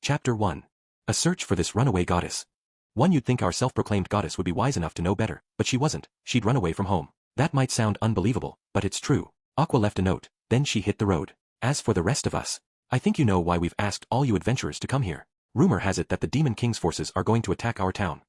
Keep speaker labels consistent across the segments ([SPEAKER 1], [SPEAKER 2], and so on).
[SPEAKER 1] Chapter 1. A search for this runaway goddess. One you'd think our self-proclaimed goddess would be wise enough to know better, but she wasn't. She'd run away from home. That might sound unbelievable, but it's true. Aqua left a note, then she hit the road. As for the rest of us, I think you know why we've asked all you adventurers to come here. Rumor has it that the Demon King's forces are going to attack our town.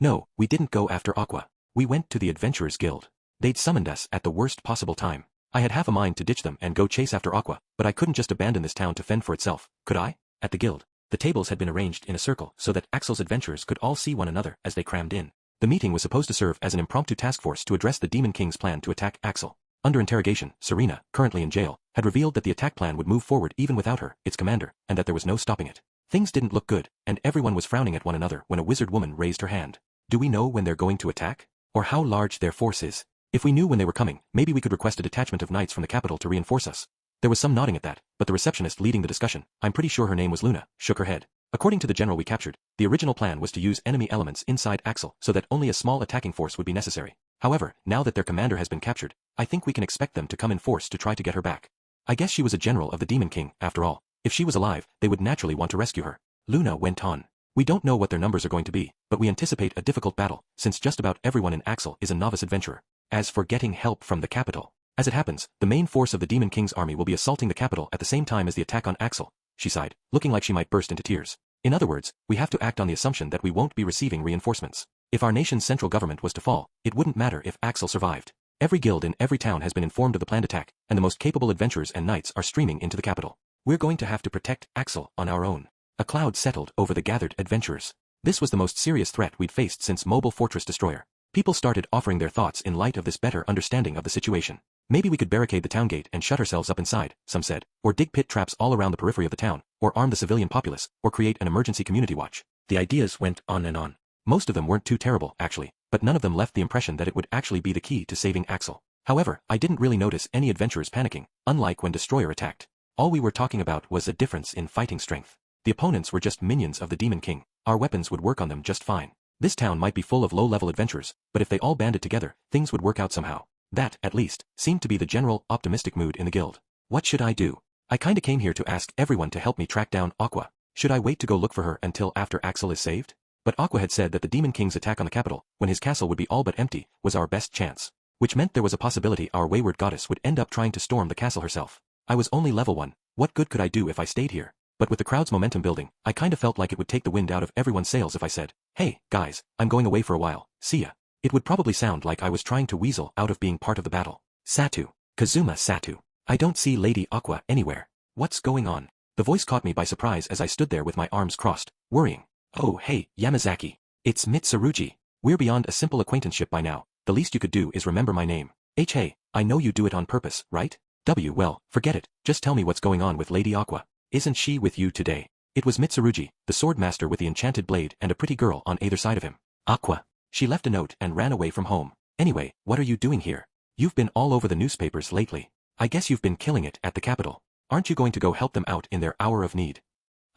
[SPEAKER 1] No, we didn't go after Aqua. We went to the Adventurers Guild. They'd summoned us at the worst possible time. I had half a mind to ditch them and go chase after Aqua, but I couldn't just abandon this town to fend for itself, could I? At the guild, the tables had been arranged in a circle so that Axel's adventurers could all see one another as they crammed in. The meeting was supposed to serve as an impromptu task force to address the Demon King's plan to attack Axel. Under interrogation, Serena, currently in jail, had revealed that the attack plan would move forward even without her, its commander, and that there was no stopping it. Things didn't look good, and everyone was frowning at one another when a wizard woman raised her hand. Do we know when they're going to attack? Or how large their force is? If we knew when they were coming, maybe we could request a detachment of knights from the capital to reinforce us. There was some nodding at that, but the receptionist leading the discussion, I'm pretty sure her name was Luna, shook her head. According to the general we captured, the original plan was to use enemy elements inside Axel so that only a small attacking force would be necessary. However, now that their commander has been captured, I think we can expect them to come in force to try to get her back. I guess she was a general of the Demon King, after all. If she was alive, they would naturally want to rescue her. Luna went on. We don't know what their numbers are going to be, but we anticipate a difficult battle, since just about everyone in Axel is a novice adventurer. As for getting help from the capital, as it happens, the main force of the Demon King's army will be assaulting the capital at the same time as the attack on Axel, she sighed, looking like she might burst into tears. In other words, we have to act on the assumption that we won't be receiving reinforcements. If our nation's central government was to fall, it wouldn't matter if Axel survived. Every guild in every town has been informed of the planned attack, and the most capable adventurers and knights are streaming into the capital. We're going to have to protect Axel on our own. A cloud settled over the gathered adventurers. This was the most serious threat we'd faced since Mobile Fortress Destroyer. People started offering their thoughts in light of this better understanding of the situation. Maybe we could barricade the town gate and shut ourselves up inside, some said, or dig pit traps all around the periphery of the town, or arm the civilian populace, or create an emergency community watch. The ideas went on and on. Most of them weren't too terrible, actually, but none of them left the impression that it would actually be the key to saving Axel. However, I didn't really notice any adventurers panicking, unlike when Destroyer attacked. All we were talking about was a difference in fighting strength. The opponents were just minions of the Demon King. Our weapons would work on them just fine. This town might be full of low-level adventurers, but if they all banded together, things would work out somehow. That, at least, seemed to be the general, optimistic mood in the guild. What should I do? I kinda came here to ask everyone to help me track down Aqua. Should I wait to go look for her until after Axel is saved? But Aqua had said that the Demon King's attack on the capital, when his castle would be all but empty, was our best chance. Which meant there was a possibility our wayward goddess would end up trying to storm the castle herself. I was only level 1. What good could I do if I stayed here? But with the crowd's momentum building, I kinda felt like it would take the wind out of everyone's sails if I said, hey, guys, I'm going away for a while, see ya. It would probably sound like I was trying to weasel out of being part of the battle. Satu. Kazuma Satu. I don't see Lady Aqua anywhere. What's going on? The voice caught me by surprise as I stood there with my arms crossed, worrying. Oh hey, Yamazaki. It's Mitsurugi. We're beyond a simple acquaintanceship by now. The least you could do is remember my name. Hey, I know you do it on purpose, right? Well, forget it, just tell me what's going on with Lady Aqua. Isn't she with you today? It was Mitsurugi, the swordmaster with the enchanted blade and a pretty girl on either side of him. Aqua. She left a note and ran away from home. Anyway, what are you doing here? You've been all over the newspapers lately. I guess you've been killing it at the capital. Aren't you going to go help them out in their hour of need?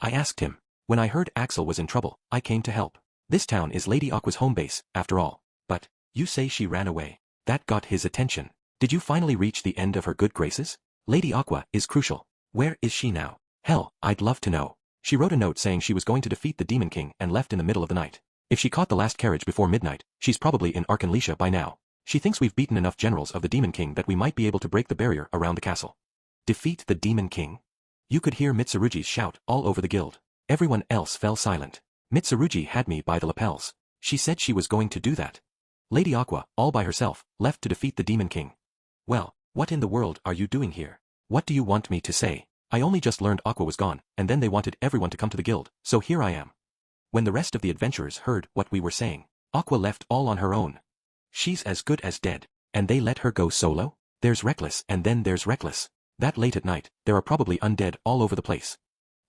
[SPEAKER 1] I asked him. When I heard Axel was in trouble, I came to help. This town is Lady Aqua's home base, after all. But, you say she ran away. That got his attention. Did you finally reach the end of her good graces? Lady Aqua is crucial. Where is she now? Hell, I'd love to know. She wrote a note saying she was going to defeat the Demon King and left in the middle of the night. If she caught the last carriage before midnight, she's probably in Arkanlisha by now. She thinks we've beaten enough generals of the Demon King that we might be able to break the barrier around the castle. Defeat the Demon King? You could hear Mitsurugi's shout all over the guild. Everyone else fell silent. Mitsurugi had me by the lapels. She said she was going to do that. Lady Aqua, all by herself, left to defeat the Demon King. Well, what in the world are you doing here? What do you want me to say? I only just learned Aqua was gone, and then they wanted everyone to come to the guild, so here I am. When the rest of the adventurers heard what we were saying, Aqua left all on her own. She's as good as dead, and they let her go solo? There's reckless and then there's reckless. That late at night, there are probably undead all over the place.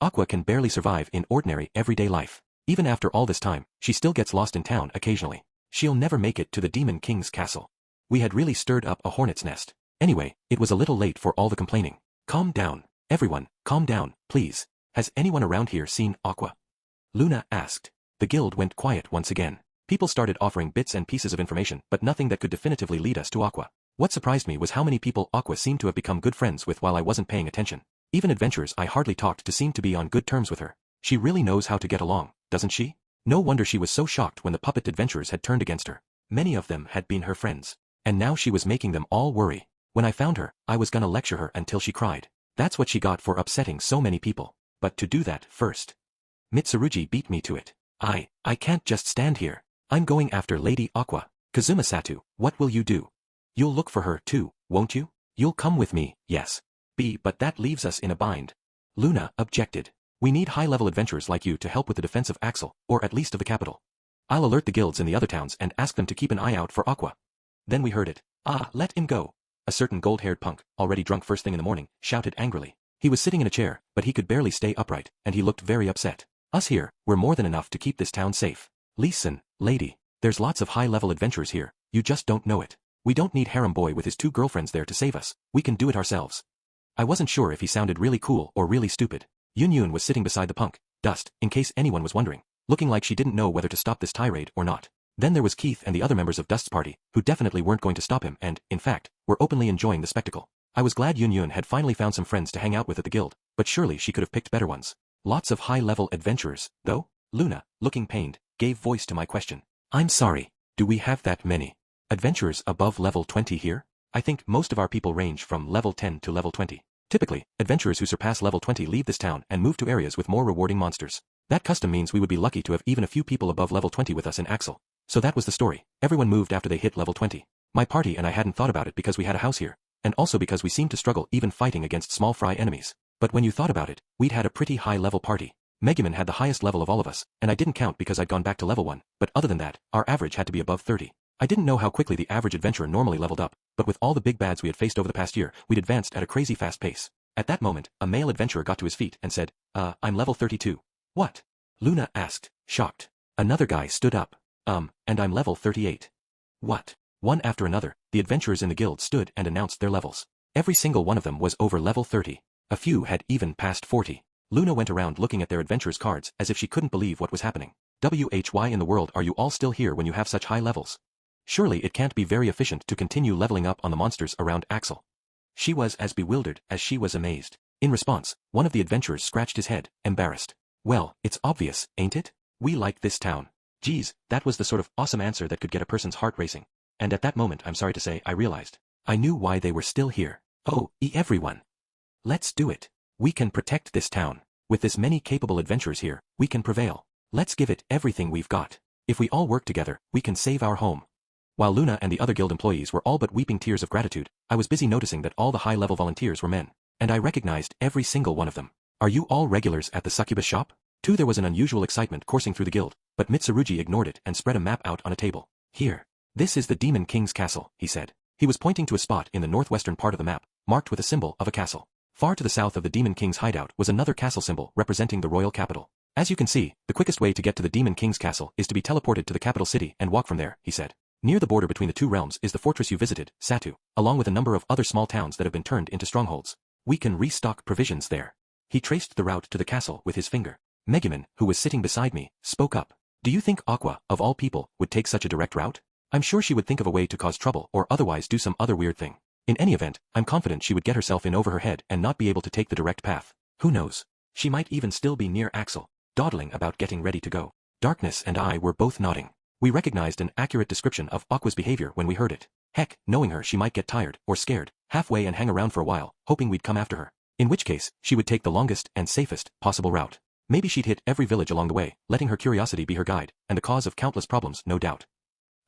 [SPEAKER 1] Aqua can barely survive in ordinary everyday life. Even after all this time, she still gets lost in town occasionally. She'll never make it to the Demon King's castle. We had really stirred up a hornet's nest. Anyway, it was a little late for all the complaining. Calm down. Everyone, calm down, please. Has anyone around here seen Aqua? Luna asked. The guild went quiet once again. People started offering bits and pieces of information, but nothing that could definitively lead us to Aqua. What surprised me was how many people Aqua seemed to have become good friends with while I wasn't paying attention. Even adventurers I hardly talked to seemed to be on good terms with her. She really knows how to get along, doesn't she? No wonder she was so shocked when the puppet adventurers had turned against her. Many of them had been her friends. And now she was making them all worry. When I found her, I was gonna lecture her until she cried. That's what she got for upsetting so many people. But to do that first, Mitsurugi beat me to it. I can't just stand here. I'm going after Lady Aqua. Kazuma-satu, what will you do? You'll look for her too, won't you? You'll come with me, yes. But that leaves us in a bind. Luna objected. We need high-level adventurers like you to help with the defense of Axel, or at least of the capital. I'll alert the guilds in the other towns and ask them to keep an eye out for Aqua. Then we heard it. Let him go. A certain gold-haired punk, already drunk first thing in the morning, shouted angrily. He was sitting in a chair, but he could barely stay upright, and he looked very upset. Us here, we're more than enough to keep this town safe. Listen, lady, there's lots of high-level adventurers here, you just don't know it. We don't need Harem Boy with his 2 girlfriends there to save us, we can do it ourselves. I wasn't sure if he sounded really cool or really stupid. Yun was sitting beside the punk, Dust, in case anyone was wondering, looking like she didn't know whether to stop this tirade or not. Then there was Keith and the other members of Dust's party, who definitely weren't going to stop him and, in fact, were openly enjoying the spectacle. I was glad Yun had finally found some friends to hang out with at the guild, but surely she could have picked better ones. Lots of high-level adventurers, though? Luna, looking pained, gave voice to my question. I'm sorry, do we have that many adventurers above level 20 here? I think most of our people range from level 10 to level 20. Typically, adventurers who surpass level 20 leave this town and move to areas with more rewarding monsters. That custom means we would be lucky to have even a few people above level 20 with us in Axel. So that was the story. Everyone moved after they hit level 20. My party and I hadn't thought about it because we had a house here, and also because we seemed to struggle even fighting against small fry enemies. But when you thought about it, we'd had a pretty high-level party. Megumin had the highest level of all of us, and I didn't count because I'd gone back to level 1, but other than that, our average had to be above 30. I didn't know how quickly the average adventurer normally leveled up, but with all the big bads we had faced over the past year, we'd advanced at a crazy fast pace. At that moment, a male adventurer got to his feet and said, I'm level 32. What? Luna asked, shocked. Another guy stood up. And I'm level 38. What? One after another, the adventurers in the guild stood and announced their levels. Every single one of them was over level 30. A few had even passed 40. Luna went around looking at their adventurers' cards as if she couldn't believe what was happening. Why in the world are you all still here when you have such high levels? Surely it can't be very efficient to continue leveling up on the monsters around Axel. She was as bewildered as she was amazed. In response, one of the adventurers scratched his head, embarrassed. Well, it's obvious, ain't it? We like this town. Geez, that was the sort of awesome answer that could get a person's heart racing. And at that moment, I'm sorry to say, I realized. I knew why they were still here. Oh, everyone. Let's do it. We can protect this town. With this many capable adventurers here, we can prevail. Let's give it everything we've got. If we all work together, we can save our home. While Luna and the other guild employees were all but weeping tears of gratitude, I was busy noticing that all the high-level volunteers were men. And I recognized every single one of them. Are you all regulars at the succubus shop? Too, there was an unusual excitement coursing through the guild, but Mitsurugi ignored it and spread a map out on a table. Here. This is the Demon King's castle, he said. He was pointing to a spot in the northwestern part of the map, marked with a symbol of a castle. Far to the south of the Demon King's hideout was another castle symbol representing the royal capital. As you can see, the quickest way to get to the Demon King's castle is to be teleported to the capital city and walk from there, he said. Near the border between the two realms is the fortress you visited, Satu, along with a number of other small towns that have been turned into strongholds. We can restock provisions there. He traced the route to the castle with his finger. Megumin, who was sitting beside me, spoke up. Do you think Aqua, of all people, would take such a direct route? I'm sure she would think of a way to cause trouble or otherwise do some other weird thing. In any event, I'm confident she would get herself in over her head and not be able to take the direct path. Who knows? She might even still be near Axel, dawdling about getting ready to go. Darkness and I were both nodding. We recognized an accurate description of Aqua's behavior when we heard it. Heck, knowing her, she might get tired or scared halfway and hang around for a while, hoping we'd come after her. In which case, she would take the longest and safest possible route. Maybe she'd hit every village along the way, letting her curiosity be her guide, and the cause of countless problems, no doubt.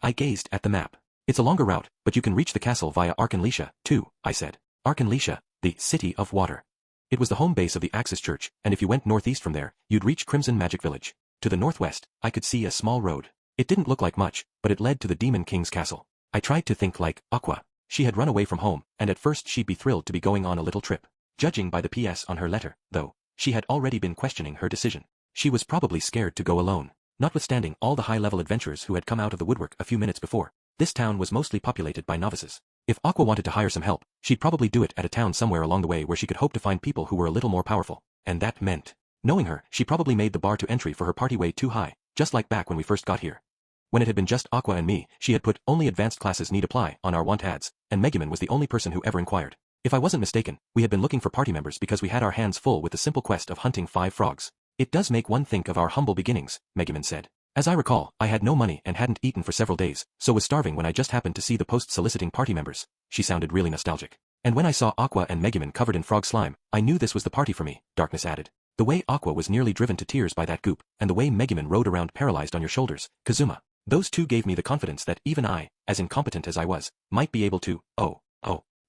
[SPEAKER 1] I gazed at the map. It's a longer route, but you can reach the castle via Arkanlisha, too, I said. Arkanlisha, the City of Water. It was the home base of the Axis Church, and if you went northeast from there, you'd reach Crimson Magic Village. To the northwest, I could see a small road. It didn't look like much, but it led to the Demon King's castle. I tried to think like Aqua. She had run away from home, and at first she'd be thrilled to be going on a little trip. Judging by the PS on her letter, though, she had already been questioning her decision. She was probably scared to go alone. Notwithstanding all the high-level adventurers who had come out of the woodwork a few minutes before, this town was mostly populated by novices. If Aqua wanted to hire some help, she'd probably do it at a town somewhere along the way where she could hope to find people who were a little more powerful. And that meant, knowing her, she probably made the bar to entry for her party way too high, just like back when we first got here. When it had been just Aqua and me, she had put only advanced classes need apply on our want ads, and Megumin was the only person who ever inquired. If I wasn't mistaken, we had been looking for party members because we had our hands full with the simple quest of hunting 5 frogs. It does make one think of our humble beginnings, Megumin said. As I recall, I had no money and hadn't eaten for several days, so was starving when I just happened to see the post soliciting party members. She sounded really nostalgic. And when I saw Aqua and Megumin covered in frog slime, I knew this was the party for me, Darkness added. The way Aqua was nearly driven to tears by that goop, and the way Megumin rode around paralyzed on your shoulders, Kazuma. Those two gave me the confidence that even I, as incompetent as I was, might be able to, oh,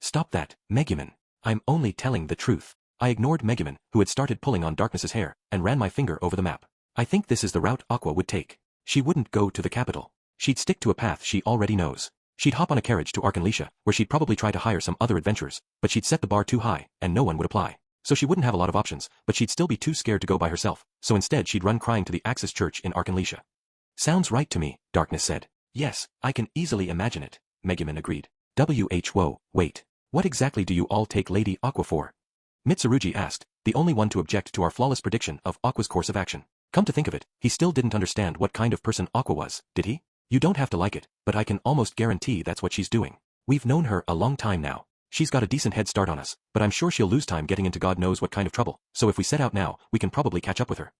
[SPEAKER 1] stop that, Megumin. I'm only telling the truth. I ignored Megumin, who had started pulling on Darkness's hair, and ran my finger over the map. I think this is the route Aqua would take. She wouldn't go to the capital. She'd stick to a path she already knows. She'd hop on a carriage to Arkanlisha, where she'd probably try to hire some other adventurers, but she'd set the bar too high, and no one would apply. So she wouldn't have a lot of options, but she'd still be too scared to go by herself, so instead she'd run crying to the Axis Church in Arkanlisha. Sounds right to me, Darkness said. Yes, I can easily imagine it, Megumin agreed. Whoa, wait. What exactly do you all take Lady Aqua for? Mitsurugi asked, the only one to object to our flawless prediction of Aqua's course of action. Come to think of it, he still didn't understand what kind of person Aqua was, did he? You don't have to like it, but I can almost guarantee that's what she's doing. We've known her a long time now. She's got a decent head start on us, but I'm sure she'll lose time getting into God knows what kind of trouble, so if we set out now, we can probably catch up with her.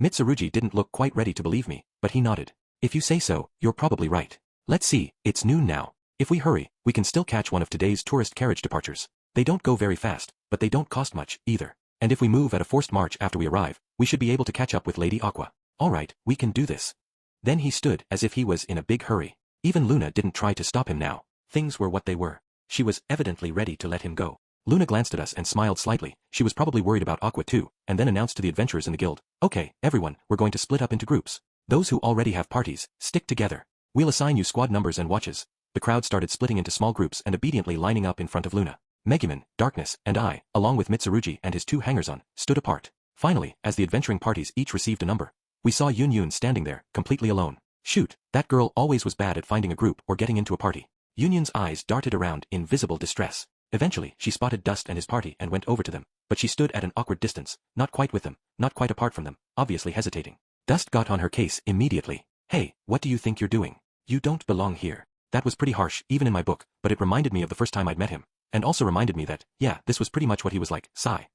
[SPEAKER 1] Mitsurugi didn't look quite ready to believe me, but he nodded. If you say so, you're probably right. Let's see, it's noon now. If we hurry, we can still catch one of today's tourist carriage departures. They don't go very fast, but they don't cost much, either. And if we move at a forced march after we arrive, we should be able to catch up with Lady Aqua. Alright, we can do this. Then he stood as if he was in a big hurry. Even Luna didn't try to stop him now. Things were what they were. She was evidently ready to let him go. Luna glanced at us and smiled slightly. She was probably worried about Aqua too, and then announced to the adventurers in the guild, okay, everyone, we're going to split up into groups. Those who already have parties, stick together. We'll assign you squad numbers and watches. The crowd started splitting into small groups and obediently lining up in front of Luna. Megumin, Darkness, and I, along with Mitsurugi and his two hangers-on, stood apart. Finally, as the adventuring parties each received a number, we saw Yun standing there, completely alone. Shoot, that girl always was bad at finding a group or getting into a party. Yun's eyes darted around in visible distress. Eventually, she spotted Dust and his party and went over to them, but she stood at an awkward distance, not quite with them, not quite apart from them, obviously hesitating. Dust got on her case immediately. Hey, what do you think you're doing? You don't belong here. That was pretty harsh, even in my book, but it reminded me of the first time I'd met him. And also reminded me that, yeah, this was pretty much what he was like, sigh.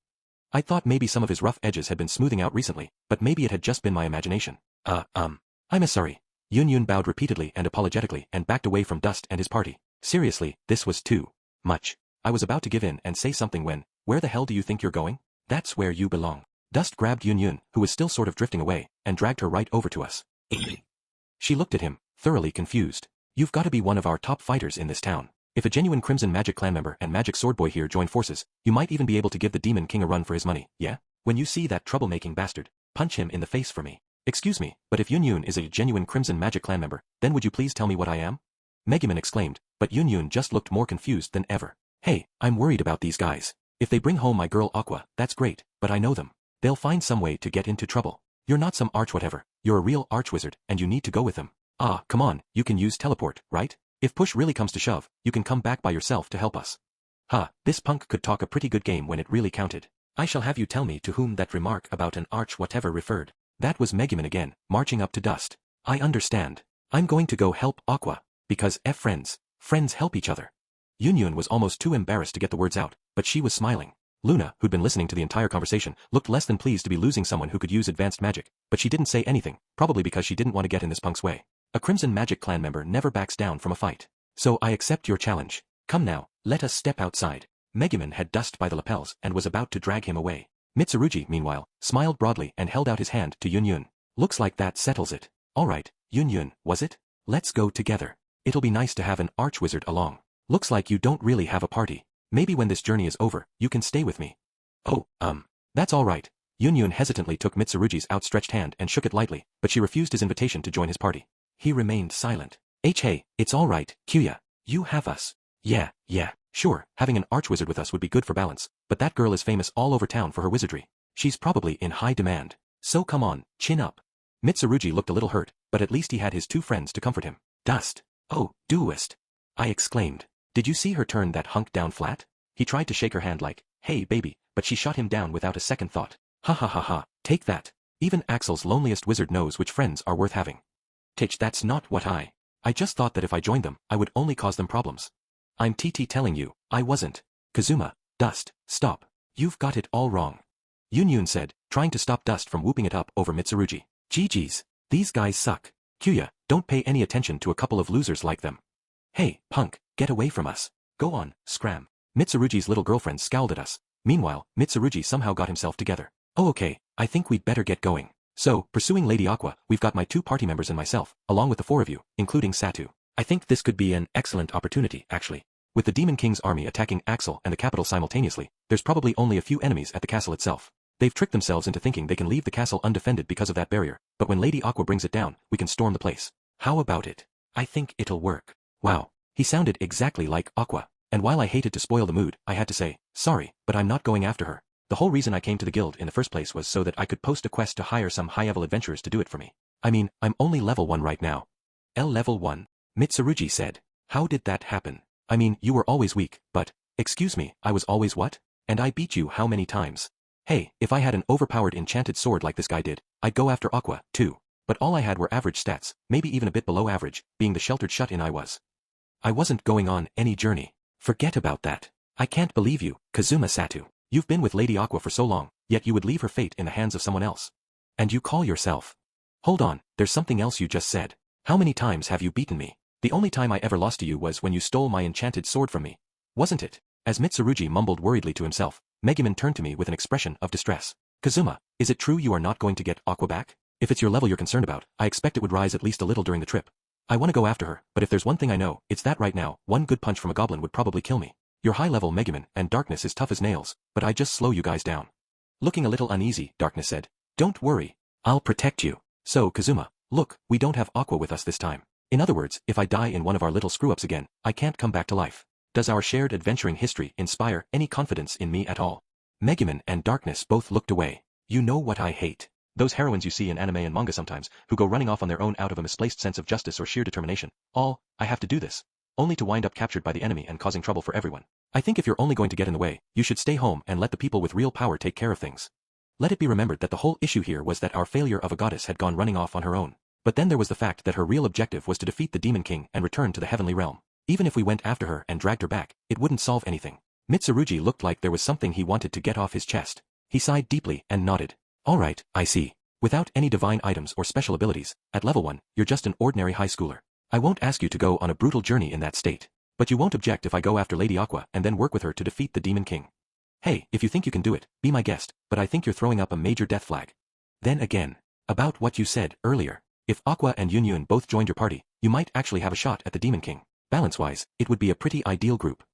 [SPEAKER 1] I thought maybe some of his rough edges had been smoothing out recently, but maybe it had just been my imagination. I'm sorry. Yun bowed repeatedly and apologetically and backed away from Dust and his party. Seriously, this was too much. I was about to give in and say something when, where the hell do you think you're going? That's where you belong. Dust grabbed Yun, who was still sort of drifting away, and dragged her right over to us. She looked at him, thoroughly confused. You've got to be one of our top fighters in this town. If a genuine Crimson Magic clan member and Magic Sword Boy here join forces, you might even be able to give the Demon King a run for his money, yeah? When you see that troublemaking bastard, punch him in the face for me. Excuse me, but if Yun is a genuine Crimson Magic clan member, then would you please tell me what I am? Megumin exclaimed, but Yun just looked more confused than ever. Hey, I'm worried about these guys. If they bring home my girl Aqua, that's great, but I know them. They'll find some way to get into trouble. You're not some arch whatever, you're a real arch wizard, and you need to go with them. Ah, come on, you can use teleport, right? If push really comes to shove, you can come back by yourself to help us. This punk could talk a pretty good game when it really counted. I shall have you tell me to whom that remark about an arch whatever referred. That was Megumin again, marching up to Dust. I understand. I'm going to go help Aqua, because friends help each other. Yun was almost too embarrassed to get the words out, but she was smiling. Luna, who'd been listening to the entire conversation, looked less than pleased to be losing someone who could use advanced magic, but she didn't say anything, probably because she didn't want to get in this punk's way. A Crimson Magic clan member never backs down from a fight. So I accept your challenge. Come now, let us step outside. Megumin had Dust by the lapels and was about to drag him away. Mitsurugi, meanwhile, smiled broadly and held out his hand to Yun. Looks like that settles it. Alright, Yun, was it? Let's go together. It'll be nice to have an archwizard along. Looks like you don't really have a party. Maybe when this journey is over, you can stay with me. Oh, that's alright. Yun hesitantly took Mitsurugi's outstretched hand and shook it lightly, but she refused his invitation to join his party. He remained silent. Hey, it's alright, Kyuya. You have us. Yeah, sure, having an archwizard with us would be good for balance, but that girl is famous all over town for her wizardry. She's probably in high demand. So come on, chin up. Mitsurugi looked a little hurt, but at least he had his two friends to comfort him. Dust. Oh, duelist. I exclaimed. Did you see her turn that hunk down flat? He tried to shake her hand like, hey baby, but she shot him down without a second thought. Ha, take that. Even Axel's loneliest wizard knows which friends are worth having. Titch, that's not what I just thought that if I joined them, I would only cause them problems. I'm telling you, I wasn't. Kazuma, Dust, stop. You've got it all wrong. Yun said, trying to stop dust from whooping it up over Mitsurugi. GG's. These guys suck. Kyuya, don't pay any attention to a couple of losers like them. Hey, punk, get away from us. Go on, scram. Mitsurugi's little girlfriend scowled at us. Meanwhile, Mitsurugi somehow got himself together. Oh okay, I think we'd better get going. So, pursuing Lady Aqua, we've got my 2 party members and myself, along with the 4 of you, including Satu. I think this could be an excellent opportunity, actually. With the Demon King's army attacking Axel and the capital simultaneously, there's probably only a few enemies at the castle itself. They've tricked themselves into thinking they can leave the castle undefended because of that barrier, but when Lady Aqua brings it down, we can storm the place. How about it? I think it'll work. Wow, he sounded exactly like Aqua. And while I hated to spoil the mood, I had to say, sorry, but I'm not going after her. The whole reason I came to the guild in the first place was so that I could post a quest to hire some high-level adventurers to do it for me. I mean, I'm only level 1 right now. Level 1? Mitsurugi said. How did that happen? I mean, you were always weak, but, excuse me, I was always what? And I beat you how many times? Hey, if I had an overpowered enchanted sword like this guy did, I'd go after Aqua, too. But all I had were average stats, maybe even a bit below average, being the sheltered shut-in I was. I wasn't going on any journey. Forget about that. I can't believe you, Kazuma Satu. You've been with Lady Aqua for so long, yet you would leave her fate in the hands of someone else. And you call yourself. Hold on, there's something else you just said. How many times have you beaten me? The only time I ever lost to you was when you stole my enchanted sword from me. Wasn't it? As Mitsurugi mumbled worriedly to himself, Megumin turned to me with an expression of distress. Kazuma, is it true you are not going to get Aqua back? If it's your level you're concerned about, I expect it would rise at least a little during the trip. I want to go after her, but if there's one thing I know, it's that right now, one good punch from a goblin would probably kill me. Your high-level Megumin and Darkness is tough as nails, but I just slow you guys down. Looking a little uneasy, Darkness said, don't worry. I'll protect you. So, Kazuma, look, we don't have Aqua with us this time. In other words, if I die in one of our little screw-ups again, I can't come back to life. Does our shared adventuring history inspire any confidence in me at all? Megumin and Darkness both looked away. You know what I hate? Those heroines you see in anime and manga sometimes, who go running off on their own out of a misplaced sense of justice or sheer determination. I have to do this. Only to wind up captured by the enemy and causing trouble for everyone. I think if you're only going to get in the way, you should stay home and let the people with real power take care of things. Let it be remembered that the whole issue here was that our failure of a goddess had gone running off on her own. But then there was the fact that her real objective was to defeat the Demon King and return to the heavenly realm. Even if we went after her and dragged her back, it wouldn't solve anything. Mitsurugi looked like there was something he wanted to get off his chest. He sighed deeply and nodded. Alright, I see. Without any divine items or special abilities, at level 1, you're just an ordinary high schooler. I won't ask you to go on a brutal journey in that state. But you won't object if I go after Lady Aqua and then work with her to defeat the Demon King. Hey, if you think you can do it, be my guest, but I think you're throwing up a major death flag. Then again, about what you said earlier. If Aqua and Yunyun both joined your party, you might actually have a shot at the Demon King. Balance-wise, it would be a pretty ideal group.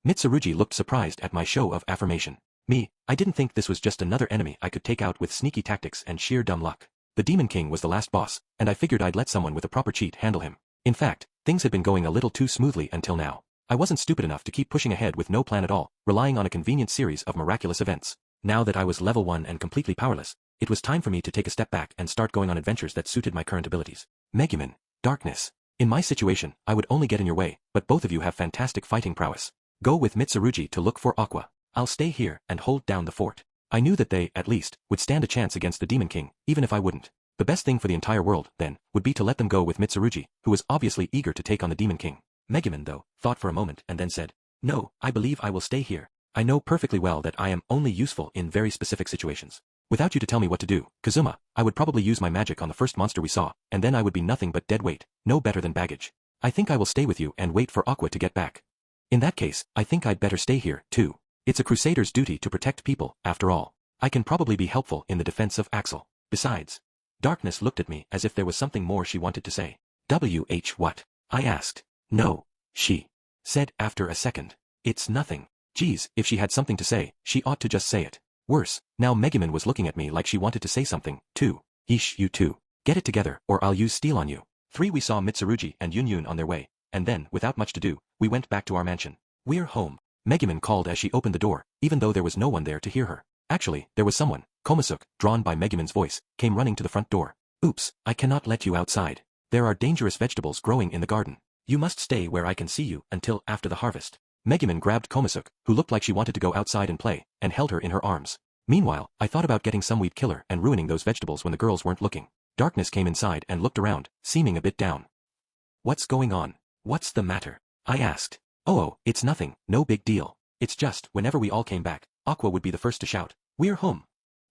[SPEAKER 1] Mitsurugi looked surprised at my show of affirmation. Me, I didn't think this was just another enemy I could take out with sneaky tactics and sheer dumb luck. The Demon King was the last boss, and I figured I'd let someone with a proper cheat handle him. In fact, things had been going a little too smoothly until now. I wasn't stupid enough to keep pushing ahead with no plan at all, relying on a convenient series of miraculous events. Now that I was level 1 and completely powerless, it was time for me to take a step back and start going on adventures that suited my current abilities. Megumin, Darkness. In my situation, I would only get in your way, but both of you have fantastic fighting prowess. Go with Mitsurugi to look for Aqua. I'll stay here and hold down the fort. I knew that they, at least, would stand a chance against the Demon King, even if I wouldn't. The best thing for the entire world, then, would be to let them go with Mitsurugi, who was obviously eager to take on the Demon King. Megumin, though, thought for a moment and then said, no, I believe I will stay here. I know perfectly well that I am only useful in very specific situations. Without you to tell me what to do, Kazuma, I would probably use my magic on the first monster we saw, and then I would be nothing but dead weight, no better than baggage. I think I will stay with you and wait for Aqua to get back. In that case, I think I'd better stay here, too. It's a crusader's duty to protect people, after all. I can probably be helpful in the defense of Axel. Besides, Darkness looked at me as if there was something more she wanted to say. What? I asked. No, she said after a second. It's nothing. Geez, if she had something to say, she ought to just say it. Worse, now Megumin was looking at me like she wanted to say something, too. Yeesh, you two. Get it together, or I'll use steel on you. 3 We saw Mitsurugi and Yunyun on their way, and then, without much to do, we went back to our mansion. We're home. Megumin called as she opened the door, even though there was no one there to hear her. Actually, there was someone. Konosuba, drawn by Megumin's voice, came running to the front door. Oops, I cannot let you outside. There are dangerous vegetables growing in the garden. You must stay where I can see you until after the harvest. Megumin grabbed Konosuba, who looked like she wanted to go outside and play, and held her in her arms. Meanwhile, I thought about getting some weed killer and ruining those vegetables when the girls weren't looking. Darkness came inside and looked around, seeming a bit down. What's going on? What's the matter? I asked. Oh, it's nothing, no big deal. It's just, whenever we all came back, Aqua would be the first to shout, we're home.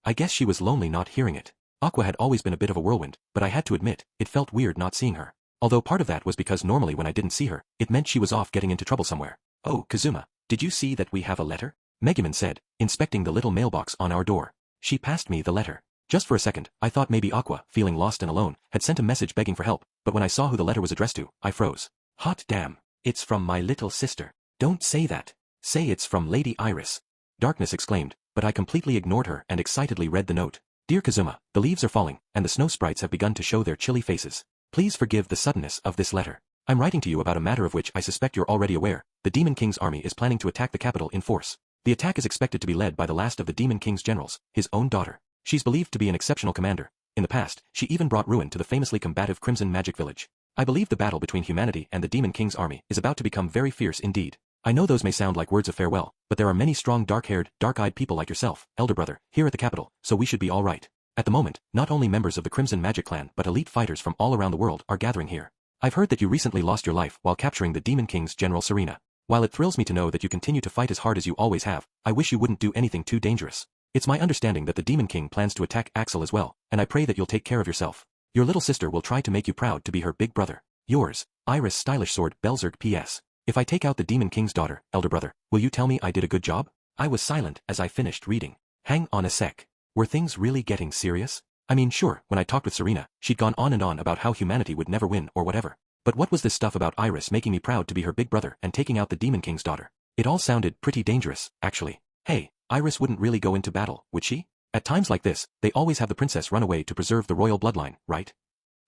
[SPEAKER 1] I guess she was lonely not hearing it. Aqua had always been a bit of a whirlwind, but I had to admit, it felt weird not seeing her. Although part of that was because normally when I didn't see her, it meant she was off getting into trouble somewhere. Oh, Kazuma, did you see that we have a letter? Megumin said, inspecting the little mailbox on our door. She passed me the letter. Just for a second, I thought maybe Aqua, feeling lost and alone, had sent a message begging for help, but when I saw who the letter was addressed to, I froze. Hot damn. It's from my little sister. Don't say that. Say it's from Lady Iris. Darkness exclaimed, but I completely ignored her and excitedly read the note. Dear Kazuma, the leaves are falling, and the snow sprites have begun to show their chilly faces. Please forgive the suddenness of this letter. I'm writing to you about a matter of which I suspect you're already aware. The Demon King's army is planning to attack the capital in force. The attack is expected to be led by the last of the Demon King's generals, his own daughter. She's believed to be an exceptional commander. In the past, she even brought ruin to the famously combative Crimson Magic Village. I believe the battle between humanity and the Demon King's army is about to become very fierce indeed. I know those may sound like words of farewell, but there are many strong dark-haired, dark-eyed people like yourself, elder brother, here at the capital, so we should be all right. At the moment, not only members of the Crimson Magic clan but elite fighters from all around the world are gathering here. I've heard that you recently lost your life while capturing the Demon King's General Serena. While it thrills me to know that you continue to fight as hard as you always have, I wish you wouldn't do anything too dangerous. It's my understanding that the Demon King plans to attack Axel as well, and I pray that you'll take care of yourself. Your little sister will try to make you proud to be her big brother. Yours, Iris Stylish Sword Belzerk P.S. If I take out the Demon King's daughter, elder brother, will you tell me I did a good job? I was silent as I finished reading. Hang on a sec. Were things really getting serious? I mean sure, when I talked with Serena, she'd gone on and on about how humanity would never win or whatever. But what was this stuff about Iris making me proud to be her big brother and taking out the Demon King's daughter? It all sounded pretty dangerous, actually. Hey, Iris wouldn't really go into battle, would she? At times like this, they always have the princess run away to preserve the royal bloodline, right?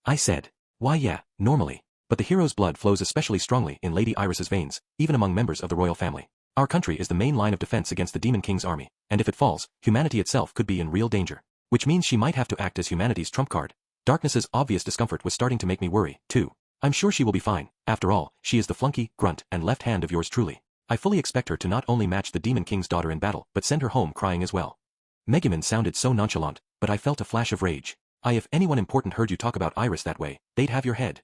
[SPEAKER 1] I said. Why yeah, normally. But the hero's blood flows especially strongly in Lady Iris's veins, even among members of the royal family. Our country is the main line of defense against the Demon King's army, and if it falls, humanity itself could be in real danger. Which means she might have to act as humanity's trump card. Darkness's obvious discomfort was starting to make me worry, too. I'm sure she will be fine. After all, she is the flunky, grunt, and left hand of yours truly. I fully expect her to not only match the Demon King's daughter in battle, but send her home crying as well. Megumin sounded so nonchalant, but I felt a flash of rage. If anyone important heard you talk about Iris that way, they'd have your head.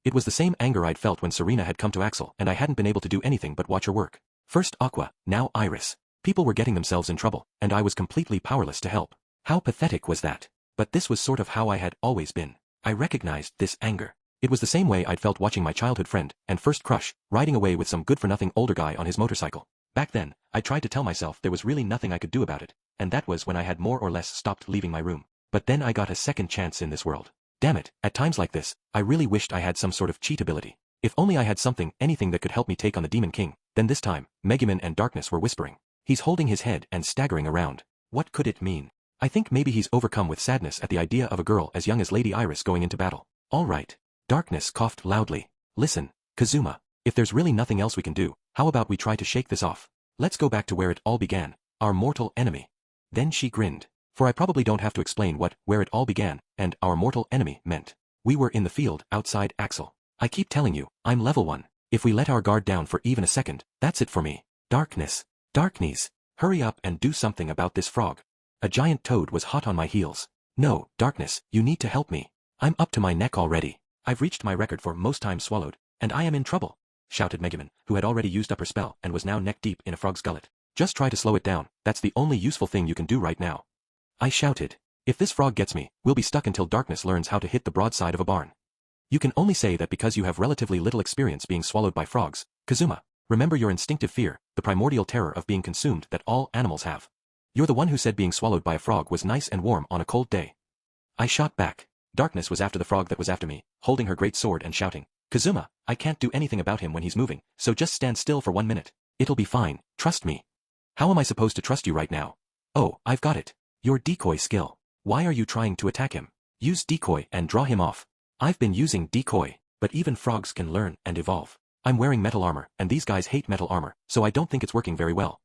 [SPEAKER 1] It was the same anger I'd felt when Serena had come to Axel and I hadn't been able to do anything but watch her work. First Aqua, now Iris. People were getting themselves in trouble, and I was completely powerless to help. How pathetic was that? But this was sort of how I had always been. I recognized this anger. It was the same way I'd felt watching my childhood friend and first crush riding away with some good-for-nothing older guy on his motorcycle. Back then, I tried to tell myself there was really nothing I could do about it, and that was when I had more or less stopped leaving my room. But then I got a second chance in this world. Damn it, at times like this, I really wished I had some sort of cheat ability. If only I had something, anything that could help me take on the Demon King. Then this time, Megumin and Darkness were whispering. He's holding his head and staggering around. What could it mean? I think maybe he's overcome with sadness at the idea of a girl as young as Lady Iris going into battle. All right. Darkness coughed loudly. Listen, Kazuma, if there's really nothing else we can do, how about we try to shake this off? Let's go back to where it all began, our mortal enemy. Then she grinned. For I probably don't have to explain what, where it all began, and our mortal enemy meant. We were in the field, outside Axel. I keep telling you, I'm level 1. If we let our guard down for even a second, that's it for me. Darkness. Darkness. Hurry up and do something about this frog. A giant toad was hot on my heels. No, Darkness, you need to help me. I'm up to my neck already. I've reached my record for most times swallowed, and I am in trouble, shouted Megumin, who had already used up her spell and was now neck-deep in a frog's gullet. Just try to slow it down, that's the only useful thing you can do right now. I shouted. If this frog gets me, we'll be stuck until Darkness learns how to hit the broadside of a barn. You can only say that because you have relatively little experience being swallowed by frogs, Kazuma. Remember your instinctive fear, the primordial terror of being consumed that all animals have. You're the one who said being swallowed by a frog was nice and warm on a cold day. I shot back. Darkness was after the frog that was after me, holding her great sword and shouting, Kazuma, I can't do anything about him when he's moving, so just stand still for 1 minute. It'll be fine, trust me. How am I supposed to trust you right now? Oh, I've got it. Your decoy skill. Why are you trying to attack him? Use decoy and draw him off. I've been using decoy, but even frogs can learn and evolve. I'm wearing metal armor, and these guys hate metal armor, so I don't think it's working very well.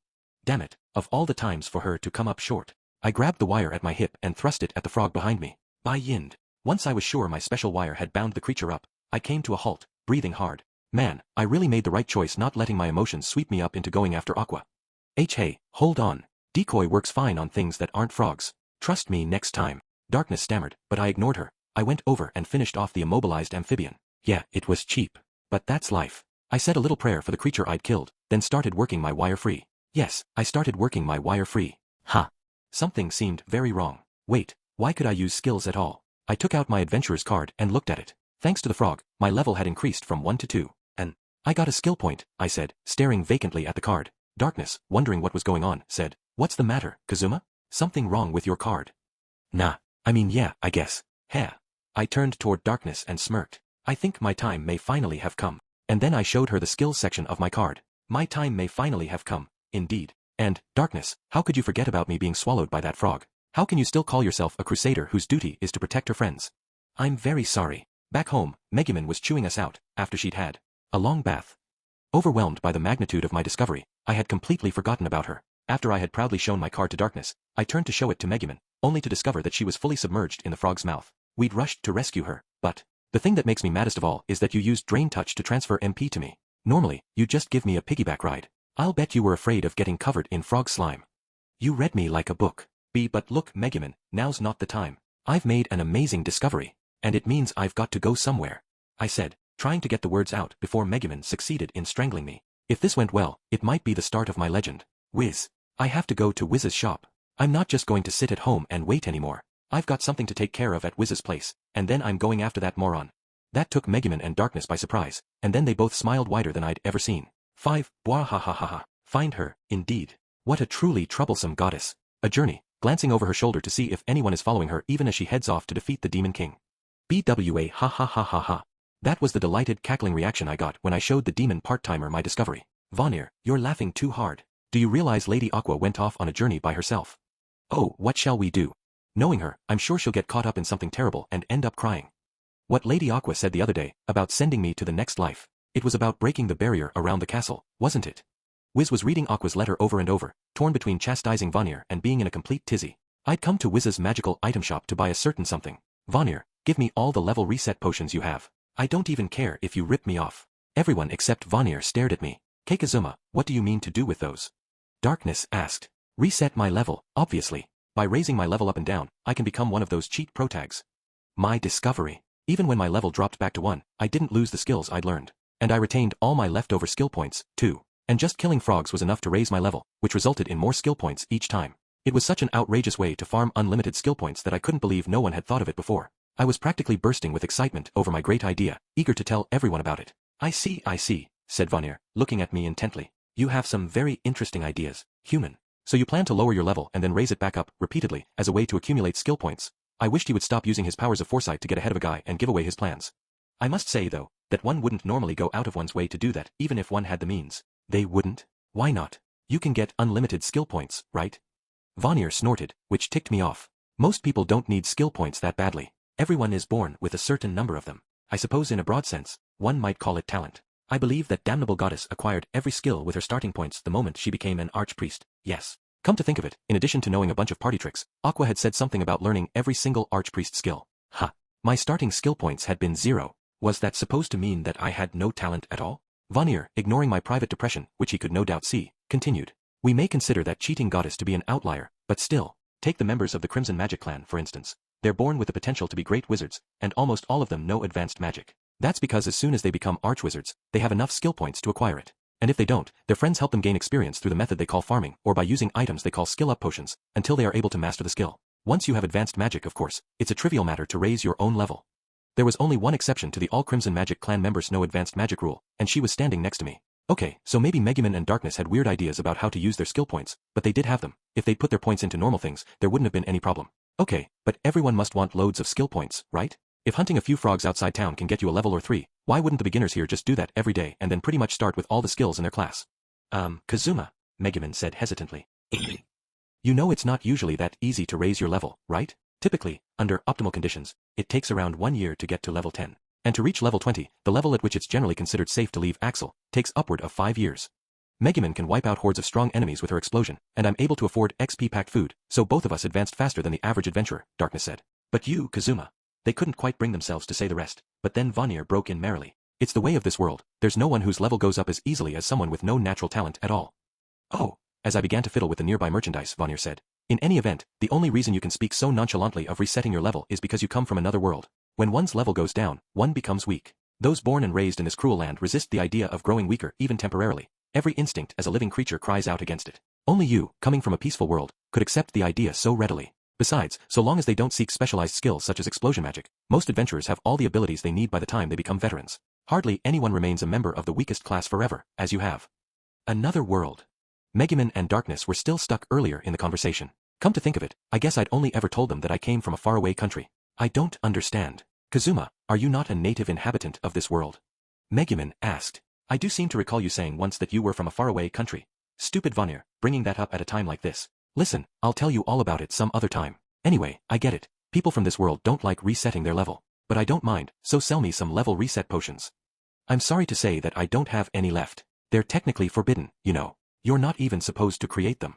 [SPEAKER 1] Damn it, of all the times for her to come up short. I grabbed the wire at my hip and thrust it at the frog behind me. By Yind. Once I was sure my special wire had bound the creature up, I came to a halt, breathing hard. Man, I really made the right choice not letting my emotions sweep me up into going after Aqua. Hey, hold on. Decoy works fine on things that aren't frogs. Trust me next time. Darkness stammered, but I ignored her. I went over and finished off the immobilized amphibian. Yeah, it was cheap. But that's life. I said a little prayer for the creature I'd killed, then started working my wire free. Yes, I started working my wire free. Ha. Something seemed very wrong. Wait, why could I use skills at all? I took out my adventurer's card and looked at it. Thanks to the frog, my level had increased from 1 to 2. And I got a skill point, I said, staring vacantly at the card. Darkness, wondering what was going on, said, "What's the matter, Kazuma? Something wrong with your card?" "Nah, I mean yeah, I guess." "Heh." I turned toward Darkness and smirked. "I think my time may finally have come." And then I showed her the skills section of my card. My time may finally have come, indeed. And, Darkness, how could you forget about me being swallowed by that frog? How can you still call yourself a crusader whose duty is to protect her friends? I'm very sorry. Back home, Megumin was chewing us out, after she'd had a long bath. Overwhelmed by the magnitude of my discovery, I had completely forgotten about her. After I had proudly shown my card to Darkness, I turned to show it to Megumin, only to discover that she was fully submerged in the frog's mouth. We'd rushed to rescue her, but the thing that makes me maddest of all is that you used Drain Touch to transfer MP to me. Normally, you'd just give me a piggyback ride. I'll bet you were afraid of getting covered in frog slime. You read me like a book. But look, Megumin, now's not the time. I've made an amazing discovery, and it means I've got to go somewhere, I said, trying to get the words out before Megumin succeeded in strangling me. If this went well, it might be the start of my legend. Wiz. I have to go to Wiz's shop. I'm not just going to sit at home and wait anymore. I've got something to take care of at Wiz's place, and then I'm going after that moron. That took Megumin and Darkness by surprise, and then they both smiled wider than I'd ever seen. 5. Bwahahaha. Find her, indeed. What a truly troublesome goddess. A journey, glancing over her shoulder to see if anyone is following her even as she heads off to defeat the Demon King. BWA ha ha ha ha ha. That was the delighted cackling reaction I got when I showed the demon part-timer my discovery. Vanir, you're laughing too hard. Do you realize Lady Aqua went off on a journey by herself? Oh, what shall we do? Knowing her, I'm sure she'll get caught up in something terrible and end up crying. What Lady Aqua said the other day, about sending me to the next life. It was about breaking the barrier around the castle, wasn't it? Wiz was reading Aqua's letter over and over, torn between chastising Vanir and being in a complete tizzy. I'd come to Wiz's magical item shop to buy a certain something. Vanir, give me all the level reset potions you have. I don't even care if you rip me off. Everyone except Vanir stared at me. Kazuma, what do you mean to do with those? Darkness asked. Reset my level, obviously. By raising my level up and down, I can become one of those cheat pro tags. My discovery. Even when my level dropped back to 1, I didn't lose the skills I'd learned. And I retained all my leftover skill points, too. And just killing frogs was enough to raise my level, which resulted in more skill points each time. It was such an outrageous way to farm unlimited skill points that I couldn't believe no one had thought of it before. I was practically bursting with excitement over my great idea, eager to tell everyone about it. I see, said Vanir, looking at me intently. You have some very interesting ideas, human. So you plan to lower your level and then raise it back up, repeatedly, as a way to accumulate skill points. I wished he would stop using his powers of foresight to get ahead of a guy and give away his plans. I must say, though, that one wouldn't normally go out of one's way to do that, even if one had the means. They wouldn't? Why not? You can get unlimited skill points, right? Vanir snorted, which ticked me off. Most people don't need skill points that badly. Everyone is born with a certain number of them. I suppose in a broad sense, one might call it talent. I believe that damnable goddess acquired every skill with her starting points the moment she became an archpriest. Yes. Come to think of it, in addition to knowing a bunch of party tricks, Aqua had said something about learning every single archpriest skill. Ha. My starting skill points had been 0. Was that supposed to mean that I had no talent at all? Vanir, ignoring my private depression, which he could no doubt see, continued. We may consider that cheating goddess to be an outlier, but still, take the members of the Crimson Magic clan, for instance. They're born with the potential to be great wizards, and almost all of them know advanced magic. That's because as soon as they become archwizards, they have enough skill points to acquire it. And if they don't, their friends help them gain experience through the method they call farming, or by using items they call skill-up potions, until they are able to master the skill. Once you have advanced magic, of course, it's a trivial matter to raise your own level. There was only one exception to the all Crimson Magic clan members know advanced magic rule, and she was standing next to me. Okay, so maybe Megumin and Darkness had weird ideas about how to use their skill points, but they did have them. If they'd put their points into normal things, there wouldn't have been any problem. Okay, but everyone must want loads of skill points, right? If hunting a few frogs outside town can get you a level or 3, why wouldn't the beginners here just do that every day and then pretty much start with all the skills in their class? Kazuma, Megumin said hesitantly. You know it's not usually that easy to raise your level, right? Typically, under optimal conditions, it takes around 1 year to get to level 10. And to reach level 20, the level at which it's generally considered safe to leave Axel, takes upward of 5 years. Megumin can wipe out hordes of strong enemies with her explosion, and I'm able to afford XP-packed food, so both of us advanced faster than the average adventurer, Darkness said. But you, Kazuma. They couldn't quite bring themselves to say the rest, but then Vanir broke in merrily. It's the way of this world, there's no one whose level goes up as easily as someone with no natural talent at all. Oh, as I began to fiddle with the nearby merchandise, Vanir said. In any event, the only reason you can speak so nonchalantly of resetting your level is because you come from another world. When one's level goes down, one becomes weak. Those born and raised in this cruel land resist the idea of growing weaker even temporarily. Every instinct as a living creature cries out against it. Only you, coming from a peaceful world, could accept the idea so readily. Besides, so long as they don't seek specialized skills such as explosion magic, most adventurers have all the abilities they need by the time they become veterans. Hardly anyone remains a member of the weakest class forever, as you have. Another world. Megumin and Darkness were still stuck earlier in the conversation. Come to think of it, I guess I'd only ever told them that I came from a faraway country. I don't understand. Kazuma, are you not a native inhabitant of this world? Megumin asked. I do seem to recall you saying once that you were from a faraway country. Stupid Vanir, bringing that up at a time like this. Listen, I'll tell you all about it some other time. Anyway, I get it. People from this world don't like resetting their level. But I don't mind, so sell me some level reset potions. I'm sorry to say that I don't have any left. They're technically forbidden, you know. You're not even supposed to create them.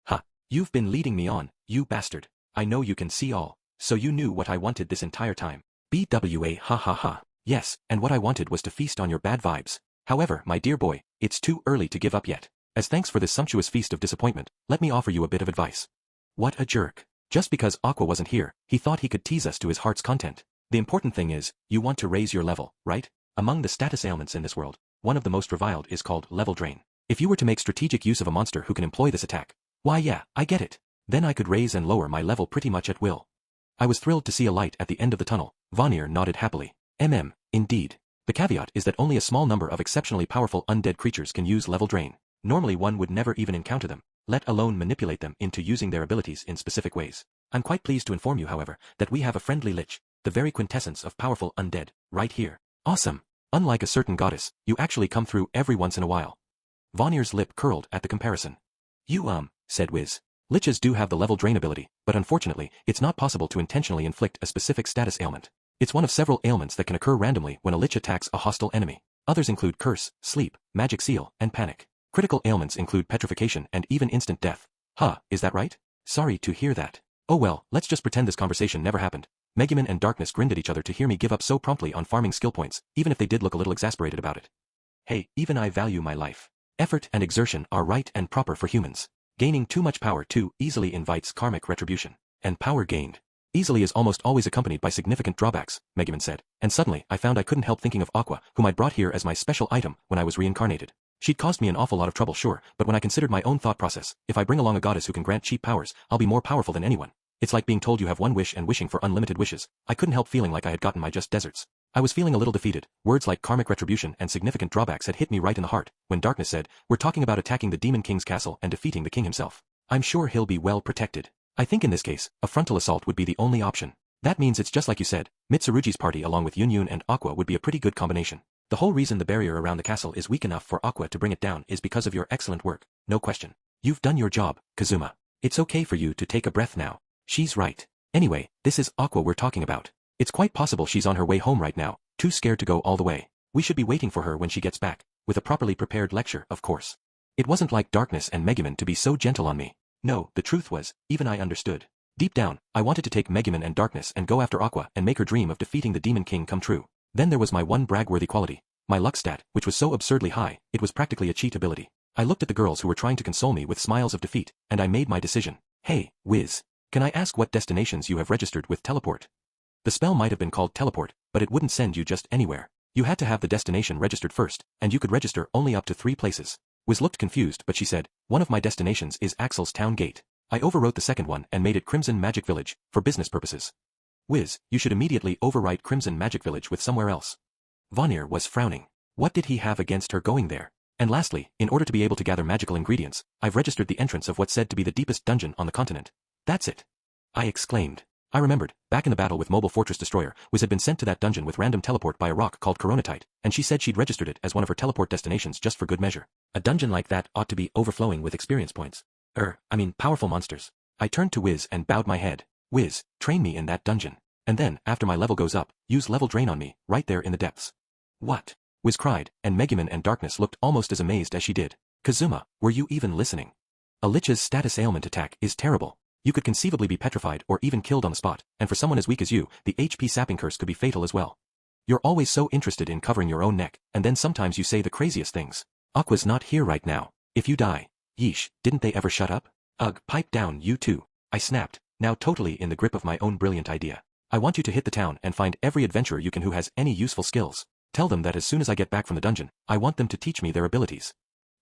[SPEAKER 1] Huh. You've been leading me on, you bastard. I know you can see all. So you knew what I wanted this entire time. BWA ha ha ha. Yes, and what I wanted was to feast on your bad vibes. However, my dear boy, it's too early to give up yet. As thanks for this sumptuous feast of disappointment, let me offer you a bit of advice. What a jerk. Just because Aqua wasn't here, he thought he could tease us to his heart's content. The important thing is, you want to raise your level, right? Among the status ailments in this world, one of the most reviled is called level drain. If you were to make strategic use of a monster who can employ this attack, why yeah, I get it. Then I could raise and lower my level pretty much at will. I was thrilled to see a light at the end of the tunnel. Vanir nodded happily. Indeed. The caveat is that only a small number of exceptionally powerful undead creatures can use level drain. Normally one would never even encounter them, let alone manipulate them into using their abilities in specific ways. I'm quite pleased to inform you, however, that we have a friendly lich, the very quintessence of powerful undead, right here. Awesome. Unlike a certain goddess, you actually come through every once in a while. Vanir's lip curled at the comparison. You said Wiz. Liches do have the level drain ability, but unfortunately, it's not possible to intentionally inflict a specific status ailment. It's one of several ailments that can occur randomly when a lich attacks a hostile enemy. Others include curse, sleep, magic seal, and panic. Critical ailments include petrification and even instant death. Huh, is that right? Sorry to hear that. Oh well, let's just pretend this conversation never happened. Megumin and Darkness grinned at each other to hear me give up so promptly on farming skill points, even if they did look a little exasperated about it. Hey, even I value my life. Effort and exertion are right and proper for humans. Gaining too much power too easily invites karmic retribution. And power gained easily is almost always accompanied by significant drawbacks, Megumin said, and suddenly I found I couldn't help thinking of Aqua, whom I'd brought here as my special item when I was reincarnated. She'd caused me an awful lot of trouble, sure, but when I considered my own thought process, if I bring along a goddess who can grant cheap powers, I'll be more powerful than anyone. It's like being told you have one wish and wishing for unlimited wishes. I couldn't help feeling like I had gotten my just desserts. I was feeling a little defeated. Words like karmic retribution and significant drawbacks had hit me right in the heart, when Darkness said, we're talking about attacking the Demon King's castle and defeating the king himself. I'm sure he'll be well protected. I think in this case, a frontal assault would be the only option. That means it's just like you said, Mitsurugi's party along with Yun and Aqua would be a pretty good combination. The whole reason the barrier around the castle is weak enough for Aqua to bring it down is because of your excellent work, no question. You've done your job, Kazuma. It's okay for you to take a breath now. She's right. Anyway, this is Aqua we're talking about. It's quite possible she's on her way home right now, too scared to go all the way. We should be waiting for her when she gets back, with a properly prepared lecture, of course. It wasn't like Darkness and Megumin to be so gentle on me. No, the truth was, even I understood. Deep down, I wanted to take Megumin and Darkness and go after Aqua and make her dream of defeating the Demon King come true. Then there was my one brag-worthy quality, my luck stat, which was so absurdly high, it was practically a cheat ability. I looked at the girls who were trying to console me with smiles of defeat, and I made my decision. Hey, Wiz. Can I ask what destinations you have registered with teleport? The spell might have been called teleport, but it wouldn't send you just anywhere. You had to have the destination registered first, and you could register only up to 3 places. Wiz looked confused, but she said, one of my destinations is Axel's Town Gate. I overwrote the second one and made it Crimson Magic Village, for business purposes. Wiz, you should immediately overwrite Crimson Magic Village with somewhere else. Vanir was frowning. What did he have against her going there? And lastly, in order to be able to gather magical ingredients, I've registered the entrance of what's said to be the deepest dungeon on the continent. That's it. I exclaimed. I remembered, back in the battle with Mobile Fortress Destroyer, Wiz had been sent to that dungeon with random teleport by a rock called Coronatite, and she said she'd registered it as one of her teleport destinations just for good measure. A dungeon like that ought to be overflowing with experience points. Powerful monsters. I turned to Wiz and bowed my head. Wiz, train me in that dungeon. And then, after my level goes up, use level drain on me, right there in the depths. What? Wiz cried, and Megumin and Darkness looked almost as amazed as she did. Kazuma, were you even listening? A lich's status ailment attack is terrible. You could conceivably be petrified or even killed on the spot, and for someone as weak as you, the HP sapping curse could be fatal as well. You're always so interested in covering your own neck, and then sometimes you say the craziest things. Aqua's not here right now. If you die. Yeesh, didn't they ever shut up? Ugh, pipe down you too. I snapped, now totally in the grip of my own brilliant idea. I want you to hit the town and find every adventurer you can who has any useful skills. Tell them that as soon as I get back from the dungeon, I want them to teach me their abilities.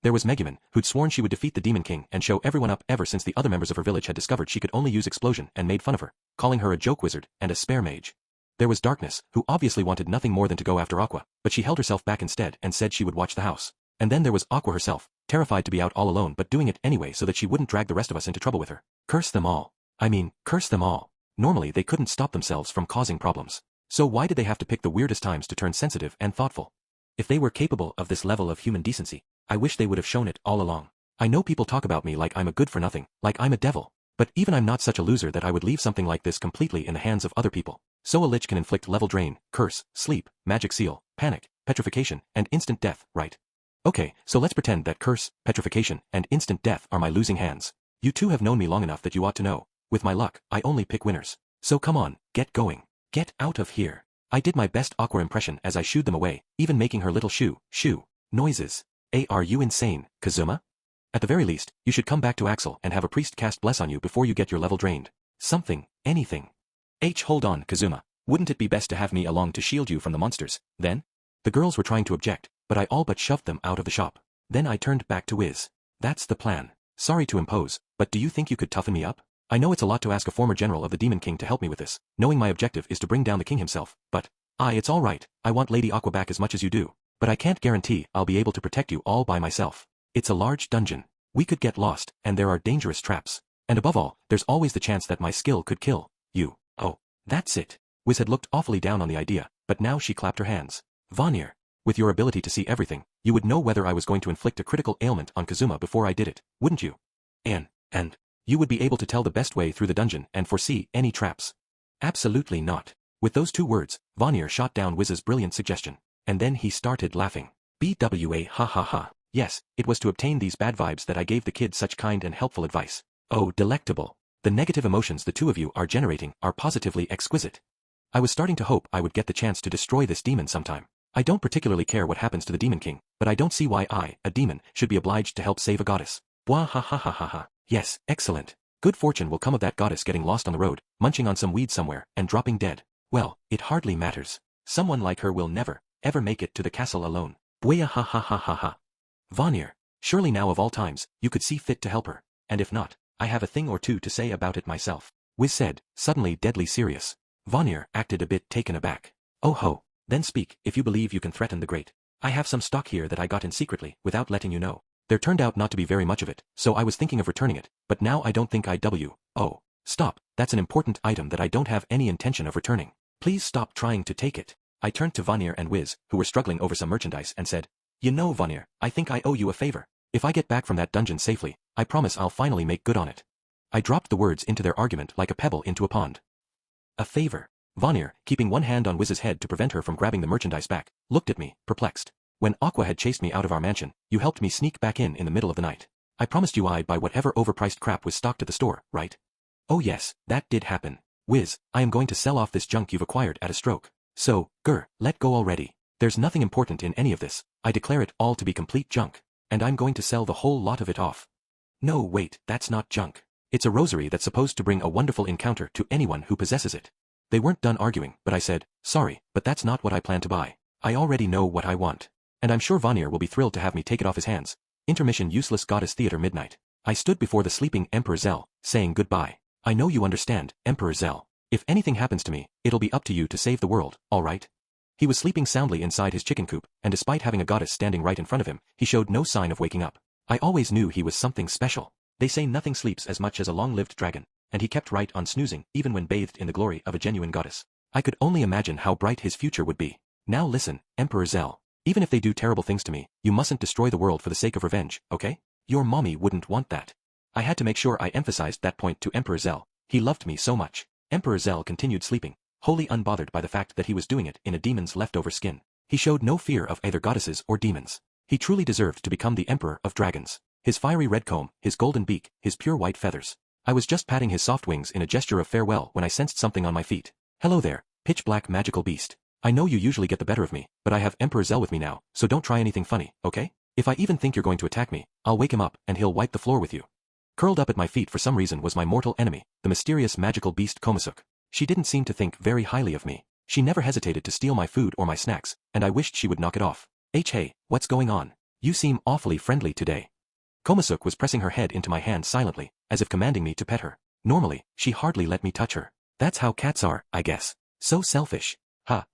[SPEAKER 1] There was Megumin, who'd sworn she would defeat the Demon King and show everyone up ever since the other members of her village had discovered she could only use explosion and made fun of her, calling her a joke wizard and a spare mage. There was Darkness, who obviously wanted nothing more than to go after Aqua, but she held herself back instead and said she would watch the house. And then there was Aqua herself, terrified to be out all alone but doing it anyway so that she wouldn't drag the rest of us into trouble with her. Curse them all. I mean, curse them all. Normally they couldn't stop themselves from causing problems. So why did they have to pick the weirdest times to turn sensitive and thoughtful? If they were capable of this level of human decency, I wish they would have shown it all along. I know people talk about me like I'm a good-for-nothing, like I'm a devil. But even I'm not such a loser that I would leave something like this completely in the hands of other people. So a lich can inflict level drain, curse, sleep, magic seal, panic, petrification, and instant death, right? Okay, so let's pretend that curse, petrification, and instant death are my losing hands. You two have known me long enough that you ought to know. With my luck, I only pick winners. So come on, get going. Get out of here. I did my best Aqua impression as I shooed them away, even making her little shoo noises. Are you insane, Kazuma? At the very least, you should come back to Axel and have a priest cast bless on you before you get your level drained. Something, anything. Hold on, Kazuma. Wouldn't it be best to have me along to shield you from the monsters, then? The girls were trying to object, but I all but shoved them out of the shop. Then I turned back to Wiz. That's the plan. Sorry to impose, but do you think you could toughen me up? I know it's a lot to ask a former general of the Demon King to help me with this, knowing my objective is to bring down the king himself, but, it's all right, I want Lady Aqua back as much as you do, but I can't guarantee I'll be able to protect you all by myself. It's a large dungeon. We could get lost, and there are dangerous traps. And above all, there's always the chance that my skill could kill you. Oh, that's it. Wiz had looked awfully down on the idea, but now she clapped her hands. Vanir, with your ability to see everything, you would know whether I was going to inflict a critical ailment on Kazuma before I did it, wouldn't you? And you would be able to tell the best way through the dungeon and foresee any traps. Absolutely not. With those two words, Vanir shot down Wiz's brilliant suggestion. And then he started laughing. BWA ha ha ha. Yes, it was to obtain these bad vibes that I gave the kid such kind and helpful advice. Oh, delectable. The negative emotions the two of you are generating are positively exquisite. I was starting to hope I would get the chance to destroy this demon sometime. I don't particularly care what happens to the Demon King, but I don't see why I, a demon, should be obliged to help save a goddess. Bwah ha ha ha ha ha. Yes, excellent. Good fortune will come of that goddess getting lost on the road, munching on some weed somewhere, and dropping dead. Well, it hardly matters. Someone like her will never, ever make it to the castle alone. Bwaya ha ha ha ha ha. Vanir, surely now of all times, you could see fit to help her, and if not, I have a thing or two to say about it myself. Wiz said, suddenly deadly serious. Vanir acted a bit taken aback. Oh ho, then speak if you believe you can threaten the great. I have some stock here that I got in secretly, without letting you know. There turned out not to be very much of it, so I was thinking of returning it, but now I don't think Oh, stop, that's an important item that I don't have any intention of returning. Please stop trying to take it. I turned to Vanir and Wiz, who were struggling over some merchandise, and said, You know, Vanir, I think I owe you a favor. If I get back from that dungeon safely, I promise I'll finally make good on it. I dropped the words into their argument like a pebble into a pond. A favor. Vanir, keeping one hand on Wiz's head to prevent her from grabbing the merchandise back, looked at me, perplexed. When Aqua had chased me out of our mansion, you helped me sneak back in the middle of the night. I promised you I'd buy whatever overpriced crap was stocked at the store, right? Oh yes, that did happen. Wiz, I am going to sell off this junk you've acquired at a stroke. So, let go already. There's nothing important in any of this. I declare it all to be complete junk. And I'm going to sell the whole lot of it off. No, wait, that's not junk. It's a rosary that's supposed to bring a wonderful encounter to anyone who possesses it. They weren't done arguing, but I said, sorry, but that's not what I plan to buy. I already know what I want. And I'm sure Vanir will be thrilled to have me take it off his hands. Intermission useless goddess theater midnight. I stood before the sleeping Emperor Zell, saying goodbye. I know you understand, Emperor Zell. If anything happens to me, it'll be up to you to save the world, all right? He was sleeping soundly inside his chicken coop, and despite having a goddess standing right in front of him, he showed no sign of waking up. I always knew he was something special. They say nothing sleeps as much as a long-lived dragon, and he kept right on snoozing even when bathed in the glory of a genuine goddess. I could only imagine how bright his future would be. Now listen, Emperor Zell. Even if they do terrible things to me, you mustn't destroy the world for the sake of revenge, okay? Your mommy wouldn't want that. I had to make sure I emphasized that point to Emperor Zell. He loved me so much. Emperor Zell continued sleeping, wholly unbothered by the fact that he was doing it in a demon's leftover skin. He showed no fear of either goddesses or demons. He truly deserved to become the Emperor of Dragons. His fiery red comb, his golden beak, his pure white feathers. I was just patting his soft wings in a gesture of farewell when I sensed something on my feet. Hello there, pitch-black magical beast. I know you usually get the better of me, but I have Emperor Zell with me now, so don't try anything funny, okay? If I even think you're going to attack me, I'll wake him up and he'll wipe the floor with you. Curled up at my feet for some reason was my mortal enemy, the mysterious magical beast Konosuba. She didn't seem to think very highly of me. She never hesitated to steal my food or my snacks, and I wished she would knock it off. Hey, what's going on? You seem awfully friendly today. Konosuke was pressing her head into my hand silently, as if commanding me to pet her. Normally, she hardly let me touch her. That's how cats are, I guess. So selfish.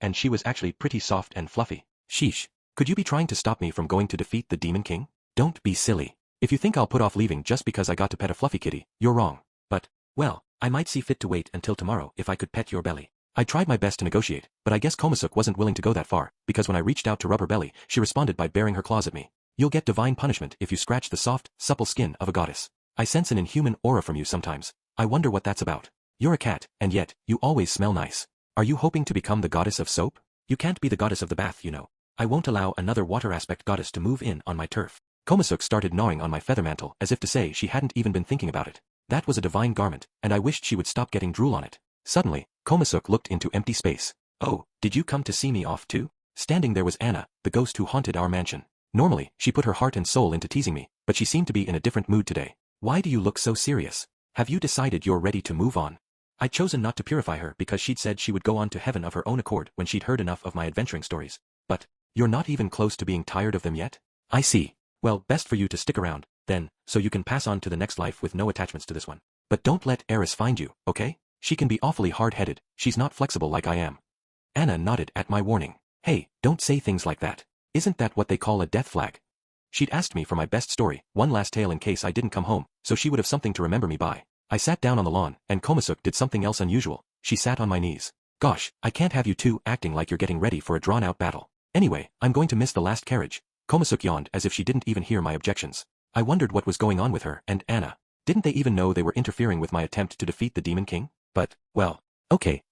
[SPEAKER 1] And she was actually pretty soft and fluffy. Sheesh. Could you be trying to stop me from going to defeat the Demon King? Don't be silly. If you think I'll put off leaving just because I got to pet a fluffy kitty, you're wrong. But, well, I might see fit to wait until tomorrow if I could pet your belly. I tried my best to negotiate, but I guess Konosuke wasn't willing to go that far, because when I reached out to rub her belly, she responded by baring her claws at me. You'll get divine punishment if you scratch the soft, supple skin of a goddess. I sense an inhuman aura from you sometimes. I wonder what that's about. You're a cat, and yet, you always smell nice. Are you hoping to become the goddess of soap? You can't be the goddess of the bath, you know. I won't allow another water aspect goddess to move in on my turf. Konosuke started gnawing on my feather mantle as if to say she hadn't even been thinking about it. That was a divine garment, and I wished she would stop getting drool on it. Suddenly, Konosuke looked into empty space. Oh, did you come to see me off too? Standing there was Anna, the ghost who haunted our mansion. Normally, she put her heart and soul into teasing me, but she seemed to be in a different mood today. Why do you look so serious? Have you decided you're ready to move on? I'd chosen not to purify her because she'd said she would go on to heaven of her own accord when she'd heard enough of my adventuring stories. But, you're not even close to being tired of them yet? I see. Well, best for you to stick around, then, so you can pass on to the next life with no attachments to this one. But don't let Eris find you, okay? She can be awfully hard-headed, she's not flexible like I am. Anna nodded at my warning. Hey, don't say things like that. Isn't that what they call a death flag? She'd asked me for my best story, one last tale in case I didn't come home, so she would have something to remember me by. I sat down on the lawn, and Konosuke did something else unusual. She sat on my knees. Gosh, I can't have you two acting like you're getting ready for a drawn-out battle. Anyway, I'm going to miss the last carriage. Konosuke yawned as if she didn't even hear my objections. I wondered what was going on with her and Anna. Didn't they even know they were interfering with my attempt to defeat the Demon King? But, well, okay.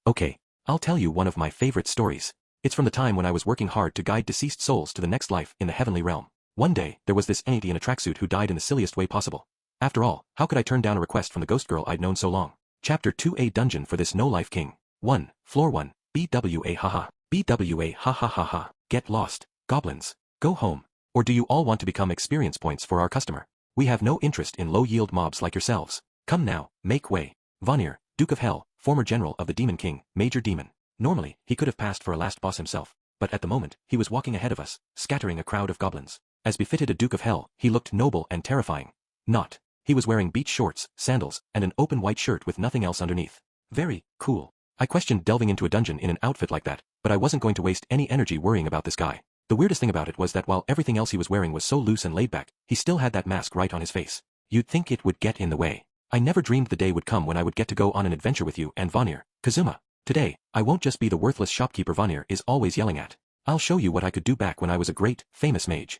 [SPEAKER 1] I'll tell you one of my favorite stories. It's from the time when I was working hard to guide deceased souls to the next life in the heavenly realm. One day, there was this auntie in a tracksuit who died in the silliest way possible. After all, how could I turn down a request from the ghost girl I'd known so long? Chapter 2: A Dungeon for this No-Life King. 1. Floor 1. BWA haha. BWA ha ha ha ha. Get lost. Goblins. Go home. Or do you all want to become experience points for our customer? We have no interest in low-yield mobs like yourselves. Come now, make way. Vanir, Duke of Hell, former general of the Demon King, Major Demon. Normally, he could have passed for a last boss himself, but at the moment, he was walking ahead of us, scattering a crowd of goblins. As befitted a Duke of Hell, he looked noble and terrifying. Not. He was wearing beach shorts, sandals, and an open white shirt with nothing else underneath. Very cool. I questioned delving into a dungeon in an outfit like that, but I wasn't going to waste any energy worrying about this guy. The weirdest thing about it was that while everything else he was wearing was so loose and laid back, he still had that mask right on his face. You'd think it would get in the way. I never dreamed the day would come when I would get to go on an adventure with you and Vanir, Kazuma. Today, I won't just be the worthless shopkeeper Vanir is always yelling at. I'll show you what I could do back when I was a great, famous mage.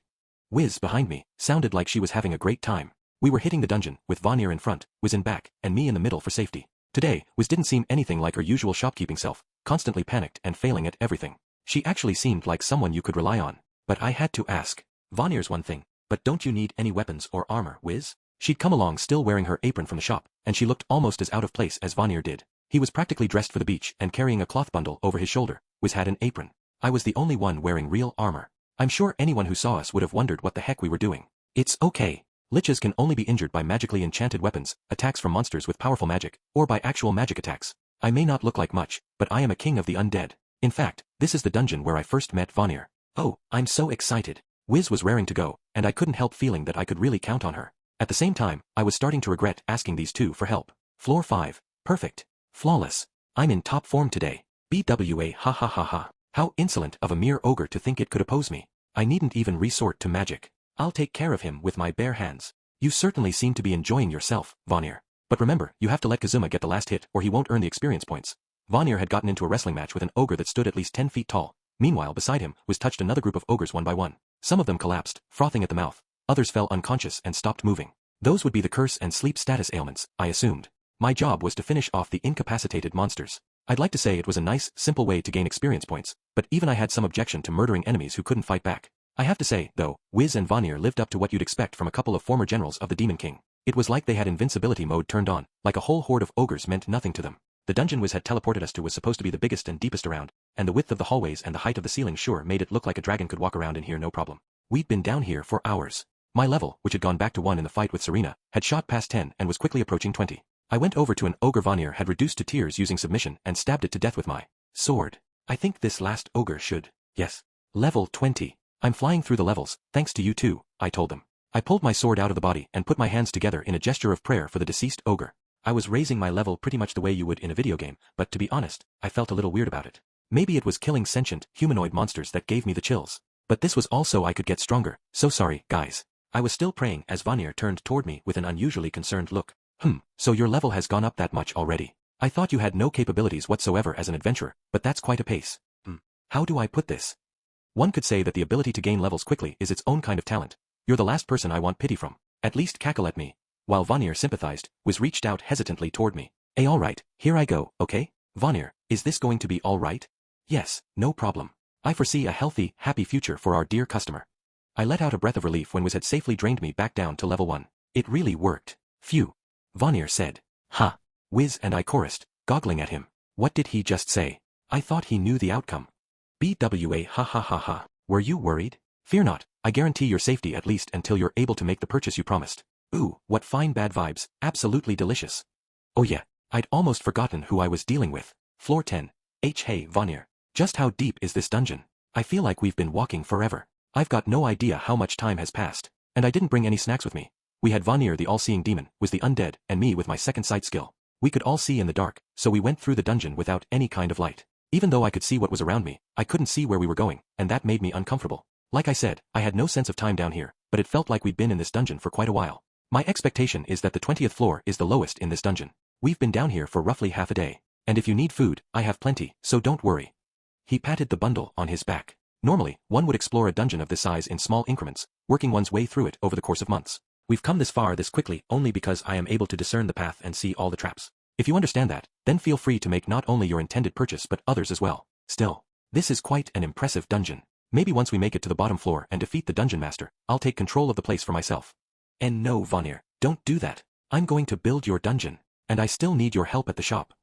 [SPEAKER 1] Wiz behind me sounded like she was having a great time. We were hitting the dungeon, with Vanir in front, Wiz in back, and me in the middle for safety. Today, Wiz didn't seem anything like her usual shopkeeping self, constantly panicked and failing at everything. She actually seemed like someone you could rely on. But I had to ask. Vanir's one thing, but don't you need any weapons or armor, Wiz? She'd come along still wearing her apron from the shop, and she looked almost as out of place as Vanir did. He was practically dressed for the beach and carrying a cloth bundle over his shoulder. Wiz had an apron. I was the only one wearing real armor. I'm sure anyone who saw us would have wondered what the heck we were doing. It's okay. Liches can only be injured by magically enchanted weapons, attacks from monsters with powerful magic, or by actual magic attacks. I may not look like much, but I am a king of the undead. In fact, this is the dungeon where I first met Vanir. Oh, I'm so excited. Wiz was raring to go, and I couldn't help feeling that I could really count on her. At the same time, I was starting to regret asking these two for help. Floor 5. Perfect. Flawless. I'm in top form today. BWA ha ha ha ha. How insolent of a mere ogre to think it could oppose me. I needn't even resort to magic. I'll take care of him with my bare hands. You certainly seem to be enjoying yourself, Vanir. But remember, you have to let Kazuma get the last hit or he won't earn the experience points. Vanir had gotten into a wrestling match with an ogre that stood at least 10 feet tall. Meanwhile, beside him was touched another group of ogres one by one. Some of them collapsed, frothing at the mouth. Others fell unconscious and stopped moving. Those would be the curse and sleep status ailments, I assumed. My job was to finish off the incapacitated monsters. I'd like to say it was a nice, simple way to gain experience points, but even I had some objection to murdering enemies who couldn't fight back. I have to say, though, Wiz and Vanir lived up to what you'd expect from a couple of former generals of the Demon King. It was like they had invincibility mode turned on, like a whole horde of ogres meant nothing to them. The dungeon Wiz had teleported us to was supposed to be the biggest and deepest around, and the width of the hallways and the height of the ceiling sure made it look like a dragon could walk around in here no problem. We'd been down here for hours. My level, which had gone back to 1 in the fight with Serena, had shot past 10 and was quickly approaching 20. I went over to an ogre Vanir had reduced to tears using submission and stabbed it to death with my sword. I think this last ogre should, yes, level 20. I'm flying through the levels, thanks to you too, I told them. I pulled my sword out of the body and put my hands together in a gesture of prayer for the deceased ogre. I was raising my level pretty much the way you would in a video game, but to be honest, I felt a little weird about it. Maybe it was killing sentient, humanoid monsters that gave me the chills. But this was also I could get stronger, so sorry, guys. I was still praying as Vanir turned toward me with an unusually concerned look. So your level has gone up that much already. I thought you had no capabilities whatsoever as an adventurer, but that's quite a pace. How do I put this? One could say that the ability to gain levels quickly is its own kind of talent. You're the last person I want pity from. At least cackle at me. While Vanir sympathized, Wiz reached out hesitantly toward me. Hey, alright, here I go, okay? Vanir, is this going to be alright? Yes, no problem. I foresee a healthy, happy future for our dear customer. I let out a breath of relief when Wiz had safely drained me back down to level 1. It really worked. Phew. Vanir said. Ha. Wiz and I chorused, goggling at him. What did he just say? I thought he knew the outcome. BWA ha ha ha ha. Were you worried? Fear not, I guarantee your safety at least until you're able to make the purchase you promised. Ooh, what fine bad vibes, absolutely delicious. Oh yeah, I'd almost forgotten who I was dealing with. Floor 10. Hey Vanir. Just how deep is this dungeon? I feel like we've been walking forever. I've got no idea how much time has passed. And I didn't bring any snacks with me. We had Vanir the all-seeing demon, was the undead, and me with my second sight skill. We could all see in the dark, so we went through the dungeon without any kind of light. Even though I could see what was around me, I couldn't see where we were going, and that made me uncomfortable. Like I said, I had no sense of time down here, but it felt like we'd been in this dungeon for quite a while. My expectation is that the 20th floor is the lowest in this dungeon. We've been down here for roughly half a day. And if you need food, I have plenty, so don't worry. He patted the bundle on his back. Normally, one would explore a dungeon of this size in small increments, working one's way through it over the course of months. We've come this far this quickly only because I am able to discern the path and see all the traps. If you understand that, then feel free to make not only your intended purchase but others as well. Still, this is quite an impressive dungeon. Maybe once we make it to the bottom floor and defeat the dungeon master, I'll take control of the place for myself. And no, Vanir, don't do that. I'm going to build your dungeon, and I still need your help at the shop.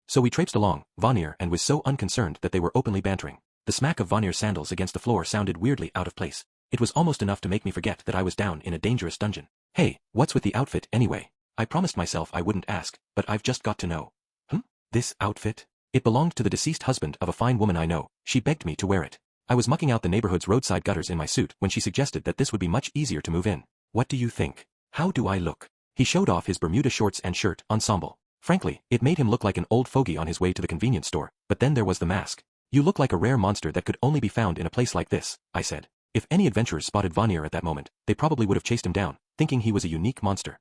[SPEAKER 1] So we traipsed along, Vanir and was so unconcerned that they were openly bantering. The smack of Vanir's sandals against the floor sounded weirdly out of place. It was almost enough to make me forget that I was down in a dangerous dungeon. Hey, what's with the outfit anyway? I promised myself I wouldn't ask, but I've just got to know. This outfit? It belonged to the deceased husband of a fine woman I know. She begged me to wear it. I was mucking out the neighborhood's roadside gutters in my suit when she suggested that this would be much easier to move in. What do you think? How do I look? He showed off his Bermuda shorts and shirt ensemble. Frankly, it made him look like an old fogey on his way to the convenience store, but then there was the mask. You look like a rare monster that could only be found in a place like this, I said. If any adventurers spotted Vanir at that moment, they probably would have chased him down, thinking he was a unique monster.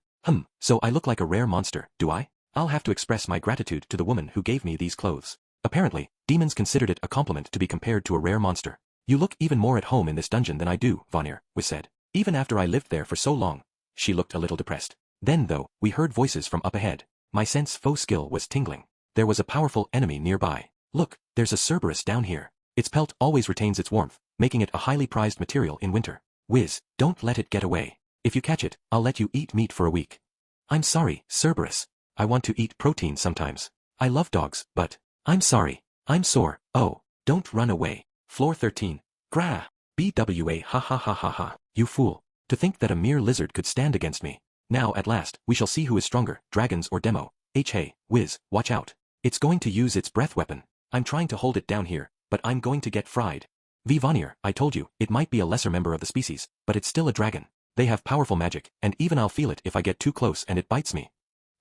[SPEAKER 1] So I look like a rare monster, do I? I'll have to express my gratitude to the woman who gave me these clothes. Apparently, demons considered it a compliment to be compared to a rare monster. You look even more at home in this dungeon than I do, Vanir, was said. Even after I lived there for so long. She looked a little depressed. Then though, we heard voices from up ahead. My sense foe skill was tingling. There was a powerful enemy nearby. Look, there's a Cerberus down here. Its pelt always retains its warmth, making it a highly prized material in winter. Wiz, don't let it get away. If you catch it, I'll let you eat meat for a week. I'm sorry, Cerberus. I want to eat protein sometimes. I love dogs, but... I'm sorry. I'm sore. Oh, don't run away. Floor 13. Grah. BWA ha ha ha ha ha. You fool. To think that a mere lizard could stand against me. Now at last, we shall see who is stronger, dragons or demo. Hey, Wiz, watch out. It's going to use its breath weapon. I'm trying to hold it down here, but I'm going to get fried. Vanir, I told you, it might be a lesser member of the species, but it's still a dragon. They have powerful magic, and even I'll feel it if I get too close and it bites me.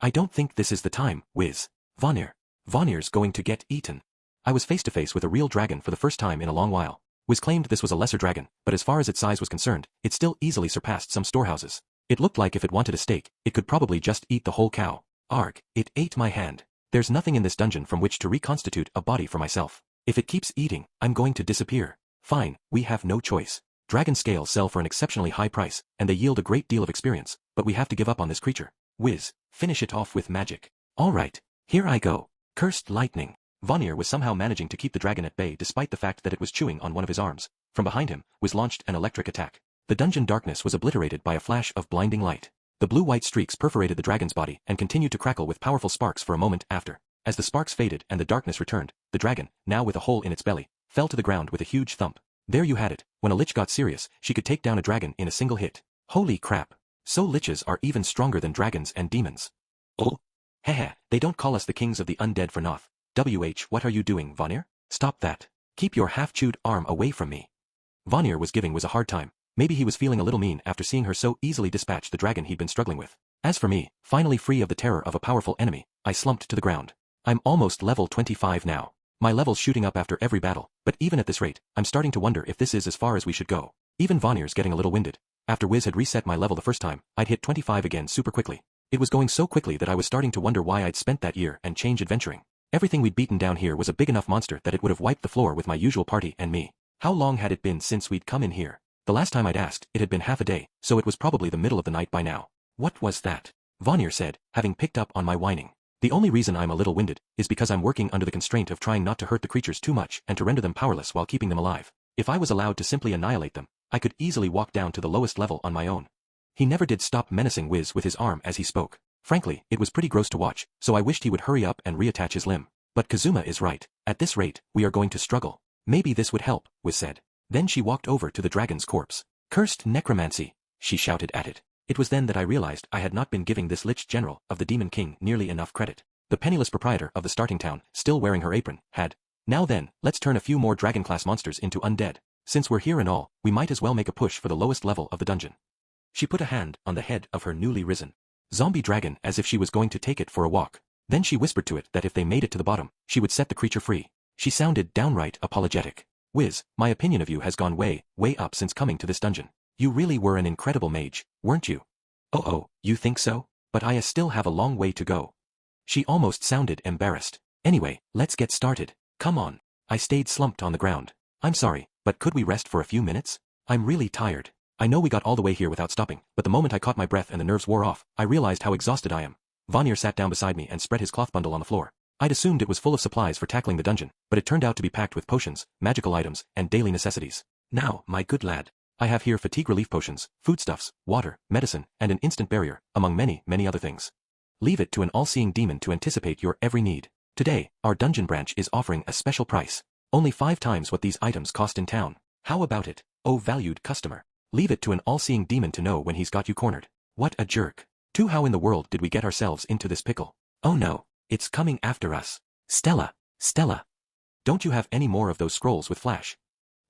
[SPEAKER 1] I don't think this is the time, Wiz. Vanir's going to get eaten. I was face to face with a real dragon for the first time in a long while. Wiz claimed this was a lesser dragon, but as far as its size was concerned, it still easily surpassed some storehouses. It looked like if it wanted a steak, it could probably just eat the whole cow. Arg, it ate my hand. There's nothing in this dungeon from which to reconstitute a body for myself. If it keeps eating, I'm going to disappear. Fine, we have no choice. Dragon scales sell for an exceptionally high price, and they yield a great deal of experience, but we have to give up on this creature. Wiz, finish it off with magic. Alright, here I go. Cursed lightning. Vanir was somehow managing to keep the dragon at bay despite the fact that it was chewing on one of his arms. From behind him, Wiz launched an electric attack. The dungeon darkness was obliterated by a flash of blinding light. The blue-white streaks perforated the dragon's body and continued to crackle with powerful sparks for a moment after. As the sparks faded and the darkness returned, the dragon, now with a hole in its belly, fell to the ground with a huge thump. There you had it. When a lich got serious, she could take down a dragon in a single hit. Holy crap. So liches are even stronger than dragons and demons. Oh. Hehe, they don't call us the kings of the undead for naught. What are you doing, Vanir? Stop that. Keep your half-chewed arm away from me. Vanir was giving was a hard time. Maybe he was feeling a little mean after seeing her so easily dispatch the dragon he'd been struggling with. As for me, finally free of the terror of a powerful enemy, I slumped to the ground. I'm almost level 25 now. My level's shooting up after every battle, but even at this rate, I'm starting to wonder if this is as far as we should go. Even Vanir's getting a little winded. After Wiz had reset my level the first time, I'd hit 25 again super quickly. It was going so quickly that I was starting to wonder why I'd spent that year and change adventuring. Everything we'd beaten down here was a big enough monster that it would have wiped the floor with my usual party and me. How long had it been since we'd come in here? The last time I'd asked, it had been half a day, so it was probably the middle of the night by now. What was that? Vanir said, having picked up on my whining. The only reason I'm a little winded is because I'm working under the constraint of trying not to hurt the creatures too much and to render them powerless while keeping them alive. If I was allowed to simply annihilate them, I could easily walk down to the lowest level on my own. He never did stop menacing Wiz with his arm as he spoke. Frankly, it was pretty gross to watch, so I wished he would hurry up and reattach his limb. But Kazuma is right. At this rate, we are going to struggle. Maybe this would help, Wiz said. Then she walked over to the dragon's corpse. Cursed necromancy, she shouted at it. It was then that I realized I had not been giving this Lich General of the Demon King nearly enough credit. The penniless proprietor of the starting town, still wearing her apron, had. Now then, let's turn a few more dragon-class monsters into undead. Since we're here and all, we might as well make a push for the lowest level of the dungeon. She put a hand on the head of her newly risen zombie dragon as if she was going to take it for a walk. Then she whispered to it that if they made it to the bottom, she would set the creature free. She sounded downright apologetic. Wiz, my opinion of you has gone way, way up since coming to this dungeon. You really were an incredible mage, weren't you? Oh, you think so? But I still have a long way to go. She almost sounded embarrassed. Anyway, let's get started. Come on. I stayed slumped on the ground. I'm sorry, but could we rest for a few minutes? I'm really tired. I know we got all the way here without stopping, but the moment I caught my breath and the nerves wore off, I realized how exhausted I am. Vanir sat down beside me and spread his cloth bundle on the floor. I'd assumed it was full of supplies for tackling the dungeon, but it turned out to be packed with potions, magical items, and daily necessities. Now, my good lad, I have here fatigue relief potions, foodstuffs, water, medicine, and an instant barrier, among many, many other things. Leave it to an all-seeing demon to anticipate your every need. Today, our dungeon branch is offering a special price. Only 5 times what these items cost in town. How about it, oh valued customer? Leave it to an all-seeing demon to know when he's got you cornered. What a jerk. How in the world did we get ourselves into this pickle? Oh no, it's coming after us. Stella, Stella. Don't you have any more of those scrolls with flash?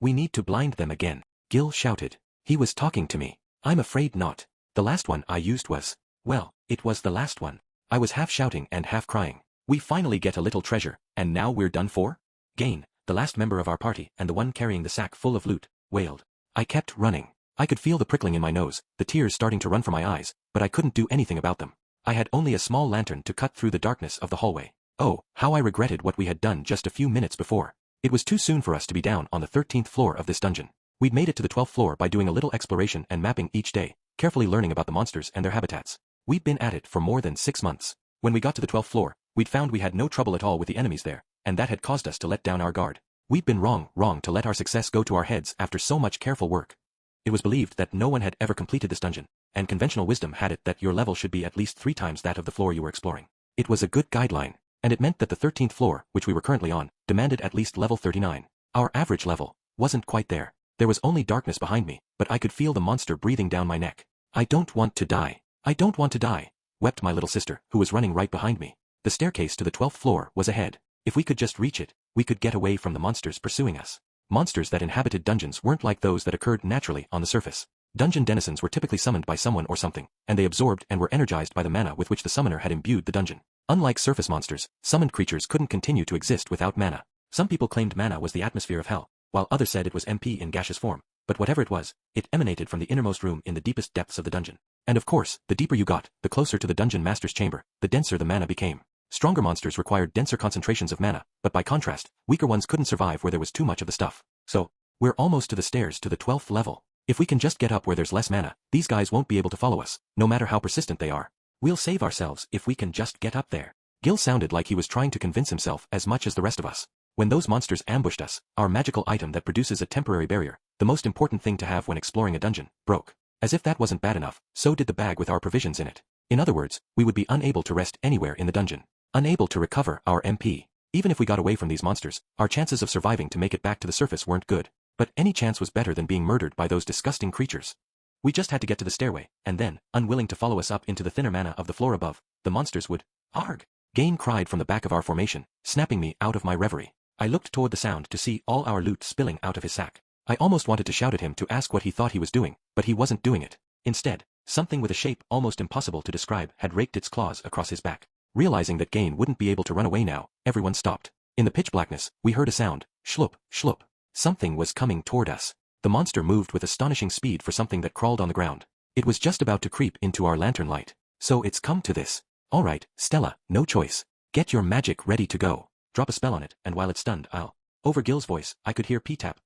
[SPEAKER 1] We need to blind them again. Gil shouted. He was talking to me. I'm afraid not. The last one I used was, well, it was the last one. I was half shouting and half crying. We finally get a little treasure, and now we're done for? Gain, the last member of our party and the one carrying the sack full of loot, wailed. I kept running. I could feel the prickling in my nose, the tears starting to run from my eyes, but I couldn't do anything about them. I had only a small lantern to cut through the darkness of the hallway. Oh, how I regretted what we had done just a few minutes before. It was too soon for us to be down on the 13th floor of this dungeon. We'd made it to the 12th floor by doing a little exploration and mapping each day, carefully learning about the monsters and their habitats. We'd been at it for more than 6 months. When we got to the 12th floor, we'd found we had no trouble at all with the enemies there, and that had caused us to let down our guard. We'd been wrong to let our success go to our heads after so much careful work. It was believed that no one had ever completed this dungeon, and conventional wisdom had it that your level should be at least 3 times that of the floor you were exploring. It was a good guideline, and it meant that the 13th floor, which we were currently on, demanded at least level 39. Our average level wasn't quite there. There was only darkness behind me, but I could feel the monster breathing down my neck. I don't want to die. I don't want to die, wept my little sister, who was running right behind me. The staircase to the 12th floor was ahead. If we could just reach it, we could get away from the monsters pursuing us. Monsters that inhabited dungeons weren't like those that occurred naturally on the surface. Dungeon denizens were typically summoned by someone or something, and they absorbed and were energized by the mana with which the summoner had imbued the dungeon. Unlike surface monsters, summoned creatures couldn't continue to exist without mana. Some people claimed mana was the atmosphere of hell, while others said it was MP in gaseous form. But whatever it was, it emanated from the innermost room in the deepest depths of the dungeon. And of course, the deeper you got, the closer to the dungeon master's chamber, the denser the mana became. Stronger monsters required denser concentrations of mana, but by contrast, weaker ones couldn't survive where there was too much of the stuff. So, we're almost to the stairs to the 12th level. If we can just get up where there's less mana, these guys won't be able to follow us, no matter how persistent they are. We'll save ourselves if we can just get up there. Gil sounded like he was trying to convince himself as much as the rest of us. When those monsters ambushed us, our magical item that produces a temporary barrier, the most important thing to have when exploring a dungeon, broke. As if that wasn't bad enough, so did the bag with our provisions in it. In other words, we would be unable to rest anywhere in the dungeon. Unable to recover our MP. Even if we got away from these monsters, our chances of surviving to make it back to the surface weren't good. But any chance was better than being murdered by those disgusting creatures. We just had to get to the stairway, and then, unwilling to follow us up into the thinner mana of the floor above, the monsters would, arg! Gain cried from the back of our formation, snapping me out of my reverie. I looked toward the sound to see all our loot spilling out of his sack. I almost wanted to shout at him to ask what he thought he was doing, but he wasn't doing it. Instead, something with a shape almost impossible to describe had raked its claws across his back. Realizing that Gain wouldn't be able to run away now, everyone stopped. In the pitch blackness, we heard a sound, shloop, shloop. Something was coming toward us. The monster moved with astonishing speed for something that crawled on the ground. It was just about to creep into our lantern light. So it's come to this. Alright, Stella, no choice. Get your magic ready to go. Drop a spell on it, and while it's stunned, I'll... Over Gil's voice, I could hear p-tap,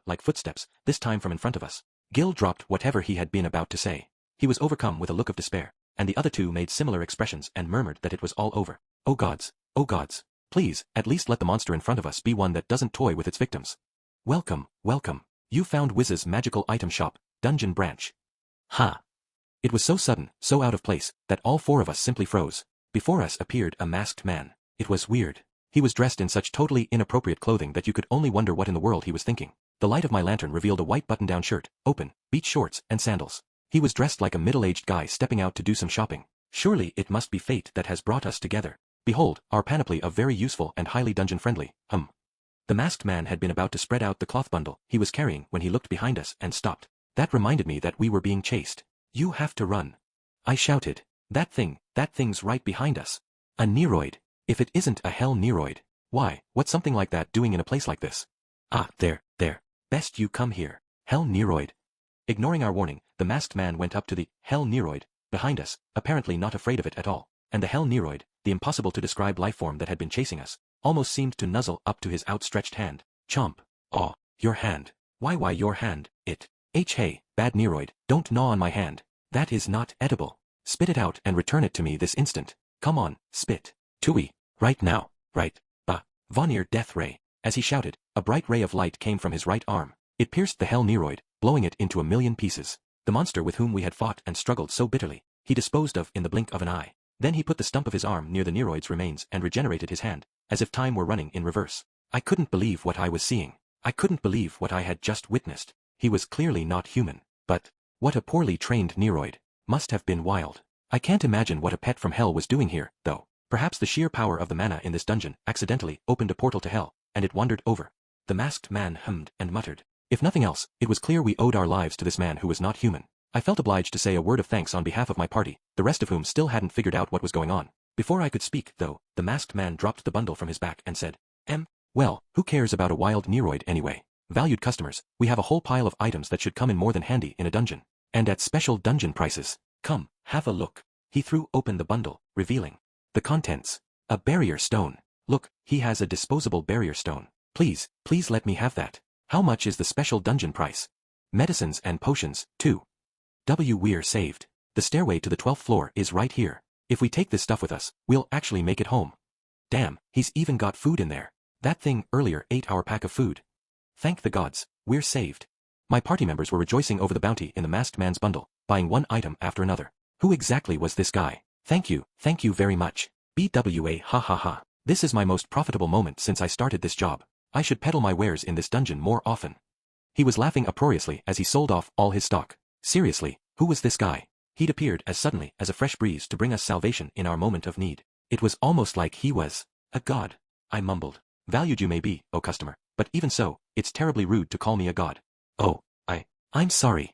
[SPEAKER 1] like footsteps, this time from in front of us. Gil dropped whatever he had been about to say. He was overcome with a look of despair, and the other two made similar expressions and murmured that it was all over. Oh gods, please, at least let the monster in front of us be one that doesn't toy with its victims. Welcome, welcome. You found Wiz's magical item shop, Dungeon Branch. Ha! It was so sudden, so out of place, that all four of us simply froze. Before us appeared a masked man. It was weird. He was dressed in such totally inappropriate clothing that you could only wonder what in the world he was thinking. The light of my lantern revealed a white button-down shirt, open, beach shorts, and sandals. He was dressed like a middle-aged guy stepping out to do some shopping. Surely it must be fate that has brought us together. Behold, our panoply of very useful and highly dungeon-friendly, The masked man had been about to spread out the cloth bundle he was carrying when he looked behind us and stopped. That reminded me that we were being chased. You have to run. I shouted. That thing's right behind us. A Neroid. If it isn't a hell Neroid. Why, what's something like that doing in a place like this? Ah, there. Best you come here. Hell Neroid. Ignoring our warning, the masked man went up to the hell Neroid behind us, apparently not afraid of it at all. And the hell Neroid, the impossible-to-describe life-form that had been chasing us, almost seemed to nuzzle up to his outstretched hand. Chomp. Aw, your hand. Why your hand, it. Hey, bad Neroid, don't gnaw on my hand. That is not edible. Spit it out and return it to me this instant. Come on, spit. Tui. Right now. Right. Vonir death ray. As he shouted, a bright ray of light came from his right arm. It pierced the hell Neroid, blowing it into a million pieces. The monster with whom we had fought and struggled so bitterly, he disposed of in the blink of an eye. Then he put the stump of his arm near the Neroid's remains and regenerated his hand, as if time were running in reverse. I couldn't believe what I was seeing. I couldn't believe what I had just witnessed. He was clearly not human. But what a poorly trained Neroid. Must have been wild. I can't imagine what a pet from hell was doing here, though. Perhaps the sheer power of the mana in this dungeon accidentally opened a portal to hell, and it wandered over. The masked man hummed and muttered. If nothing else, it was clear we owed our lives to this man who was not human. I felt obliged to say a word of thanks on behalf of my party, the rest of whom still hadn't figured out what was going on. Before I could speak, though, the masked man dropped the bundle from his back and said, Well, who cares about a wild Neroid anyway? Valued customers, we have a whole pile of items that should come in more than handy in a dungeon. And at special dungeon prices. Come, have a look. He threw open the bundle, revealing the contents. A barrier stone. Look, he has a disposable barrier stone. Please let me have that. How much is the special dungeon price? Medicines and potions, too. We're saved. The stairway to the 12th floor is right here. If we take this stuff with us, we'll actually make it home. Damn, he's even got food in there. That thing earlier ate our pack of food. Thank the gods, we're saved. My party members were rejoicing over the bounty in the masked man's bundle, buying one item after another. Who exactly was this guy? Thank you very much. BWA ha. This is my most profitable moment since I started this job. I should peddle my wares in this dungeon more often. He was laughing uproariously as he sold off all his stock. Seriously, who was this guy? He'd appeared as suddenly as a fresh breeze to bring us salvation in our moment of need. It was almost like he was a god. I mumbled. Valued you may be, O customer, but even so, it's terribly rude to call me a god. Oh, I'm sorry.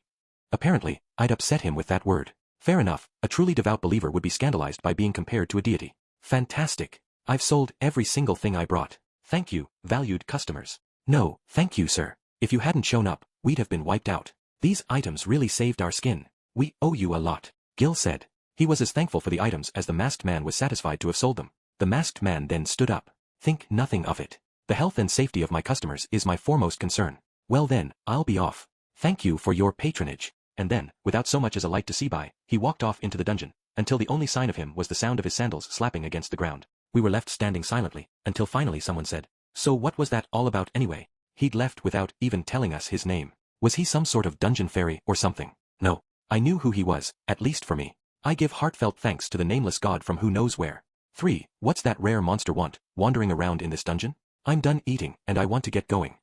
[SPEAKER 1] Apparently, I'd upset him with that word. Fair enough, a truly devout believer would be scandalized by being compared to a deity. Fantastic. I've sold every single thing I brought. Thank you, valued customers. No, thank you, sir. If you hadn't shown up, we'd have been wiped out. These items really saved our skin. We owe you a lot, Gil said. He was as thankful for the items as the masked man was satisfied to have sold them. The masked man then stood up. Think nothing of it. The health and safety of my customers is my foremost concern. Well then, I'll be off. Thank you for your patronage. And then, without so much as a light to see by, he walked off into the dungeon, until the only sign of him was the sound of his sandals slapping against the ground. We were left standing silently, until finally someone said, So what was that all about anyway? He'd left without even telling us his name. Was he some sort of dungeon fairy or something? No. I knew who he was, at least for me. I give heartfelt thanks to the nameless god from who knows where. 3. What's that rare monster want, wandering around in this dungeon? I'm done eating, and I want to get going.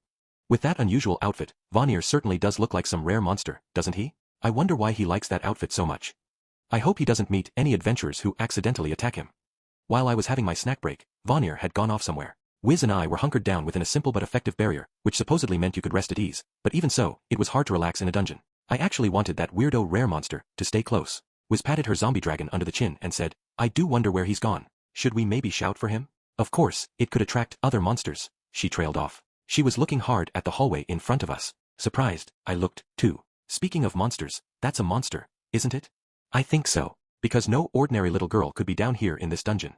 [SPEAKER 1] With that unusual outfit, Vonir certainly does look like some rare monster, doesn't he? I wonder why he likes that outfit so much. I hope he doesn't meet any adventurers who accidentally attack him. While I was having my snack break, Vonir had gone off somewhere. Wiz and I were hunkered down within a simple but effective barrier, which supposedly meant you could rest at ease, but even so, it was hard to relax in a dungeon. I actually wanted that weirdo rare monster to stay close. Wiz patted her zombie dragon under the chin and said, I do wonder where he's gone. Should we maybe shout for him? Of course, it could attract other monsters. She trailed off. She was looking hard at the hallway in front of us. Surprised, I looked, too. Speaking of monsters, that's a monster, isn't it? I think so. Because no ordinary little girl could be down here in this dungeon.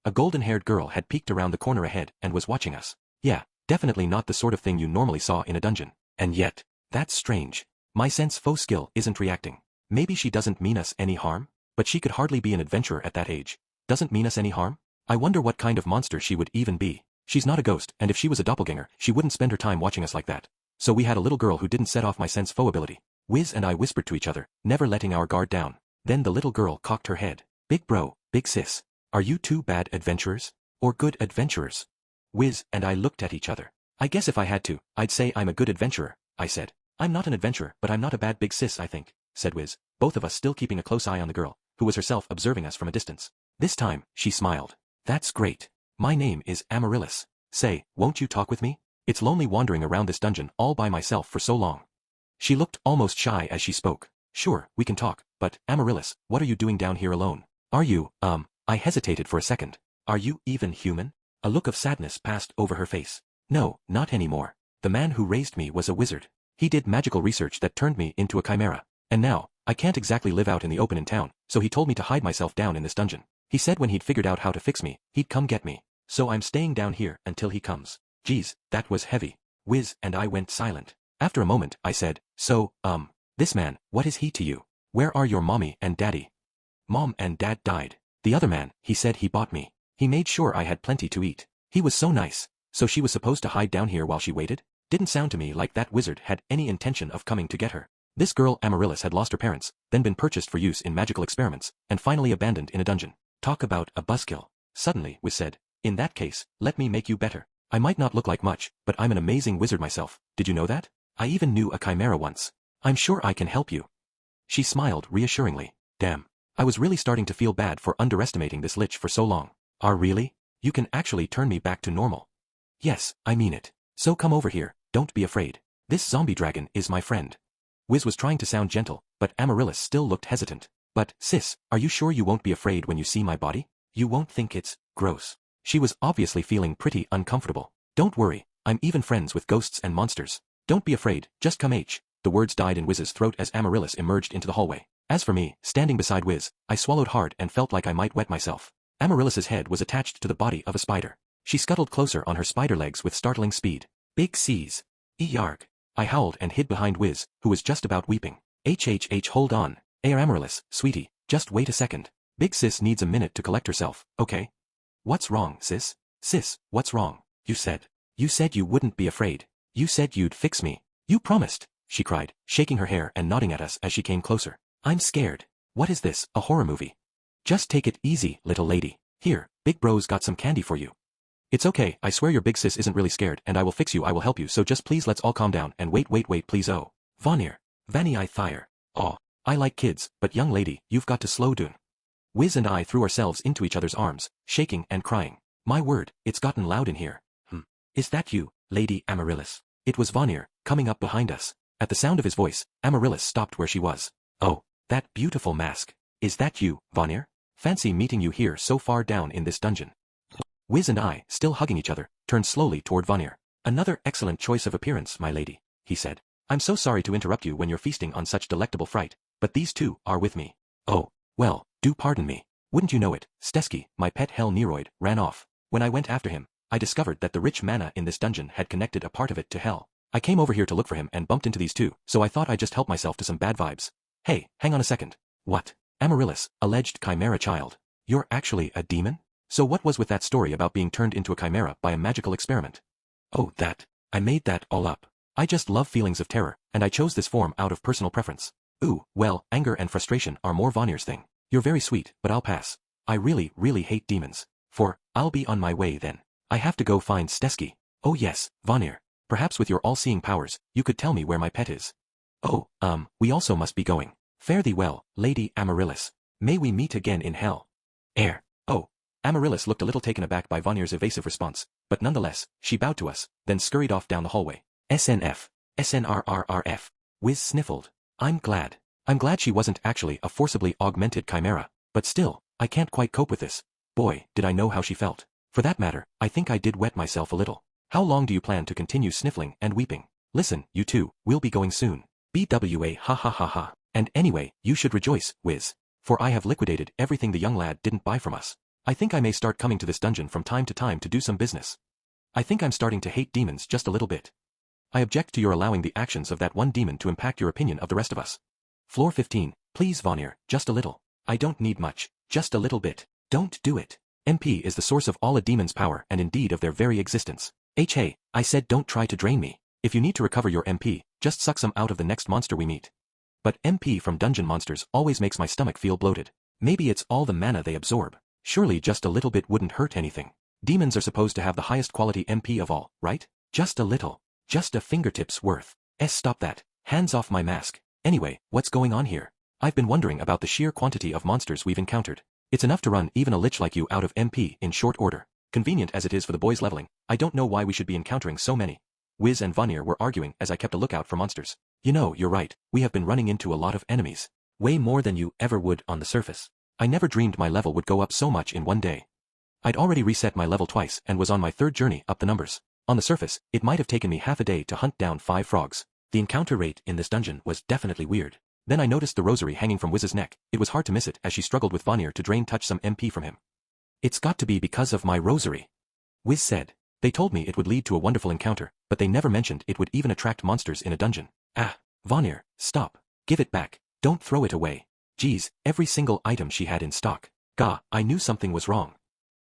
[SPEAKER 1] A golden-haired girl had peeked around the corner ahead and was watching us. Yeah, definitely not the sort of thing you normally saw in a dungeon. And yet, that's strange. My sense faux skill isn't reacting. Maybe she doesn't mean us any harm? But she could hardly be an adventurer at that age. Doesn't mean us any harm? I wonder what kind of monster she would even be. She's not a ghost, and if she was a doppelganger, she wouldn't spend her time watching us like that. So we had a little girl who didn't set off my sense faux ability. Wiz and I whispered to each other, never letting our guard down. Then the little girl cocked her head. Big bro, big sis. Are you two bad adventurers? Or good adventurers? Wiz and I looked at each other. I guess if I had to, I'd say I'm a good adventurer, I said. I'm not an adventurer, but I'm not a bad big sis, I think, said Wiz, both of us still keeping a close eye on the girl, who was herself observing us from a distance. This time, she smiled. That's great. My name is Amaryllis. Say, won't you talk with me? It's lonely wandering around this dungeon all by myself for so long. She looked almost shy as she spoke. Sure, we can talk, but, Amaryllis, what are you doing down here alone? Are you, I hesitated for a second. Are you even human? A look of sadness passed over her face. No, not anymore. The man who raised me was a wizard. He did magical research that turned me into a chimera. And now, I can't exactly live out in the open in town, so he told me to hide myself down in this dungeon. He said when he'd figured out how to fix me, he'd come get me. So I'm staying down here until he comes. Geez, that was heavy. Wiz and I went silent. After a moment, I said, so, this man, what is he to you? Where are your mommy and daddy? Mom and dad died. The other man, he said he bought me. He made sure I had plenty to eat. He was so nice. So she was supposed to hide down here while she waited? Didn't sound to me like that wizard had any intention of coming to get her. This girl Amaryllis had lost her parents, then been purchased for use in magical experiments, and finally abandoned in a dungeon. Talk about a buzzkill. Suddenly, Wiz said, in that case, let me make you better. I might not look like much, but I'm an amazing wizard myself. Did you know that? I even knew a chimera once. I'm sure I can help you. She smiled reassuringly. Damn. I was really starting to feel bad for underestimating this lich for so long. Really? You can actually turn me back to normal. Yes, I mean it. So come over here, don't be afraid. This zombie dragon is my friend. Wiz was trying to sound gentle, but Amaryllis still looked hesitant. But, sis, are you sure you won't be afraid when you see my body? You won't think it's gross. She was obviously feeling pretty uncomfortable. Don't worry, I'm even friends with ghosts and monsters. Don't be afraid, just come H. The words died in Wiz's throat as Amaryllis emerged into the hallway. As for me, standing beside Wiz, I swallowed hard and felt like I might wet myself. Amaryllis's head was attached to the body of a spider. She scuttled closer on her spider legs with startling speed. Big C's. Yarg. I howled and hid behind Wiz, who was just about weeping. HHH hold on. Amaryllis, sweetie, just wait a second. Big sis needs a minute to collect herself, okay? What's wrong, sis? Sis, what's wrong? You said you wouldn't be afraid. You said you'd fix me. You promised, she cried, shaking her hair and nodding at us as she came closer. I'm scared. What is this, a horror movie? Just take it easy, little lady. Here, Big Bro's got some candy for you. It's okay, I swear your big sis isn't really scared and I will fix you, I will help you, so just please let's all calm down and wait please. Oh. Vanir. Vanny I Thyre. Aw. I like kids, but young lady, you've got to slow down. Wiz and I threw ourselves into each other's arms, shaking and crying. My word, it's gotten loud in here. Is that you, Lady Amaryllis? It was Vanir, coming up behind us. At the sound of his voice, Amaryllis stopped where she was. Oh, that beautiful mask. Is that you, Vanir? Fancy meeting you here so far down in this dungeon. Wiz and I, still hugging each other, turned slowly toward Vanir. Another excellent choice of appearance, my lady, he said. I'm so sorry to interrupt you when you're feasting on such delectable fright, but these two are with me. Oh, well, do pardon me. Wouldn't you know it, Stesky, my pet hell Neroid, ran off. When I went after him, I discovered that the rich mana in this dungeon had connected a part of it to hell. I came over here to look for him and bumped into these two, so I thought I'd just help myself to some bad vibes. Hey, hang on a second. What? Amaryllis, alleged chimera child. You're actually a demon? So what was with that story about being turned into a chimera by a magical experiment? Oh, that. I made that all up. I just love feelings of terror, and I chose this form out of personal preference. Ooh, well, anger and frustration are more Vanir's thing. You're very sweet, but I'll pass. I really hate demons. I'll be on my way then. I have to go find Stesky. Oh yes, Vanir. Perhaps with your all-seeing powers, you could tell me where my pet is. Oh, we also must be going. Fare thee well, Lady Amaryllis. May we meet again in hell. Oh, Amaryllis looked a little taken aback by Vanir's evasive response, but nonetheless, she bowed to us, then scurried off down the hallway. SNF. SNRRRF. Wiz sniffled. I'm glad. I'm glad she wasn't actually a forcibly augmented chimera, but still, I can't quite cope with this. Boy, did I know how she felt. For that matter, I think I did wet myself a little. How long do you plan to continue sniffling and weeping? Listen, you two, we'll be going soon. BWA ha ha ha ha. And anyway, you should rejoice, Wiz. For I have liquidated everything the young lad didn't buy from us. I think I may start coming to this dungeon from time to time to do some business. I think I'm starting to hate demons just a little bit. I object to your allowing the actions of that one demon to impact your opinion of the rest of us. Floor 15, please Vanir, just a little. I don't need much, just a little bit. Don't do it. MP is the source of all a demon's power and indeed of their very existence. Hey, I said don't try to drain me. If you need to recover your MP, just suck some out of the next monster we meet. But MP from dungeon monsters always makes my stomach feel bloated. Maybe it's all the mana they absorb. Surely just a little bit wouldn't hurt anything. Demons are supposed to have the highest quality MP of all, right? Just a little. Just a fingertip's worth. Stop that. Hands off my mask. Anyway, what's going on here? I've been wondering about the sheer quantity of monsters we've encountered. It's enough to run even a lich like you out of MP in short order. Convenient as it is for the boys leveling, I don't know why we should be encountering so many. Wiz and Vanir were arguing as I kept a lookout for monsters. You know, you're right, we have been running into a lot of enemies. Way more than you ever would on the surface. I never dreamed my level would go up so much in one day. I'd already reset my level twice and was on my third journey up the numbers. On the surface, it might have taken me half a day to hunt down 5 frogs. The encounter rate in this dungeon was definitely weird. Then I noticed the rosary hanging from Wiz's neck. It was hard to miss it as she struggled with Vanir to drain some MP from him. It's got to be because of my rosary, Wiz said. They told me it would lead to a wonderful encounter, but they never mentioned it would even attract monsters in a dungeon. Ah, Vanir, stop. Give it back. Don't throw it away. Geez, every single item she had in stock. Gah, I knew something was wrong.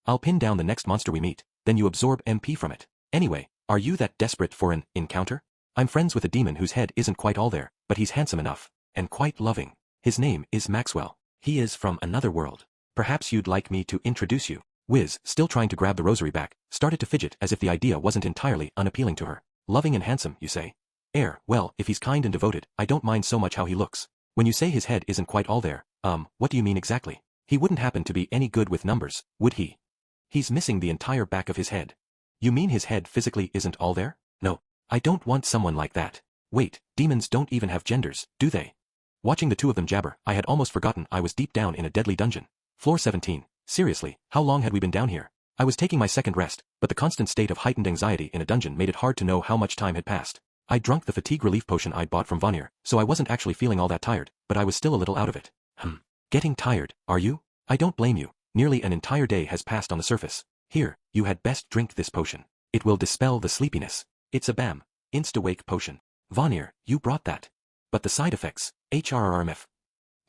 [SPEAKER 1] I'll pin down the next monster we meet, then you absorb MP from it. Anyway, are you that desperate for an encounter? I'm friends with a demon whose head isn't quite all there, but he's handsome enough, and quite loving. His name is Maxwell. He is from another world. Perhaps you'd like me to introduce you. Wiz, still trying to grab the rosary back, started to fidget as if the idea wasn't entirely unappealing to her. Loving and handsome, you say? Well, if he's kind and devoted, I don't mind so much how he looks. When you say his head isn't quite all there, what do you mean exactly? He wouldn't happen to be any good with numbers, would he? He's missing the entire back of his head. You mean his head physically isn't all there? No, I don't want someone like that. Wait, demons don't even have genders, do they? Watching the two of them jabber, I had almost forgotten I was deep down in a deadly dungeon. Floor 17. Seriously, how long had we been down here? I was taking my second rest, but the constant state of heightened anxiety in a dungeon made it hard to know how much time had passed. I drunk the fatigue relief potion I'd bought from Vanir, so I wasn't actually feeling all that tired, but I was still a little out of it. Getting tired, are you? I don't blame you. Nearly an entire day has passed on the surface. Here, you had best drink this potion. It will dispel the sleepiness. It's a BAM, insta-wake potion. Vanir, you brought that. But the side effects, HRRMF.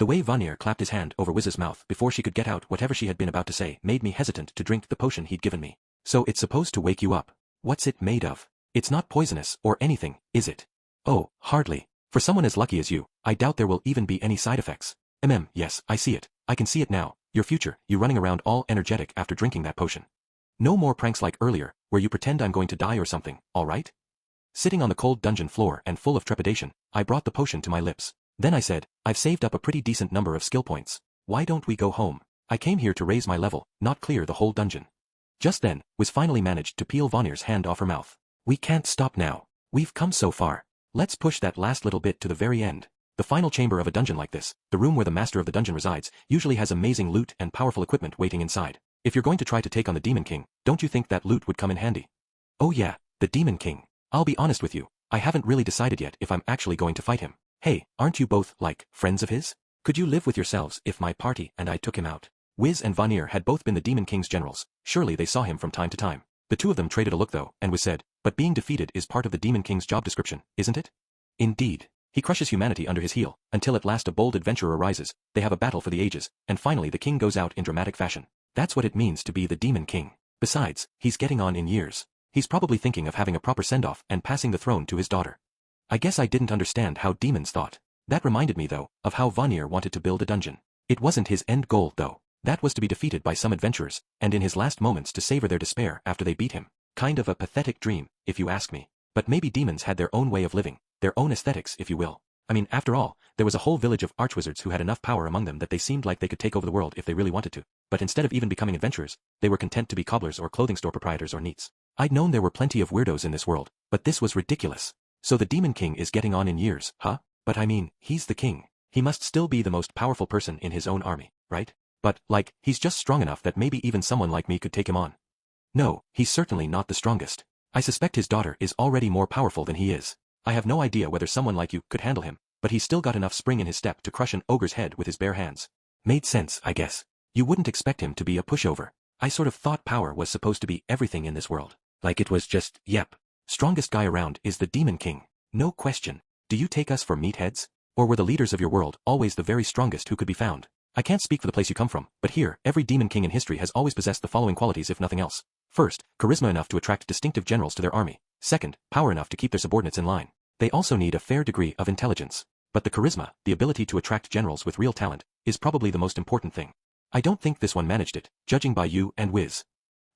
[SPEAKER 1] The way Vanir clapped his hand over Wiz's mouth before she could get out whatever she had been about to say made me hesitant to drink the potion he'd given me. So it's supposed to wake you up. What's it made of? It's not poisonous or anything, is it? Oh, hardly. For someone as lucky as you, I doubt there will even be any side effects. Yes, I see it. I can see it now. Your future, you running around all energetic after drinking that potion. No more pranks like earlier, where you pretend I'm going to die or something, alright? Sitting on the cold dungeon floor and full of trepidation, I brought the potion to my lips. Then I said, I've saved up a pretty decent number of skill points. Why don't we go home? I came here to raise my level, not clear the whole dungeon. Just then, Wiz finally managed to peel Vanir's hand off her mouth. We can't stop now. We've come so far. Let's push that last little bit to the very end. The final chamber of a dungeon like this, the room where the master of the dungeon resides, usually has amazing loot and powerful equipment waiting inside. If you're going to try to take on the Demon King, don't you think that loot would come in handy? Oh yeah, the Demon King. I'll be honest with you, I haven't really decided yet if I'm actually going to fight him. Hey, aren't you both, like, friends of his? Could you live with yourselves if my party and I took him out? Wiz and Vanir had both been the Demon King's generals. Surely they saw him from time to time. The two of them traded a look though, and Wiz said, but being defeated is part of the Demon King's job description, isn't it? Indeed. He crushes humanity under his heel, until at last a bold adventurer arises, they have a battle for the ages, and finally the king goes out in dramatic fashion. That's what it means to be the Demon King. Besides, he's getting on in years. He's probably thinking of having a proper send-off and passing the throne to his daughter. I guess I didn't understand how demons thought. That reminded me though, of how Vanir wanted to build a dungeon. It wasn't his end goal though. That was to be defeated by some adventurers, and in his last moments to savor their despair after they beat him. Kind of a pathetic dream, if you ask me. But maybe demons had their own way of living, their own aesthetics if you will. I mean, after all, there was a whole village of archwizards who had enough power among them that they seemed like they could take over the world if they really wanted to. But instead of even becoming adventurers, they were content to be cobblers or clothing store proprietors or neats. I'd known there were plenty of weirdos in this world, but this was ridiculous. So the Demon King is getting on in years, huh? But I mean, he's the king. He must still be the most powerful person in his own army, right? But, like, he's just strong enough that maybe even someone like me could take him on. No, he's certainly not the strongest. I suspect his daughter is already more powerful than he is. I have no idea whether someone like you could handle him, but he's still got enough spring in his step to crush an ogre's head with his bare hands. Made sense, I guess. You wouldn't expect him to be a pushover. I sort of thought power was supposed to be everything in this world. Like it was just, yep. Strongest guy around is the Demon King. No question. Do you take us for meatheads? Or were the leaders of your world always the very strongest who could be found? I can't speak for the place you come from, but here, every Demon King in history has always possessed the following qualities if nothing else. First, charisma enough to attract distinctive generals to their army. Second, power enough to keep their subordinates in line. They also need a fair degree of intelligence. But the charisma, the ability to attract generals with real talent, is probably the most important thing. I don't think this one managed it, judging by you and Wiz.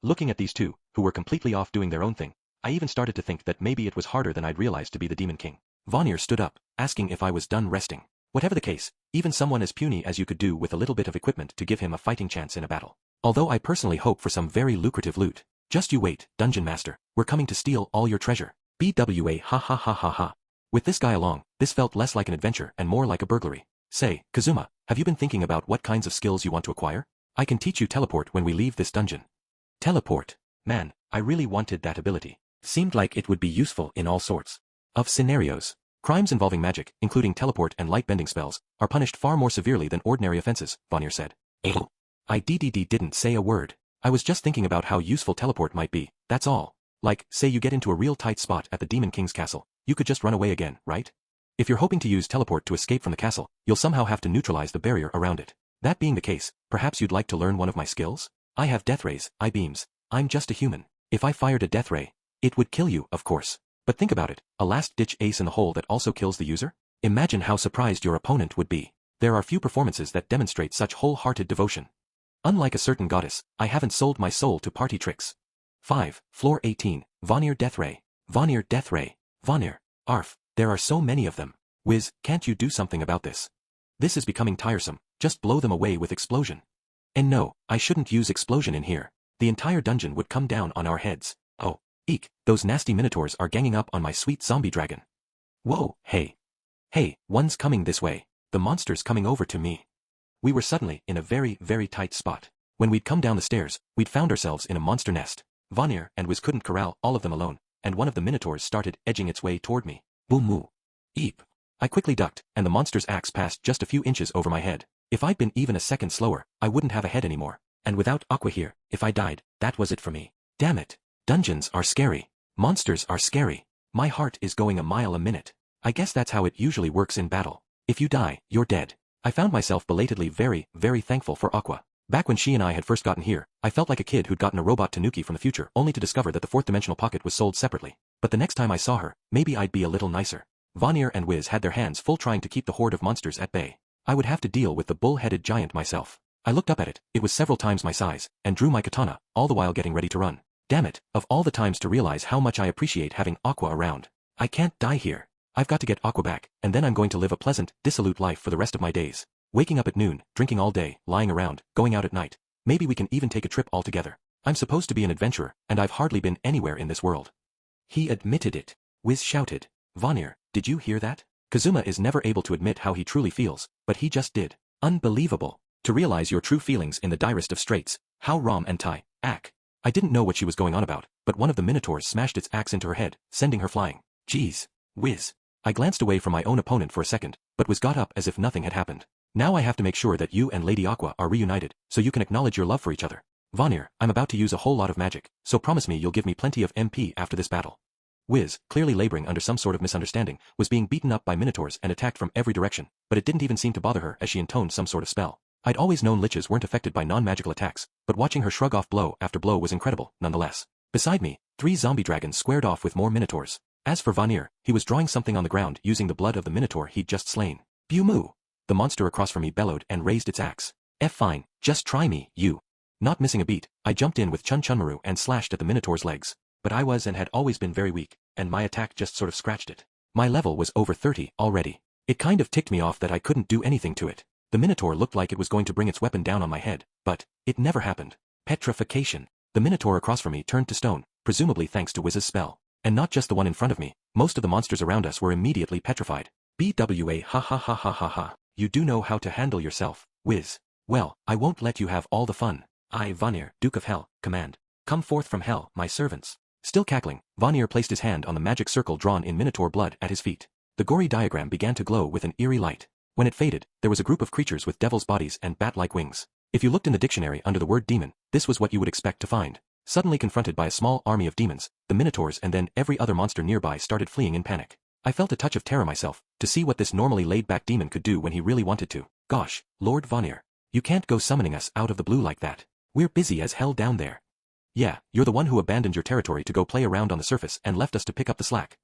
[SPEAKER 1] Looking at these two, who were completely off doing their own thing, I even started to think that maybe it was harder than I'd realized to be the Demon King. Vanir stood up, asking if I was done resting. Whatever the case, even someone as puny as you could do with a little bit of equipment to give him a fighting chance in a battle. Although I personally hope for some very lucrative loot. Just you wait, Dungeon Master, we're coming to steal all your treasure. BWA ha ha ha ha ha. With this guy along, this felt less like an adventure and more like a burglary. Say, Kazuma, have you been thinking about what kinds of skills you want to acquire? I can teach you teleport when we leave this dungeon. Teleport? Man, I really wanted that ability. Seemed like it would be useful in all sorts of scenarios. Crimes involving magic, including teleport and light-bending spells, are punished far more severely than ordinary offenses, Vanir said. I didn't say a word. I was just thinking about how useful teleport might be, that's all. Like, say you get into a real tight spot at the Demon King's castle, you could just run away again, right? If you're hoping to use teleport to escape from the castle, you'll somehow have to neutralize the barrier around it. That being the case, perhaps you'd like to learn one of my skills? I have death rays, I-beams. I'm just a human. If I fired a death ray, it would kill you, of course. But think about it, a last-ditch ace in the hole that also kills the user? Imagine how surprised your opponent would be. There are few performances that demonstrate such wholehearted devotion. Unlike a certain goddess, I haven't sold my soul to party tricks. 5. Floor 18, Vanir Death Ray. Vanir Death Ray. Vanir. Arf, there are so many of them. Wiz, can't you do something about this? This is becoming tiresome, just blow them away with explosion. And no, I shouldn't use explosion in here. The entire dungeon would come down on our heads. Oh, eek, those nasty minotaurs are ganging up on my sweet zombie dragon. Whoa, hey. Hey, one's coming this way. The monster's coming over to me. We were suddenly in a very, very tight spot. When we'd come down the stairs, we'd found ourselves in a monster nest. Vanir and Wiz couldn't corral all of them alone, and one of the minotaurs started edging its way toward me. Boom moo. Eep. I quickly ducked, and the monster's axe passed just a few inches over my head. If I'd been even a second slower, I wouldn't have a head anymore. And without Aqua here, if I died, that was it for me. Damn it. Dungeons are scary. Monsters are scary. My heart is going a mile a minute. I guess that's how it usually works in battle. If you die, you're dead. I found myself belatedly very, very thankful for Aqua. Back when she and I had first gotten here, I felt like a kid who'd gotten a robot tanuki from the future only to discover that the fourth-dimensional pocket was sold separately. But the next time I saw her, maybe I'd be a little nicer. Vanir and Wiz had their hands full trying to keep the horde of monsters at bay. I would have to deal with the bull-headed giant myself. I looked up at it, it was several times my size, and drew my katana, all the while getting ready to run. Damn it, of all the times to realize how much I appreciate having Aqua around. I can't die here. I've got to get Aqua back, and then I'm going to live a pleasant, dissolute life for the rest of my days. Waking up at noon, drinking all day, lying around, going out at night. Maybe we can even take a trip all together. I'm supposed to be an adventurer, and I've hardly been anywhere in this world. He admitted it. Wiz shouted. Vanir, did you hear that? Kazuma is never able to admit how he truly feels, but he just did. Unbelievable. To realize your true feelings in the direst of straits. How Rom and Tai, Ak. I didn't know what she was going on about, but one of the minotaurs smashed its axe into her head, sending her flying. Jeez. Wiz. I glanced away from my own opponent for a second, but Wiz got up as if nothing had happened. Now I have to make sure that you and Lady Aqua are reunited, so you can acknowledge your love for each other. Vanir, I'm about to use a whole lot of magic, so promise me you'll give me plenty of MP after this battle. Wiz, clearly laboring under some sort of misunderstanding, was being beaten up by minotaurs and attacked from every direction, but it didn't even seem to bother her as she intoned some sort of spell. I'd always known liches weren't affected by non-magical attacks, but watching her shrug off blow after blow was incredible, nonetheless. Beside me, 3 zombie dragons squared off with more minotaurs. As for Vanir, he was drawing something on the ground using the blood of the minotaur he'd just slain. Pew moo! The monster across from me bellowed and raised its axe. Fine, just try me, you. Not missing a beat, I jumped in with Chun Chunmaru and slashed at the minotaur's legs. But I was and had always been very weak, and my attack just sort of scratched it. My level was over 30 already. It kind of ticked me off that I couldn't do anything to it. The Minotaur looked like it was going to bring its weapon down on my head, but it never happened. Petrification. The Minotaur across from me turned to stone, presumably thanks to Wiz's spell. And not just the one in front of me, most of the monsters around us were immediately petrified. BWA ha ha ha ha ha ha. You do know how to handle yourself, Wiz. Well, I won't let you have all the fun. I, Vanir, Duke of Hell, command. Come forth from hell, my servants. Still cackling, Vanir placed his hand on the magic circle drawn in Minotaur blood at his feet. The gory diagram began to glow with an eerie light. When it faded, there was a group of creatures with devil's bodies and bat-like wings. If you looked in the dictionary under the word demon, this was what you would expect to find. Suddenly confronted by a small army of demons, the Minotaurs and then every other monster nearby started fleeing in panic. I felt a touch of terror myself, to see what this normally laid-back demon could do when he really wanted to. Gosh, Lord Vanir. You can't go summoning us out of the blue like that. We're busy as hell down there. Yeah, you're the one who abandoned your territory to go play around on the surface and left us to pick up the slack.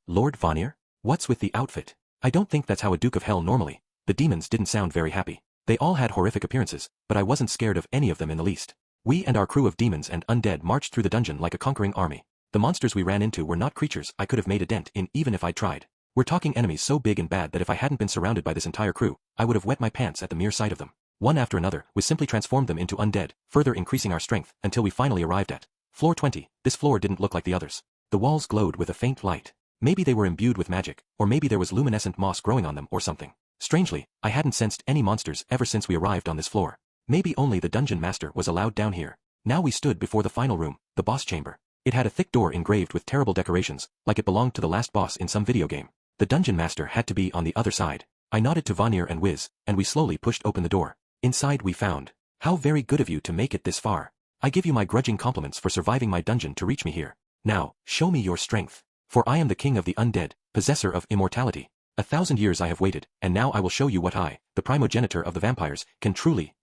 [SPEAKER 1] Lord Vanir? What's with the outfit? I don't think that's how a Duke of Hell normally. The demons didn't sound very happy. They all had horrific appearances, but I wasn't scared of any of them in the least. We and our crew of demons and undead marched through the dungeon like a conquering army. The monsters we ran into were not creatures I could have made a dent in even if I tried. We're talking enemies so big and bad that if I hadn't been surrounded by this entire crew, I would have wet my pants at the mere sight of them. One after another, we simply transformed them into undead, further increasing our strength until we finally arrived at floor 20. This floor didn't look like the others. The walls glowed with a faint light. Maybe they were imbued with magic, or maybe there was luminescent moss growing on them or something. Strangely, I hadn't sensed any monsters ever since we arrived on this floor. Maybe only the dungeon master was allowed down here. Now we stood before the final room, the boss chamber. It had a thick door engraved with terrible decorations, like it belonged to the last boss in some video game. The dungeon master had to be on the other side. I nodded to Vanir and Wiz, and we slowly pushed open the door. Inside we found. How very good of you to make it this far. I give you my grudging compliments for surviving my dungeon to reach me here. Now, show me your strength. For I am the king of the undead, possessor of immortality. 1,000 years I have waited, and now I will show you what I, the primogenitor of the vampires, can truly.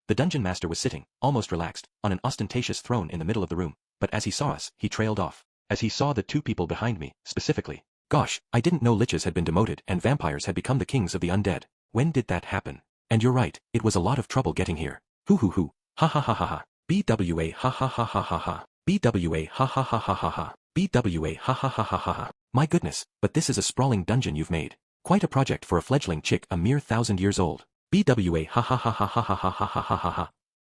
[SPEAKER 1] The dungeon master was sitting, almost relaxed, on an ostentatious throne in the middle of the room, but as he saw us, he trailed off. As he saw the two people behind me, specifically. Gosh, I didn't know liches had been demoted and vampires had become the kings of the undead. When did that happen? And you're right, it was a lot of trouble getting here. Hoo. Ha ha ha ha ha. BWA ha ha ha ha ha ha. BWA ha ha ha ha ha ha. BWA ha ha ha ha ha ha. My goodness, but this is a sprawling dungeon you've made. Quite a project for a fledgling chick a mere 1,000 years old. BWA ha ha ha ha ha ha ha ha ha ha ha ha.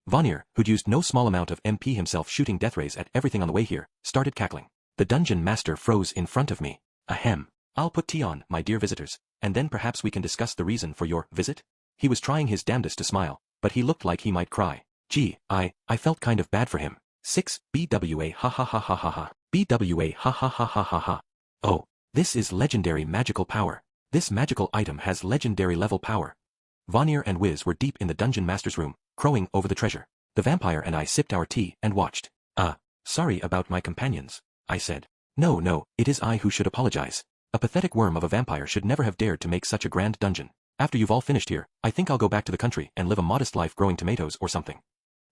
[SPEAKER 1] Vanir, who'd used no small amount of MP himself shooting death rays at everything on the way here, started cackling. The dungeon master froze in front of me. Ahem. I'll put tea on, my dear visitors, and then perhaps we can discuss the reason for your visit? He was trying his damnedest to smile, but he looked like he might cry. Gee, I felt kind of bad for him. 6. BWA ha ha ha ha ha ha. BWA ha ha ha ha ha ha. Oh, this is legendary magical power. This magical item has legendary level power. Vanir and Wiz were deep in the dungeon master's room, crowing over the treasure. The vampire and I sipped our tea and watched. Sorry about my companions, I said. No, it is I who should apologize. A pathetic worm of a vampire should never have dared to make such a grand dungeon. After you've all finished here, I think I'll go back to the country and live a modest life growing tomatoes or something.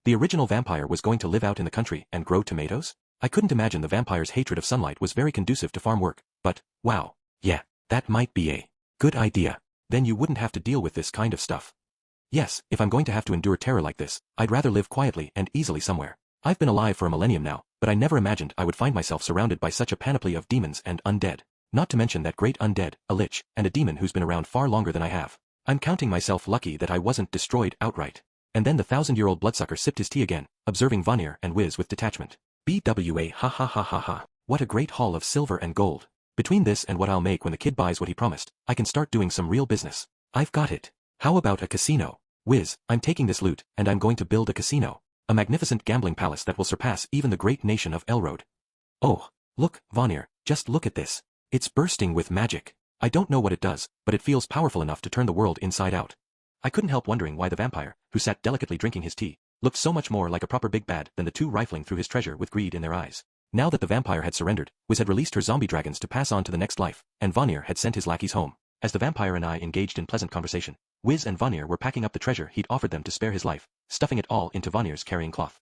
[SPEAKER 1] The original vampire was going to live out in the country and grow tomatoes? I couldn't imagine the vampire's hatred of sunlight was very conducive to farm work, but, wow. Yeah, that might be a good idea. Then you wouldn't have to deal with this kind of stuff. Yes, if I'm going to have to endure terror like this, I'd rather live quietly and easily somewhere. I've been alive for a millennium now, but I never imagined I would find myself surrounded by such a panoply of demons and undead. Not to mention that great undead, a lich, and a demon who's been around far longer than I have. I'm counting myself lucky that I wasn't destroyed outright. And then the 1,000-year-old bloodsucker sipped his tea again, observing Vanir and Wiz with detachment. BWA ha ha ha ha ha. What a great haul of silver and gold. Between this and what I'll make when the kid buys what he promised, I can start doing some real business. I've got it. How about a casino? Wiz, I'm taking this loot, and I'm going to build a casino. A magnificent gambling palace that will surpass even the great nation of Elrode. Oh, look, Vanir, just look at this. It's bursting with magic. I don't know what it does, but it feels powerful enough to turn the world inside out. I couldn't help wondering why the vampire, who sat delicately drinking his tea, looked so much more like a proper big bad than the two rifling through his treasure with greed in their eyes. Now that the vampire had surrendered, Wiz had released her zombie dragons to pass on to the next life, and Vanir had sent his lackeys home. As the vampire and I engaged in pleasant conversation, Wiz and Vanir were packing up the treasure he'd offered them to spare his life, stuffing it all into Vanir's carrying cloth.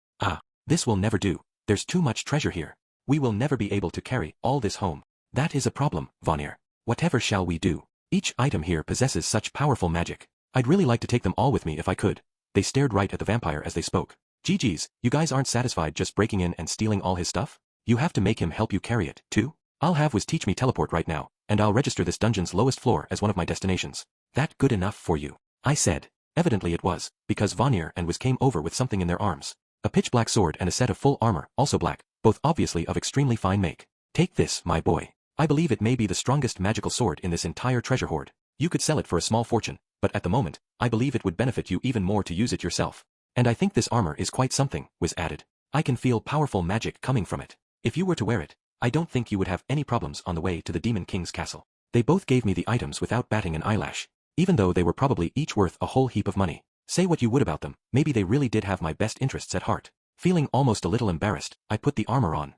[SPEAKER 1] This will never do. There's too much treasure here. We will never be able to carry all this home. That is a problem, Vanir. Whatever shall we do? Each item here possesses such powerful magic. I'd really like to take them all with me if I could. They stared right at the vampire as they spoke. GG's, you guys aren't satisfied just breaking in and stealing all his stuff? You have to make him help you carry it, too? I'll have Wiz teach me teleport right now, and I'll register this dungeon's lowest floor as one of my destinations. That good enough for you? I said. Evidently it was, because Vanir and Wiz came over with something in their arms. A pitch-black sword and a set of full armor, also black, both obviously of extremely fine make. Take this, my boy. I believe it may be the strongest magical sword in this entire treasure hoard. You could sell it for a small fortune, but at the moment, I believe it would benefit you even more to use it yourself. And I think this armor is quite something, Wiz added. I can feel powerful magic coming from it. If you were to wear it, I don't think you would have any problems on the way to the Demon King's castle. They both gave me the items without batting an eyelash, even though they were probably each worth a whole heap of money. Say what you would about them, maybe they really did have my best interests at heart. Feeling almost a little embarrassed, I put the armor on.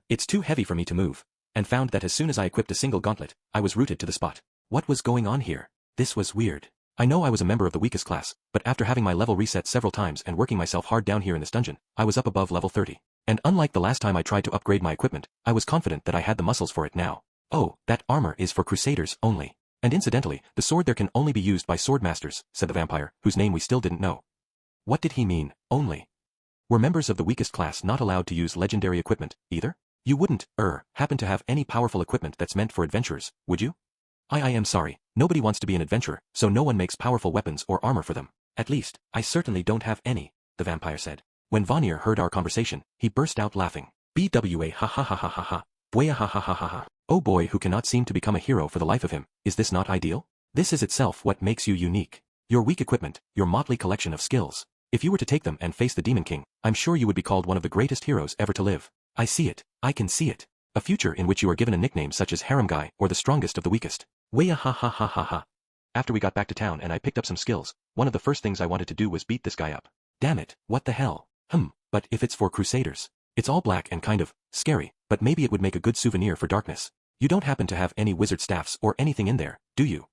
[SPEAKER 1] It's too heavy for me to move, and found that as soon as I equipped a single gauntlet, I was rooted to the spot. What was going on here? This was weird. I know I was a member of the weakest class, but after having my level reset several times and working myself hard down here in this dungeon, I was up above level 30. And unlike the last time I tried to upgrade my equipment, I was confident that I had the muscles for it now. Oh, that armor is for crusaders only. And incidentally, the sword there can only be used by sword masters, said the vampire, whose name we still didn't know. What did he mean, only? Were members of the weakest class not allowed to use legendary equipment, either? You wouldn't, happen to have any powerful equipment that's meant for adventurers, would you? I am sorry, nobody wants to be an adventurer, so no one makes powerful weapons or armor for them. At least, I certainly don't have any, the vampire said. When Vanir heard our conversation, he burst out laughing. BWA ha ha ha ha ha ha, bwaya ha ha ha ha ha. Oh boy who cannot seem to become a hero for the life of him, is this not ideal? This is itself what makes you unique. Your weak equipment, your motley collection of skills. If you were to take them and face the Demon King, I'm sure you would be called one of the greatest heroes ever to live. I see it, I can see it. A future in which you are given a nickname such as Harem Guy or the strongest of the weakest. Waya ha ha ha ha ha. After we got back to town and I picked up some skills, one of the first things I wanted to do was beat this guy up. Damn it, what the hell? But if it's for crusaders, it's all black and kind of scary, but maybe it would make a good souvenir for darkness. You don't happen to have any wizard staffs or anything in there, do you?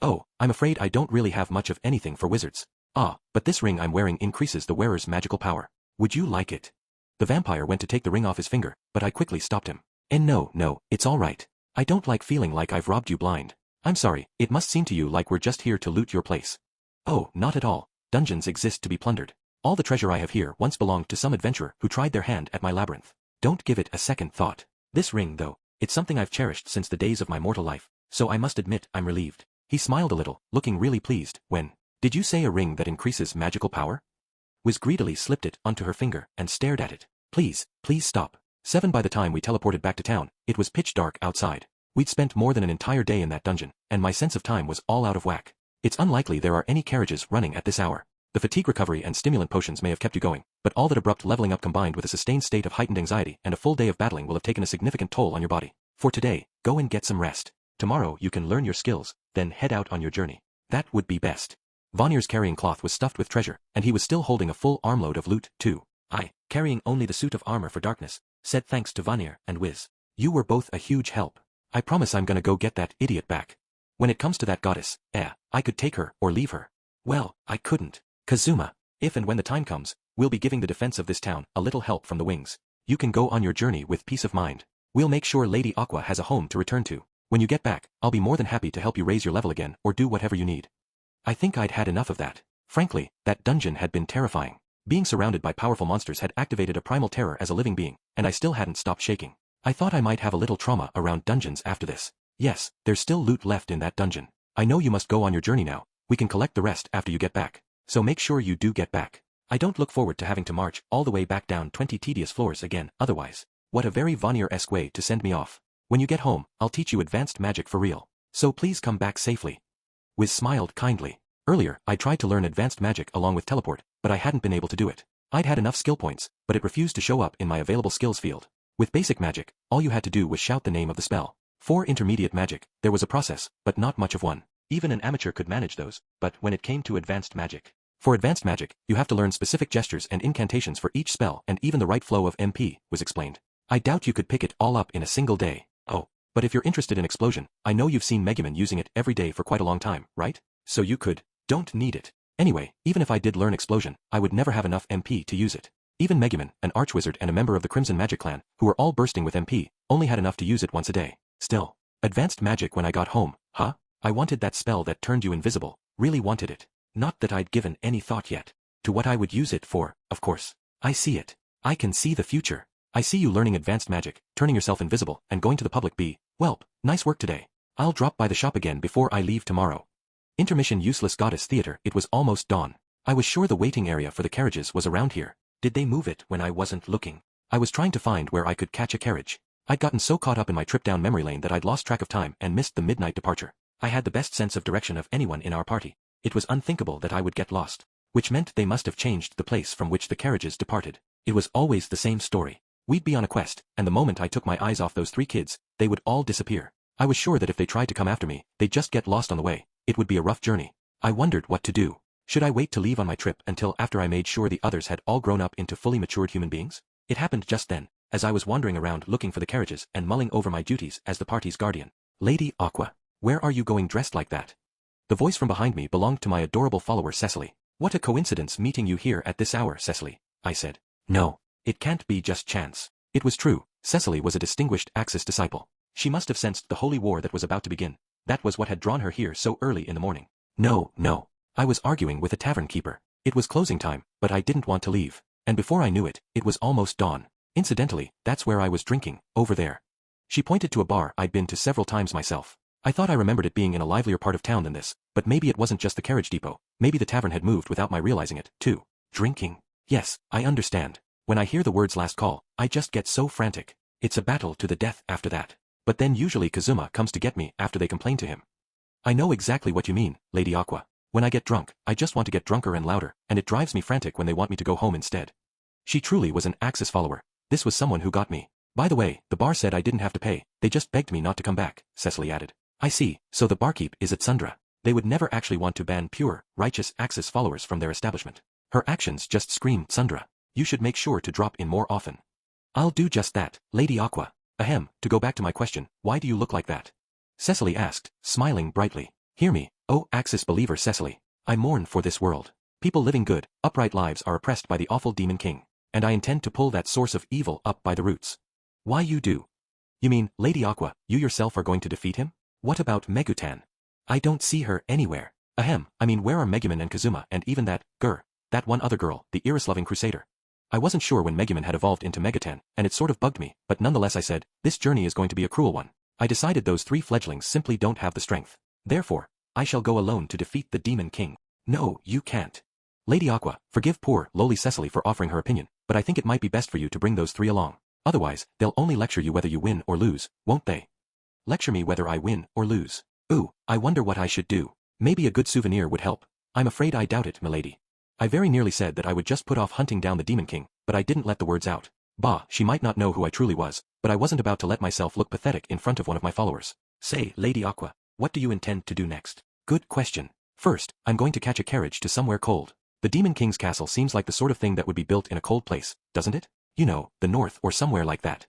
[SPEAKER 1] Oh, I'm afraid I don't really have much of anything for wizards. But this ring I'm wearing increases the wearer's magical power. Would you like it? The vampire went to take the ring off his finger, but I quickly stopped him. And no, it's all right. I don't like feeling like I've robbed you blind. I'm sorry, it must seem to you like we're just here to loot your place. Oh, not at all. Dungeons exist to be plundered. All the treasure I have here once belonged to some adventurer who tried their hand at my labyrinth. Don't give it a second thought. This ring, though, it's something I've cherished since the days of my mortal life, so I must admit I'm relieved. He smiled a little, looking really pleased, when, did you say a ring that increases magical power? Wiz greedily slipped it onto her finger and stared at it. Please stop. 7 By the time we teleported back to town, it was pitch dark outside. We'd spent more than an entire day in that dungeon, and my sense of time was all out of whack. It's unlikely there are any carriages running at this hour. The fatigue recovery and stimulant potions may have kept you going, but all that abrupt leveling up combined with a sustained state of heightened anxiety and a full day of battling will have taken a significant toll on your body. For today, go and get some rest. Tomorrow you can learn your skills, then head out on your journey. That would be best. Vanir's carrying cloth was stuffed with treasure, and he was still holding a full armload of loot, too. I, carrying only the suit of armor for darkness, said thanks to Vanir and Wiz. You were both a huge help. I promise I'm gonna go get that idiot back. When it comes to that goddess, I could take her or leave her. Well, I couldn't. Kazuma, if and when the time comes, we'll be giving the defense of this town a little help from the wings. You can go on your journey with peace of mind. We'll make sure Lady Aqua has a home to return to. When you get back, I'll be more than happy to help you raise your level again or do whatever you need. I think I'd had enough of that. Frankly, that dungeon had been terrifying. Being surrounded by powerful monsters had activated a primal terror as a living being, and I still hadn't stopped shaking. I thought I might have a little trauma around dungeons after this. Yes, there's still loot left in that dungeon. I know you must go on your journey now. We can collect the rest after you get back. So make sure you do get back. I don't look forward to having to march all the way back down 20 tedious floors again, otherwise. What a very Vanir-esque way to send me off. When you get home, I'll teach you advanced magic for real. So please come back safely. Wiz smiled kindly. Earlier, I tried to learn advanced magic along with teleport, but I hadn't been able to do it. I'd had enough skill points, but it refused to show up in my available skills field. With basic magic, all you had to do was shout the name of the spell. For intermediate magic, there was a process, but not much of one. Even an amateur could manage those, but when it came to advanced magic. For advanced magic, you have to learn specific gestures and incantations for each spell and even the right flow of MP, was explained. I doubt you could pick it all up in a single day. Oh, but if you're interested in explosion, I know you've seen Megumin using it every day for quite a long time, right? So you don't need it. Anyway, even if I did learn explosion, I would never have enough MP to use it. Even Megumin, an archwizard and a member of the Crimson Magic Clan, who were all bursting with MP, only had enough to use it once a day. Still, advanced magic when I got home, huh? I wanted that spell that turned you invisible, really wanted it. Not that I'd given any thought yet to what I would use it for, of course. I see it. I can see the future. I see you learning advanced magic, turning yourself invisible, and going to the public. Welp, nice work today. I'll drop by the shop again before I leave tomorrow. Intermission useless goddess theater. It was almost dawn. I was sure the waiting area for the carriages was around here. Did they move it when I wasn't looking? I was trying to find where I could catch a carriage. I'd gotten so caught up in my trip down memory lane that I'd lost track of time and missed the midnight departure. I had the best sense of direction of anyone in our party. It was unthinkable that I would get lost. Which meant they must have changed the place from which the carriages departed. It was always the same story. We'd be on a quest, and the moment I took my eyes off those 3 kids, they would all disappear. I was sure that if they tried to come after me, they'd just get lost on the way. It would be a rough journey. I wondered what to do. Should I wait to leave on my trip until after I made sure the others had all grown up into fully matured human beings? It happened just then, as I was wandering around looking for the carriages and mulling over my duties as the party's guardian. Lady Aqua, where are you going dressed like that? The voice from behind me belonged to my adorable follower Cecily. What a coincidence meeting you here at this hour, Cecily, I said. No, it can't be just chance. It was true. Cecily was a distinguished Axis disciple. She must have sensed the holy war that was about to begin. That was what had drawn her here so early in the morning. No. I was arguing with a tavern keeper. It was closing time, but I didn't want to leave. And before I knew it, it was almost dawn. Incidentally, that's where I was drinking, over there. She pointed to a bar I'd been to several times myself. I thought I remembered it being in a livelier part of town than this, but maybe it wasn't just the carriage depot. Maybe the tavern had moved without my realizing it, too. Drinking. Yes, I understand. When I hear the words last call, I just get so frantic. It's a battle to the death after that. But then usually Kazuma comes to get me after they complain to him. I know exactly what you mean, Lady Aqua. When I get drunk, I just want to get drunker and louder, and it drives me frantic when they want me to go home instead. She truly was an Axis follower. This was someone who got me. By the way, the bar said I didn't have to pay, they just begged me not to come back, Cecily added. I see, so the barkeep is at Sundra. They would never actually want to ban pure, righteous Axis followers from their establishment. Her actions just screamed Sundra. You should make sure to drop in more often. I'll do just that, Lady Aqua. Ahem, to go back to my question, why do you look like that? Cecily asked, smiling brightly. Hear me, oh Axis believer Cecily. I mourn for this world. People living good, upright lives are oppressed by the awful Demon King, and I intend to pull that source of evil up by the roots. Why you do? You mean, Lady Aqua, you yourself are going to defeat him? What about Megutan? I don't see her anywhere. Ahem, I mean where are Megumin and Kazuma and even that one other girl, the Iris-loving crusader? I wasn't sure when Megumin had evolved into Megutan, and it sort of bugged me, but nonetheless I said, this journey is going to be a cruel one. I decided those 3 fledglings simply don't have the strength. Therefore, I shall go alone to defeat the Demon King. No, you can't. Lady Aqua, forgive poor, lowly Cecily for offering her opinion, but I think it might be best for you to bring those 3 along. Otherwise, they'll only lecture you whether you win or lose, won't they? Lecture me whether I win or lose. Ooh, I wonder what I should do. Maybe a good souvenir would help. I'm afraid I doubt it, milady. I very nearly said that I would just put off hunting down the Demon King, but I didn't let the words out. Bah, she might not know who I truly was, but I wasn't about to let myself look pathetic in front of one of my followers. Say, Lady Aqua, what do you intend to do next? Good question. First, I'm going to catch a carriage to somewhere cold. The Demon King's castle seems like the sort of thing that would be built in a cold place, doesn't it? You know, the north or somewhere like that.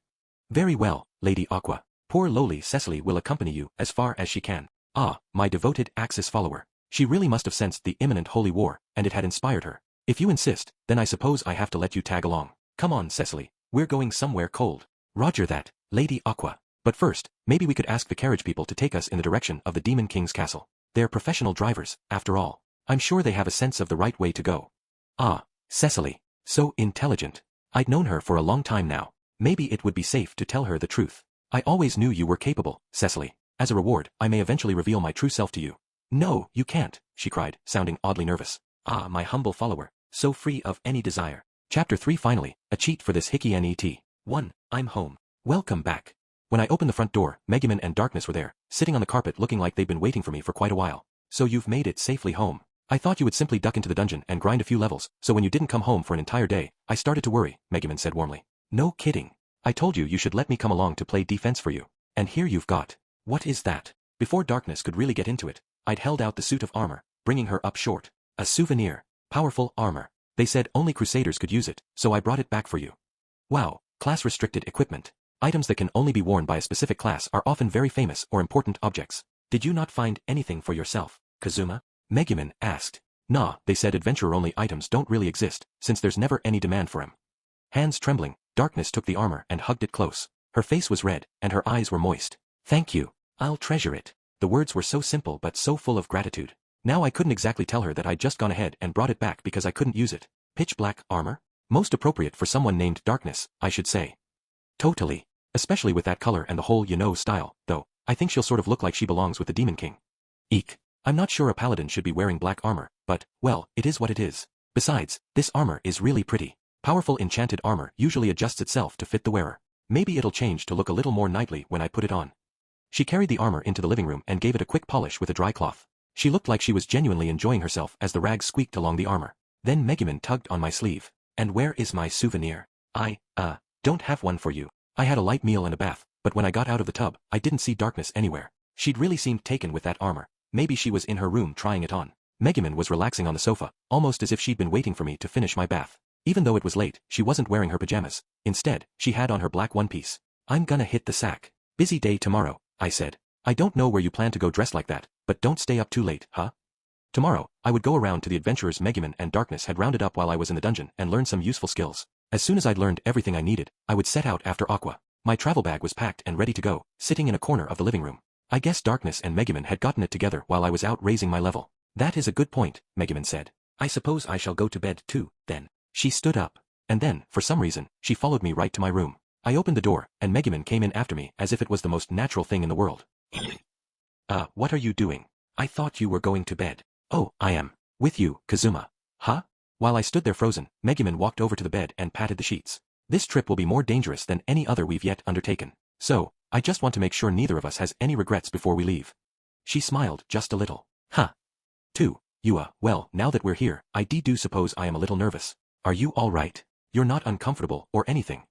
[SPEAKER 1] Very well, Lady Aqua. Poor lowly Cecily will accompany you as far as she can. Ah, my devoted Axis follower. She really must have sensed the imminent holy war, and it had inspired her. If you insist, then I suppose I have to let you tag along. Come on, Cecily. We're going somewhere cold. Roger that, Lady Aqua. But first, maybe we could ask the carriage people to take us in the direction of the Demon King's castle. They're professional drivers, after all. I'm sure they have a sense of the right way to go. Ah, Cecily. So intelligent. I'd known her for a long time now. Maybe it would be safe to tell her the truth. I always knew you were capable, Cecily. As a reward, I may eventually reveal my true self to you. No, you can't, she cried, sounding oddly nervous. Ah, my humble follower, so free of any desire. Chapter 3 finally, a cheat for this hickey net. 1. I'm home. Welcome back. When I opened the front door, Megumin and Darkness were there, sitting on the carpet looking like they'd been waiting for me for quite a while. So you've made it safely home. I thought you would simply duck into the dungeon and grind a few levels, so when you didn't come home for an entire day, I started to worry, Megumin said warmly. No kidding. I told you should let me come along to play defense for you. And here you've got. What is that? Before Darkness could really get into it, I'd held out the suit of armor, bringing her up short. A souvenir. Powerful armor. They said only crusaders could use it, so I brought it back for you. Wow, class-restricted equipment. Items that can only be worn by a specific class are often very famous or important objects. Did you not find anything for yourself, Kazuma? Megumin asked. Nah, they said adventurer-only items don't really exist, since there's never any demand for them. Hands trembling, Darkness took the armor and hugged it close. Her face was red, and her eyes were moist. Thank you. I'll treasure it. The words were so simple but so full of gratitude. Now I couldn't exactly tell her that I'd just gone ahead and brought it back because I couldn't use it. Pitch black armor? Most appropriate for someone named Darkness, I should say. Totally. Especially with that color and the whole style, though. I think she'll sort of look like she belongs with the Demon King. Eek. I'm not sure a paladin should be wearing black armor, but, well, it is what it is. Besides, this armor is really pretty. Powerful enchanted armor usually adjusts itself to fit the wearer. Maybe it'll change to look a little more knightly when I put it on. She carried the armor into the living room and gave it a quick polish with a dry cloth. She looked like she was genuinely enjoying herself as the rags squeaked along the armor. Then Megumin tugged on my sleeve. And where is my souvenir? I don't have one for you. I had a light meal and a bath, but when I got out of the tub, I didn't see Darkness anywhere. She'd really seemed taken with that armor. Maybe she was in her room trying it on. Megumin was relaxing on the sofa, almost as if she'd been waiting for me to finish my bath. Even though it was late, she wasn't wearing her pajamas. Instead, she had on her black one-piece. I'm gonna hit the sack. Busy day tomorrow, I said. I don't know where you plan to go dressed like that, but don't stay up too late, huh? Tomorrow, I would go around to the adventurers Megumin and Darkness had rounded up while I was in the dungeon and learn some useful skills. As soon as I'd learned everything I needed, I would set out after Aqua. My travel bag was packed and ready to go, sitting in a corner of the living room. I guess Darkness and Megumin had gotten it together while I was out raising my level. That is a good point, Megumin said. I suppose I shall go to bed too, then. She stood up. And then, for some reason, she followed me right to my room. I opened the door, and Megumin came in after me as if it was the most natural thing in the world. What are you doing? I thought you were going to bed. Oh, I am. With you, Kazuma. Huh? While I stood there frozen, Megumin walked over to the bed and patted the sheets. This trip will be more dangerous than any other we've yet undertaken. So, I just want to make sure neither of us has any regrets before we leave. She smiled just a little. Huh. Well, now that we're here, I do suppose I am a little nervous. Are you all right? You're not uncomfortable or anything.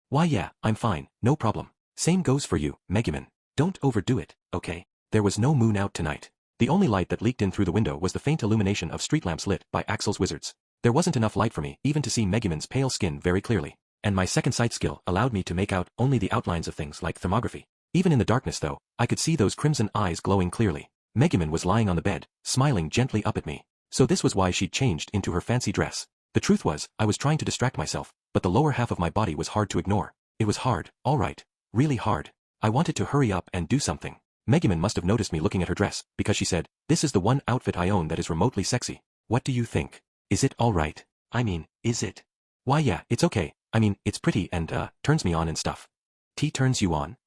[SPEAKER 1] Why yeah, I'm fine, no problem. Same goes for you, Megumin. Don't overdo it, okay? There was no moon out tonight. The only light that leaked in through the window was the faint illumination of street lamps lit by Axel's wizards. There wasn't enough light for me even to see Megumin's pale skin very clearly, and my second sight skill allowed me to make out only the outlines of things like thermography. Even in the darkness though, I could see those crimson eyes glowing clearly. Megumin was lying on the bed, smiling gently up at me. So this was why she'd changed into her fancy dress. The truth was, I was trying to distract myself, but the lower half of my body was hard to ignore. It was hard, all right, really hard. I wanted to hurry up and do something. Megumin must have noticed me looking at her dress, because she said, "This is the one outfit I own that is remotely sexy. What do you think? Is it all right? I mean, is it?" "Why yeah, it's okay. I mean, it's pretty and, turns me on and stuff." "T turns you on?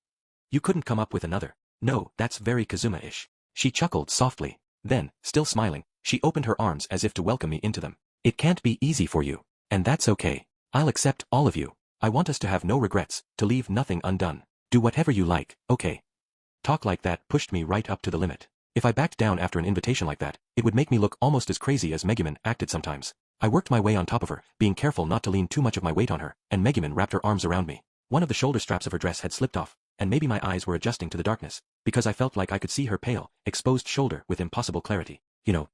[SPEAKER 1] You couldn't come up with another." "No, that's very Kazuma-ish." She chuckled softly. Then, still smiling, she opened her arms as if to welcome me into them. "It can't be easy for you. And that's okay. I'll accept all of you. I want us to have no regrets, to leave nothing undone. Do whatever you like, okay?" Talk like that pushed me right up to the limit. If I backed down after an invitation like that, it would make me look almost as crazy as Megumin acted sometimes. I worked my way on top of her, being careful not to lean too much of my weight on her, and Megumin wrapped her arms around me. One of the shoulder straps of her dress had slipped off, and maybe my eyes were adjusting to the darkness, because I felt like I could see her pale, exposed shoulder with impossible clarity.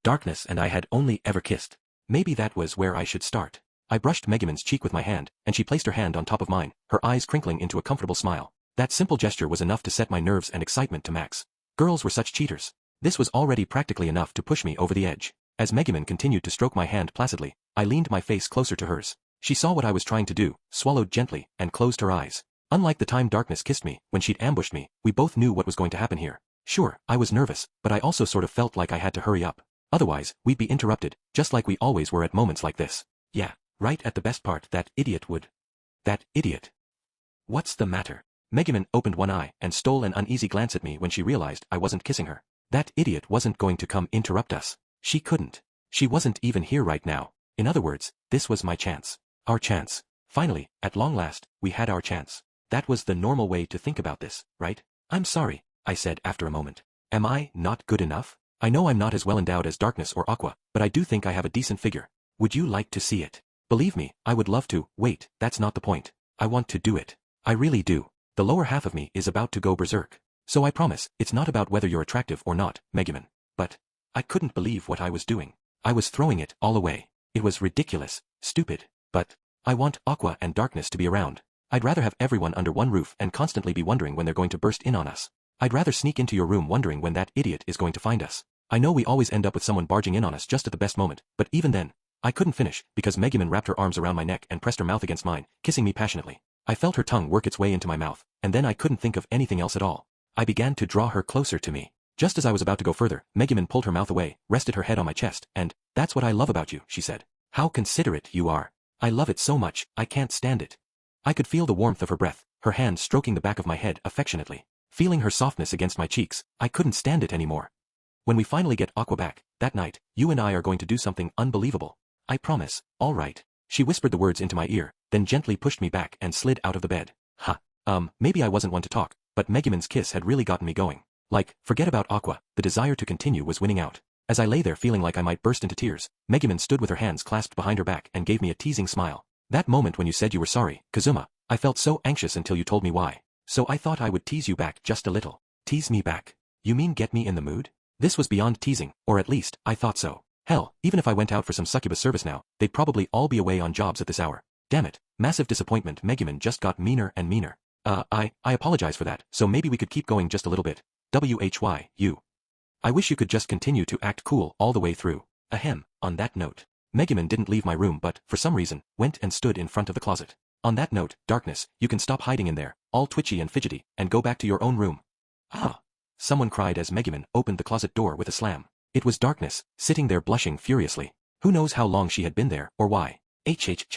[SPEAKER 1] Darkness and I had only ever kissed. Maybe that was where I should start. I brushed Megumin's cheek with my hand, and she placed her hand on top of mine, her eyes crinkling into a comfortable smile. That simple gesture was enough to set my nerves and excitement to max. Girls were such cheaters. This was already practically enough to push me over the edge. As Megumin continued to stroke my hand placidly, I leaned my face closer to hers. She saw what I was trying to do, swallowed gently, and closed her eyes. Unlike the time Darkness kissed me, when she'd ambushed me, we both knew what was going to happen here. Sure, I was nervous, but I also sort of felt like I had to hurry up. Otherwise, we'd be interrupted, just like we always were at moments like this. Yeah, right at the best part, that idiot would. That idiot. What's the matter? Megumin opened one eye and stole an uneasy glance at me when she realized I wasn't kissing her. That idiot wasn't going to come interrupt us. She couldn't. She wasn't even here right now. In other words, this was my chance. Our chance. Finally, at long last, we had our chance. That was the normal way to think about this, right? "I'm sorry," I said after a moment. "Am I not good enough? I know I'm not as well endowed as Darkness or Aqua, but I do think I have a decent figure. Would you like to see it? Believe me, I would love to. Wait, that's not the point. I want to do it. I really do. The lower half of me is about to go berserk. So I promise, it's not about whether you're attractive or not, Megumin. But I couldn't believe what I was doing. I was throwing it all away. It was ridiculous, stupid. But I want Aqua and Darkness to be around. I'd rather have everyone under one roof and constantly be wondering when they're going to burst in on us. I'd rather sneak into your room wondering when that idiot is going to find us. I know we always end up with someone barging in on us just at the best moment, but even then, I couldn't finish because Megumin wrapped her arms around my neck and pressed her mouth against mine, kissing me passionately. I felt her tongue work its way into my mouth, and then I couldn't think of anything else at all. I began to draw her closer to me. Just as I was about to go further, Megumin pulled her mouth away, rested her head on my chest, and, "That's what I love about you," she said. "How considerate you are. I love it so much, I can't stand it." I could feel the warmth of her breath, her hand stroking the back of my head affectionately. Feeling her softness against my cheeks, I couldn't stand it anymore. When we finally get Aqua back, that night, you and I are going to do something unbelievable. I promise, all right. She whispered the words into my ear, then gently pushed me back and slid out of the bed. Maybe I wasn't one to talk, but Megumin's kiss had really gotten me going. Like, forget about Aqua, the desire to continue was winning out. As I lay there feeling like I might burst into tears, Megumin stood with her hands clasped behind her back and gave me a teasing smile. That moment when you said you were sorry, Kazuma, I felt so anxious until you told me why. So I thought I would tease you back just a little. Tease me back? You mean get me in the mood? This was beyond teasing, or at least, I thought so. Hell, even if I went out for some succubus service now, they'd probably all be away on jobs at this hour. Damn it, massive disappointment. Megumin just got meaner and meaner. I apologize for that, so maybe we could keep going just a little bit. You. I wish you could just continue to act cool all the way through. Ahem, on that note. Megumin didn't leave my room but, for some reason, went and stood in front of the closet. On that note, Darkness, you can stop hiding in there, all twitchy and fidgety, and go back to your own room. Ah! Someone cried as Megumin opened the closet door with a slam. It was Darkness, sitting there blushing furiously. Who knows how long she had been there, or why?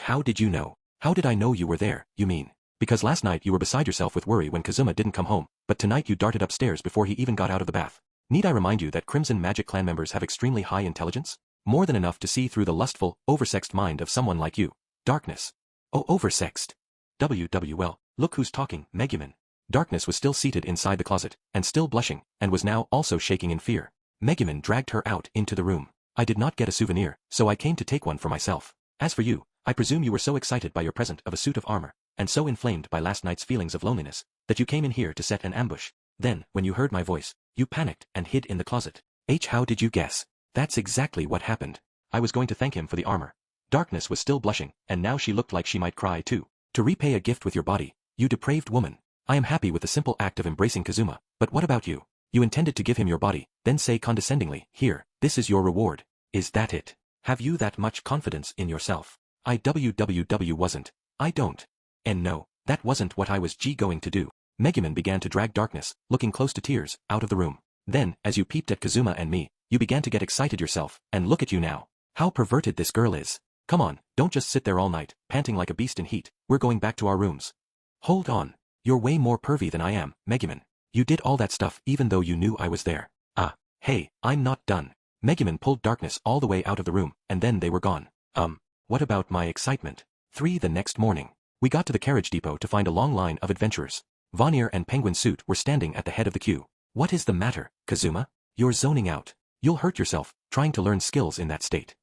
[SPEAKER 1] How did you know? How did I know you were there, you mean? Because last night you were beside yourself with worry when Kazuma didn't come home, but tonight you darted upstairs before he even got out of the bath. Need I remind you that Crimson Magic Clan members have extremely high intelligence? More than enough to see through the lustful, oversexed mind of someone like you. Darkness. Oh, oversexed. Well, look who's talking, Megumin. Darkness was still seated inside the closet, and still blushing, and was now also shaking in fear. Megumin dragged her out into the room. I did not get a souvenir, so I came to take one for myself. As for you, I presume you were so excited by your present of a suit of armor, and so inflamed by last night's feelings of loneliness, that you came in here to set an ambush. Then, when you heard my voice, you panicked and hid in the closet. How did you guess? That's exactly what happened. I was going to thank him for the armor. Darkness was still blushing, and now she looked like she might cry too. To repay a gift with your body, you depraved woman. I am happy with the simple act of embracing Kazuma, but what about you? You intended to give him your body, then say condescendingly, here, this is your reward. Is that it? Have you that much confidence in yourself? I wasn't. I don't. And no, that wasn't what I was going to do. Megumin began to drag Darkness, looking close to tears, out of the room. Then, as you peeped at Kazuma and me, you began to get excited yourself, and look at you now. How perverted this girl is. Come on, don't just sit there all night, panting like a beast in heat. We're going back to our rooms. Hold on. You're way more pervy than I am, Megumin. You did all that stuff even though you knew I was there. Hey, I'm not done. Megumin pulled Darkness all the way out of the room, and then they were gone. What about my excitement? 3 the next morning. We got to the carriage depot to find a long line of adventurers. Vanir and Penguin Suit were standing at the head of the queue. What is the matter, Kazuma? You're zoning out. You'll hurt yourself, trying to learn skills in that state.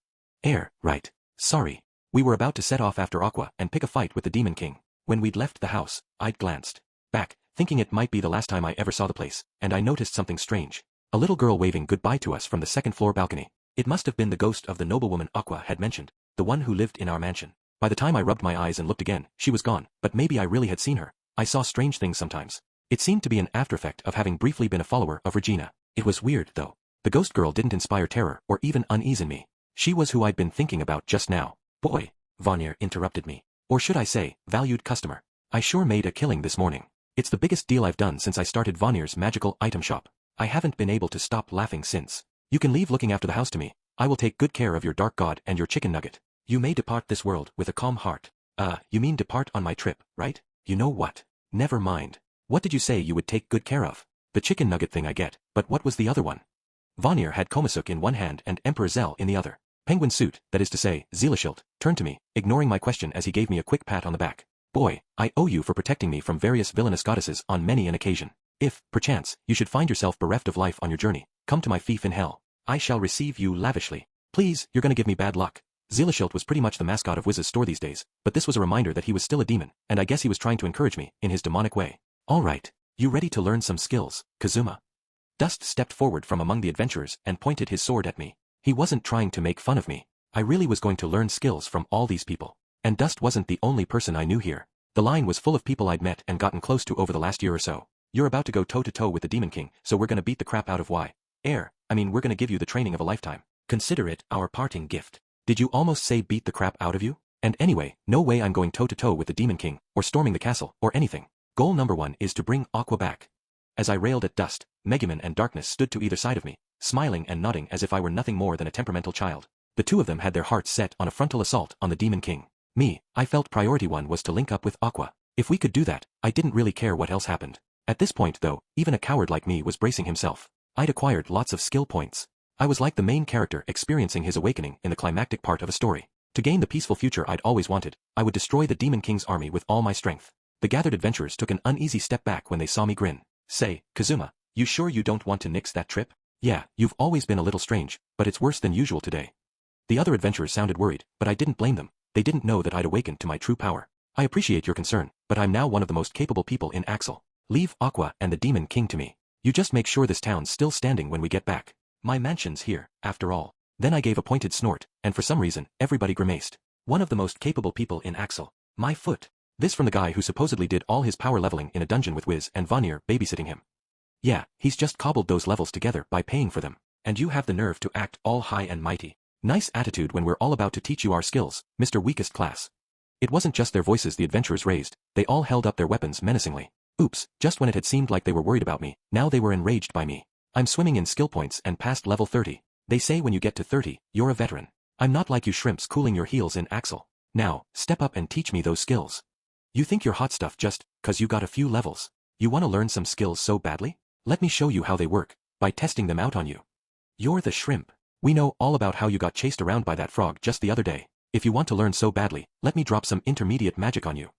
[SPEAKER 1] Right. Sorry. We were about to set off after Aqua and pick a fight with the Demon King. When we'd left the house, I'd glanced back, thinking it might be the last time I ever saw the place, and I noticed something strange. A little girl waving goodbye to us from the second-floor balcony. It must have been the ghost of the noblewoman Aqua had mentioned, the one who lived in our mansion. By the time I rubbed my eyes and looked again, she was gone, but maybe I really had seen her. I saw strange things sometimes. It seemed to be an aftereffect of having briefly been a follower of Regina. It was weird, though. The ghost girl didn't inspire terror or even unease in me. She was who I'd been thinking about just now. Boy, Vanir interrupted me. Or should I say, valued customer. I sure made a killing this morning. It's the biggest deal I've done since I started Vanir's magical item shop. I haven't been able to stop laughing since. You can leave looking after the house to me. I will take good care of your dark god and your chicken nugget. You may depart this world with a calm heart. You mean depart on my trip, right? You know what? Never mind. What did you say you would take good care of? The chicken nugget thing I get, but what was the other one? Vanir had Komasuk in one hand and Emperor Zell in the other. Penguin Suit, that is to say, Zelashilt, turned to me, ignoring my question as he gave me a quick pat on the back. Boy, I owe you for protecting me from various villainous goddesses on many an occasion. If, perchance, you should find yourself bereft of life on your journey, come to my fief in hell. I shall receive you lavishly. Please, you're gonna give me bad luck. Zelashilt was pretty much the mascot of Wiz's store these days, but this was a reminder that he was still a demon, and I guess he was trying to encourage me, in his demonic way. Alright, you ready to learn some skills, Kazuma? Dust stepped forward from among the adventurers and pointed his sword at me. He wasn't trying to make fun of me. I really was going to learn skills from all these people. And Dust wasn't the only person I knew here. The line was full of people I'd met and gotten close to over the last year or so. You're about to go toe-to-toe with the Demon King, so we're gonna beat the crap out of we're gonna give you the training of a lifetime. Consider it our parting gift. Did you almost say beat the crap out of you? And anyway, no way I'm going toe-to-toe with the Demon King, or storming the castle, or anything. Goal number 1 is to bring Aqua back. As I railed at Dust, Megumin and Darkness stood to either side of me, smiling and nodding as if I were nothing more than a temperamental child. The two of them had their hearts set on a frontal assault on the Demon King. Me, I felt priority 1 was to link up with Aqua. If we could do that, I didn't really care what else happened. At this point though, even a coward like me was bracing himself. I'd acquired lots of skill points. I was like the main character experiencing his awakening in the climactic part of a story. To gain the peaceful future I'd always wanted, I would destroy the Demon King's army with all my strength. The gathered adventurers took an uneasy step back when they saw me grin. Say, Kazuma, you sure you don't want to nix that trip? Yeah, you've always been a little strange, but it's worse than usual today. The other adventurers sounded worried, but I didn't blame them. They didn't know that I'd awakened to my true power. I appreciate your concern, but I'm now one of the most capable people in Axel. Leave Aqua and the Demon King to me. You just make sure this town's still standing when we get back. My mansion's here, after all. Then I gave a pointed snort, and for some reason, everybody grimaced. One of the most capable people in Axel. My foot. This from the guy who supposedly did all his power leveling in a dungeon with Wiz and Vanir babysitting him. Yeah, he's just cobbled those levels together by paying for them. And you have the nerve to act all high and mighty. Nice attitude when we're all about to teach you our skills, Mr. Weakest Class. It wasn't just their voices the adventurers raised, they all held up their weapons menacingly. Oops, just when it had seemed like they were worried about me, now they were enraged by me. I'm swimming in skill points and past level 30. They say when you get to 30, you're a veteran. I'm not like you shrimps cooling your heels in Axel. Now, step up and teach me those skills. You think you're hot stuff just 'cause you got a few levels. You want to learn some skills so badly? Let me show you how they work, by testing them out on you. You're the shrimp. We know all about how you got chased around by that frog just the other day. If you want to learn so badly, let me drop some intermediate magic on you.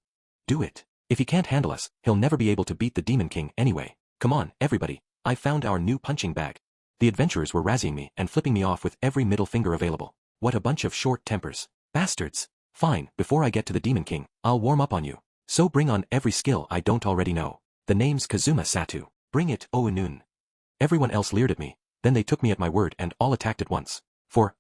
[SPEAKER 1] Do it. If he can't handle us, he'll never be able to beat the Demon King anyway. Come on, everybody. I found our new punching bag. The adventurers were razzying me and flipping me off with every middle finger available. What a bunch of short tempers. Bastards. Fine, before I get to the Demon King, I'll warm up on you. So bring on every skill I don't already know. The name's Kazuma Satu. Bring it, Ounun. Everyone else leered at me. Then they took me at my word and all attacked at once.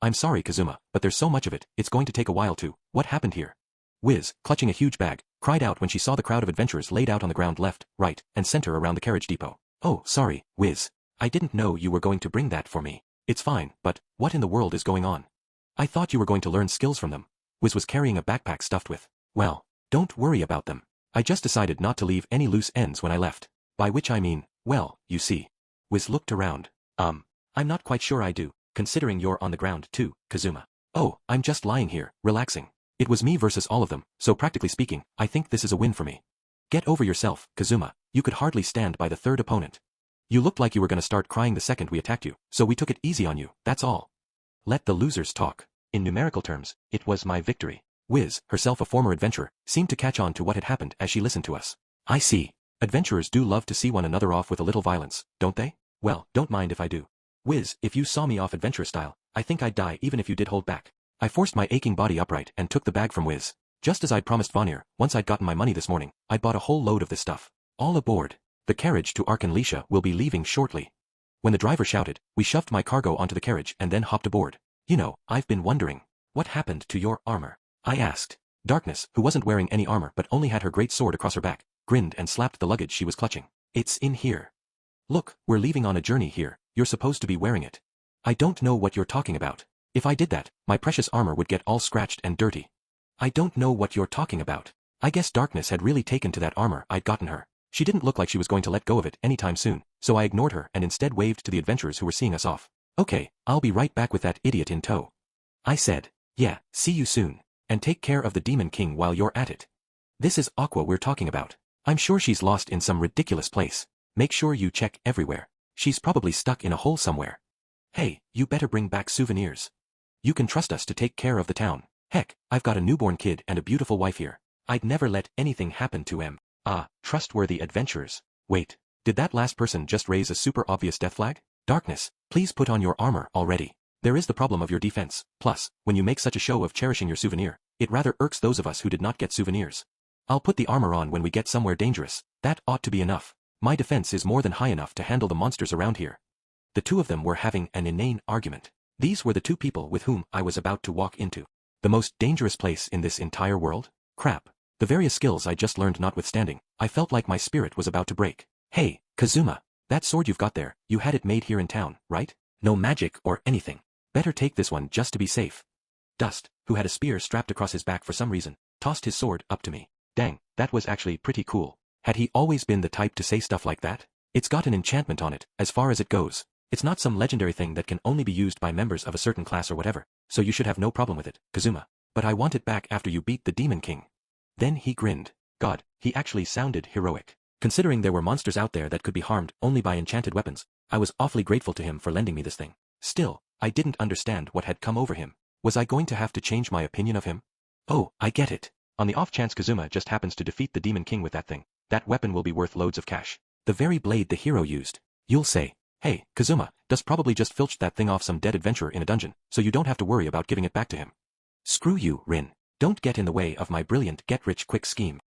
[SPEAKER 1] I'm sorry Kazuma, but there's so much of it, it's going to take a while to. What happened here? Wiz, clutching a huge bag, cried out when she saw the crowd of adventurers laid out on the ground left, right, and center around the carriage depot. Oh, sorry, Wiz. I didn't know you were going to bring that for me. It's fine, but what in the world is going on? I thought you were going to learn skills from them. Wiz was carrying a backpack stuffed with. Well, don't worry about them. I just decided not to leave any loose ends when I left. By which I mean, well, you see. Wiz looked around. I'm not quite sure I do, considering you're on the ground too, Kazuma. Oh, I'm just lying here, relaxing. It was me versus all of them, so practically speaking, I think this is a win for me. Get over yourself, Kazuma, you could hardly stand by the third opponent. You looked like you were gonna start crying the second we attacked you, so we took it easy on you, that's all. Let the losers talk. In numerical terms, it was my victory. Wiz, herself a former adventurer, seemed to catch on to what had happened as she listened to us. I see. Adventurers do love to see one another off with a little violence, don't they? Well, don't mind if I do. Wiz, if you saw me off adventure style, I think I'd die even if you did hold back. I forced my aching body upright and took the bag from Wiz. Just as I'd promised Vanir, once I'd gotten my money this morning, I'd bought a whole load of this stuff. All aboard. The carriage to Arkanlisha will be leaving shortly. When the driver shouted, we shoved my cargo onto the carriage and then hopped aboard. You know, I've been wondering. What happened to your armor? I asked. Darkness, who wasn't wearing any armor but only had her great sword across her back, grinned and slapped the luggage she was clutching. It's in here. Look, we're leaving on a journey here, you're supposed to be wearing it. I don't know what you're talking about. If I did that, my precious armor would get all scratched and dirty. I don't know what you're talking about. I guess Darkness had really taken to that armor I'd gotten her. She didn't look like she was going to let go of it anytime soon, so I ignored her and instead waved to the adventurers who were seeing us off. Okay, I'll be right back with that idiot in tow. I said. Yeah, see you soon. And take care of the Demon King while you're at it. This is Aqua we're talking about. I'm sure she's lost in some ridiculous place. Make sure you check everywhere. She's probably stuck in a hole somewhere. Hey, you better bring back souvenirs. You can trust us to take care of the town. Heck, I've got a newborn kid and a beautiful wife here. I'd never let anything happen to him. Ah, trustworthy adventurers. Wait, did that last person just raise a super obvious death flag? Darkness, please put on your armor already. There is the problem of your defense. Plus, when you make such a show of cherishing your souvenir, it rather irks those of us who did not get souvenirs. I'll put the armor on when we get somewhere dangerous. That ought to be enough. My defense is more than high enough to handle the monsters around here. The two of them were having an inane argument. These were the two people with whom I was about to walk into. The most dangerous place in this entire world? Crap. The various skills I just learned notwithstanding, I felt like my spirit was about to break. Hey, Kazuma, that sword you've got there, you had it made here in town, right? No magic or anything. Better take this one just to be safe. Dust, who had a spear strapped across his back for some reason, tossed his sword up to me. Dang, that was actually pretty cool. Had he always been the type to say stuff like that? It's got an enchantment on it, as far as it goes. It's not some legendary thing that can only be used by members of a certain class or whatever, so you should have no problem with it, Kazuma. But I want it back after you beat the Demon King. Then he grinned. God, he actually sounded heroic. Considering there were monsters out there that could be harmed only by enchanted weapons, I was awfully grateful to him for lending me this thing. Still, I didn't understand what had come over him. Was I going to have to change my opinion of him? Oh, I get it. On the off chance Kazuma just happens to defeat the Demon King with that thing, that weapon will be worth loads of cash. The very blade the hero used. You'll say, hey, Kazuma, does probably just filched that thing off some dead adventurer in a dungeon, so you don't have to worry about giving it back to him. Screw you, Rin. Don't get in the way of my brilliant get-rich-quick scheme.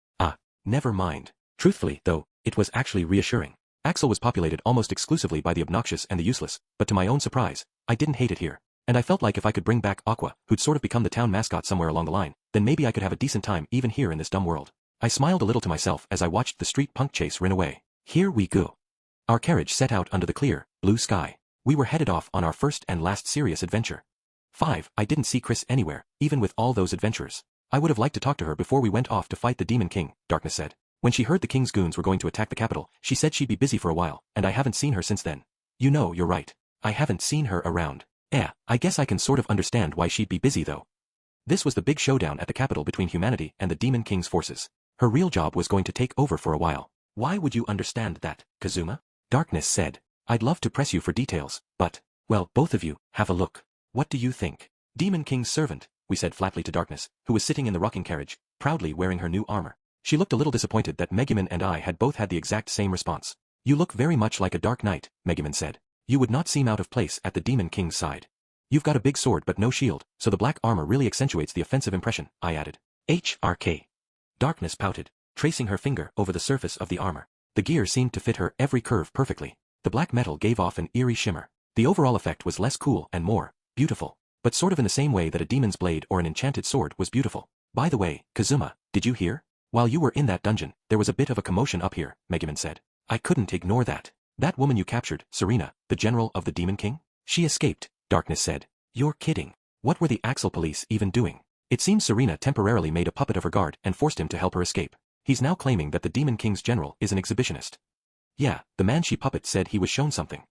[SPEAKER 1] Never mind. Truthfully, though, it was actually reassuring. Axel was populated almost exclusively by the obnoxious and the useless, but to my own surprise, I didn't hate it here. And I felt like if I could bring back Aqua, who'd sort of become the town mascot somewhere along the line, then maybe I could have a decent time even here in this dumb world. I smiled a little to myself as I watched the street punk chase Rin away. Here we go. Our carriage set out under the clear, blue sky. We were headed off on our first and last serious adventure. 5. I didn't see Chris anywhere, even with all those adventures. I would have liked to talk to her before we went off to fight the Demon King, Darkness said. When she heard the King's goons were going to attack the capital, she said she'd be busy for a while, and I haven't seen her since then. You know, you're right. I haven't seen her around. I guess I can sort of understand why she'd be busy though. This was the big showdown at the capital between humanity and the Demon King's forces. Her real job was going to take over for a while. Why would you understand that, Kazuma? Darkness said. I'd love to press you for details, but, well, both of you, have a look. What do you think? Demon King's servant, we said flatly to Darkness, who was sitting in the rocking carriage, proudly wearing her new armor. She looked a little disappointed that Megumin and I had both had the exact same response. You look very much like a Dark Knight, Megumin said. You would not seem out of place at the Demon King's side. You've got a big sword but no shield, so the black armor really accentuates the offensive impression, I added. HRK. Darkness pouted, tracing her finger over the surface of the armor. The gear seemed to fit her every curve perfectly. The black metal gave off an eerie shimmer. The overall effect was less cool and more beautiful, but sort of in the same way that a demon's blade or an enchanted sword was beautiful. By the way, Kazuma, did you hear? While you were in that dungeon, there was a bit of a commotion up here, Megumin said. I couldn't ignore that. That woman you captured, Serena, the general of the Demon King? She escaped, Darkness said. You're kidding. What were the Axel police even doing? It seems Serena temporarily made a puppet of her guard and forced him to help her escape. He's now claiming that the Demon King's general is an exhibitionist. Yeah, the man she puppet said he was shown something.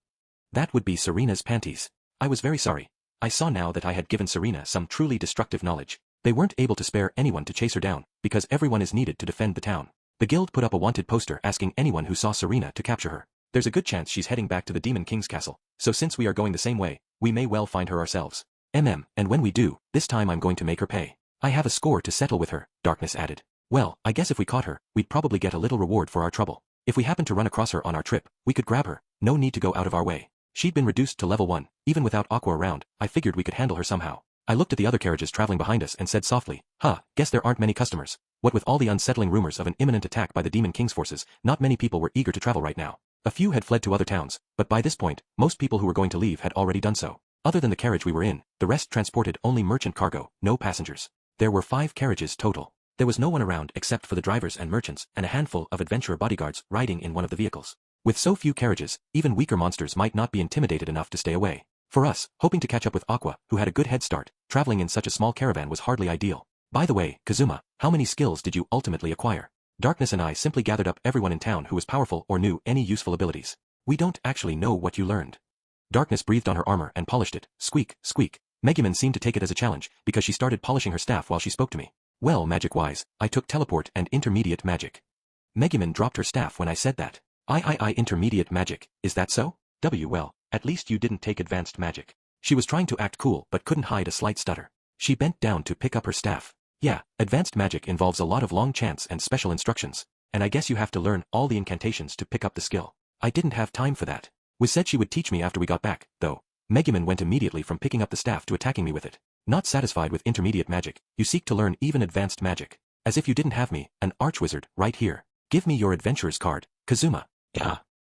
[SPEAKER 1] That would be Serena's panties. I was very sorry. I saw now that I had given Serena some truly destructive knowledge. They weren't able to spare anyone to chase her down, because everyone is needed to defend the town. The guild put up a wanted poster asking anyone who saw Serena to capture her. There's a good chance she's heading back to the Demon King's castle, so since we are going the same way, we may well find her ourselves. And when we do, this time I'm going to make her pay. I have a score to settle with her, Darkness added. Well, I guess if we caught her, we'd probably get a little reward for our trouble. If we happened to run across her on our trip, we could grab her, no need to go out of our way. She'd been reduced to level 1, even without Aqua around, I figured we could handle her somehow. I looked at the other carriages traveling behind us and said softly, guess there aren't many customers. What with all the unsettling rumors of an imminent attack by the Demon King's forces, not many people were eager to travel right now. A few had fled to other towns, but by this point, most people who were going to leave had already done so. Other than the carriage we were in, the rest transported only merchant cargo, no passengers. There were 5 carriages total. There was no one around except for the drivers and merchants and a handful of adventurer bodyguards riding in one of the vehicles. With so few carriages, even weaker monsters might not be intimidated enough to stay away. For us, hoping to catch up with Aqua, who had a good head start, traveling in such a small caravan was hardly ideal. By the way, Kazuma, how many skills did you ultimately acquire? Darkness and I simply gathered up everyone in town who was powerful or knew any useful abilities. We don't actually know what you learned. Darkness breathed on her armor and polished it, squeak, squeak. Megumin seemed to take it as a challenge, because she started polishing her staff while she spoke to me. Well, magic-wise, I took teleport and intermediate magic. Megumin dropped her staff when I said that. Intermediate magic, is that so? Well, at least you didn't take advanced magic. She was trying to act cool but couldn't hide a slight stutter. She bent down to pick up her staff. Yeah, advanced magic involves a lot of long chants and special instructions, and I guess you have to learn all the incantations to pick up the skill. I didn't have time for that. Wiz said she would teach me after we got back, though. Megumin went immediately from picking up the staff to attacking me with it. Not satisfied with intermediate magic, you seek to learn even advanced magic. As if you didn't have me, an archwizard, right here. Give me your adventurer's card, Kazuma.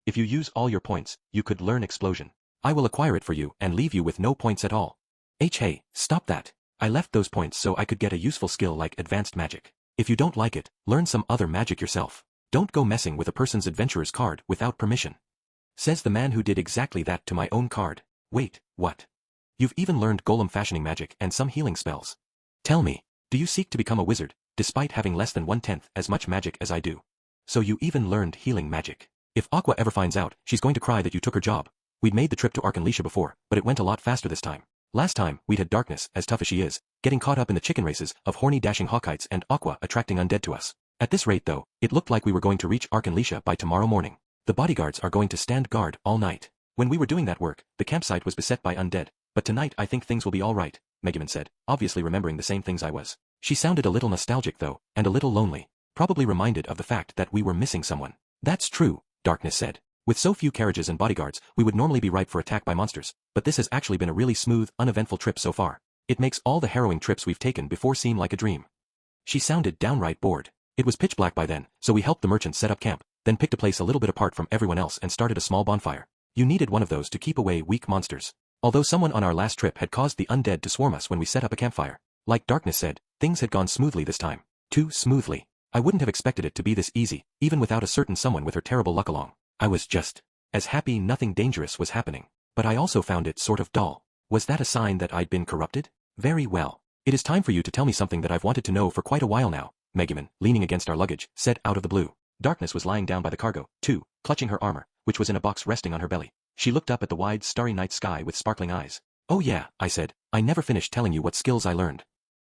[SPEAKER 1] If you use all your points, you could learn explosion. I will acquire it for you and leave you with no points at all. Hey, stop that. I left those points so I could get a useful skill like advanced magic. If you don't like it, learn some other magic yourself. Don't go messing with a person's adventurer's card without permission. Says the man who did exactly that to my own card. Wait, what? You've even learned golem fashioning magic and some healing spells. Tell me, do you seek to become a wizard, despite having less than 1/10 as much magic as I do? So you even learned healing magic. If Aqua ever finds out, she's going to cry that you took her job. We'd made the trip to Arkanlisha before, but it went a lot faster this time. Last time, we'd had Darkness, as tough as she is, getting caught up in the chicken races of horny dashing Hawkites and Aqua attracting undead to us. At this rate though, it looked like we were going to reach Arkanlisha by tomorrow morning. The bodyguards are going to stand guard all night. When we were doing that work, the campsite was beset by undead, but tonight I think things will be all right, Megumin said, obviously remembering the same things I was. She sounded a little nostalgic though, and a little lonely, probably reminded of the fact that we were missing someone. That's true, Darkness said. With so few carriages and bodyguards, we would normally be ripe for attack by monsters, but this has actually been a really smooth, uneventful trip so far. It makes all the harrowing trips we've taken before seem like a dream. She sounded downright bored. It was pitch black by then, so we helped the merchants set up camp, then picked a place a little bit apart from everyone else and started a small bonfire. You needed one of those to keep away weak monsters. Although someone on our last trip had caused the undead to swarm us when we set up a campfire. Like Darkness said, things had gone smoothly this time. Too smoothly. I wouldn't have expected it to be this easy, even without a certain someone with her terrible luck along. I was just as happy nothing dangerous was happening. But I also found it sort of dull. Was that a sign that I'd been corrupted? Very well. It is time for you to tell me something that I've wanted to know for quite a while now, Megumin, leaning against our luggage, said out of the blue. Darkness was lying down by the cargo, too, clutching her armor, which was in a box resting on her belly. She looked up at the wide, starry night sky with sparkling eyes. Oh yeah, I said, I never finished telling you what skills I learned.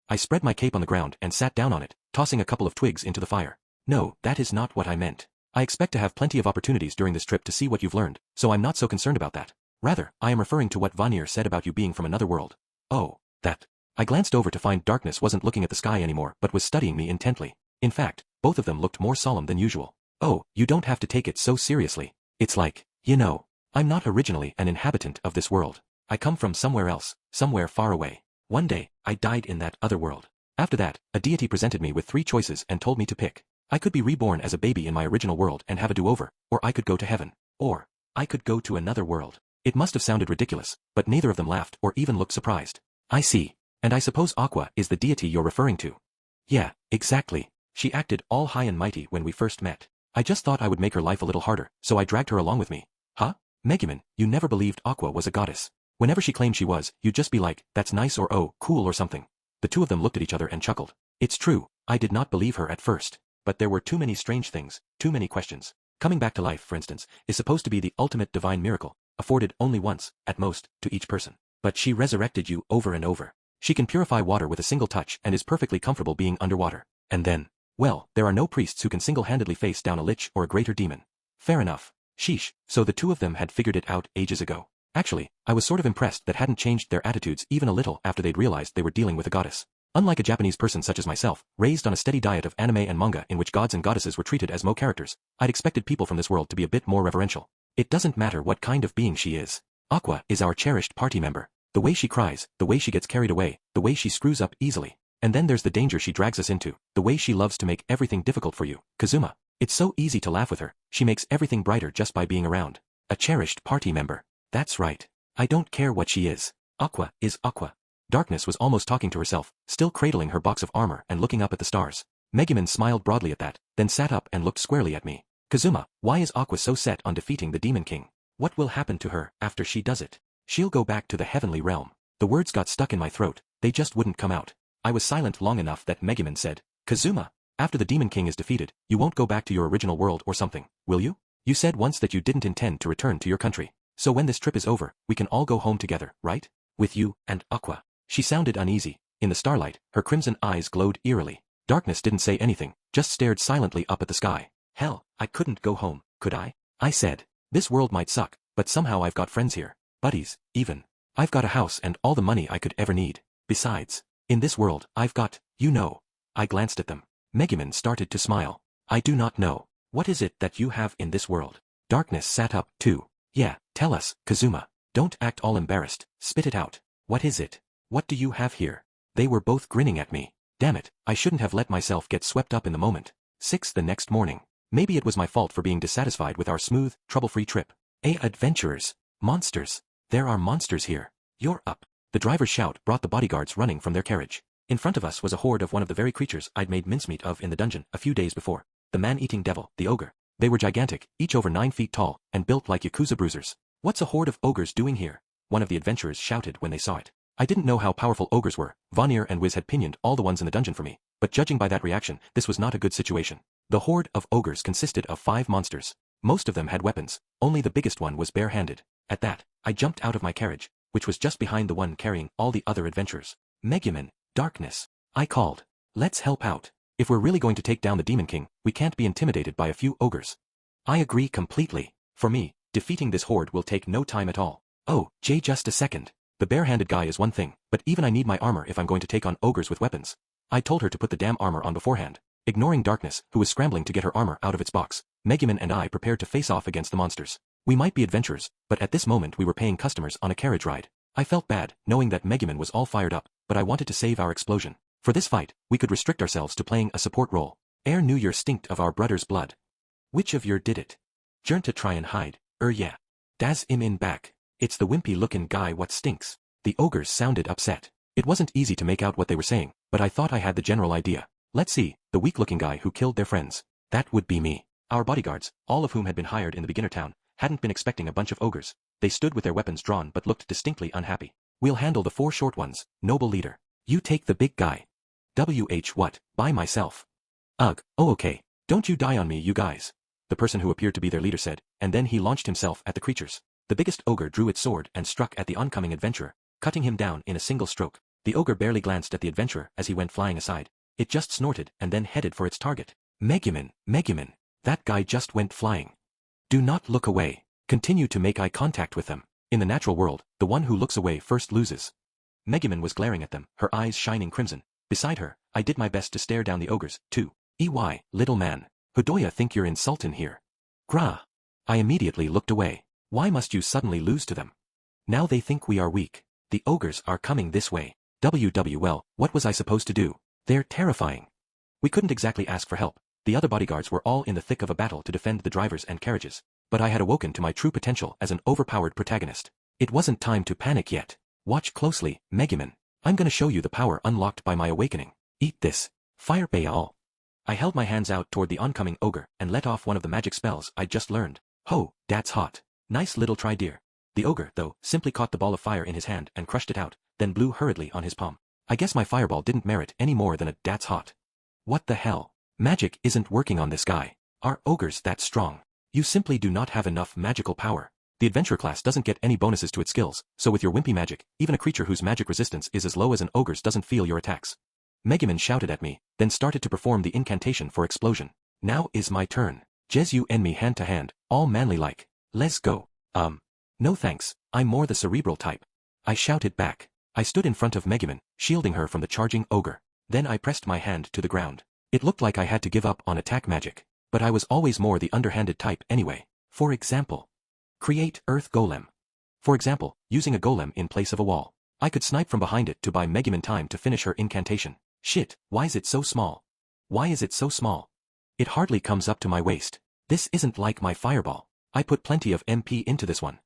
[SPEAKER 1] I spread my cape on the ground and sat down on it, tossing a couple of twigs into the fire. No, that is not what I meant. I expect to have plenty of opportunities during this trip to see what you've learned, so I'm not so concerned about that. Rather, I am referring to what Vanir said about you being from another world. Oh, that. I glanced over to find Darkness wasn't looking at the sky anymore but was studying me intently. In fact, both of them looked more solemn than usual. Oh, you don't have to take it so seriously. It's like, you know, I'm not originally an inhabitant of this world. I come from somewhere else, somewhere far away. One day, I died in that other world. After that, a deity presented me with 3 choices and told me to pick. I could be reborn as a baby in my original world and have a do-over, or I could go to heaven, or I could go to another world. It must have sounded ridiculous, but neither of them laughed or even looked surprised. I see. And I suppose Aqua is the deity you're referring to. Yeah, exactly. She acted all high and mighty when we first met. I just thought I would make her life a little harder, so I dragged her along with me. Huh? Megumin, you never believed Aqua was a goddess. Whenever she claimed she was, you'd just be like, that's nice or oh, cool or something. The two of them looked at each other and chuckled. It's true, I did not believe her at first. But there were too many strange things, too many questions. Coming back to life, for instance, is supposed to be the ultimate divine miracle, afforded only once, at most, to each person. But she resurrected you over and over. She can purify water with a single touch and is perfectly comfortable being underwater. And then, well, there are no priests who can single-handedly face down a lich or a greater demon. Fair enough. Sheesh, so the two of them had figured it out ages ago. Actually, I was sort of impressed that hadn't changed their attitudes even a little after they'd realized they were dealing with a goddess. Unlike a Japanese person such as myself, raised on a steady diet of anime and manga in which gods and goddesses were treated as characters, I'd expected people from this world to be a bit more reverential. It doesn't matter what kind of being she is. Aqua is our cherished party member. The way she cries, the way she gets carried away, the way she screws up easily. And then there's the danger she drags us into, the way she loves to make everything difficult for you, Kazuma. It's so easy to laugh with her, she makes everything brighter just by being around. A cherished party member. That's right. I don't care what she is. Aqua is Aqua. Darkness was almost talking to herself, still cradling her box of armor and looking up at the stars. Megumin smiled broadly at that, then sat up and looked squarely at me. Kazuma, why is Aqua so set on defeating the Demon King? What will happen to her after she does it? She'll go back to the heavenly realm. The words got stuck in my throat, they just wouldn't come out. I was silent long enough that Megumin said, Kazuma, after the Demon King is defeated, you won't go back to your original world or something, will you? You said once that you didn't intend to return to your country. So when this trip is over, we can all go home together, right? With you and Aqua. She sounded uneasy. In the starlight, her crimson eyes glowed eerily. Darkness didn't say anything, just stared silently up at the sky. Hell, I couldn't go home, could I? I said. This world might suck, but somehow I've got friends here. Buddies, even. I've got a house and all the money I could ever need. Besides, in this world, I've got, you know. I glanced at them. Megumin started to smile. I do not know. What is it that you have in this world? Darkness sat up, too. Yeah, tell us, Kazuma. Don't act all embarrassed, spit it out. What is it? What do you have here? They were both grinning at me. Damn it, I shouldn't have let myself get swept up in the moment. 6 the next morning. Maybe it was my fault for being dissatisfied with our smooth, trouble-free trip. Adventurers. Monsters. There are monsters here. You're up. The driver's shout brought the bodyguards running from their carriage. In front of us was a horde of one of the very creatures I'd made mincemeat of in the dungeon a few days before. The man-eating devil, the ogre. They were gigantic, each over 9 feet tall, and built like Yakuza bruisers. What's a horde of ogres doing here? One of the adventurers shouted when they saw it. I didn't know how powerful ogres were. Vanir and Wiz had pinioned all the ones in the dungeon for me, but judging by that reaction, this was not a good situation. The horde of ogres consisted of 5 monsters. Most of them had weapons, only the biggest one was bare-handed. At that, I jumped out of my carriage, which was just behind the one carrying all the other adventurers. Megumin, Darkness. I called. Let's help out. If we're really going to take down the Demon King, we can't be intimidated by a few ogres. I agree completely. For me, defeating this horde will take no time at all. Oh, Jay, just a second. The bare-handed guy is one thing, but even I need my armor if I'm going to take on ogres with weapons. I told her to put the damn armor on beforehand. Ignoring Darkness, who was scrambling to get her armor out of its box, Megumin and I prepared to face off against the monsters. We might be adventurers, but at this moment we were paying customers on a carriage ride. I felt bad, knowing that Megumin was all fired up, but I wanted to save our explosion. For this fight, we could restrict ourselves to playing a support role. Air knew your stinked of our brother's blood. Which of your did it? Jern to try and hide. Yeah. Das im in back. It's the wimpy-looking guy what stinks. The ogres sounded upset. It wasn't easy to make out what they were saying, but I thought I had the general idea. Let's see, the weak-looking guy who killed their friends. That would be me. Our bodyguards, all of whom had been hired in the beginner town, hadn't been expecting a bunch of ogres. They stood with their weapons drawn but looked distinctly unhappy. We'll handle the 4 short ones, noble leader. You take the big guy. What, by myself? Ugh, oh okay. Don't you die on me you guys. The person who appeared to be their leader said, and then he launched himself at the creatures. The biggest ogre drew its sword and struck at the oncoming adventurer, cutting him down in a single stroke. The ogre barely glanced at the adventurer as he went flying aside. It just snorted and then headed for its target. Megumin, that guy just went flying. Do not look away. Continue to make eye contact with them. In the natural world, the one who looks away first loses. Megumin was glaring at them, her eyes shining crimson. Beside her, I did my best to stare down the ogres, too. Little man. Who do ya think you're insultin' here? Grah. I immediately looked away. Why must you suddenly lose to them? Now they think we are weak. The ogres are coming this way. Well, what was I supposed to do? They're terrifying. We couldn't exactly ask for help. The other bodyguards were all in the thick of a battle to defend the drivers and carriages. But I had awoken to my true potential as an overpowered protagonist. It wasn't time to panic yet. Watch closely, Megumin. I'm gonna show you the power unlocked by my awakening. Eat this. Fire Baal. I held my hands out toward the oncoming ogre and let off one of the magic spells I'd just learned. Ho, that's hot. Nice little try dear. The ogre, though, simply caught the ball of fire in his hand and crushed it out, then blew hurriedly on his palm. I guess my fireball didn't merit any more than a that's hot. What the hell? Magic isn't working on this guy. Are ogres that strong? You simply do not have enough magical power. The adventurer class doesn't get any bonuses to its skills, so with your wimpy magic, even a creature whose magic resistance is as low as an ogre's doesn't feel your attacks. Megumin shouted at me, then started to perform the incantation for explosion. Now is my turn. Jez you and me hand to hand, all manly like. Let's go. No thanks, I'm more the cerebral type. I shouted back. I stood in front of Megumin, shielding her from the charging ogre. Then I pressed my hand to the ground. It looked like I had to give up on attack magic. But I was always more the underhanded type anyway. For example, create Earth Golem. For example, using a golem in place of a wall. I could snipe from behind it to buy Megumin time to finish her incantation. Shit, why is it so small? Why is it so small? It hardly comes up to my waist. This isn't like my fireball. I put plenty of MP into this one.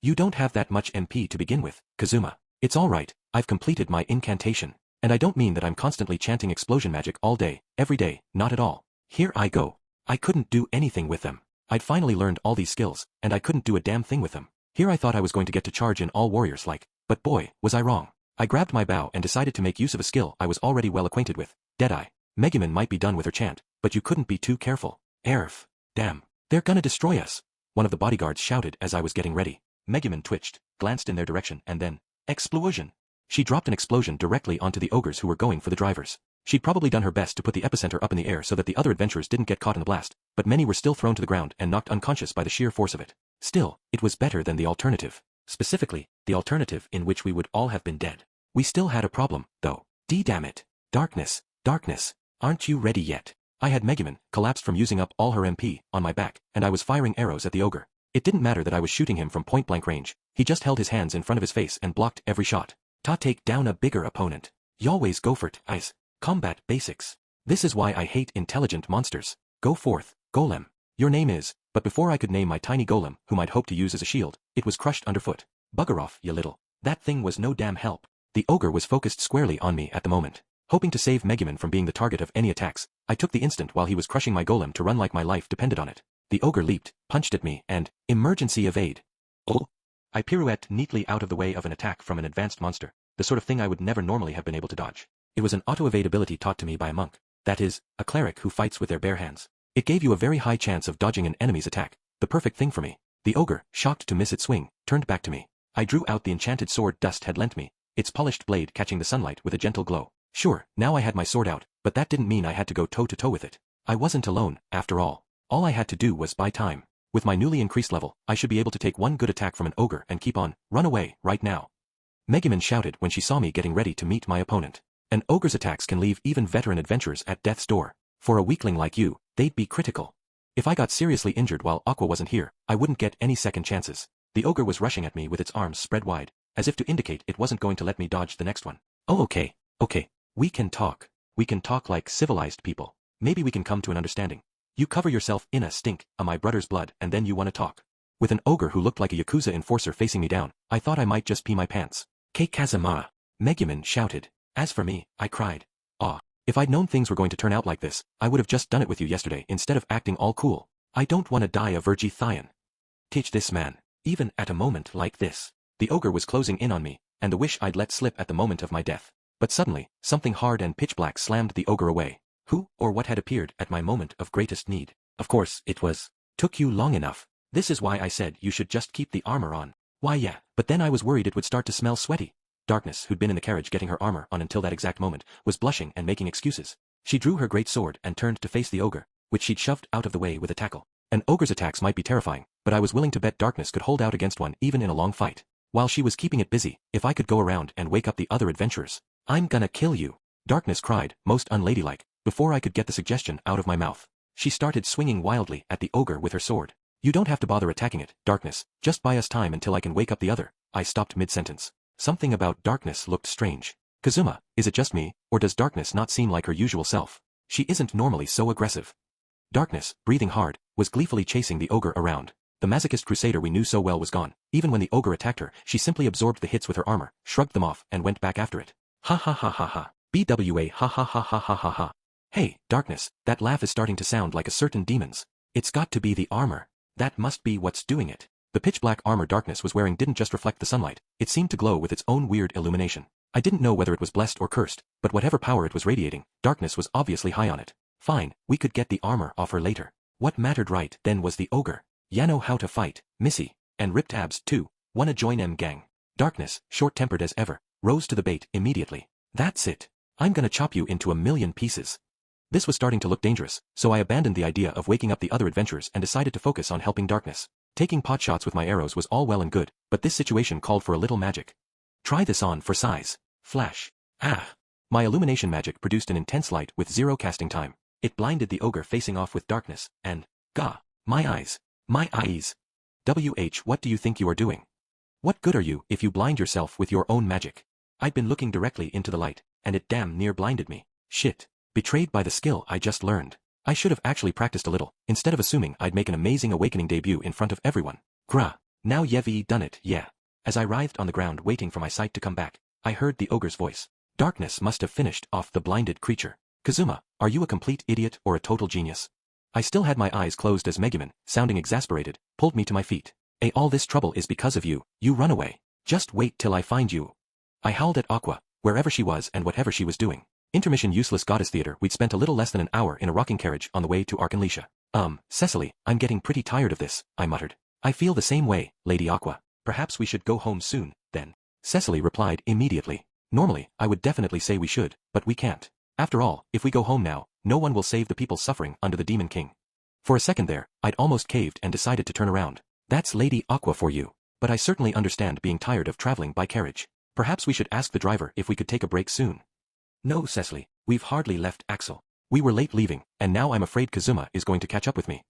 [SPEAKER 1] You don't have that much MP to begin with, Kazuma. It's alright, I've completed my incantation. And I don't mean that I'm constantly chanting explosion magic all day, every day, not at all. Here I go. I couldn't do anything with them. I'd finally learned all these skills, and I couldn't do a damn thing with them. Here I thought I was going to get to charge in all warriors like, but boy, was I wrong. I grabbed my bow and decided to make use of a skill I was already well acquainted with, Deadeye. Megumin might be done with her chant, but you couldn't be too careful. Erf. Damn. They're gonna destroy us. One of the bodyguards shouted as I was getting ready. Megumin twitched, glanced in their direction and then, explosion. She dropped an explosion directly onto the ogres who were going for the drivers. She'd probably done her best to put the epicenter up in the air so that the other adventurers didn't get caught in the blast, but many were still thrown to the ground and knocked unconscious by the sheer force of it. Still, it was better than the alternative. Specifically, the alternative in which we would all have been dead. We still had a problem, though. Damn it. Darkness, darkness. Aren't you ready yet? I had Megumin, collapsed from using up all her MP, on my back, and I was firing arrows at the ogre. It didn't matter that I was shooting him from point-blank range. He just held his hands in front of his face and blocked every shot. Take down a bigger opponent. Y'always go for it, guys. Combat basics. This is why I hate intelligent monsters. Go forth, golem. Your name is, but before I could name my tiny golem, whom I'd hoped to use as a shield, it was crushed underfoot. Bugger off, you little. That thing was no damn help. The ogre was focused squarely on me at the moment. Hoping to save Megumin from being the target of any attacks, I took the instant while he was crushing my golem to run like my life depended on it. The ogre leaped, punched at me, and, emergency evade. Oh! I pirouetted neatly out of the way of an attack from an advanced monster, the sort of thing I would never normally have been able to dodge. It was an auto-evade ability taught to me by a monk, that is, a cleric who fights with their bare hands. It gave you a very high chance of dodging an enemy's attack, the perfect thing for me. The ogre, shocked to miss its swing, turned back to me. I drew out the enchanted sword Dust had lent me, its polished blade catching the sunlight with a gentle glow. Sure, now I had my sword out, but that didn't mean I had to go toe-to-toe with it. I wasn't alone, after all. All I had to do was buy time. With my newly increased level, I should be able to take one good attack from an ogre and keep on, run away, right now. Megumin shouted when she saw me getting ready to meet my opponent. An ogre's attacks can leave even veteran adventurers at death's door. For a weakling like you, they'd be critical. If I got seriously injured while Aqua wasn't here, I wouldn't get any second chances. The ogre was rushing at me with its arms spread wide, as if to indicate it wasn't going to let me dodge the next one. Oh okay. We can talk. We can talk like civilized people. Maybe we can come to an understanding. You cover yourself in a stink, my brother's blood, and then you want to talk. With an ogre who looked like a Yakuza enforcer facing me down, I thought I might just pee my pants. Kazama! Megumin shouted. As for me, I cried. Aw. If I'd known things were going to turn out like this, I would have just done it with you yesterday instead of acting all cool. I don't want to die a Virgi-Thyan. Teach this man. Even at a moment like this. The ogre was closing in on me, and the wish I'd let slip at the moment of my death. But suddenly, something hard and pitch-black slammed the ogre away. Who or what had appeared at my moment of greatest need? Of course, it was. Took you long enough. This is why I said you should just keep the armor on. Why yeah, but then I was worried it would start to smell sweaty. Darkness, who'd been in the carriage getting her armor on until that exact moment, was blushing and making excuses. She drew her great sword and turned to face the ogre, which she'd shoved out of the way with a tackle. An ogre's attacks might be terrifying, but I was willing to bet Darkness could hold out against one even in a long fight. While she was keeping it busy, if I could go around and wake up the other adventurers. I'm gonna kill you. Darkness cried, most unladylike, before I could get the suggestion out of my mouth. She started swinging wildly at the ogre with her sword. You don't have to bother attacking it, Darkness, just buy us time until I can wake up the other. I stopped mid-sentence. Something about Darkness looked strange. Kazuma, is it just me, or does Darkness not seem like her usual self? She isn't normally so aggressive. Darkness, breathing hard, was gleefully chasing the ogre around. The masochist crusader we knew so well was gone. Even when the ogre attacked her, she simply absorbed the hits with her armor, shrugged them off, and went back after it. Ha ha ha ha ha. BWA ha ha ha ha ha ha ha. Hey, Darkness, that laugh is starting to sound like a certain demon's. It's got to be the armor. That must be what's doing it. The pitch-black armor Darkness was wearing didn't just reflect the sunlight, it seemed to glow with its own weird illumination. I didn't know whether it was blessed or cursed, but whatever power it was radiating, Darkness was obviously high on it. Fine, we could get the armor off her later. What mattered right then was the ogre. Ya know how to fight, missy. And ripped abs, too. Wanna join em gang? Darkness, short-tempered as ever, rose to the bait immediately. That's it. I'm gonna chop you into a million pieces. This was starting to look dangerous, so I abandoned the idea of waking up the other adventurers and decided to focus on helping Darkness. Taking pot shots with my arrows was all well and good, but this situation called for a little magic. Try this on for size. Flash. Ah. My illumination magic produced an intense light with 0 casting time. It blinded the ogre facing off with Darkness, and, gah, my eyes. My eyes. What do you think you are doing? What good are you if you blind yourself with your own magic? I'd been looking directly into the light, and it damn near blinded me. Shit. Betrayed by the skill I just learned. I should have actually practiced a little, instead of assuming I'd make an amazing awakening debut in front of everyone. Grah. Now you've done it, yeah. As I writhed on the ground waiting for my sight to come back, I heard the ogre's voice. Darkness must have finished off the blinded creature. Kazuma, are you a complete idiot or a total genius? I still had my eyes closed as Megumin, sounding exasperated, pulled me to my feet. All this trouble is because of you, you run away. Just wait till I find you. I howled at Aqua, wherever she was and whatever she was doing. Intermission useless goddess theater. We'd spent a little less than an hour in a rocking carriage on the way to Arkanlisha. Cecily, I'm getting pretty tired of this, I muttered. I feel the same way, Lady Aqua. Perhaps we should go home soon, then. Cecily replied immediately. Normally, I would definitely say we should, but we can't. After all, if we go home now, no one will save the people suffering under the Demon King. For a second there, I'd almost caved and decided to turn around. That's Lady Aqua for you. But I certainly understand being tired of traveling by carriage. Perhaps we should ask the driver if we could take a break soon. No, Cecily, we've hardly left Axel. We were late leaving, and now I'm afraid Kazuma is going to catch up with me.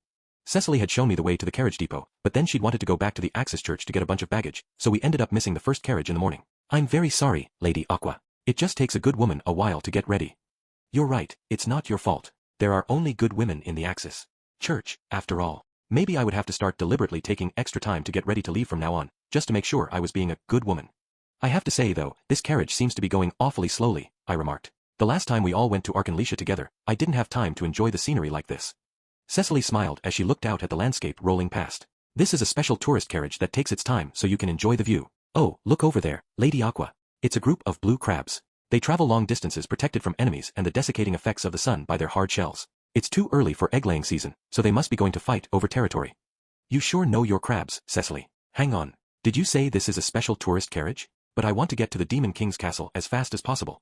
[SPEAKER 1] Cecily had shown me the way to the carriage depot, but then she'd wanted to go back to the Axis Church to get a bunch of baggage, so we ended up missing the first carriage in the morning. I'm very sorry, Lady Aqua. It just takes a good woman a while to get ready. You're right, it's not your fault. There are only good women in the Axis Church, after all. Maybe I would have to start deliberately taking extra time to get ready to leave from now on, just to make sure I was being a good woman. I have to say though, this carriage seems to be going awfully slowly, I remarked. The last time we all went to Arkanlisha together, I didn't have time to enjoy the scenery like this. Cecily smiled as she looked out at the landscape rolling past. This is a special tourist carriage that takes its time so you can enjoy the view. Oh, look over there, Lady Aqua. It's a group of blue crabs. They travel long distances protected from enemies and the desiccating effects of the sun by their hard shells. It's too early for egg-laying season, so they must be going to fight over territory. You sure know your crabs, Cecily. Hang on. Did you say this is a special tourist carriage? But I want to get to the Demon King's castle as fast as possible.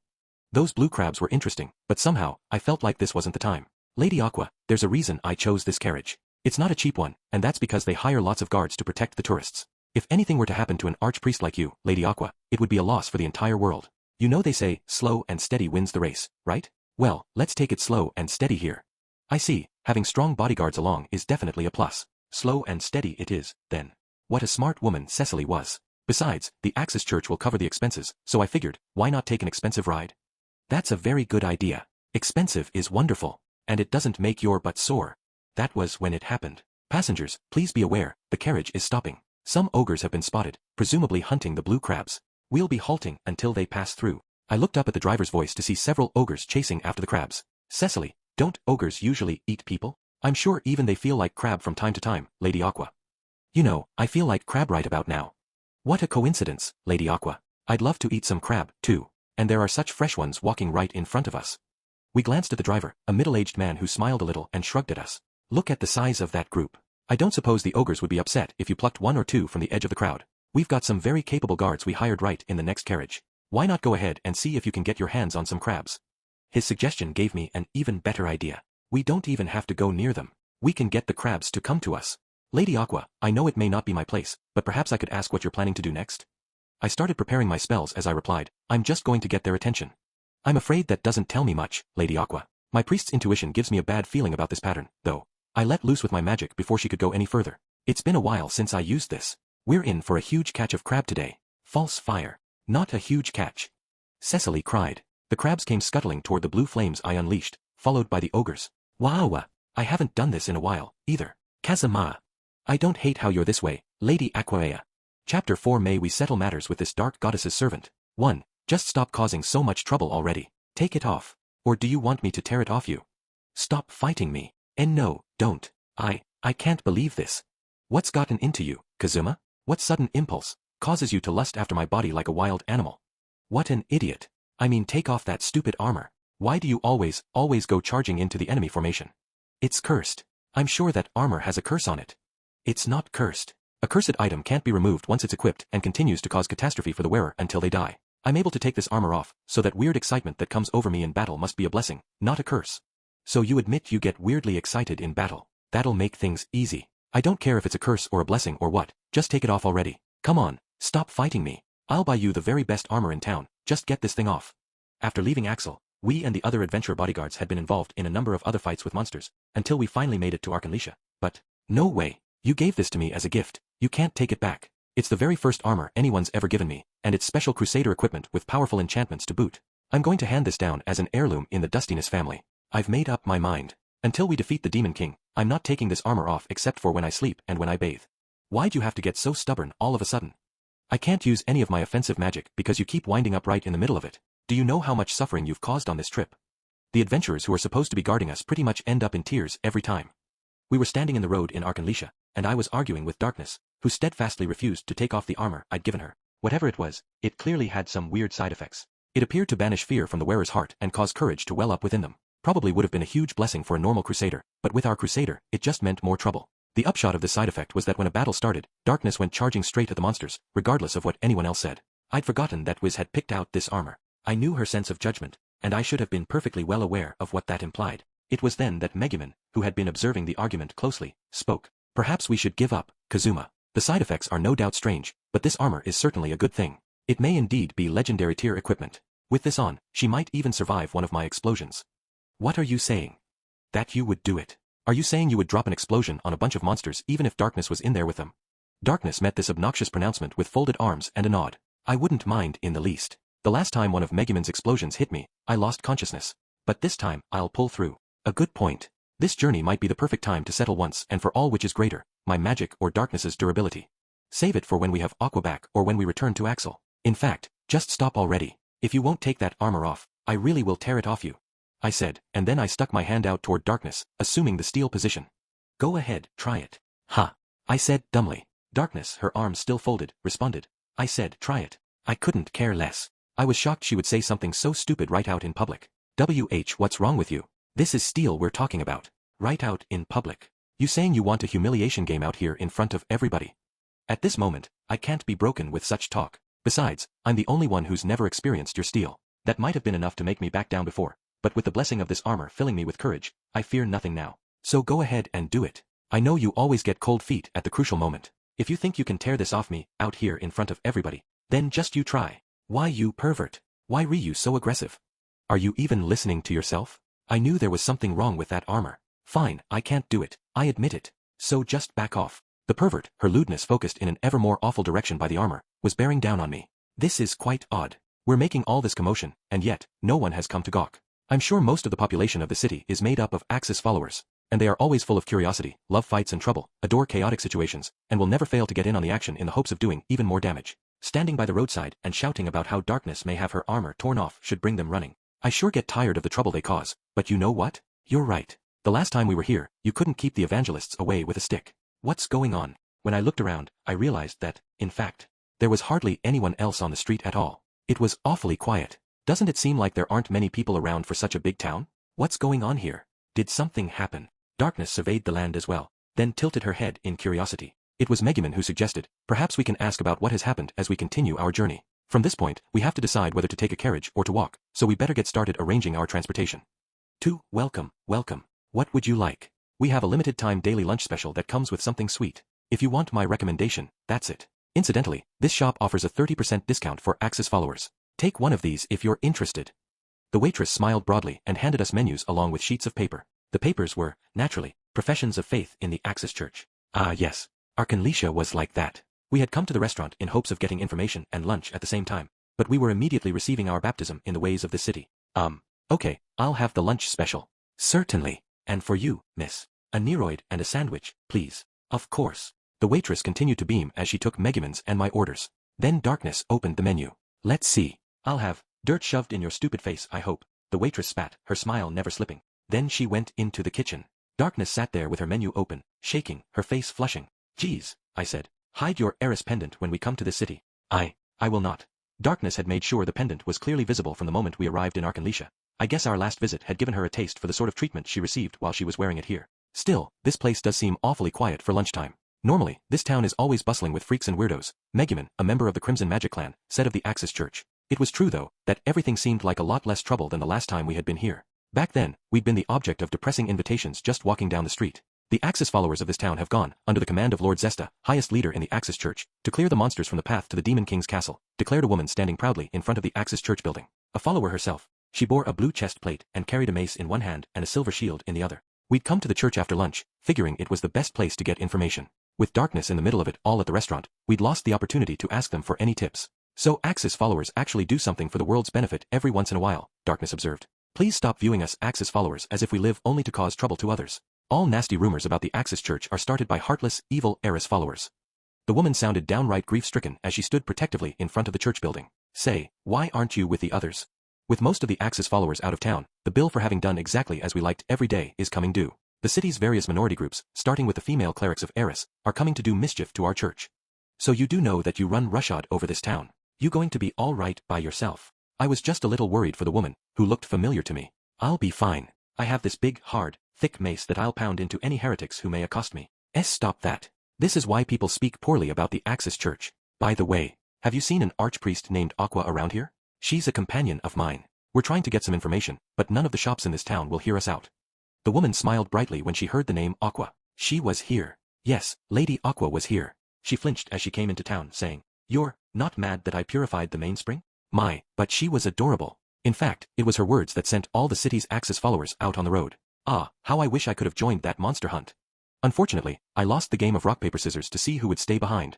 [SPEAKER 1] Those blue crabs were interesting, but somehow, I felt like this wasn't the time. Lady Aqua, there's a reason I chose this carriage. It's not a cheap one, and that's because they hire lots of guards to protect the tourists. If anything were to happen to an archpriest like you, Lady Aqua, it would be a loss for the entire world. You know they say, slow and steady wins the race, right? Well, let's take it slow and steady here. I see, having strong bodyguards along is definitely a plus. Slow and steady it is, then. What a smart woman Cecily was. Besides, the Axis Church will cover the expenses, so I figured, why not take an expensive ride? That's a very good idea. Expensive is wonderful, and it doesn't make your butt sore. That was when it happened. Passengers, please be aware, the carriage is stopping. Some ogres have been spotted, presumably hunting the blue crabs. We'll be halting until they pass through. I looked up at the driver's voice to see several ogres chasing after the crabs. Cecily, don't ogres usually eat people? I'm sure even they feel like crab from time to time, Lady Aqua. You know, I feel like crab right about now. What a coincidence, Lady Aqua. I'd love to eat some crab, too. And there are such fresh ones walking right in front of us. We glanced at the driver, a middle-aged man who smiled a little and shrugged at us. Look at the size of that group. I don't suppose the ogres would be upset if you plucked one or two from the edge of the crowd. We've got some very capable guards we hired right in the next carriage. Why not go ahead and see if you can get your hands on some crabs? His suggestion gave me an even better idea. We don't even have to go near them. We can get the crabs to come to us. Lady Aqua, I know it may not be my place, but perhaps I could ask what you're planning to do next? I started preparing my spells as I replied, I'm just going to get their attention. I'm afraid that doesn't tell me much, Lady Aqua. My priest's intuition gives me a bad feeling about this pattern, though. I let loose with my magic before she could go any further. It's been a while since I used this. We're in for a huge catch of crab today. False fire. Not a huge catch. Cecily cried. The crabs came scuttling toward the blue flames I unleashed, followed by the ogres. Wow, I haven't done this in a while, either. Kazama. I don't hate how you're this way, Lady Aquaea. Chapter 4 May we settle matters with this dark goddess's servant. 1. Just stop causing so much trouble already. Take it off. Or do you want me to tear it off you? Stop fighting me. And no, don't. I can't believe this. What's gotten into you, Kazuma? What sudden impulse causes you to lust after my body like a wild animal? What an idiot. I mean, take off that stupid armor. Why do you always go charging into the enemy formation? It's cursed. I'm sure that armor has a curse on it. It's not cursed. A cursed item can't be removed once it's equipped and continues to cause catastrophe for the wearer until they die. I'm able to take this armor off, so that weird excitement that comes over me in battle must be a blessing, not a curse. So you admit you get weirdly excited in battle. That'll make things easy. I don't care if it's a curse or a blessing or what, just take it off already. Come on, stop fighting me. I'll buy you the very best armor in town, just get this thing off. After leaving Axel, we and the other adventurer bodyguards had been involved in a number of other fights with monsters, until we finally made it to Arkanlisha. But, no way, you gave this to me as a gift, you can't take it back. It's the very first armor anyone's ever given me, and it's special crusader equipment with powerful enchantments to boot. I'm going to hand this down as an heirloom in the Dustiness family. I've made up my mind. Until we defeat the Demon King, I'm not taking this armor off except for when I sleep and when I bathe. Why'd you have to get so stubborn all of a sudden? I can't use any of my offensive magic because you keep winding up right in the middle of it. Do you know how much suffering you've caused on this trip? The adventurers who are supposed to be guarding us pretty much end up in tears every time. We were standing in the road in Arkanlisha, and I was arguing with Darkness, who steadfastly refused to take off the armor I'd given her. Whatever it was, it clearly had some weird side effects. It appeared to banish fear from the wearer's heart and cause courage to well up within them. Probably would have been a huge blessing for a normal crusader, but with our crusader, it just meant more trouble. The upshot of this side effect was that when a battle started, Darkness went charging straight at the monsters, regardless of what anyone else said. I'd forgotten that Wiz had picked out this armor. I knew her sense of judgment, and I should have been perfectly well aware of what that implied. It was then that Megumin, who had been observing the argument closely, spoke. Perhaps we should give up, Kazuma. The side effects are no doubt strange, but this armor is certainly a good thing. It may indeed be legendary tier equipment. With this on, she might even survive one of my explosions. What are you saying? That you would do it? Are you saying you would drop an explosion on a bunch of monsters even if Darkness was in there with them? Darkness met this obnoxious pronouncement with folded arms and a nod. I wouldn't mind in the least. The last time one of Megumin's explosions hit me, I lost consciousness. But this time, I'll pull through. A good point. This journey might be the perfect time to settle once and for all which is greater, my magic or Darkness's durability. Save it for when we have Aqua back or when we return to Axel. In fact, just stop already. If you won't take that armor off, I really will tear it off you. I said, and then I stuck my hand out toward Darkness, assuming the steel position. Go ahead, try it. Ha! I said dumbly. Darkness, her arms still folded, responded. I said, try it. I couldn't care less. I was shocked she would say something so stupid right out in public. What's wrong with you? This is steel we're talking about. Right out in public. You saying you want a humiliation game out here in front of everybody? At this moment, I can't be broken with such talk. Besides, I'm the only one who's never experienced your steel. That might have been enough to make me back down before, but with the blessing of this armor filling me with courage, I fear nothing now. So go ahead and do it. I know you always get cold feet at the crucial moment. If you think you can tear this off me, out here in front of everybody, then just you try. Why you pervert? Why re you so aggressive? Are you even listening to yourself? I knew there was something wrong with that armor. Fine, I can't do it, I admit it. So just back off. The pervert, her lewdness focused in an ever more awful direction by the armor, was bearing down on me. This is quite odd. We're making all this commotion, and yet, no one has come to gawk. I'm sure most of the population of the city is made up of Axis followers, and they are always full of curiosity, love fights and trouble, adore chaotic situations, and will never fail to get in on the action in the hopes of doing even more damage. Standing by the roadside and shouting about how darkness may have her armor torn off should bring them running. I sure get tired of the trouble they cause, but you know what? You're right. The last time we were here, you couldn't keep the evangelists away with a stick. What's going on? When I looked around, I realized that, in fact, there was hardly anyone else on the street at all. It was awfully quiet. Doesn't it seem like there aren't many people around for such a big town? What's going on here? Did something happen? Darkness surveyed the land as well, then tilted her head in curiosity. It was Megumin who suggested, perhaps we can ask about what has happened as we continue our journey. From this point, we have to decide whether to take a carriage or to walk, so we better get started arranging our transportation. 2. Welcome, welcome. What would you like? We have a limited time daily lunch special that comes with something sweet. If you want my recommendation, that's it. Incidentally, this shop offers a 30% discount for Axis followers. Take one of these if you're interested. The waitress smiled broadly and handed us menus along with sheets of paper. The papers were, naturally, professions of faith in the Axis Church. Ah yes, Arkanlisha was like that. We had come to the restaurant in hopes of getting information and lunch at the same time, but we were immediately receiving our baptism in the ways of the city. Okay, I'll have the lunch special. Certainly. And for you, miss, a Neroid and a sandwich, please. Of course. The waitress continued to beam as she took Megumin's and my orders. Then Darkness opened the menu. Let's see. I'll have dirt shoved in your stupid face, I hope. The waitress spat, her smile never slipping. Then she went into the kitchen. Darkness sat there with her menu open, shaking, her face flushing. Geez, I said. Hide your heiress pendant when we come to this city. I will not. Darkness had made sure the pendant was clearly visible from the moment we arrived in Arkanlisha. I guess our last visit had given her a taste for the sort of treatment she received while she was wearing it here. Still, this place does seem awfully quiet for lunchtime. Normally, this town is always bustling with freaks and weirdos. Megumin, a member of the Crimson Magic Clan, said of the Axis Church. It was true though, that everything seemed like a lot less trouble than the last time we had been here. Back then, we'd been the object of depressing invitations just walking down the street. The Axis followers of this town have gone, under the command of Lord Zesta, highest leader in the Axis Church, to clear the monsters from the path to the Demon King's castle, declared a woman standing proudly in front of the Axis Church building. A follower herself. She bore a blue chest plate and carried a mace in one hand and a silver shield in the other. We'd come to the church after lunch, figuring it was the best place to get information. With Darkness in the middle of it all at the restaurant, we'd lost the opportunity to ask them for any tips. So Axis followers actually do something for the world's benefit every once in a while, Darkness observed. Please stop viewing us Axis followers as if we live only to cause trouble to others. All nasty rumors about the Axis Church are started by heartless, evil heiress followers. The woman sounded downright grief-stricken as she stood protectively in front of the church building. Say, why aren't you with the others? With most of the Axis followers out of town, the bill for having done exactly as we liked every day is coming due. The city's various minority groups, starting with the female clerics of Eris, are coming to do mischief to our church. So you do know that you run roughshod over this town. You going to be all right by yourself? I was just a little worried for the woman, who looked familiar to me. I'll be fine. I have this big, hard, thick mace that I'll pound into any heretics who may accost me. Stop that. This is why people speak poorly about the Axis Church. By the way, have you seen an archpriest named Aqua around here? She's a companion of mine. We're trying to get some information, but none of the shops in this town will hear us out. The woman smiled brightly when she heard the name Aqua. She was here. Yes, Lady Aqua was here. She flinched as she came into town, saying, "You're not mad that I purified the mainspring?" My, but she was adorable. In fact, it was her words that sent all the city's Axis followers out on the road. Ah, how I wish I could have joined that monster hunt. Unfortunately, I lost the game of rock paper scissors to see who would stay behind.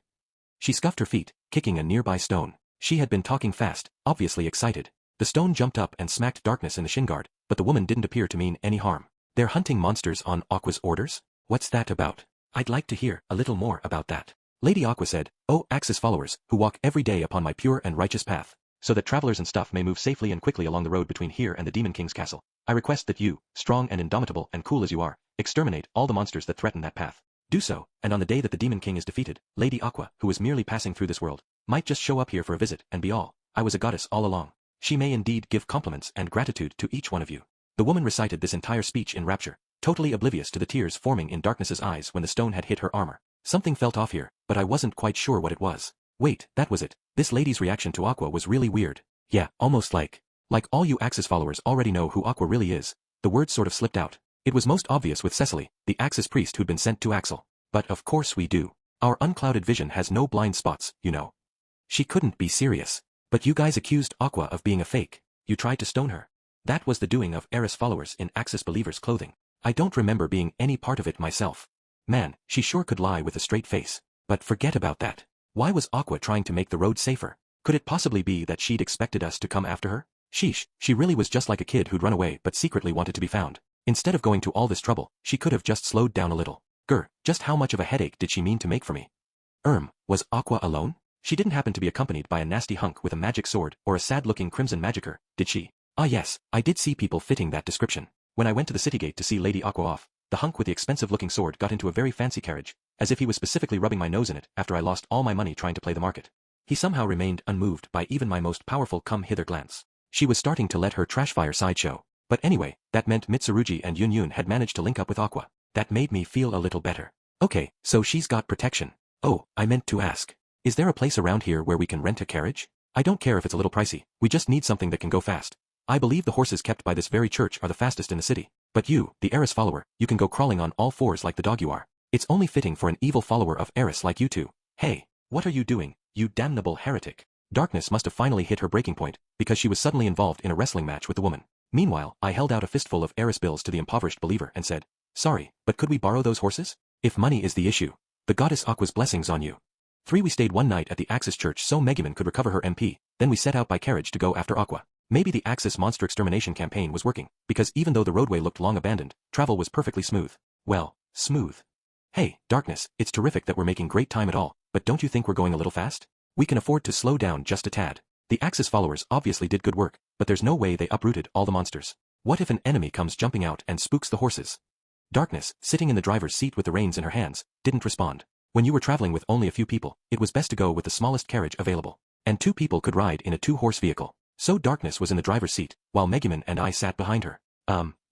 [SPEAKER 1] She scuffed her feet, kicking a nearby stone. She had been talking fast, obviously excited. The stone jumped up and smacked Darkness in the shin guard, but the woman didn't appear to mean any harm. They're hunting monsters on Aqua's orders? What's that about? I'd like to hear a little more about that. Lady Aqua said, "Oh, Axis followers, who walk every day upon my pure and righteous path, so that travelers and stuff may move safely and quickly along the road between here and the Demon King's castle. I request that you, strong and indomitable and cool as you are, exterminate all the monsters that threaten that path. Do so, and on the day that the Demon King is defeated, Lady Aqua, who is merely passing through this world, might just show up here for a visit and be all. I was a goddess all along. She may indeed give compliments and gratitude to each one of you." The woman recited this entire speech in rapture, totally oblivious to the tears forming in Darkness's eyes when the stone had hit her armor. Something felt off here, but I wasn't quite sure what it was. Wait, that was it. This lady's reaction to Aqua was really weird. Yeah, almost like Like all you Axis followers already know who Aqua really is. The words sort of slipped out. It was most obvious with Cecily, the Axis priest who'd been sent to Axel. But of course we do. Our unclouded vision has no blind spots, you know. She couldn't be serious. But you guys accused Aqua of being a fake. You tried to stone her. That was the doing of Eris followers in Axis believers' clothing. I don't remember being any part of it myself. Man, she sure could lie with a straight face. But forget about that. Why was Aqua trying to make the road safer? Could it possibly be that she'd expected us to come after her? Sheesh, she really was just like a kid who'd run away but secretly wanted to be found. Instead of going to all this trouble, she could have just slowed down a little. Just how much of a headache did she mean to make for me? Was Aqua alone? She didn't happen to be accompanied by a nasty hunk with a magic sword or a sad-looking crimson magicker, did she? Ah yes, I did see people fitting that description. When I went to the city gate to see Lady Aqua off, the hunk with the expensive-looking sword got into a very fancy carriage, as if he was specifically rubbing my nose in it after I lost all my money trying to play the market. He somehow remained unmoved by even my most powerful come-hither glance. She was starting to let her trashfire side show. But anyway, that meant Mitsurugi and Yun had managed to link up with Aqua. That made me feel a little better. Okay, so she's got protection. Oh, I meant to ask. Is there a place around here where we can rent a carriage? I don't care if it's a little pricey, we just need something that can go fast. I believe the horses kept by this very church are the fastest in the city. But you, the Eris follower, you can go crawling on all fours like the dog you are. It's only fitting for an evil follower of Eris like you two. Hey, what are you doing, you damnable heretic? Darkness must have finally hit her breaking point, because she was suddenly involved in a wrestling match with the woman. Meanwhile, I held out a fistful of Eris bills to the impoverished believer and said, sorry, but could we borrow those horses? If money is the issue, the goddess Aqua's blessings on you. 3. We stayed one night at the Axis church so Megumin could recover her MP, then we set out by carriage to go after Aqua. Maybe the Axis monster extermination campaign was working, because even though the roadway looked long abandoned, travel was perfectly smooth. Well, smooth. Hey, Darkness, it's terrific that we're making great time at all, but don't you think we're going a little fast? We can afford to slow down just a tad. The Axis followers obviously did good work, but there's no way they uprooted all the monsters. What if an enemy comes jumping out and spooks the horses? Darkness, sitting in the driver's seat with the reins in her hands, didn't respond. When you were traveling with only a few people, it was best to go with the smallest carriage available. And 2 people could ride in a 2-horse vehicle. So Darkness was in the driver's seat, while Megumin and I sat behind her.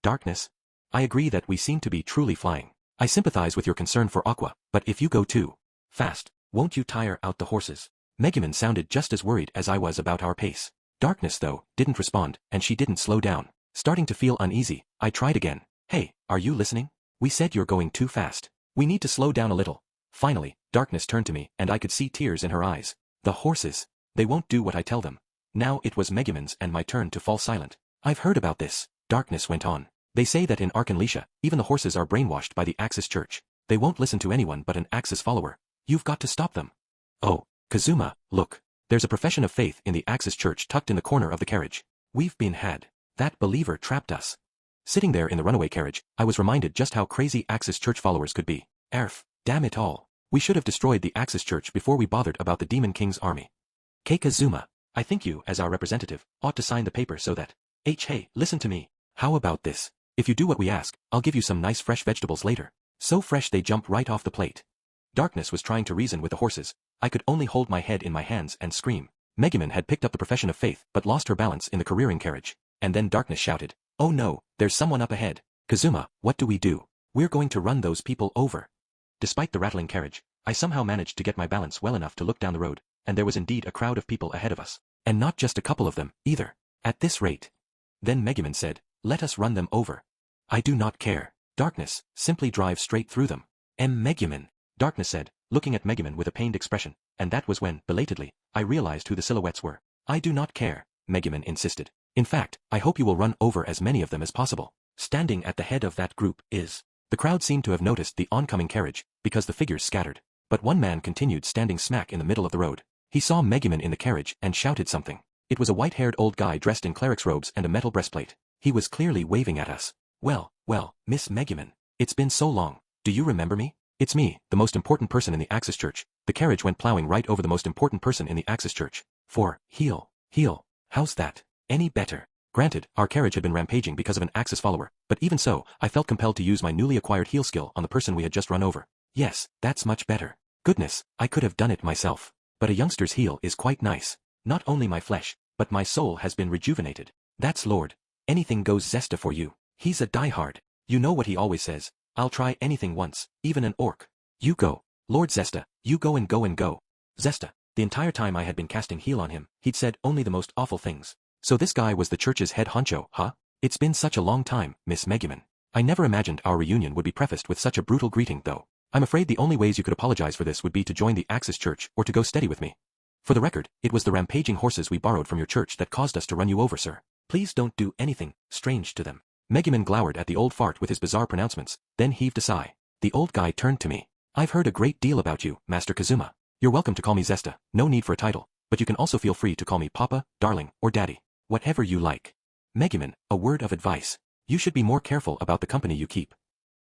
[SPEAKER 1] Darkness? I agree that we seem to be truly flying. I sympathize with your concern for Aqua, but if you go too fast, won't you tire out the horses? Megumin sounded just as worried as I was about our pace. Darkness, though, didn't respond, and she didn't slow down. Starting to feel uneasy, I tried again. Hey, are you listening? We said you're going too fast. We need to slow down a little. Finally, Darkness turned to me, and I could see tears in her eyes. The horses. They won't do what I tell them. Now it was Megumin's and my turn to fall silent. I've heard about this, Darkness went on. They say that in Arkanlisha, even the horses are brainwashed by the Axis church. They won't listen to anyone but an Axis follower. You've got to stop them. Oh, Kazuma, look. There's a profession of faith in the Axis church tucked in the corner of the carriage. We've been had. That believer trapped us. Sitting there in the runaway carriage, I was reminded just how crazy Axis church followers could be. Erf, damn it all. We should have destroyed the Axis church before we bothered about the Demon King's army. Kazuma, I think you, as our representative, ought to sign the paper so that... Hey, listen to me. How about this? If you do what we ask, I'll give you some nice fresh vegetables later. So fresh they jump right off the plate. Darkness was trying to reason with the horses. I could only hold my head in my hands and scream. Megumin had picked up the profession of faith but lost her balance in the careering carriage. And then Darkness shouted, oh no, there's someone up ahead. Kazuma, what do we do? We're going to run those people over. Despite the rattling carriage, I somehow managed to get my balance well enough to look down the road, and there was indeed a crowd of people ahead of us. And not just a couple of them, either. At this rate. Then Megumin said, let us run them over. I do not care. Darkness, simply drive straight through them. Megumin, Darkness said, looking at Megumin with a pained expression, and that was when, belatedly, I realized who the silhouettes were. I do not care, Megumin insisted. In fact, I hope you will run over as many of them as possible. Standing at the head of that group is... The crowd seemed to have noticed the oncoming carriage, because the figures scattered. But one man continued standing smack in the middle of the road. He saw Megumin in the carriage and shouted something. It was a white-haired old guy dressed in cleric's robes and a metal breastplate. He was clearly waving at us. Well, Miss Megumin. It's been so long. Do you remember me? It's me, the most important person in the Axis church. The carriage went plowing right over the most important person in the Axis church. Heel. How's that? Any better? Granted, our carriage had been rampaging because of an Axis follower, but even so, I felt compelled to use my newly acquired heel skill on the person we had just run over. Yes, that's much better. Goodness, I could have done it myself. But a youngster's heel is quite nice. Not only my flesh, but my soul has been rejuvenated. That's Lord. Anything goes Zesta for you. He's a diehard. You know what he always says. I'll try anything once, even an orc. You go. Lord Zesta, you go and go and go. Zesta. The entire time I had been casting heel on him, he'd said only the most awful things. So this guy was the church's head honcho, huh? It's been such a long time, Miss Megumin. I never imagined our reunion would be prefaced with such a brutal greeting, though. I'm afraid the only ways you could apologize for this would be to join the Axis Church or to go steady with me. For the record, it was the rampaging horses we borrowed from your church that caused us to run you over, sir. Please don't do anything strange to them. Megumin glowered at the old fart with his bizarre pronouncements, then heaved a sigh. The old guy turned to me. I've heard a great deal about you, Master Kazuma. You're welcome to call me Zesta, no need for a title, but you can also feel free to call me Papa, Darling, or Daddy. Whatever you like. Megumin, a word of advice. You should be more careful about the company you keep.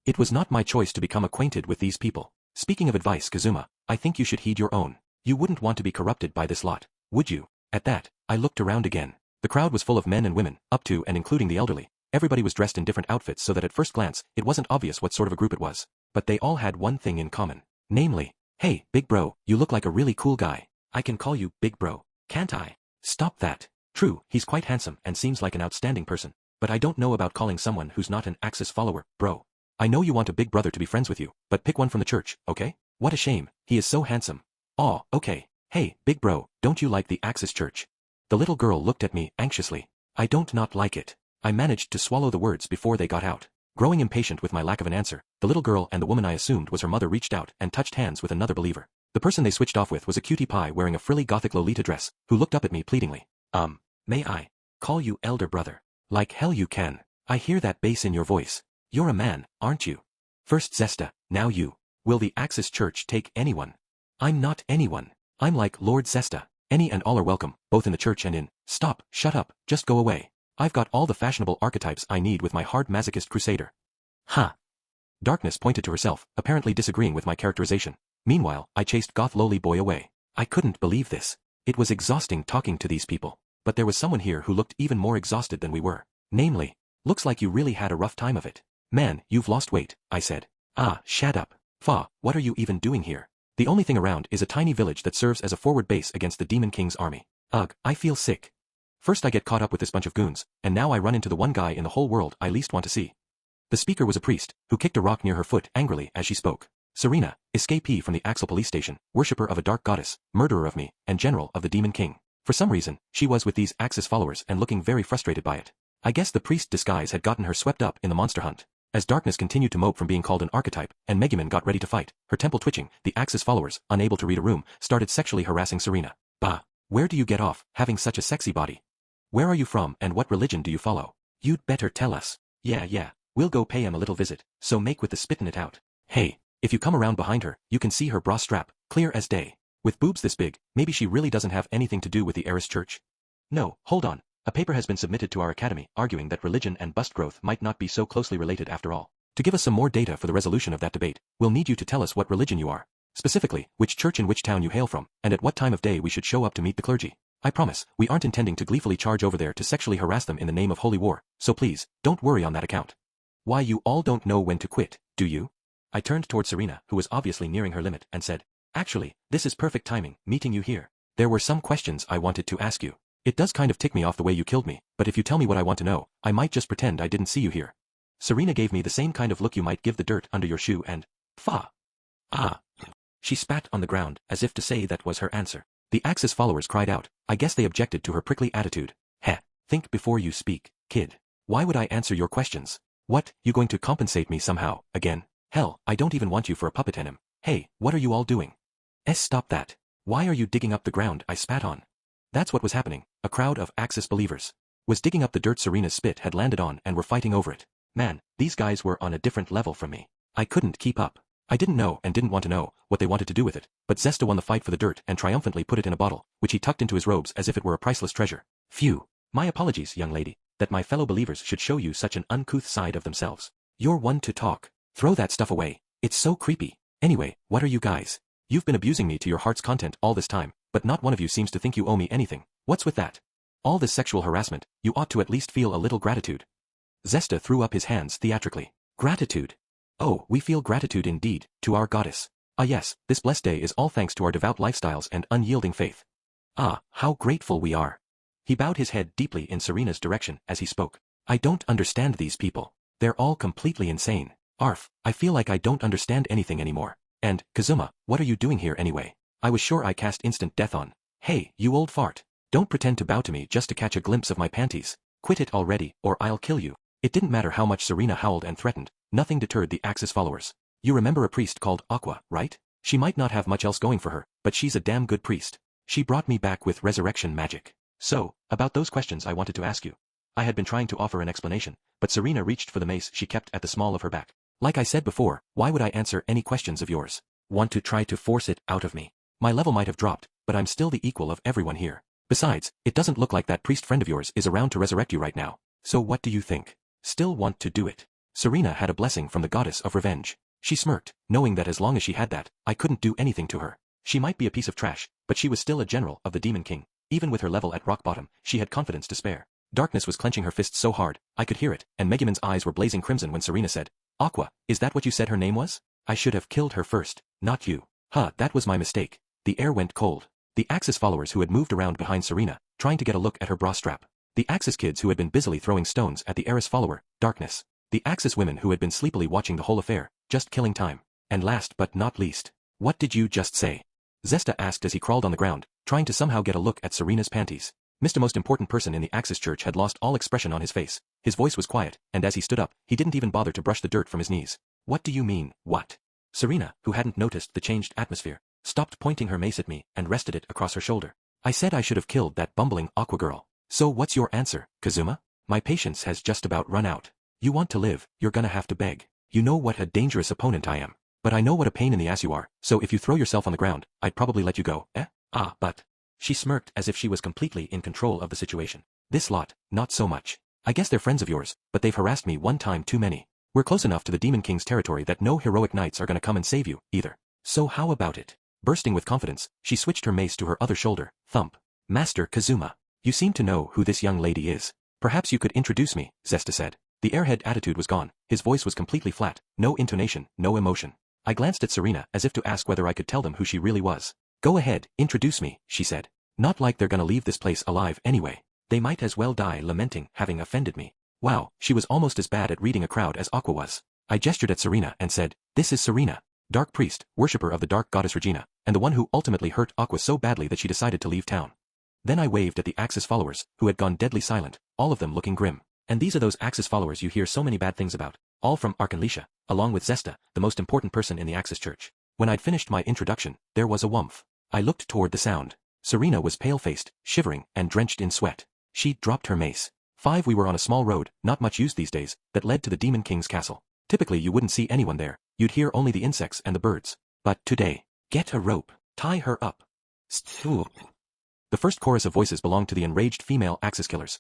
[SPEAKER 1] It was not my choice to become acquainted with these people. Speaking of advice, Kazuma, I think you should heed your own. You wouldn't want to be corrupted by this lot, would you? At that, I looked around again. The crowd was full of men and women, up to and including the elderly. Everybody was dressed in different outfits so that at first glance, it wasn't obvious what sort of a group it was. But they all had one thing in common. Namely, hey, big bro, you look like a really cool guy. I can call you big bro, can't I? Stop that. True, he's quite handsome and seems like an outstanding person. But I don't know about calling someone who's not an Axis follower, bro. I know you want a big brother to be friends with you, but pick one from the church, okay? What a shame, he is so handsome. Aw, okay. Hey, big bro, don't you like the Axis Church? The little girl looked at me anxiously. I don't not like it. I managed to swallow the words before they got out. Growing impatient with my lack of an answer, the little girl and the woman I assumed was her mother reached out and touched hands with another believer. The person they switched off with was a cutie pie wearing a frilly gothic Lolita dress, who looked up at me pleadingly. May I call you elder brother? Like hell you can. I hear that bass in your voice. You're a man, aren't you? First Zesta, now you. Will the Axis Church take anyone? I'm not anyone. I'm like Lord Zesta. Any and all are welcome, both in the church and in. Stop, shut up, just go away. I've got all the fashionable archetypes I need with my hard masochist crusader. Ha! Darkness pointed to herself, apparently disagreeing with my characterization. Meanwhile, I chased goth lowly boy away. I couldn't believe this. It was exhausting talking to these people. But there was someone here who looked even more exhausted than we were. Namely, looks like you really had a rough time of it. Man, you've lost weight, I said. Ah, shut up. Fa, what are you even doing here? The only thing around is a tiny village that serves as a forward base against the Demon King's army. Ugh, I feel sick. First I get caught up with this bunch of goons, and now I run into the one guy in the whole world I least want to see. The speaker was a priest, who kicked a rock near her foot angrily as she spoke. Serena, escapee from the Axel police station, worshipper of a dark goddess, murderer of me, and general of the Demon King. For some reason, she was with these Axis followers and looking very frustrated by it. I guess the priest disguise had gotten her swept up in the monster hunt. As Darkness continued to mope from being called an archetype, and Megumin got ready to fight, her temple twitching, the Axis followers, unable to read a room, started sexually harassing Serena. Bah! Where do you get off, having such a sexy body? Where are you from and what religion do you follow? You'd better tell us. Yeah, we'll go pay him a little visit, so make with the spittin' it out. Hey, if you come around behind her, you can see her bra strap, clear as day. With boobs this big, maybe she really doesn't have anything to do with the Eris Church? No, hold on. A paper has been submitted to our academy, arguing that religion and bust growth might not be so closely related after all. To give us some more data for the resolution of that debate, we'll need you to tell us what religion you are. Specifically, which church in which town you hail from, and at what time of day we should show up to meet the clergy. I promise, we aren't intending to gleefully charge over there to sexually harass them in the name of holy war, so please, don't worry on that account. Why, you all don't know when to quit, do you? I turned toward Serena, who was obviously nearing her limit, and said, actually, this is perfect timing, meeting you here. There were some questions I wanted to ask you. It does kind of tick me off the way you killed me, but if you tell me what I want to know, I might just pretend I didn't see you here. Serena gave me the same kind of look you might give the dirt under your shoe and, fa. Ah. She spat on the ground, as if to say that was her answer. The Axis followers cried out. I guess they objected to her prickly attitude. Heh, think before you speak, kid. Why would I answer your questions? What, you going to compensate me somehow, again? Hell, I don't even want you for a puppet anim. Hey, what are you all doing? Stop that. Why are you digging up the ground I spat on? That's what was happening. A crowd of Axis believers was digging up the dirt Serena's spit had landed on and were fighting over it. Man, these guys were on a different level from me. I couldn't keep up. I didn't know and didn't want to know what they wanted to do with it, but Zesta won the fight for the dirt and triumphantly put it in a bottle, which he tucked into his robes as if it were a priceless treasure. Phew. My apologies, young lady, that my fellow believers should show you such an uncouth side of themselves. You're one to talk. Throw that stuff away. It's so creepy. Anyway, what are you guys? You've been abusing me to your heart's content all this time, but not one of you seems to think you owe me anything. What's with that? All this sexual harassment, you ought to at least feel a little gratitude. Zesta threw up his hands theatrically. Gratitude. Oh, we feel gratitude indeed, to our goddess. Ah yes, this blessed day is all thanks to our devout lifestyles and unyielding faith. Ah, how grateful we are. He bowed his head deeply in Serena's direction as he spoke. I don't understand these people. They're all completely insane. Arf, I feel like I don't understand anything anymore. And, Kazuma, what are you doing here anyway? I was sure I cast instant death on. Hey, you old fart. Don't pretend to bow to me just to catch a glimpse of my panties. Quit it already, or I'll kill you. It didn't matter how much Serena howled and threatened, nothing deterred the Axis followers. You remember a priest called Aqua, right? She might not have much else going for her, but she's a damn good priest. She brought me back with resurrection magic. So, about those questions I wanted to ask you. I had been trying to offer an explanation, but Serena reached for the mace she kept at the small of her back. Like I said before, why would I answer any questions of yours? Want to try to force it out of me? My level might have dropped, but I'm still the equal of everyone here. Besides, it doesn't look like that priest friend of yours is around to resurrect you right now. So what do you think? Still want to do it? Serena had a blessing from the goddess of revenge. She smirked, knowing that as long as she had that, I couldn't do anything to her. She might be a piece of trash, but she was still a general of the Demon King. Even with her level at rock bottom, she had confidence to spare. Darkness was clenching her fists so hard, I could hear it, and Megumin's eyes were blazing crimson when Serena said, Aqua, is that what you said her name was? I should have killed her first, not you. That was my mistake. The air went cold. The Axis followers who had moved around behind Serena, trying to get a look at her bra strap. The Axis kids who had been busily throwing stones at the Eris follower, Darkness. The Axis women who had been sleepily watching the whole affair, just killing time. And last but not least, what did you just say? Zesta asked as he crawled on the ground, trying to somehow get a look at Serena's panties. Mr. Most Important Person in the Axis Church had lost all expression on his face. His voice was quiet, and as he stood up, he didn't even bother to brush the dirt from his knees. What do you mean, what? Serena, who hadn't noticed the changed atmosphere, stopped pointing her mace at me and rested it across her shoulder. I said I should have killed that bumbling Aqua girl. So what's your answer, Kazuma? My patience has just about run out. You want to live, you're gonna have to beg. You know what a dangerous opponent I am. But I know what a pain in the ass you are, so if you throw yourself on the ground, I'd probably let you go, eh? But... She smirked as if she was completely in control of the situation. This lot, not so much. I guess they're friends of yours, but they've harassed me one time too many. We're close enough to the Demon King's territory that no heroic knights are gonna come and save you, either. So how about it? Bursting with confidence, she switched her mace to her other shoulder, thump. Master Kazuma. You seem to know who this young lady is. Perhaps you could introduce me, Zesta said. The airhead attitude was gone, his voice was completely flat, no intonation, no emotion. I glanced at Serena as if to ask whether I could tell them who she really was. Go ahead, introduce me, she said. Not like they're gonna leave this place alive anyway. They might as well die lamenting having offended me. Wow, she was almost as bad at reading a crowd as Aqua was. I gestured at Serena and said, this is Serena, Dark Priest, worshipper of the Dark Goddess Regina, and the one who ultimately hurt Aqua so badly that she decided to leave town. Then I waved at the Axis followers, who had gone deadly silent, all of them looking grim. And these are those Axis followers you hear so many bad things about, all from Arkanlisha, along with Zesta, the most important person in the Axis Church. When I'd finished my introduction, there was a whumph. I looked toward the sound. Serena was pale-faced, shivering, and drenched in sweat. She dropped her mace. We were on a small road, not much used these days, that led to the Demon King's castle. Typically you wouldn't see anyone there, you'd hear only the insects and the birds. But today, get a rope, tie her up. Stoop. The first chorus of voices belonged to the enraged female Axis killers.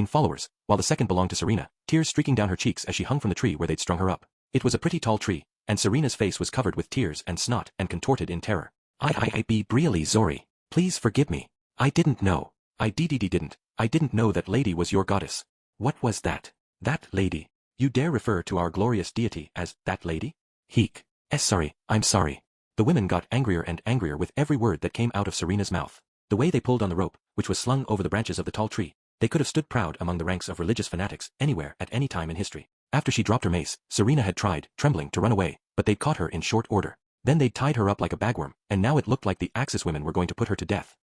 [SPEAKER 1] Followers, while the second belonged to Serena, tears streaking down her cheeks as she hung from the tree where they'd strung her up. It was a pretty tall tree, and Serena's face was covered with tears and snot and contorted in terror. I be really sorry. Please forgive me. I didn't know. I didn't know that lady was your goddess. What was that? That lady. You dare refer to our glorious deity as that lady? Heek. Sorry, I'm sorry. The women got angrier and angrier with every word that came out of Serena's mouth. The way they pulled on the rope, which was slung over the branches of the tall tree, they could have stood proud among the ranks of religious fanatics anywhere at any time in history. After she dropped her mace, Serena had tried, trembling, to run away, but they'd caught her in short order. Then they'd tied her up like a bagworm, and now it looked like the Axis women were going to put her to death.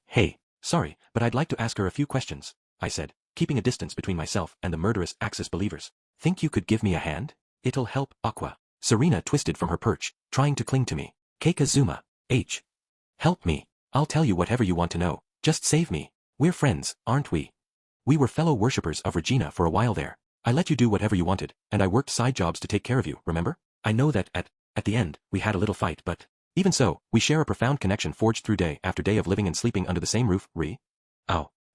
[SPEAKER 1] Hey. Sorry, but I'd like to ask her a few questions, I said, keeping a distance between myself and the murderous Axis believers. Think you could give me a hand? It'll help, Aqua. Serena twisted from her perch, trying to cling to me. Kazuma. Help me. I'll tell you whatever you want to know. Just save me. We're friends, aren't we? We were fellow worshippers of Regina for a while there. I let you do whatever you wanted, and I worked side jobs to take care of you, remember? I know that at the end, we had a little fight, but even so, we share a profound connection forged through day after day of living and sleeping under the same roof,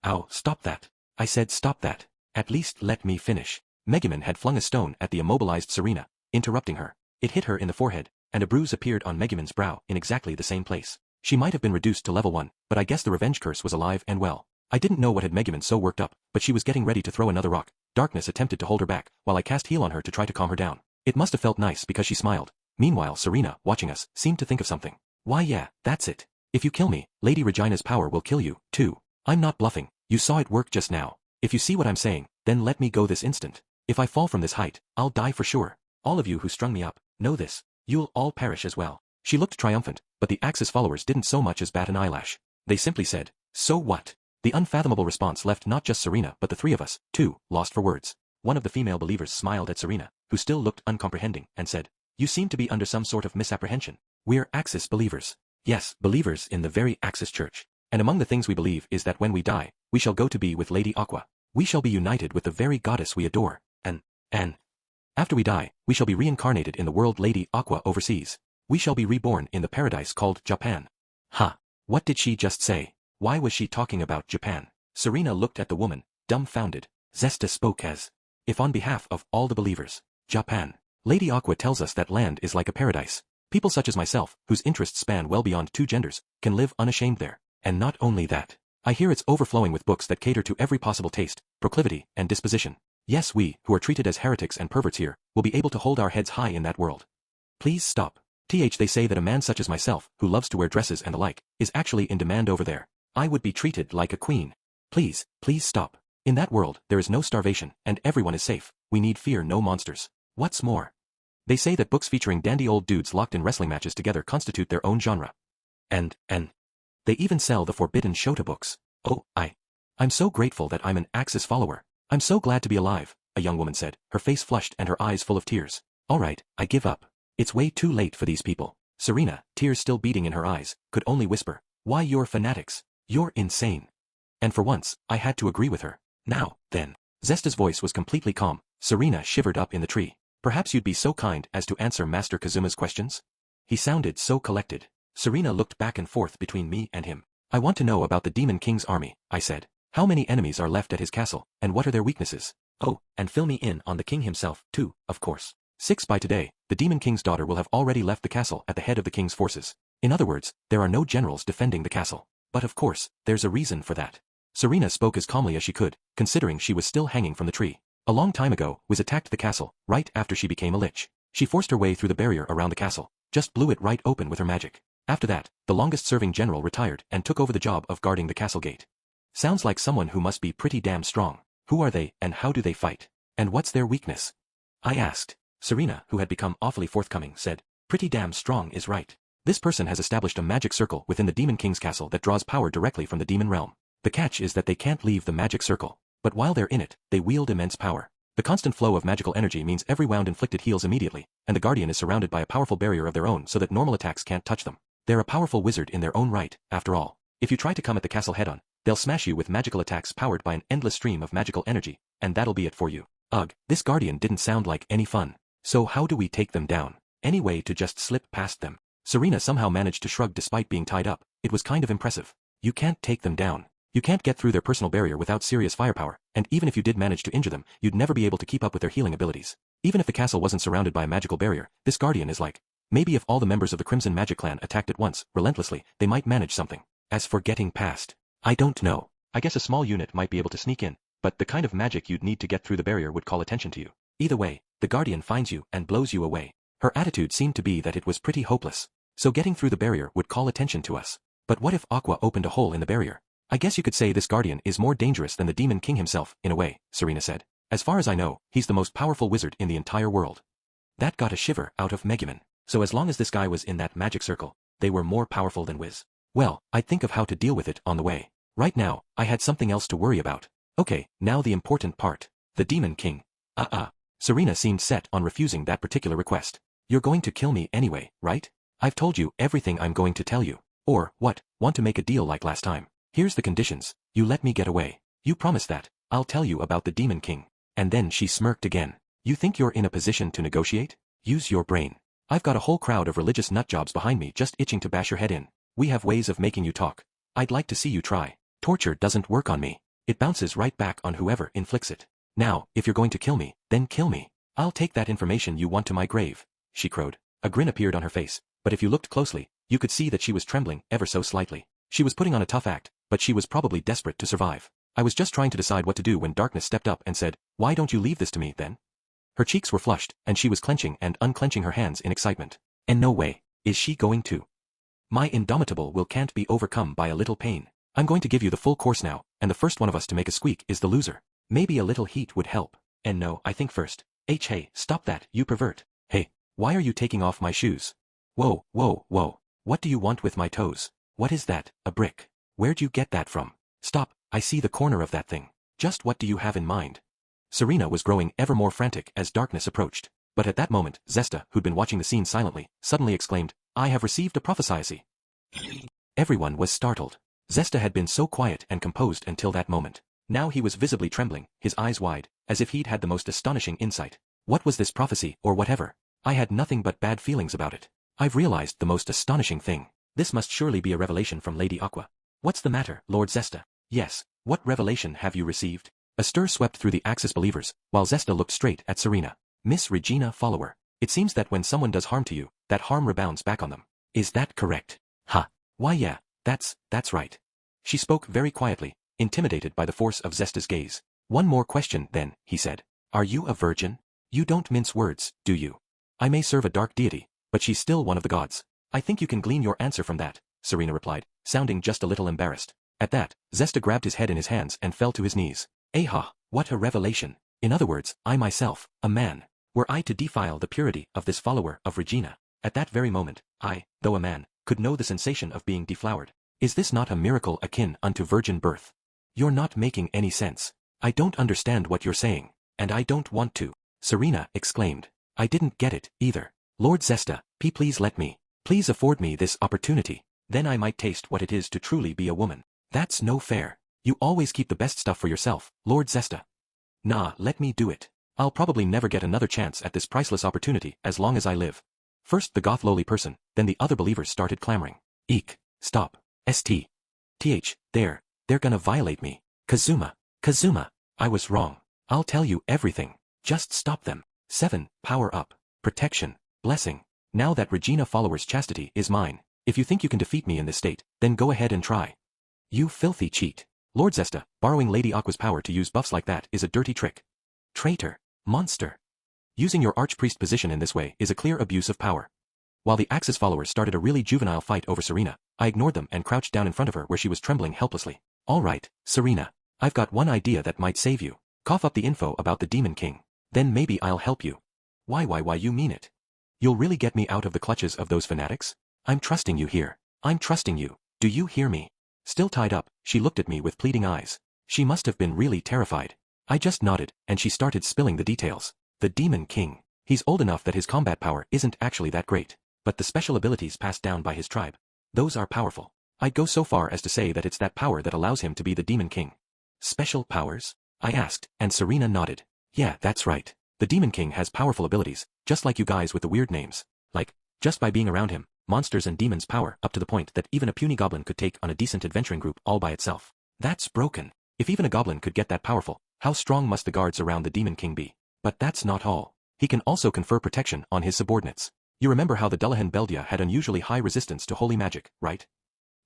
[SPEAKER 1] Ow, stop that. I said stop that. At least let me finish. Megumin had flung a stone at the immobilized Serena, interrupting her. It hit her in the forehead, and a bruise appeared on Megumin's brow in exactly the same place. She might have been reduced to level 1, but I guess the revenge curse was alive and well. I didn't know what had Megumin so worked up, but she was getting ready to throw another rock. Darkness attempted to hold her back, while I cast heal on her to try to calm her down. It must have felt nice because she smiled. Meanwhile Serena, watching us, seemed to think of something. Why yeah, that's it. If you kill me, Lady Regina's power will kill you, too. I'm not bluffing, you saw it work just now. If you see what I'm saying, then let me go this instant. If I fall from this height, I'll die for sure. All of you who strung me up, know this. You'll all perish as well. She looked triumphant, but the Axis followers didn't so much as bat an eyelash. They simply said, so what? The unfathomable response left not just Serena but the three of us, too, lost for words. One of the female believers smiled at Serena, who still looked uncomprehending, and said, "You seem to be under some sort of misapprehension. We're Axis believers. Yes, believers in the very Axis Church. And among the things we believe is that when we die, we shall go to be with Lady Aqua. We shall be united with the very goddess we adore, and after we die, we shall be reincarnated in the world Lady Aqua oversees. We shall be reborn in the paradise called Japan." Ha! What did she just say? Why was she talking about Japan? Serena looked at the woman, dumbfounded. Zesta spoke as if on behalf of all the believers. Japan. Lady Aqua tells us that land is like a paradise. People such as myself, whose interests span well beyond two genders, can live unashamed there. And not only that. I hear it's overflowing with books that cater to every possible taste, proclivity, and disposition. Yes, we, who are treated as heretics and perverts here, will be able to hold our heads high in that world. Please stop. They say that a man such as myself, who loves to wear dresses and the like, is actually in demand over there. I would be treated like a queen. Please stop. In that world, there is no starvation, and everyone is safe. We need fear no monsters. What's more? They say that books featuring dandy old dudes locked in wrestling matches together constitute their own genre. And they even sell the forbidden Shota books. Oh, I'm so grateful that I'm an Axis follower. I'm so glad to be alive, a young woman said, her face flushed and her eyes full of tears. All right, I give up. It's way too late for these people. Serena, tears still beating in her eyes, could only whisper, "Why, you're fanatics. You're insane." And for once, I had to agree with her. Now, then. Zesta's voice was completely calm. Serena shivered up in the tree. "Perhaps you'd be so kind as to answer Master Kazuma's questions?" He sounded so collected. Serena looked back and forth between me and him. "I want to know about the Demon King's army," I said. "How many enemies are left at his castle, and what are their weaknesses? Oh, and fill me in on the king himself, too, of course. 6 by today, the Demon King's daughter will have already left the castle at the head of the king's forces. In other words, there are no generals defending the castle. But of course, there's a reason for that." Serena spoke as calmly as she could, considering she was still hanging from the tree. "A long time ago, Wiz attacked the castle, right after she became a lich. She forced her way through the barrier around the castle, just blew it right open with her magic. After that, the longest-serving general retired and took over the job of guarding the castle gate. Sounds like someone who must be pretty damn strong. Who are they, and how do they fight? And what's their weakness?" I asked. Serena, who had become awfully forthcoming, said, "Pretty damn strong is right. This person has established a magic circle within the Demon King's castle that draws power directly from the demon realm. The catch is that they can't leave the magic circle. But while they're in it, they wield immense power. The constant flow of magical energy means every wound inflicted heals immediately, and the Guardian is surrounded by a powerful barrier of their own so that normal attacks can't touch them. They're a powerful wizard in their own right, after all. If you try to come at the castle head-on, they'll smash you with magical attacks powered by an endless stream of magical energy, and that'll be it for you. Ugh, this Guardian didn't sound like any fun. So how do we take them down? Any way to just slip past them?" Serena somehow managed to shrug despite being tied up. It was kind of impressive. "You can't take them down. You can't get through their personal barrier without serious firepower, and even if you did manage to injure them, you'd never be able to keep up with their healing abilities. Even if the castle wasn't surrounded by a magical barrier, this Guardian is like, maybe if all the members of the Crimson Magic Clan attacked at once, relentlessly, they might manage something. As for getting past, I don't know. I guess a small unit might be able to sneak in, but the kind of magic you'd need to get through the barrier would call attention to you. Either way, the Guardian finds you and blows you away." Her attitude seemed to be that it was pretty hopeless. So getting through the barrier would call attention to us. But what if Aqua opened a hole in the barrier? "I guess you could say this Guardian is more dangerous than the Demon King himself, in a way," Serena said. "As far as I know, he's the most powerful wizard in the entire world." That got a shiver out of Megumin. So as long as this guy was in that magic circle, they were more powerful than Wiz. Well, I'd think of how to deal with it on the way. Right now, I had something else to worry about. Okay, now the important part. The Demon King. Serena seemed set on refusing that particular request. "You're going to kill me anyway, right? I've told you everything I'm going to tell you. Or, what, want to make a deal like last time? Here's the conditions. You let me get away. You promise that. I'll tell you about the Demon King." And then she smirked again. "You think you're in a position to negotiate? Use your brain. I've got a whole crowd of religious nutjobs behind me just itching to bash your head in. We have ways of making you talk. I'd like to see you try. Torture doesn't work on me. It bounces right back on whoever inflicts it. Now, if you're going to kill me, then kill me. I'll take that information you want to my grave," she crowed. A grin appeared on her face, but if you looked closely, you could see that she was trembling ever so slightly. She was putting on a tough act, but she was probably desperate to survive. I was just trying to decide what to do when Darkness stepped up and said, "Why don't you leave this to me, then?" Her cheeks were flushed, and she was clenching and unclenching her hands in excitement. And no way, is she going to? My indomitable will can't be overcome by a little pain. I'm going to give you the full course now, and the first one of us to make a squeak is the loser. Maybe a little heat would help. And no, I think first. Hey, stop that, you pervert. Hey, why are you taking off my shoes? Whoa. What do you want with my toes? What is that, a brick? Where'd you get that from? Stop, I see the corner of that thing. Just what do you have in mind? Serena was growing ever more frantic as darkness approached. But at that moment, Zesta, who'd been watching the scene silently, suddenly exclaimed, I have received a prophecy. Everyone was startled. Zesta had been so quiet and composed until that moment. Now he was visibly trembling, his eyes wide, as if he'd had the most astonishing insight. What was this prophecy, or whatever? I had nothing but bad feelings about it. I've realized the most astonishing thing. This must surely be a revelation from Lady Aqua. What's the matter, Lord Zesta? Yes, what revelation have you received? A stir swept through the Axis believers, while Zesta looked straight at Serena. Miss Regina Follower. It seems that when someone does harm to you, that harm rebounds back on them. Is that correct? Ha. Why yeah, that's right. She spoke very quietly, intimidated by the force of Zesta's gaze. One more question then, he said. Are you a virgin? You don't mince words, do you? I may serve a dark deity, but she's still one of the gods. I think you can glean your answer from that, Serena replied, sounding just a little embarrassed. At that, Zesta grabbed his head in his hands and fell to his knees. Aha, what a revelation. In other words, I myself, a man, were I to defile the purity of this follower of Regina, at that very moment, I, though a man, could know the sensation of being deflowered. Is this not a miracle akin unto virgin birth? You're not making any sense. I don't understand what you're saying, and I don't want to, Serena exclaimed. I didn't get it, either. Lord Zesta, please let me. Please afford me this opportunity. Then I might taste what it is to truly be a woman. That's no fair. You always keep the best stuff for yourself, Lord Zesta. Nah, let me do it. I'll probably never get another chance at this priceless opportunity as long as I live. First the goth lowly person, then the other believers started clamoring. Eek, stop. They're gonna violate me. Kazuma, I was wrong. I'll tell you everything. Just stop them. 7. Power up. Protection. Blessing. Now that Regina Follower's chastity is mine, if you think you can defeat me in this state, then go ahead and try. You filthy cheat. Lord Zesta, borrowing Lady Aqua's power to use buffs like that is a dirty trick. Traitor. Monster. Using your archpriest position in this way is a clear abuse of power. While the Axis followers started a really juvenile fight over Serena, I ignored them and crouched down in front of her where she was trembling helplessly. All right, Serena. I've got one idea that might save you. Cough up the info about the Demon King. Then maybe I'll help you. Why you mean it? You'll really get me out of the clutches of those fanatics? I'm trusting you here. I'm trusting you. Do you hear me? Still tied up, she looked at me with pleading eyes. She must have been really terrified. I just nodded, and she started spilling the details. The Demon King. He's old enough that his combat power isn't actually that great. But the special abilities passed down by his tribe, those are powerful. I'd go so far as to say that it's that power that allows him to be the Demon King. Special powers? I asked, and Serena nodded. Yeah, that's right. The Demon King has powerful abilities, just like you guys with the weird names. Like, just by being around him, monsters and demons power up to the point that even a puny goblin could take on a decent adventuring group all by itself. That's broken. If even a goblin could get that powerful, how strong must the guards around the Demon King be? But that's not all. He can also confer protection on his subordinates. You remember how the Dullahan Beldia had unusually high resistance to holy magic, right?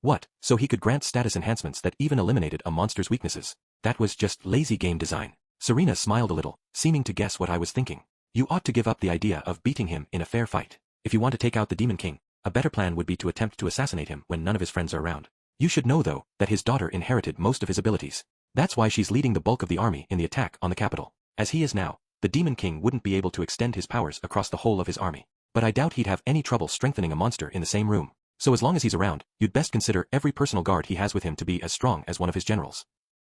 [SPEAKER 1] What, so he could grant status enhancements that even eliminated a monster's weaknesses? That was just lazy game design. Serena smiled a little, seeming to guess what I was thinking. You ought to give up the idea of beating him in a fair fight. If you want to take out the Demon King, a better plan would be to attempt to assassinate him when none of his friends are around. You should know though, that his daughter inherited most of his abilities. That's why she's leading the bulk of the army in the attack on the capital. As he is now, the Demon King wouldn't be able to extend his powers across the whole of his army. But I doubt he'd have any trouble strengthening a monster in the same room. So as long as he's around, you'd best consider every personal guard he has with him to be as strong as one of his generals.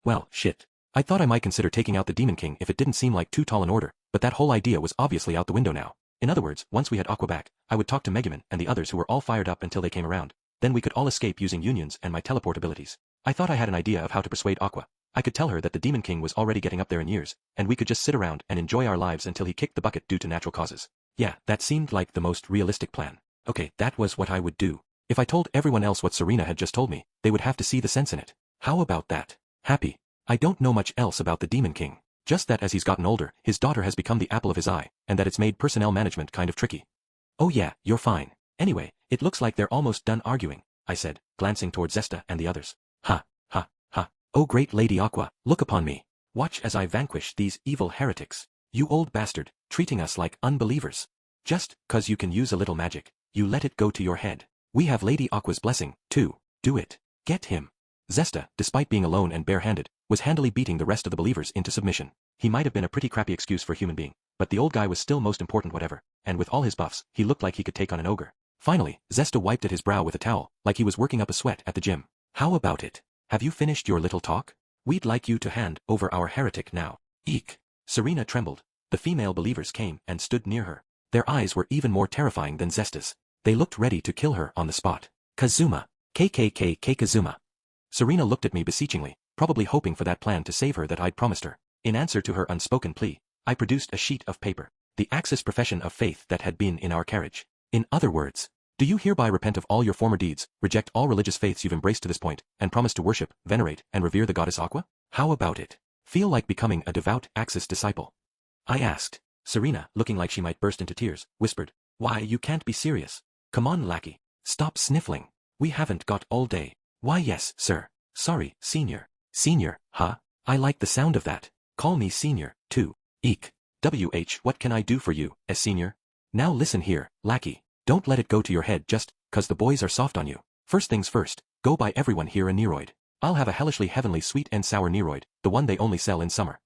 [SPEAKER 1] Well, shit. I thought I might consider taking out the Demon King if it didn't seem like too tall an order, but that whole idea was obviously out the window now. In other words, once we had Aqua back, I would talk to Megumin and the others who were all fired up until they came around. Then we could all escape using unions and my teleport abilities. I thought I had an idea of how to persuade Aqua. I could tell her that the Demon King was already getting up there in years, and we could just sit around and enjoy our lives until he kicked the bucket due to natural causes. Yeah, that seemed like the most realistic plan. Okay, that was what I would do. If I told everyone else what Serena had just told me, they would have to see the sense in it. How about that? Happy. I don't know much else about the Demon King. Just that as he's gotten older, his daughter has become the apple of his eye, and that it's made personnel management kind of tricky. Oh yeah, you're fine. Anyway, it looks like they're almost done arguing, I said, glancing towards Zesta and the others. Ha. Oh great Lady Aqua, look upon me. Watch as I vanquish these evil heretics. You old bastard, treating us like unbelievers. Just 'cause you can use a little magic, you let it go to your head. We have Lady Aqua's blessing, too. Do it. Get him. Zesta, despite being alone and bare-handed, was handily beating the rest of the believers into submission. He might have been a pretty crappy excuse for a human being, but the old guy was still most important whatever, and with all his buffs, he looked like he could take on an ogre. Finally, Zesta wiped at his brow with a towel, like he was working up a sweat at the gym. How about it? Have you finished your little talk? We'd like you to hand over our heretic now. Eek. Serena trembled. The female believers came and stood near her. Their eyes were even more terrifying than Zesta's. They looked ready to kill her on the spot. Kazuma. KKK Kazuma. Serena looked at me beseechingly, probably hoping for that plan to save her that I'd promised her. In answer to her unspoken plea, I produced a sheet of paper. The Axis profession of faith that had been in our carriage. In other words, do you hereby repent of all your former deeds, reject all religious faiths you've embraced to this point, and promise to worship, venerate, and revere the goddess Aqua? How about it? Feel like becoming a devout Axis disciple? I asked. Serena, looking like she might burst into tears, whispered, Why, you can't be serious. Come on, lackey. Stop sniffling. We haven't got all day. Why yes, sir. Sorry, senior. Senior, huh? I like the sound of that. Call me senior, too. Eek. What can I do for you, as senior? Now listen here, lackey. Don't let it go to your head just 'cause the boys are soft on you. First things first, go buy everyone here a Neroid. I'll have a hellishly heavenly sweet and sour Neroid, the one they only sell in summer.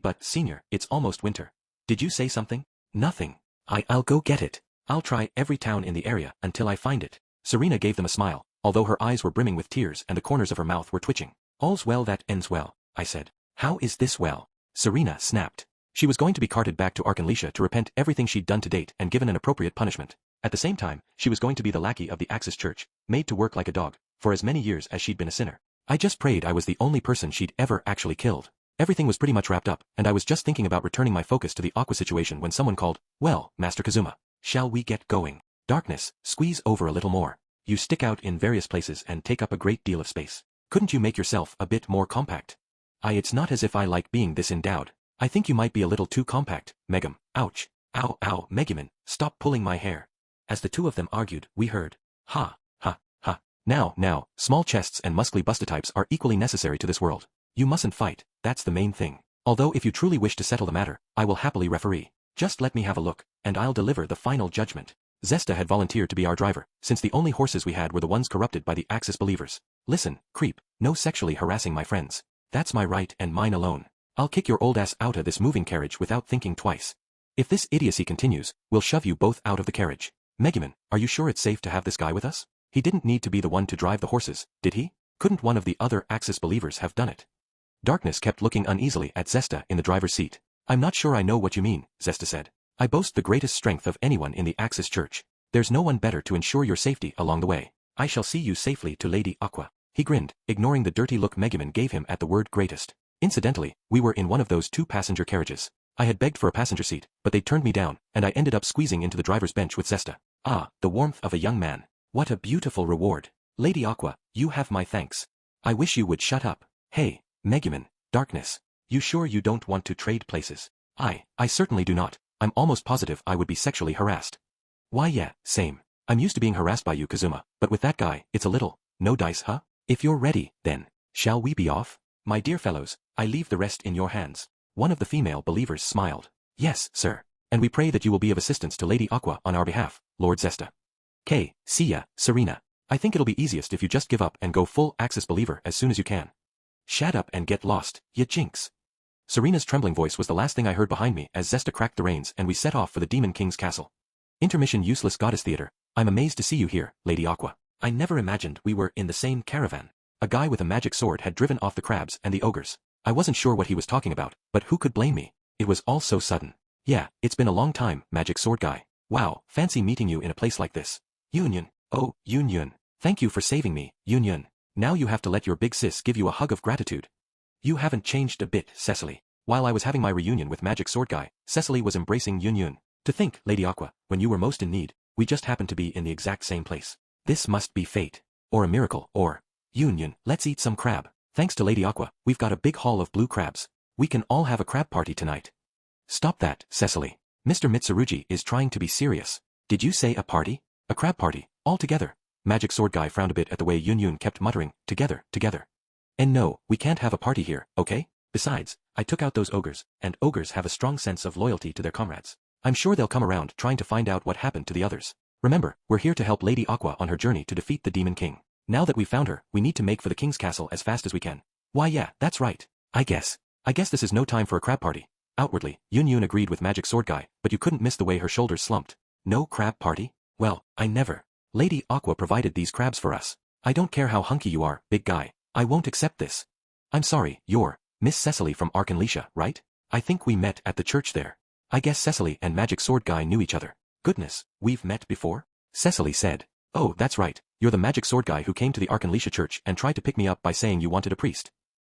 [SPEAKER 1] But senior, it's almost winter. Did you say something? Nothing. I'll go get it. I'll try every town in the area until I find it. Serena gave them a smile, although her eyes were brimming with tears and the corners of her mouth were twitching. All's well that ends well, I said. How is this well? Serena snapped. She was going to be carted back to Arkanlisha to repent everything she'd done to date and given an appropriate punishment. At the same time, she was going to be the lackey of the Axis Church, made to work like a dog, for as many years as she'd been a sinner. I just prayed I was the only person she'd ever actually killed. Everything was pretty much wrapped up, and I was just thinking about returning my focus to the Aqua situation when someone called, Well, Master Kazuma, shall we get going? Darkness, squeeze over a little more. You stick out in various places and take up a great deal of space. Couldn't you make yourself a bit more compact? It's not as if I like being this endowed. I think you might be a little too compact, Megum. Ouch. Ow, ow, Megumin, stop pulling my hair. As the two of them argued, we heard, Ha, ha, ha. Now, small chests and muscly bustotypes are equally necessary to this world. You mustn't fight, that's the main thing. Although if you truly wish to settle the matter, I will happily referee. Just let me have a look, and I'll deliver the final judgment. Zesta had volunteered to be our driver, since the only horses we had were the ones corrupted by the Axis believers. Listen, creep, no sexually harassing my friends. That's my right and mine alone. I'll kick your old ass out of this moving carriage without thinking twice. If this idiocy continues, we'll shove you both out of the carriage. Megumin, are you sure it's safe to have this guy with us? He didn't need to be the one to drive the horses, did he? Couldn't one of the other Axis believers have done it? Darkness kept looking uneasily at Zesta in the driver's seat. I'm not sure I know what you mean, Zesta said. I boast the greatest strength of anyone in the Axis Church. There's no one better to ensure your safety along the way. I shall see you safely to Lady Aqua. He grinned, ignoring the dirty look Megumin gave him at the word greatest. Incidentally, we were in one of those two-passenger carriages. I had begged for a passenger seat, but they turned me down, and I ended up squeezing into the driver's bench with Zesta. Ah, the warmth of a young man. What a beautiful reward. Lady Aqua, you have my thanks. I wish you would shut up. Hey, Megumin, Darkness. You sure you don't want to trade places? I certainly do not. I'm almost positive I would be sexually harassed. Why yeah, same. I'm used to being harassed by you, Kazuma, but with that guy, it's a little, no dice, huh? If you're ready, then, shall we be off? My dear fellows, I leave the rest in your hands. One of the female believers smiled. Yes, sir. And we pray that you will be of assistance to Lady Aqua on our behalf, Lord Zesta. See ya, Serena. I think it'll be easiest if you just give up and go full Axis believer as soon as you can. Shut up and get lost, ya jinx. Serena's trembling voice was the last thing I heard behind me as Zesta cracked the reins and we set off for the Demon King's castle. Intermission Useless Goddess Theater. I'm amazed to see you here, Lady Aqua. I never imagined we were in the same caravan. A guy with a magic sword had driven off the crabs and the ogres. I wasn't sure what he was talking about, but who could blame me? It was all so sudden. Yeah, it's been a long time, magic sword guy. Wow, fancy meeting you in a place like this. Union. Oh, Union. Thank you for saving me, Union. Now you have to let your big sis give you a hug of gratitude. You haven't changed a bit, Cecily. While I was having my reunion with Magic Sword Guy, Cecily was embracing Union. To think, Lady Aqua, when you were most in need, we just happened to be in the exact same place. This must be fate. Or a miracle, or... Union, let's eat some crab. Thanks to Lady Aqua, we've got a big haul of blue crabs. We can all have a crab party tonight. Stop that, Cecily. Mr. Mitsurugi is trying to be serious. Did you say a party? A crab party, all together. Magic Sword Guy frowned a bit at the way Union kept muttering, together. And no, we can't have a party here, okay? Besides, I took out those ogres, and ogres have a strong sense of loyalty to their comrades. I'm sure they'll come around trying to find out what happened to the others. Remember, we're here to help Lady Aqua on her journey to defeat the Demon King. Now that we've found her, we need to make for the King's castle as fast as we can. Why yeah, that's right. I guess this is no time for a crab party. Outwardly, Union agreed with Magic Sword Guy, but you couldn't miss the way her shoulders slumped. No crab party? Well, I never. Lady Aqua provided these crabs for us. I don't care how hunky you are, big guy. I won't accept this. I'm sorry, you're Miss Cecily from Arkanlesia, right? I think we met at the church there. I guess Cecily and Magic Sword Guy knew each other. Goodness, we've met before? Cecily said. Oh, that's right, you're the Magic Sword Guy who came to the Arkanlesia church and tried to pick me up by saying you wanted a priest.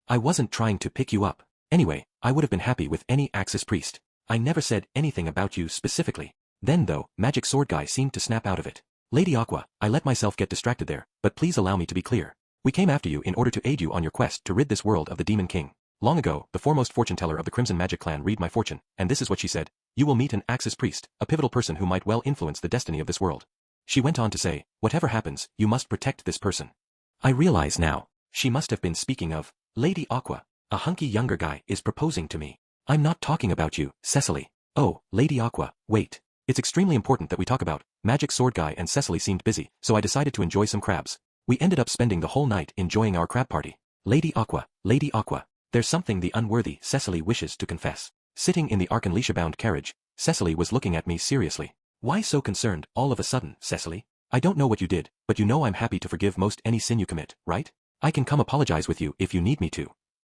[SPEAKER 1] I wasn't trying to pick you up. Anyway, I would have been happy with any Axis priest. I never said anything about you specifically. Then though, Magic Sword Guy seemed to snap out of it. Lady Aqua, I let myself get distracted there, but please allow me to be clear. We came after you in order to aid you on your quest to rid this world of the Demon King. Long ago, the foremost fortune teller of the Crimson Magic clan read my fortune, and this is what she said. You will meet an Axis priest, a pivotal person who might well influence the destiny of this world. She went on to say, whatever happens, you must protect this person. I realize now, she must have been speaking of Lady Aqua. A hunky younger guy is proposing to me. I'm not talking about you, Cecily. Oh, Lady Aqua, wait. It's extremely important that we talk about. Magic Sword Guy and Cecily seemed busy, so I decided to enjoy some crabs. We ended up spending the whole night enjoying our crab party. Lady Aqua, there's something the unworthy Cecily wishes to confess. Sitting in the Arkanlesia-bound carriage, Cecily was looking at me seriously. Why so concerned all of a sudden, Cecily? I don't know what you did, but you know I'm happy to forgive most any sin you commit, right? I can come apologize with you if you need me to.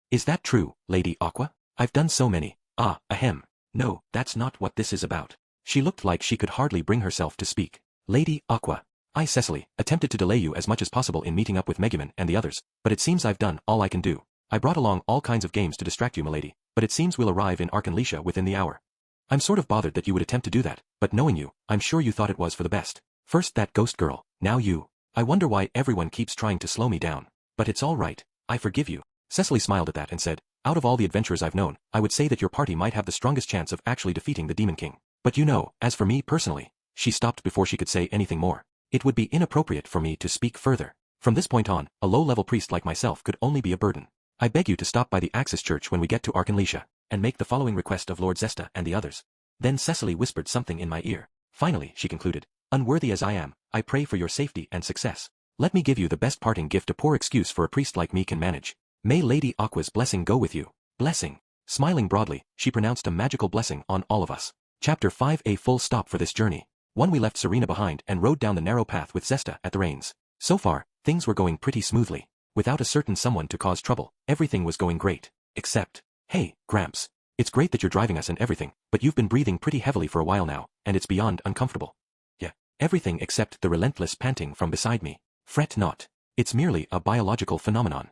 [SPEAKER 1] Is that true, Lady Aqua? I've done so many. Ahem. No, that's not what this is about. She looked like she could hardly bring herself to speak. Lady Aqua. I, Cecily, attempted to delay you as much as possible in meeting up with Megumin and the others, but it seems I've done all I can do. I brought along all kinds of games to distract you, milady, but it seems we'll arrive in Arkanlesia within the hour. I'm sort of bothered that you would attempt to do that, but knowing you, I'm sure you thought it was for the best. First that ghost girl, now you. I wonder why everyone keeps trying to slow me down. But it's all right, I forgive you. Cecily smiled at that and said, out of all the adventurers I've known, I would say that your party might have the strongest chance of actually defeating the Demon King. But you know, as for me personally, she stopped before she could say anything more. It would be inappropriate for me to speak further. From this point on, a low-level priest like myself could only be a burden. I beg you to stop by the Axis Church when we get to Arkanlesia, and make the following request of Lord Zesta and the others. Then Cecily whispered something in my ear. Finally, she concluded, unworthy as I am, I pray for your safety and success. Let me give you the best parting gift a poor excuse for a priest like me can manage. May Lady Aqua's blessing go with you. Blessing. Smiling broadly, she pronounced a magical blessing on all of us. Chapter 5. A full stop for this journey. We left Serena behind and rode down the narrow path with Zesta at the reins. So far, things were going pretty smoothly. Without a certain someone to cause trouble, everything was going great. Except, hey, Gramps. It's great that you're driving us and everything, but you've been breathing pretty heavily for a while now, and it's beyond uncomfortable. Yeah, everything except the relentless panting from beside me. Fret not. It's merely a biological phenomenon.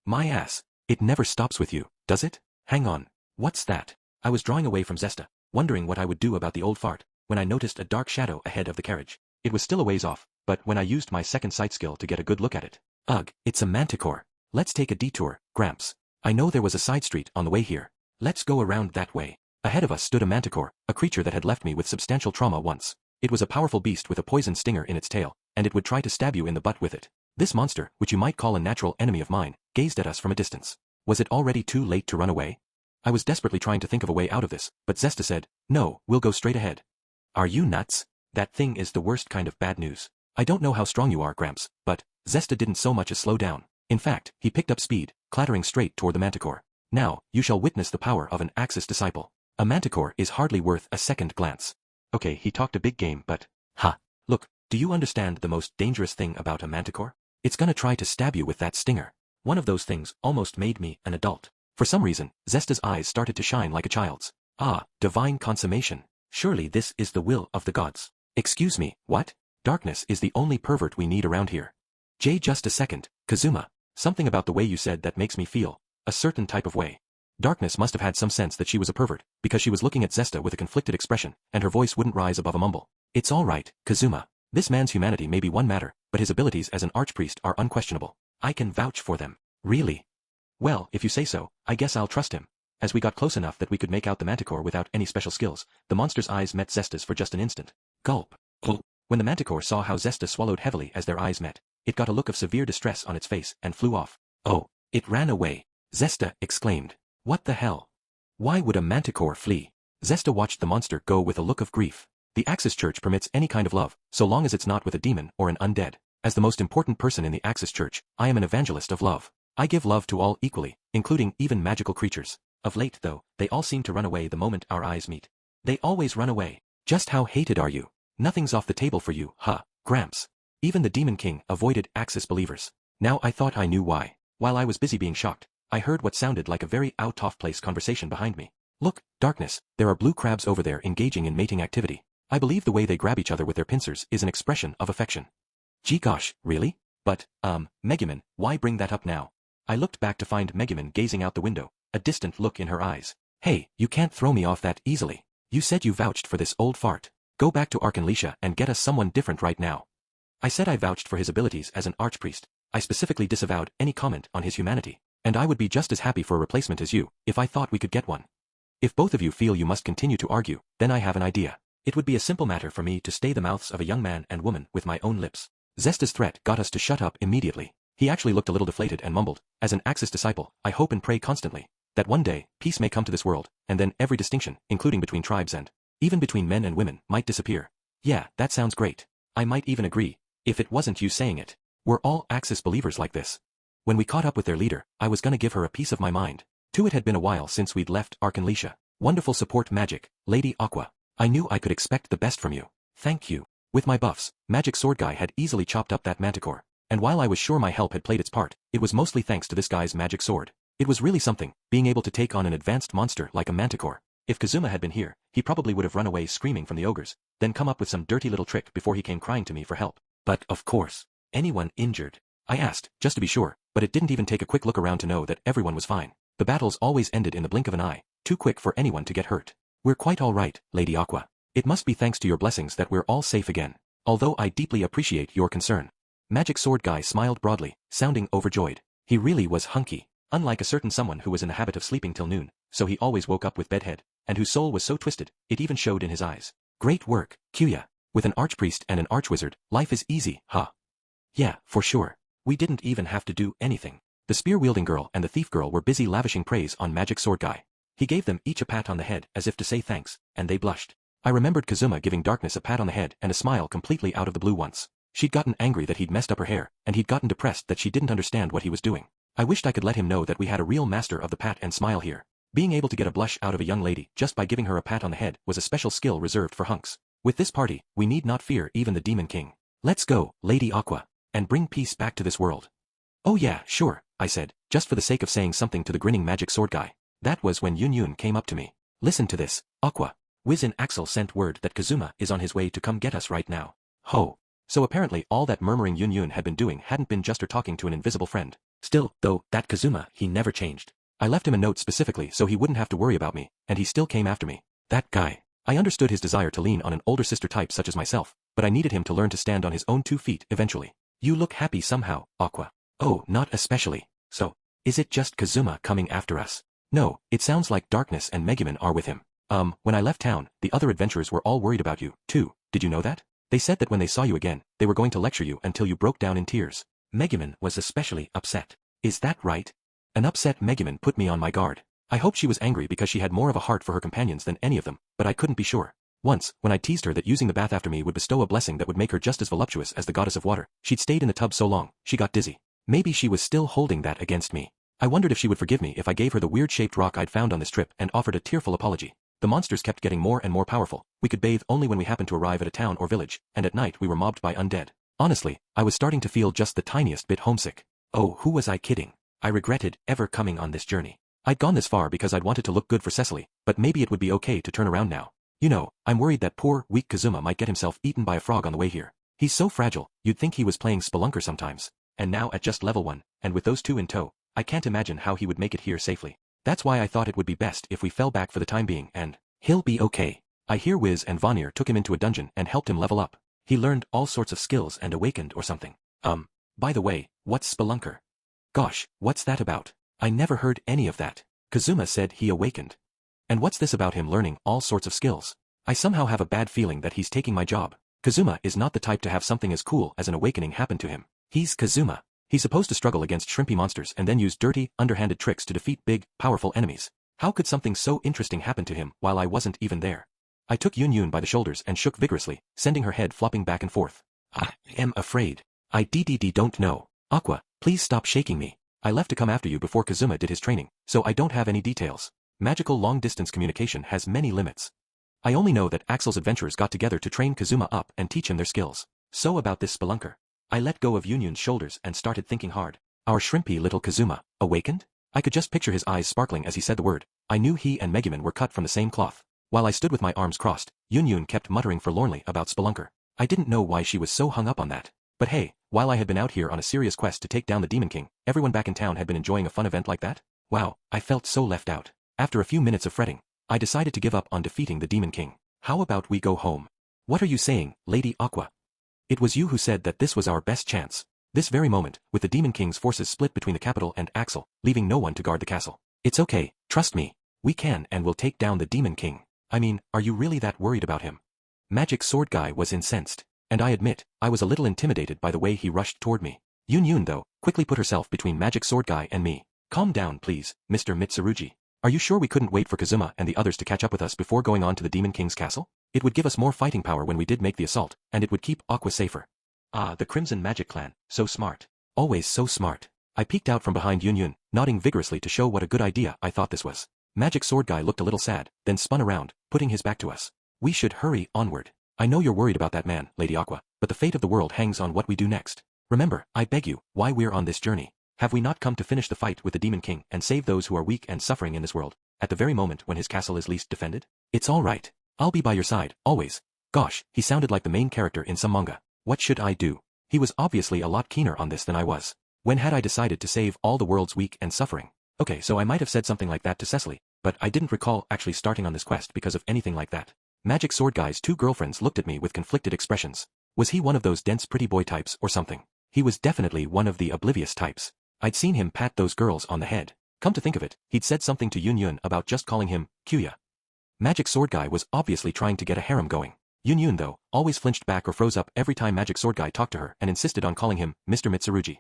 [SPEAKER 1] My ass. It never stops with you, does it? Hang on. What's that? I was drawing away from Zesta, wondering what I would do about the old fart, when I noticed a dark shadow ahead of the carriage. It was still a ways off, but when I used my second sight skill to get a good look at it. Ugh, it's a manticore. Let's take a detour, Gramps. I know there was a side street on the way here. Let's go around that way. Ahead of us stood a manticore, a creature that had left me with substantial trauma once. It was a powerful beast with a poison stinger in its tail, and it would try to stab you in the butt with it. This monster, which you might call a natural enemy of mine, gazed at us from a distance. Was it already too late to run away? I was desperately trying to think of a way out of this, but Zesta said, no, we'll go straight ahead. Are you nuts? That thing is the worst kind of bad news. I don't know how strong you are, Gramps, but Zesta didn't so much as slow down. In fact, he picked up speed, clattering straight toward the manticore. Now, you shall witness the power of an Axis disciple. A manticore is hardly worth a second glance. Okay, he talked a big game, but... Look, do you understand the most dangerous thing about a manticore? It's gonna try to stab you with that stinger. One of those things almost made me an adult. For some reason, Zesta's eyes started to shine like a child's. Ah, divine consummation. Surely this is the will of the gods. Excuse me, what? Darkness is the only pervert we need around here. Just a second, Kazuma. Something about the way you said that makes me feel a certain type of way. Darkness must have had some sense that she was a pervert, because she was looking at Zesta with a conflicted expression, and her voice wouldn't rise above a mumble. It's all right, Kazuma. This man's humanity may be one matter, but his abilities as an archpriest are unquestionable. I can vouch for them. Really? Well, if you say so, I guess I'll trust him. As we got close enough that we could make out the manticore without any special skills, the monster's eyes met Zesta's for just an instant. Gulp. When the manticore saw how Zesta swallowed heavily as their eyes met, it got a look of severe distress on its face and flew off. Oh, it ran away. Zesta exclaimed. What the hell? Why would a manticore flee? Zesta watched the monster go with a look of grief. The Axis Church permits any kind of love, so long as it's not with a demon or an undead. As the most important person in the Axis Church, I am an evangelist of love. I give love to all equally, including even magical creatures. Of late, though, they all seem to run away the moment our eyes meet. They always run away. Just how hated are you? Nothing's off the table for you, Gramps. Even the Demon King avoided Axis believers. Now I thought I knew why. While I was busy being shocked, I heard what sounded like a very out-of-place conversation behind me. Look, Darkness, there are blue crabs over there engaging in mating activity. I believe the way they grab each other with their pincers is an expression of affection. Gee gosh, really? But, Megumin, why bring that up now? I looked back to find Megumin gazing out the window, a distant look in her eyes. Hey, you can't throw me off that easily. You said you vouched for this old fart. Go back to Arkanlisha and get us someone different right now. I said I vouched for his abilities as an archpriest. I specifically disavowed any comment on his humanity, and I would be just as happy for a replacement as you, if I thought we could get one. If both of you feel you must continue to argue, then I have an idea. It would be a simple matter for me to stay the mouths of a young man and woman with my own lips. Zesta's threat got us to shut up immediately. He actually looked a little deflated and mumbled, as an Axis disciple, I hope and pray constantly, that one day, peace may come to this world, and then every distinction, including between tribes and, even between men and women, might disappear. Yeah, that sounds great. I might even agree, if it wasn't you saying it. We're all Axis believers like this. When we caught up with their leader, I was gonna give her a piece of my mind. Too, it had been a while since we'd left Arkanlisha. Wonderful support magic, Lady Aqua. I knew I could expect the best from you. Thank you. With my buffs, Magic Sword Guy had easily chopped up that manticore. And while I was sure my help had played its part, it was mostly thanks to this guy's magic sword. It was really something, being able to take on an advanced monster like a manticore. If Kazuma had been here, he probably would have run away screaming from the ogres, then come up with some dirty little trick before he came crying to me for help. But, of course, anyone injured? I asked, just to be sure, but it didn't even take a quick look around to know that everyone was fine. The battles always ended in the blink of an eye, too quick for anyone to get hurt. We're quite all right, Lady Aqua. It must be thanks to your blessings that we're all safe again. Although I deeply appreciate your concern. Magic Sword Guy smiled broadly, sounding overjoyed. He really was hunky, unlike a certain someone who was in the habit of sleeping till noon, so he always woke up with bedhead, and whose soul was so twisted, it even showed in his eyes. Great work, Kyuya. With an archpriest and an archwizard, life is easy, huh? Yeah, for sure. We didn't even have to do anything. The spear-wielding girl and the thief girl were busy lavishing praise on Magic Sword Guy. He gave them each a pat on the head as if to say thanks, and they blushed. I remembered Kazuma giving Darkness a pat on the head and a smile completely out of the blue once. She'd gotten angry that he'd messed up her hair, and he'd gotten depressed that she didn't understand what he was doing. I wished I could let him know that we had a real master of the pat and smile here. Being able to get a blush out of a young lady just by giving her a pat on the head was a special skill reserved for hunks. With this party, we need not fear even the Demon King. Let's go, Lady Aqua, and bring peace back to this world. Oh yeah, sure, I said, just for the sake of saying something to the grinning Magic Sword Guy. That was when Yun Yun came up to me. Listen to this, Aqua. Wiz and Axel sent word that Kazuma is on his way to come get us right now. Ho. So apparently all that murmuring Yun Yun had been doing hadn't been just her talking to an invisible friend. Still, though, that Kazuma, he never changed. I left him a note specifically so he wouldn't have to worry about me, and he still came after me. That guy. I understood his desire to lean on an older sister type such as myself, but I needed him to learn to stand on his own 2 feet eventually. You look happy somehow, Aqua. Oh, not especially. So, is it just Kazuma coming after us? No, it sounds like Darkness and Megumin are with him. When I left town, the other adventurers were all worried about you, too. Did you know that? They said that when they saw you again, they were going to lecture you until you broke down in tears. Megumin was especially upset. Is that right? An upset Megumin put me on my guard. I hoped she was angry because she had more of a heart for her companions than any of them, but I couldn't be sure. Once, when I teased her that using the bath after me would bestow a blessing that would make her just as voluptuous as the goddess of water, she'd stayed in the tub so long, she got dizzy. Maybe she was still holding that against me. I wondered if she would forgive me if I gave her the weird-shaped rock I'd found on this trip and offered a tearful apology. The monsters kept getting more and more powerful. We could bathe only when we happened to arrive at a town or village, and at night we were mobbed by undead. Honestly, I was starting to feel just the tiniest bit homesick. Oh, who was I kidding? I regretted ever coming on this journey. I'd gone this far because I'd wanted to look good for Cecily, but maybe it would be okay to turn around now. You know, I'm worried that poor, weak Kazuma might get himself eaten by a frog on the way here. He's so fragile, you'd think he was playing Spelunker sometimes. And now at just level 1, and with those 2 in tow, I can't imagine how he would make it here safely. That's why I thought it would be best if we fell back for the time being and... He'll be okay. I hear Wiz and Vanir took him into a dungeon and helped him level up. He learned all sorts of skills and awakened or something. By the way, what's Spelunker? Gosh, what's that about? I never heard any of that. Kazuma said he awakened. And what's this about him learning all sorts of skills? I somehow have a bad feeling that he's taking my job. Kazuma is not the type to have something as cool as an awakening happen to him. He's Kazuma. He's supposed to struggle against shrimpy monsters and then use dirty, underhanded tricks to defeat big, powerful enemies. How could something so interesting happen to him while I wasn't even there? I took Yun Yun by the shoulders and shook vigorously, sending her head flopping back and forth. I am afraid. I don't know. Aqua, please stop shaking me. I left to come after you before Kazuma did his training, so I don't have any details. Magical long-distance communication has many limits. I only know that Axel's adventurers got together to train Kazuma up and teach him their skills. So about this Spelunker. I let go of Yun Yun's shoulders and started thinking hard. Our shrimpy little Kazuma, awakened? I could just picture his eyes sparkling as he said the word. I knew he and Megumin were cut from the same cloth. While I stood with my arms crossed, Yun kept muttering forlornly about Spelunker. I didn't know why she was so hung up on that. But hey, while I had been out here on a serious quest to take down the Demon King, everyone back in town had been enjoying a fun event like that? Wow, I felt so left out. After a few minutes of fretting, I decided to give up on defeating the Demon King. How about we go home? What are you saying, Lady Aqua? It was you who said that this was our best chance. This very moment, with the Demon King's forces split between the capital and Axel, leaving no one to guard the castle. It's okay, trust me. We can and will take down the Demon King. I mean, are you really that worried about him? Magic Sword Guy was incensed. And I admit, I was a little intimidated by the way he rushed toward me. Yun, though, quickly put herself between Magic Sword Guy and me. Calm down, please, Mr. Mitsurugi. Are you sure we couldn't wait for Kazuma and the others to catch up with us before going on to the Demon King's castle? It would give us more fighting power when we did make the assault, and it would keep Aqua safer. Ah, the Crimson Magic Clan, so smart. Always so smart. I peeked out from behind Yun, nodding vigorously to show what a good idea I thought this was. Magic Sword Guy looked a little sad, then spun around, putting his back to us. We should hurry onward. I know you're worried about that man, Lady Aqua, but the fate of the world hangs on what we do next. Remember, I beg you, why we're on this journey. Have we not come to finish the fight with the Demon King and save those who are weak and suffering in this world, at the very moment when his castle is least defended? It's all right. I'll be by your side, always. Gosh, he sounded like the main character in some manga. What should I do? He was obviously a lot keener on this than I was. When had I decided to save all the world's weak and suffering? Okay, so I might have said something like that to Cecily, but I didn't recall actually starting on this quest because of anything like that. Magic Sword Guy's two girlfriends looked at me with conflicted expressions. Was he one of those dense pretty boy types or something? He was definitely one of the oblivious types. I'd seen him pat those girls on the head. Come to think of it, he'd said something to Yun about just calling him Kyuya. Magic Sword Guy was obviously trying to get a harem going. Yun, though, always flinched back or froze up every time Magic Sword Guy talked to her and insisted on calling him Mr. Mitsurugi.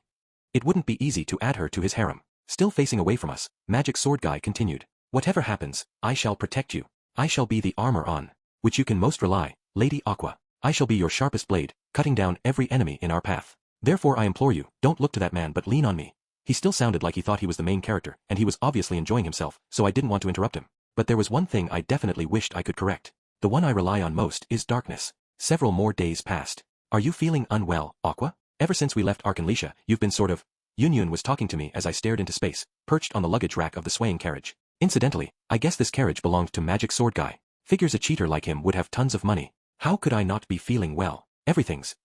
[SPEAKER 1] It wouldn't be easy to add her to his harem. Still facing away from us, Magic Sword Guy continued. Whatever happens, I shall protect you. I shall be the armor on which you can most rely, Lady Aqua. I shall be your sharpest blade, cutting down every enemy in our path. Therefore I implore you, don't look to that man but lean on me. He still sounded like he thought he was the main character, and he was obviously enjoying himself, so I didn't want to interrupt him. But there was one thing I definitely wished I could correct. The one I rely on most is darkness. Several more days passed. Are you feeling unwell, Aqua? Ever since we left Arkanlisha, you've been sort of... Yun was talking to me as I stared into space, perched on the luggage rack of the swaying carriage. Incidentally, I guess this carriage belonged to Magic Sword Guy. Figures a cheater like him would have tons of money. How could I not be feeling well? Everything's,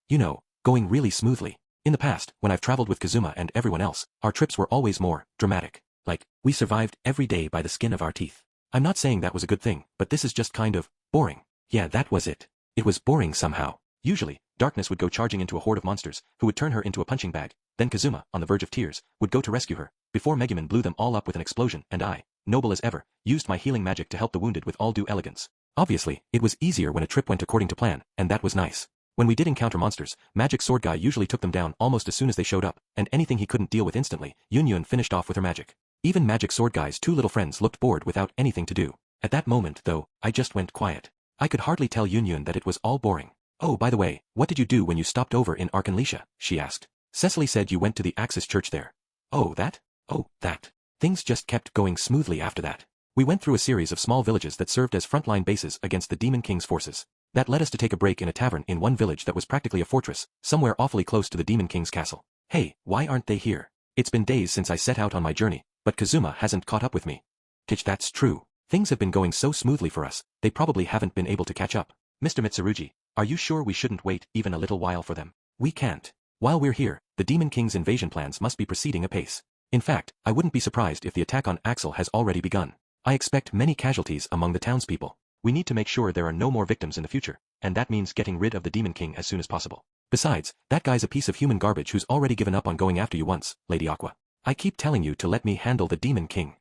[SPEAKER 1] going really smoothly. In the past, when I've traveled with Kazuma and everyone else, our trips were always more dramatic. Like, we survived every day by the skin of our teeth. I'm not saying that was a good thing, but this is just kind of boring. Yeah, that was it. It was boring somehow. Usually, Darkness would go charging into a horde of monsters, who would turn her into a punching bag. Then Kazuma, on the verge of tears, would go to rescue her, before Megumin blew them all up with an explosion, and I, noble as ever, used my healing magic to help the wounded with all due elegance. Obviously, it was easier when a trip went according to plan, and that was nice. When we did encounter monsters, Magic Sword Guy usually took them down almost as soon as they showed up, and anything he couldn't deal with instantly, Yun finished off with her magic. Even Magic Sword Guy's two little friends looked bored without anything to do. At that moment, though, I just went quiet. I could hardly tell Yun that it was all boring. Oh, by the way, what did you do when you stopped over in Arkanlisha? She asked. Cecily said you went to the Axis church there. Oh, that? Oh, that. Things just kept going smoothly after that. We went through a series of small villages that served as frontline bases against the Demon King's forces. That led us to take a break in a tavern in one village that was practically a fortress, somewhere awfully close to the Demon King's castle. Hey, why aren't they here? It's been days since I set out on my journey, but Kazuma hasn't caught up with me. Kitch, that's true. Things have been going so smoothly for us, they probably haven't been able to catch up. Mr. Mitsurugi, are you sure we shouldn't wait even a little while for them? We can't. While we're here, the Demon King's invasion plans must be proceeding apace. In fact, I wouldn't be surprised if the attack on Axel has already begun. I expect many casualties among the townspeople. We need to make sure there are no more victims in the future, and that means getting rid of the Demon King as soon as possible. Besides, that guy's a piece of human garbage who's already given up on going after you once, Lady Aqua. I keep telling you to let me handle the Demon King.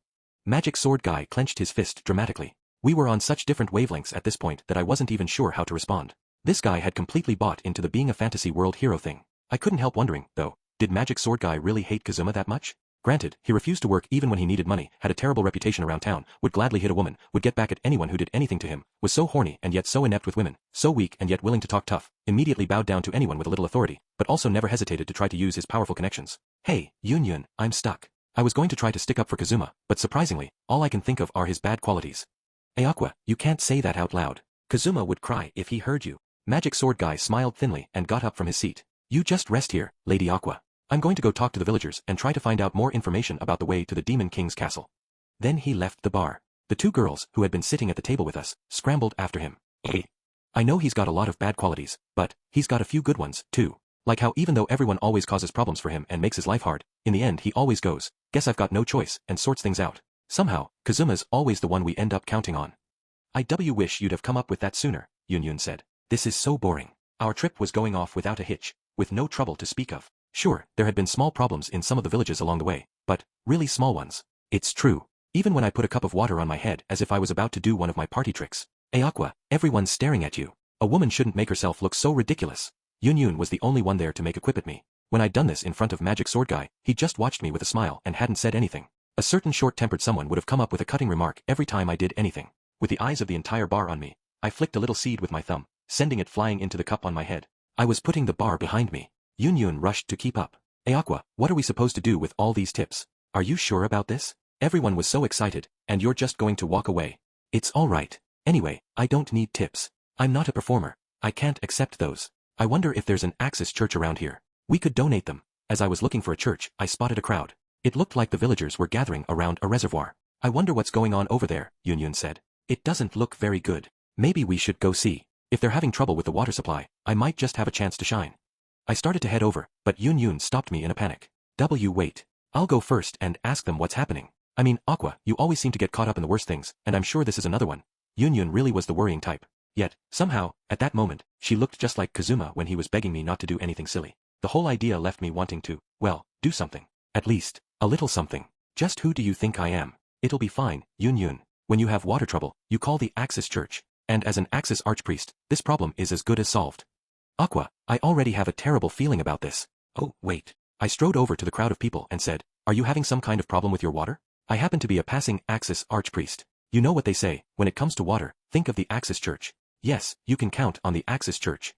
[SPEAKER 1] Magic Sword Guy clenched his fist dramatically. We were on such different wavelengths at this point that I wasn't even sure how to respond. This guy had completely bought into the being a fantasy world hero thing. I couldn't help wondering, though, did Magic Sword Guy really hate Kazuma that much? Granted, he refused to work even when he needed money, had a terrible reputation around town, would gladly hit a woman, would get back at anyone who did anything to him, was so horny and yet so inept with women, so weak and yet willing to talk tough, immediately bowed down to anyone with a little authority, but also never hesitated to try to use his powerful connections. Hey, Yun, I'm stuck. I was going to try to stick up for Kazuma, but surprisingly, all I can think of are his bad qualities. Hey Aqua, you can't say that out loud. Kazuma would cry if he heard you. Magic Sword Guy smiled thinly and got up from his seat. You just rest here, Lady Aqua. I'm going to go talk to the villagers and try to find out more information about the way to the Demon King's castle. Then he left the bar. The two girls, who had been sitting at the table with us, scrambled after him. Hey. I know he's got a lot of bad qualities, but he's got a few good ones, too. Like how even though everyone always causes problems for him and makes his life hard, in the end he always goes, guess I've got no choice, and sorts things out. Somehow, Kazuma's always the one we end up counting on. I wish you'd have come up with that sooner, Yun said. This is so boring. Our trip was going off without a hitch, with no trouble to speak of. Sure, there had been small problems in some of the villages along the way, but really small ones. It's true. Even when I put a cup of water on my head as if I was about to do one of my party tricks. Hey Aqua, everyone's staring at you. A woman shouldn't make herself look so ridiculous. Yun was the only one there to make a quip at me. When I'd done this in front of Magic Sword Guy, he just watched me with a smile and hadn't said anything. A certain short-tempered someone would have come up with a cutting remark every time I did anything. With the eyes of the entire bar on me, I flicked a little seed with my thumb, sending it flying into the cup on my head. I was putting the bar behind me. Yun rushed to keep up. Hey Aqua, what are we supposed to do with all these tips? Are you sure about this? Everyone was so excited, and you're just going to walk away. It's alright. Anyway, I don't need tips. I'm not a performer. I can't accept those. I wonder if there's an Axis church around here. We could donate them. As I was looking for a church, I spotted a crowd. It looked like the villagers were gathering around a reservoir. I wonder what's going on over there, Yun said. It doesn't look very good. Maybe we should go see. If they're having trouble with the water supply, I might just have a chance to shine. I started to head over, but Yun stopped me in a panic. Wait. I'll go first and ask them what's happening. I mean, Aqua, you always seem to get caught up in the worst things, and I'm sure this is another one. Yun really was the worrying type. Yet, somehow, at that moment, she looked just like Kazuma when he was begging me not to do anything silly. The whole idea left me wanting to, well, do something. At least, a little something. Just who do you think I am? It'll be fine, Yun. When you have water trouble, you call the Axis Church. And as an Axis Archpriest, this problem is as good as solved. Aqua, I already have a terrible feeling about this. Oh, wait. I strode over to the crowd of people and said, are you having some kind of problem with your water? I happen to be a passing Axis Archpriest. You know what they say, when it comes to water, think of the Axis Church. Yes, you can count on the Axis Church.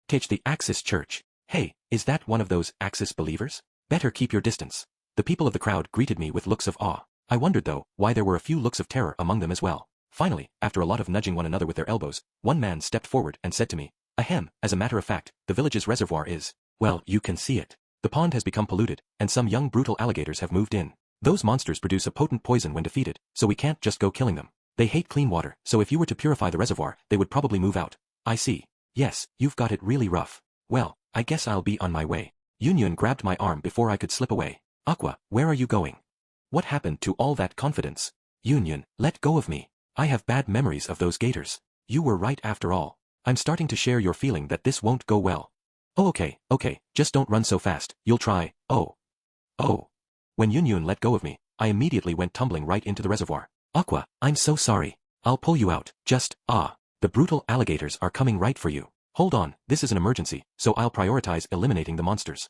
[SPEAKER 1] Teach the Axis Church. Hey, is that one of those Axis believers? Better keep your distance. The people of the crowd greeted me with looks of awe. I wondered though, why there were a few looks of terror among them as well. Finally, after a lot of nudging one another with their elbows, one man stepped forward and said to me, Ahem, as a matter of fact, the village's reservoir is, well, you can see it. The pond has become polluted, and some young brutal alligators have moved in. Those monsters produce a potent poison when defeated, so we can't just go killing them. They hate clean water, so if you were to purify the reservoir, they would probably move out. I see. Yes, you've got it really rough. Well, I guess I'll be on my way. Yun grabbed my arm before I could slip away. Aqua, where are you going? What happened to all that confidence? Yun, let go of me. I have bad memories of those gators. You were right after all. I'm starting to share your feeling that this won't go well. Oh okay, just don't run so fast, you'll try. Oh. When Yun let go of me, I immediately went tumbling right into the reservoir. Aqua, I'm so sorry. I'll pull you out, the brutal alligators are coming right for you. Hold on, this is an emergency, so I'll prioritize eliminating the monsters.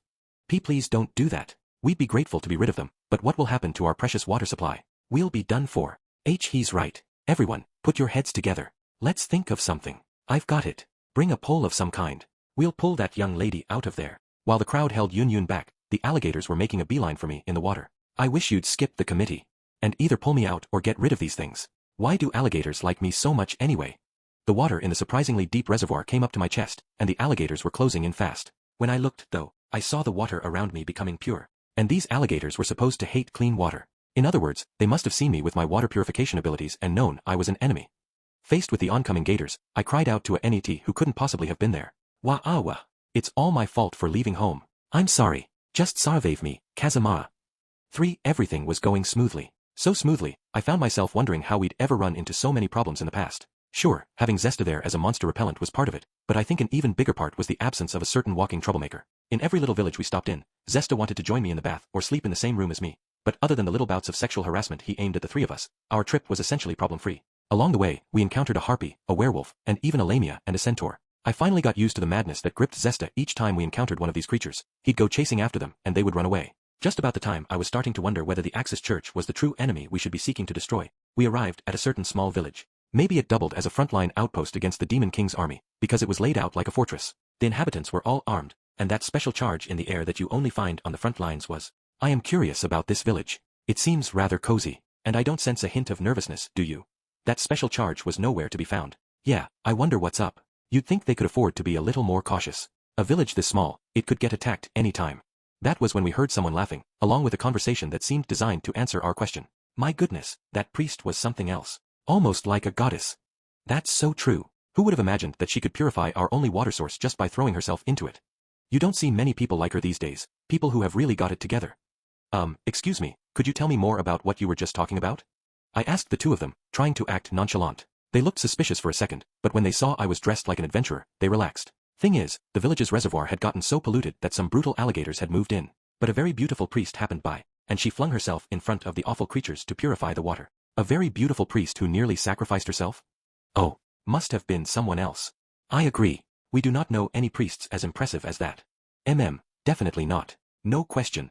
[SPEAKER 1] Please don't do that. We'd be grateful to be rid of them, but what will happen to our precious water supply? We'll be done for. He's right. Everyone, put your heads together. Let's think of something. I've got it. Bring a pole of some kind. We'll pull that young lady out of there. While the crowd held Yun back, the alligators were making a beeline for me in the water. I wish you'd skip the committee. And either pull me out or get rid of these things. Why do alligators like me so much anyway? The water in the surprisingly deep reservoir came up to my chest, and the alligators were closing in fast. When I looked, though, I saw the water around me becoming pure. And these alligators were supposed to hate clean water. In other words, they must have seen me with my water purification abilities and known I was an enemy. Faced with the oncoming gators, I cried out to a NET who couldn't possibly have been there. Wah-ah-wah. It's all my fault for leaving home. I'm sorry. Just save me, Kazuma. 3. Everything was going smoothly. So smoothly, I found myself wondering how we'd ever run into so many problems in the past. Sure, having Zesta there as a monster repellent was part of it, but I think an even bigger part was the absence of a certain walking troublemaker. In every little village we stopped in, Zesta wanted to join me in the bath or sleep in the same room as me. But other than the little bouts of sexual harassment he aimed at the three of us, our trip was essentially problem-free. Along the way, we encountered a harpy, a werewolf, and even a lamia and a centaur. I finally got used to the madness that gripped Zesta each time we encountered one of these creatures. He'd go chasing after them, and they would run away. Just about the time I was starting to wonder whether the Axis Church was the true enemy we should be seeking to destroy, we arrived at a certain small village. Maybe it doubled as a frontline outpost against the Demon King's army, because it was laid out like a fortress. The inhabitants were all armed, and that special charge in the air that you only find on the front lines was. I am curious about this village. It seems rather cozy, and I don't sense a hint of nervousness, do you? That special charge was nowhere to be found. Yeah, I wonder what's up. You'd think they could afford to be a little more cautious. A village this small, it could get attacked any time. That was when we heard someone laughing, along with a conversation that seemed designed to answer our question. My goodness, that priest was something else. Almost like a goddess. That's so true. Who would have imagined that she could purify our only water source just by throwing herself into it? You don't see many people like her these days, people who have really got it together. Excuse me, could you tell me more about what you were just talking about? I asked the two of them, trying to act nonchalant. They looked suspicious for a second, but when they saw I was dressed like an adventurer, they relaxed. Thing is, the village's reservoir had gotten so polluted that some brutal alligators had moved in. But a very beautiful priest happened by, and she flung herself in front of the awful creatures to purify the water. A very beautiful priest who nearly sacrificed herself? Oh, must have been someone else. I agree. We do not know any priests as impressive as that. Definitely not. No question.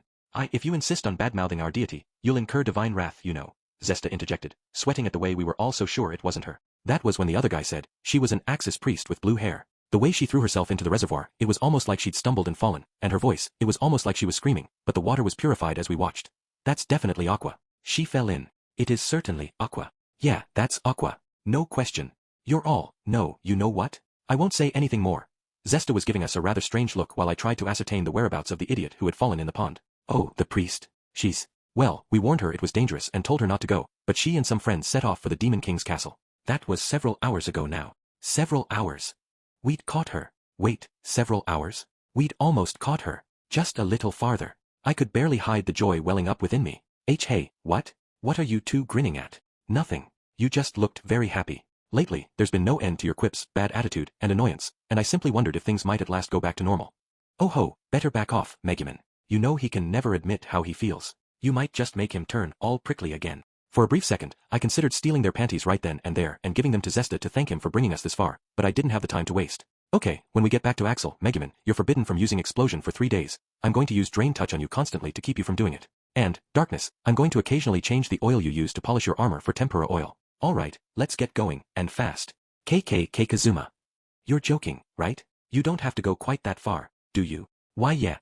[SPEAKER 1] If you insist on bad-mouthing our deity, you'll incur divine wrath, you know, Zesta interjected, sweating at the way we were all so sure it wasn't her. That was when the other guy said, she was an Axis priest with blue hair. The way she threw herself into the reservoir, it was almost like she'd stumbled and fallen, and her voice, it was almost like she was screaming, but the water was purified as we watched. That's definitely Aqua. She fell in. It is certainly Aqua. Yeah, that's Aqua. No question. You're all, no, you know what? I won't say anything more. Zesta was giving us a rather strange look while I tried to ascertain the whereabouts of the idiot who had fallen in the pond. Oh, the priest. Well, we warned her it was dangerous and told her not to go, but she and some friends set off for the Demon King's castle. That was several hours ago now. Several hours. We'd caught her. Wait, several hours? We'd almost caught her. Just a little farther. I could barely hide the joy welling up within me. Hey, what? What are you two grinning at? Nothing. You just looked very happy. Lately, there's been no end to your quips, bad attitude, and annoyance, and I simply wondered if things might at last go back to normal. Oh ho, better back off, Megumin. You know he can never admit how he feels. You might just make him turn all prickly again. For a brief second, I considered stealing their panties right then and there and giving them to Zesta to thank him for bringing us this far, but I didn't have the time to waste. Okay, when we get back to Axel, Megumin, you're forbidden from using explosion for 3 days. I'm going to use drain touch on you constantly to keep you from doing it. And, darkness, I'm going to occasionally change the oil you use to polish your armor for tempera oil. Alright, let's get going, and fast. Kazuma. You're joking, right? You don't have to go quite that far, do you? Why yeah,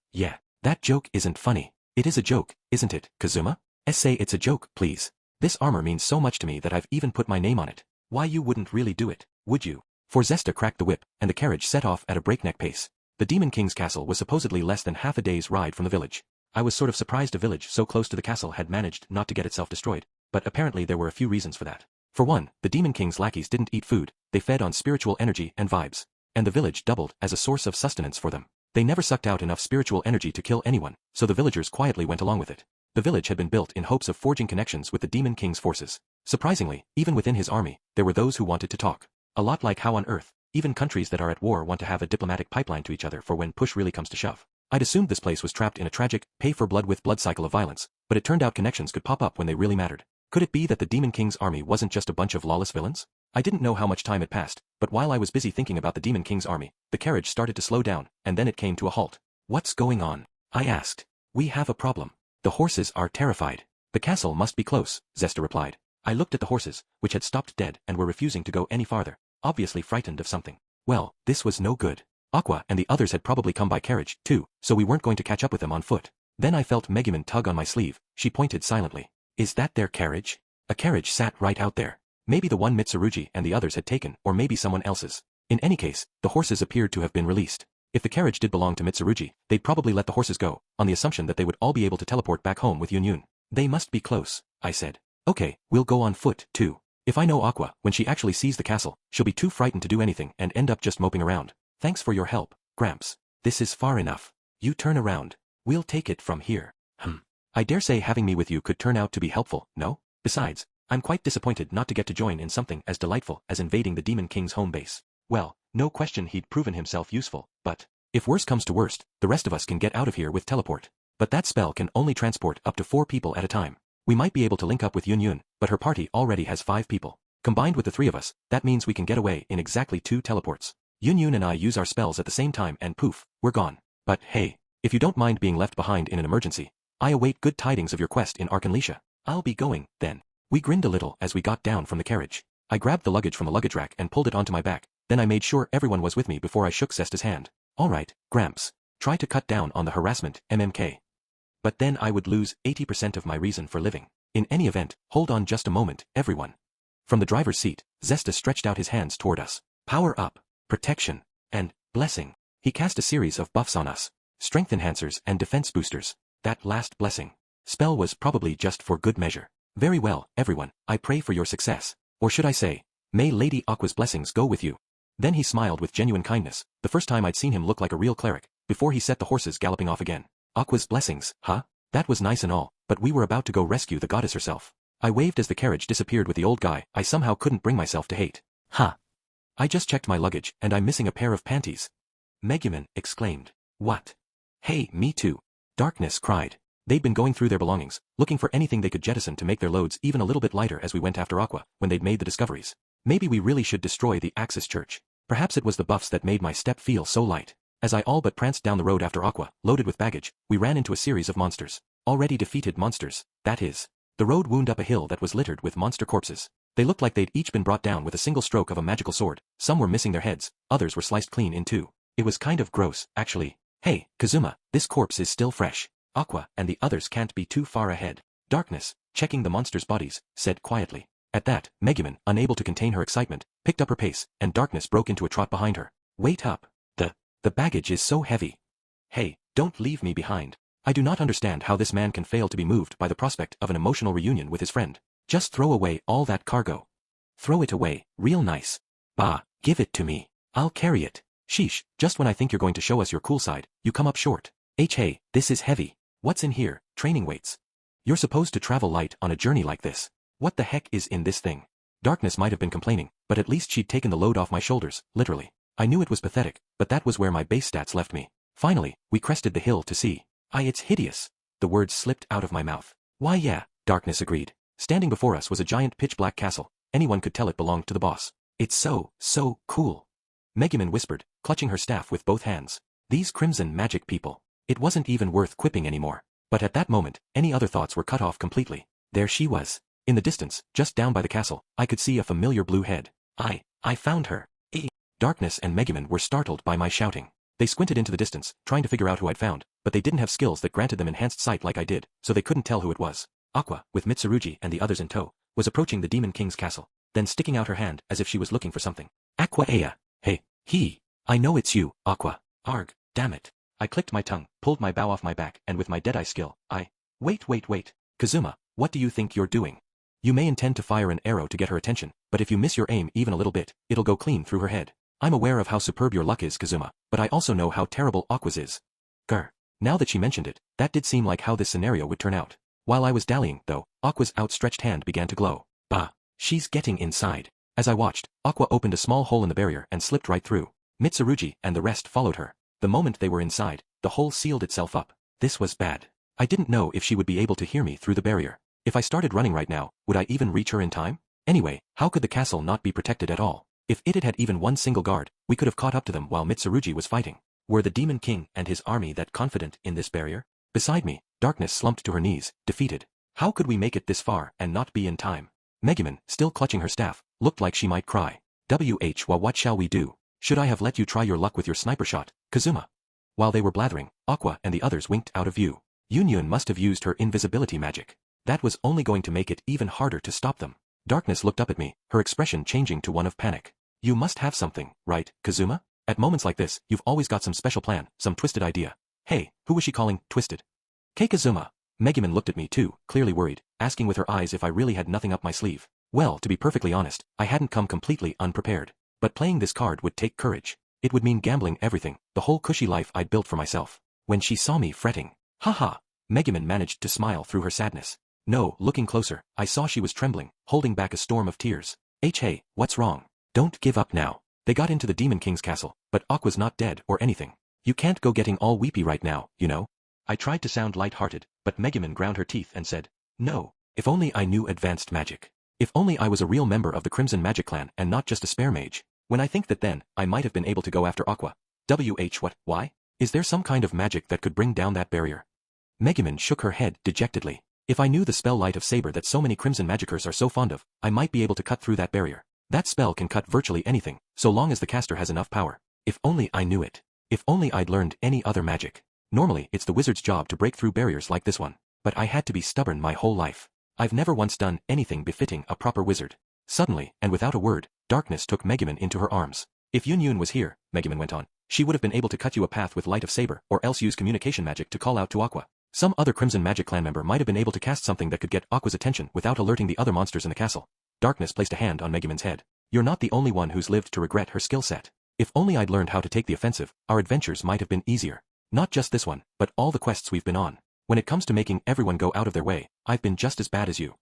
[SPEAKER 1] that joke isn't funny. It is a joke, isn't it, Kazuma? Say it's a joke, please. This armor means so much to me that I've even put my name on it. Why you wouldn't really do it, would you? For Zesta cracked the whip, and the carriage set off at a breakneck pace. The Demon King's castle was supposedly less than half a day's ride from the village. I was sort of surprised a village so close to the castle had managed not to get itself destroyed, but apparently there were a few reasons for that. For one, the Demon King's lackeys didn't eat food, they fed on spiritual energy and vibes. And the village doubled as a source of sustenance for them. They never sucked out enough spiritual energy to kill anyone, so the villagers quietly went along with it. The village had been built in hopes of forging connections with the Demon King's forces. Surprisingly, even within his army, there were those who wanted to talk. A lot like how on Earth, even countries that are at war want to have a diplomatic pipeline to each other for when push really comes to shove. I'd assumed this place was trapped in a tragic, pay-for-blood with blood cycle of violence, but it turned out connections could pop up when they really mattered. Could it be that the Demon King's army wasn't just a bunch of lawless villains? I didn't know how much time had passed, but while I was busy thinking about the Demon King's army, the carriage started to slow down, and then it came to a halt. What's going on? I asked. We have a problem. The horses are terrified. The castle must be close, Zesta replied. I looked at the horses, which had stopped dead and were refusing to go any farther, obviously frightened of something. Well, this was no good. Aqua and the others had probably come by carriage, too, so we weren't going to catch up with them on foot. Then I felt Megumin tug on my sleeve. She pointed silently. Is that their carriage? A carriage sat right out there. Maybe the one Mitsurugi and the others had taken, or maybe someone else's. In any case, the horses appeared to have been released. If the carriage did belong to Mitsurugi, they'd probably let the horses go, on the assumption that they would all be able to teleport back home with Yun. They must be close, I said. Okay, we'll go on foot, too. If I know Aqua, when she actually sees the castle, she'll be too frightened to do anything and end up just moping around. Thanks for your help, Gramps. This is far enough. You turn around. We'll take it from here. I dare say having me with you could turn out to be helpful, no? Besides, I'm quite disappointed not to get to join in something as delightful as invading the Demon King's home base. Well, no question he'd proven himself useful, but if worse comes to worst, the rest of us can get out of here with teleport. But that spell can only transport up to 4 people at a time. We might be able to link up with Yun, but her party already has 5 people. Combined with the 3 of us, that means we can get away in exactly 2 teleports. Yun and I use our spells at the same time and poof, we're gone. But hey, if you don't mind being left behind in an emergency, I await good tidings of your quest in Arkanlesia. I'll be going, then. We grinned a little as we got down from the carriage. I grabbed the luggage from the luggage rack and pulled it onto my back, then I made sure everyone was with me before I shook Zesta's hand. Alright, Gramps. Try to cut down on the harassment, MMK. But then I would lose 80% of my reason for living. In any event, hold on just a moment, everyone. From the driver's seat, Zesta stretched out his hands toward us. Power up, protection, and blessing. He cast a series of buffs on us. strength enhancers and defense boosters. That last blessing spell was probably just for good measure. Very well, everyone, I pray for your success. Or should I say, may Lady Aqua's blessings go with you. Then he smiled with genuine kindness, the first time I'd seen him look like a real cleric, before he set the horses galloping off again. Aqua's blessings, huh? That was nice and all, but we were about to go rescue the goddess herself. I waved as the carriage disappeared with the old guy I somehow couldn't bring myself to hate. Ha! I just checked my luggage and I'm missing a pair of panties. Megumin exclaimed. What? Hey, me too. Darkness cried. They'd been going through their belongings, looking for anything they could jettison to make their loads even a little bit lighter as we went after Aqua, when they'd made the discoveries. Maybe we really should destroy the Axis Church. Perhaps it was the buffs that made my step feel so light. As I all but pranced down the road after Aqua, loaded with baggage, we ran into a series of monsters. Already defeated monsters, that is. The road wound up a hill that was littered with monster corpses. They looked like they'd each been brought down with a single stroke of a magical sword. Some were missing their heads, others were sliced clean in two. It was kind of gross, actually. Hey, Kazuma, this corpse is still fresh. Aqua and the others can't be too far ahead. Darkness, checking the monsters' bodies, said quietly. At that, Megumin, unable to contain her excitement, picked up her pace, and Darkness broke into a trot behind her. Wait up. The baggage is so heavy. Hey, don't leave me behind. I do not understand how this man can fail to be moved by the prospect of an emotional reunion with his friend. Just throw away all that cargo. Throw it away, real nice. Bah, give it to me. I'll carry it. Sheesh, just when I think you're going to show us your cool side, you come up short. Hey, this is heavy. What's in here? Training weights. You're supposed to travel light on a journey like this. What the heck is in this thing? Darkness might have been complaining, but at least she'd taken the load off my shoulders, literally. I knew it was pathetic, but that was where my base stats left me. Finally, we crested the hill to see. It's hideous. The words slipped out of my mouth. Why yeah, Darkness agreed. Standing before us was a giant pitch-black castle. Anyone could tell it belonged to the boss. It's so cool. Megumin whispered, clutching her staff with both hands. These crimson magic people. It wasn't even worth quipping anymore. But at that moment, any other thoughts were cut off completely. There she was. In the distance, just down by the castle, I could see a familiar blue head. I found her. Darkness and Megumin were startled by my shouting. They squinted into the distance, trying to figure out who I'd found, but they didn't have skills that granted them enhanced sight like I did, so they couldn't tell who it was. Aqua, with Mitsurugi and the others in tow, was approaching the Demon King's castle, then sticking out her hand as if she was looking for something. Aqua Aya. Hey, I know it's you, Aqua. Arg, damn it. I clicked my tongue, pulled my bow off my back, and with my Deadeye skill, Wait. Kazuma, what do you think you're doing? You may intend to fire an arrow to get her attention, but if you miss your aim even a little bit, it'll go clean through her head. I'm aware of how superb your luck is, Kazuma, but I also know how terrible Aqua's is. Grr. Now that she mentioned it, that did seem like how this scenario would turn out. While I was dallying, though, Aqua's outstretched hand began to glow. Bah, she's getting inside. As I watched, Aqua opened a small hole in the barrier and slipped right through. Mitsurugi and the rest followed her. The moment they were inside, the hole sealed itself up. This was bad. I didn't know if she would be able to hear me through the barrier. If I started running right now, would I even reach her in time? Anyway, how could the castle not be protected at all? If it had even one single guard, we could have caught up to them while Mitsurugi was fighting. Were the Demon King and his army that confident in this barrier? Beside me, Darkness slumped to her knees, defeated. How could we make it this far and not be in time? Megumin, still clutching her staff, looked like she might cry. What shall we do? Should I have let you try your luck with your sniper shot, Kazuma? While they were blathering, Aqua and the others winked out of view. Yunyun must have used her invisibility magic. That was only going to make it even harder to stop them. Darkness looked up at me, her expression changing to one of panic. You must have something, right, Kazuma? At moments like this, you've always got some special plan, some twisted idea. Hey, who was she calling twisted? Kazuma. Megumin looked at me too, clearly worried, asking with her eyes if I really had nothing up my sleeve. Well, to be perfectly honest, I hadn't come completely unprepared. But playing this card would take courage. It would mean gambling everything, the whole cushy life I'd built for myself. When she saw me fretting, haha, Megumin managed to smile through her sadness. No, looking closer, I saw she was trembling, holding back a storm of tears. Hey, what's wrong? Don't give up now. They got into the Demon King's castle, but Aqua's not dead or anything. You can't go getting all weepy right now, you know? I tried to sound light-hearted, but Megumin ground her teeth and said, no, if only I knew advanced magic. If only I was a real member of the Crimson Magic Clan and not just a spare mage. When I think that then, I might have been able to go after Aqua. What, why? Is there some kind of magic that could bring down that barrier? Megumin shook her head dejectedly. If I knew the spell Light of Saber that so many Crimson Magicers are so fond of, I might be able to cut through that barrier. That spell can cut virtually anything, so long as the caster has enough power. If only I knew it. If only I'd learned any other magic. Normally, it's the wizard's job to break through barriers like this one. But I had to be stubborn my whole life. I've never once done anything befitting a proper wizard. Suddenly, and without a word, Darkness took Megumin into her arms. If Yunyun was here, Megumin went on, she would have been able to cut you a path with Light of Saber, or else use communication magic to call out to Aqua. Some other Crimson Magic clan member might have been able to cast something that could get Aqua's attention without alerting the other monsters in the castle. Darkness placed a hand on Megumin's head. You're not the only one who's lived to regret her skill set. If only I'd learned how to take the offensive, our adventures might have been easier. Not just this one, but all the quests we've been on. When it comes to making everyone go out of their way, I've been just as bad as you.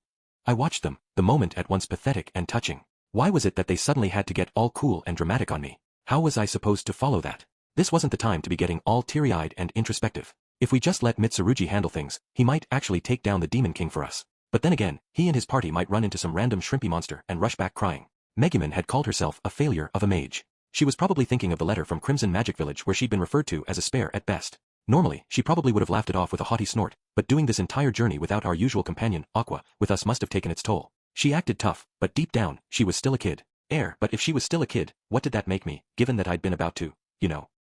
[SPEAKER 1] I watched them, the moment at once pathetic and touching. Why was it that they suddenly had to get all cool and dramatic on me? How was I supposed to follow that? This wasn't the time to be getting all teary-eyed and introspective. If we just let Mitsurugi handle things, he might actually take down the Demon King for us. But then again, he and his party might run into some random shrimpy monster and rush back crying. Megumin had called herself a failure of a mage. She was probably thinking of the letter from Crimson Magic Village where she'd been referred to as a spare at best. Normally, she probably would have laughed it off with a haughty snort, but doing this entire journey without our usual companion, Aqua, with us must have taken its toll. She acted tough, but deep down, she was still a kid. But if she was still a kid, what did that make me, given that I'd been about to,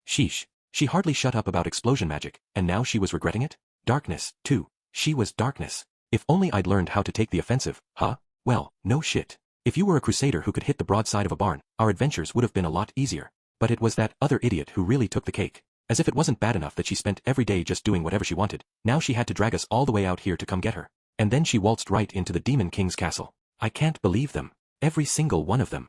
[SPEAKER 1] sheesh. She hardly shut up about explosion magic, and now she was regretting it? Darkness, too. She was darkness. If only I'd learned how to take the offensive, huh? Well, no shit. If you were a crusader who could hit the broadside of a barn, our adventures would have been a lot easier. But it was that other idiot who really took the cake. As if it wasn't bad enough that she spent every day just doing whatever she wanted, now she had to drag us all the way out here to come get her. And then she waltzed right into the Demon King's castle. I can't believe them. Every single one of them.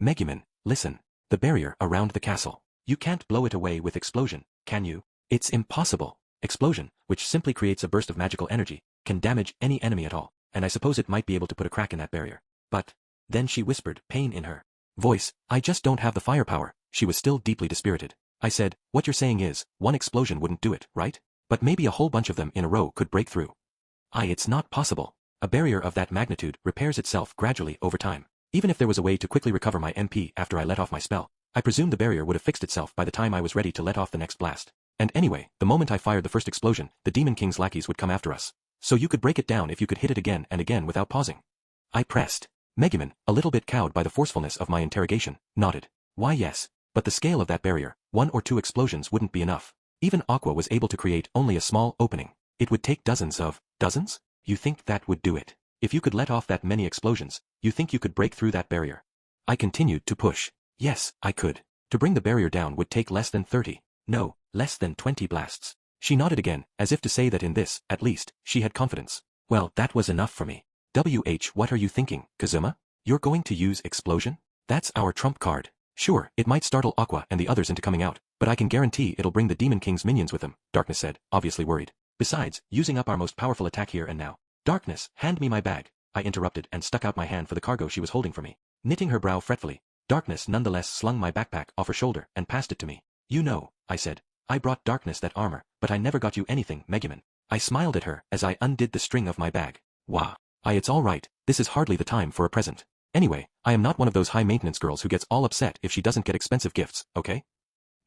[SPEAKER 1] Megumin, listen. The barrier around the castle. You can't blow it away with explosion, can you? It's impossible. Explosion, which simply creates a burst of magical energy, can damage any enemy at all, and I suppose it might be able to put a crack in that barrier. But, then she whispered, pain in her voice, I just don't have the firepower. She was still deeply dispirited. I said, what you're saying is, one explosion wouldn't do it, right? But maybe a whole bunch of them in a row could break through. It's not possible. A barrier of that magnitude repairs itself gradually over time. Even if there was a way to quickly recover my MP after I let off my spell, I presume the barrier would have fixed itself by the time I was ready to let off the next blast. And anyway, the moment I fired the first explosion, the Demon King's lackeys would come after us. So you could break it down if you could hit it again and again without pausing. I pressed. Megumin, a little bit cowed by the forcefulness of my interrogation, nodded. Why yes, but the scale of that barrier, 1 or 2 explosions wouldn't be enough. Even Aqua was able to create only a small opening. It would take dozens? You think that would do it? If you could let off that many explosions, you think you could break through that barrier? I continued to push. Yes, I could. To bring the barrier down would take less than 30. No, less than 20 blasts. She nodded again, as if to say that in this, at least, she had confidence. Well, that was enough for me. What are you thinking, Kazuma? You're going to use explosion? That's our trump card. Sure, it might startle Aqua and the others into coming out, but I can guarantee it'll bring the Demon King's minions with them, Darkness said, obviously worried. Besides, using up our most powerful attack here and now. Darkness, hand me my bag, I interrupted and stuck out my hand for the cargo she was holding for me. Knitting her brow fretfully, Darkness nonetheless slung my backpack off her shoulder and passed it to me. You know, I said, I brought Darkness that armor, but I never got you anything, Megumin. I smiled at her as I undid the string of my bag. Wah. It's all right, this is hardly the time for a present. Anyway, I am not one of those high-maintenance girls who gets all upset if she doesn't get expensive gifts, okay?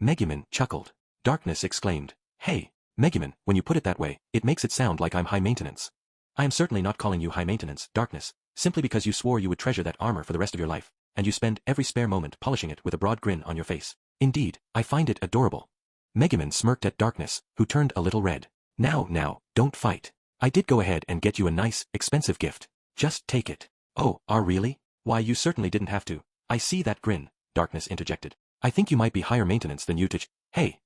[SPEAKER 1] Megumin chuckled. Darkness exclaimed, hey, Megumin, when you put it that way, it makes it sound like I'm high-maintenance. I am certainly not calling you high-maintenance, Darkness, simply because you swore you would treasure that armor for the rest of your life, and you spend every spare moment polishing it with a broad grin on your face. Indeed, I find it adorable. Megumin smirked at Darkness, who turned a little red. Now, don't fight. I did go ahead and get you a nice, expensive gift. Just take it. Oh, really? Why, you certainly didn't have to. I see that grin, Darkness interjected. I think you might be higher maintenance than you to Hey,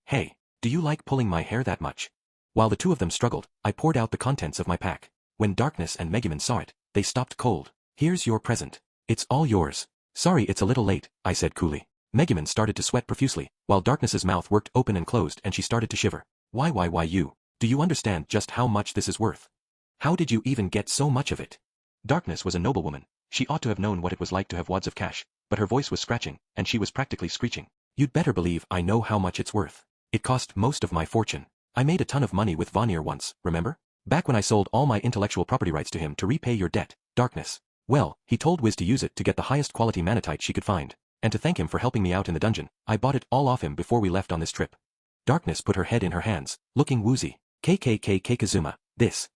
[SPEAKER 1] do you like pulling my hair that much? While the two of them struggled, I poured out the contents of my pack. When Darkness and Megumin saw it, they stopped cold. Here's your present. It's all yours. Sorry it's a little late, I said coolly. Megumin started to sweat profusely, while Darkness's mouth worked open and closed and she started to shiver. Why you? Do you understand just how much this is worth? How did you even get so much of it? Darkness was a noblewoman. She ought to have known what it was like to have wads of cash, but her voice was scratching, and she was practically screeching. You'd better believe I know how much it's worth. It cost most of my fortune. I made a ton of money with Vanir once, remember? Back when I sold all my intellectual property rights to him to repay your debt, Darkness. Well, he told Wiz to use it to get the highest quality manatite she could find, and to thank him for helping me out in the dungeon, I bought it all off him before we left on this trip. Darkness put her head in her hands, looking woozy. Kazuma, this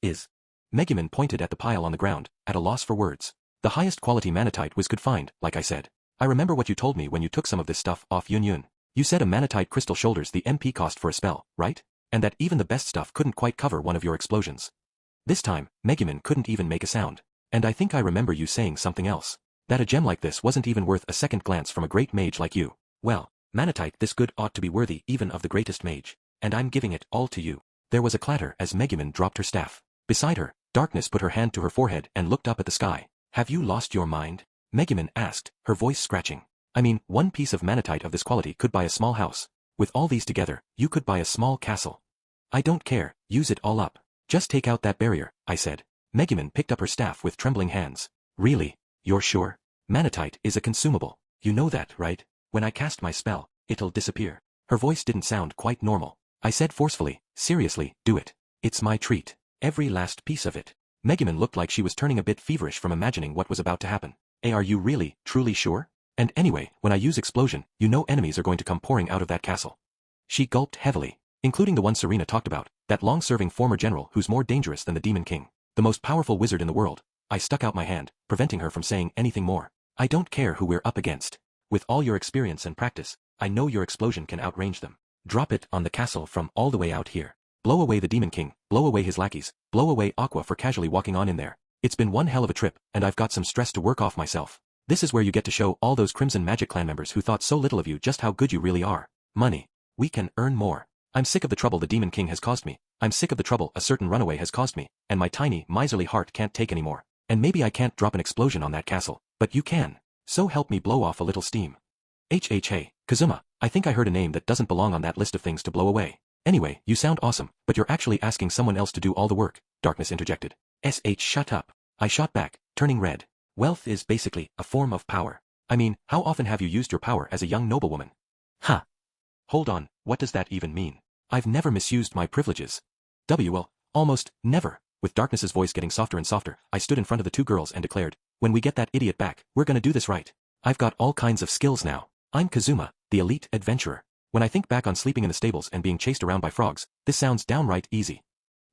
[SPEAKER 1] is... Megumin pointed at the pile on the ground, at a loss for words. The highest quality manatite Wiz could find, like I said. I remember what you told me when you took some of this stuff off Yun. You said a manatite crystal shoulders the MP cost for a spell, right? And that even the best stuff couldn't quite cover one of your explosions. This time, Megumin couldn't even make a sound. And I think I remember you saying something else. That a gem like this wasn't even worth a second glance from a great mage like you. Well, Manatite this good ought to be worthy even of the greatest mage, and I'm giving it all to you. There was a clatter as Megumin dropped her staff. Beside her, Darkness put her hand to her forehead and looked up at the sky. Have you lost your mind? Megumin asked, her voice scratching. I mean, one piece of manatite of this quality could buy a small house. With all these together, you could buy a small castle. I don't care, use it all up. Just take out that barrier, I said. Megumin picked up her staff with trembling hands. Really? You're sure? Manatite is a consumable. You know that, right? When I cast my spell, it'll disappear. Her voice didn't sound quite normal. I said forcefully, seriously, do it. It's my treat. Every last piece of it. Megumin looked like she was turning a bit feverish from imagining what was about to happen. Are you really, truly sure? And anyway, when I use explosion, you know enemies are going to come pouring out of that castle. She gulped heavily, including the one Serena talked about, that long-serving former general who's more dangerous than the Demon King, the most powerful wizard in the world. I stuck out my hand, preventing her from saying anything more. I don't care who we're up against. With all your experience and practice, I know your explosion can outrange them. Drop it on the castle from all the way out here. Blow away the Demon King, blow away his lackeys, blow away Aqua for casually walking on in there. It's been one hell of a trip, and I've got some stress to work off myself. This is where you get to show all those Crimson Magic Clan members who thought so little of you just how good you really are. Money. We can earn more. I'm sick of the trouble the Demon King has caused me. I'm sick of the trouble a certain runaway has caused me, and my tiny, miserly heart can't take any more. And maybe I can't drop an explosion on that castle, but you can. So help me blow off a little steam. Hey, Kazuma, I think I heard a name that doesn't belong on that list of things to blow away. Anyway, you sound awesome, but you're actually asking someone else to do all the work, Darkness interjected. Shut up. I shot back, turning red. Wealth is basically a form of power. I mean, how often have you used your power as a young noblewoman? Ha. Hold on, what does that even mean? I've never misused my privileges. Well, almost never. With Darkness's voice getting softer and softer, I stood in front of the two girls and declared, when we get that idiot back, we're gonna do this right. I've got all kinds of skills now. I'm Kazuma, the elite adventurer. When I think back on sleeping in the stables and being chased around by frogs, this sounds downright easy.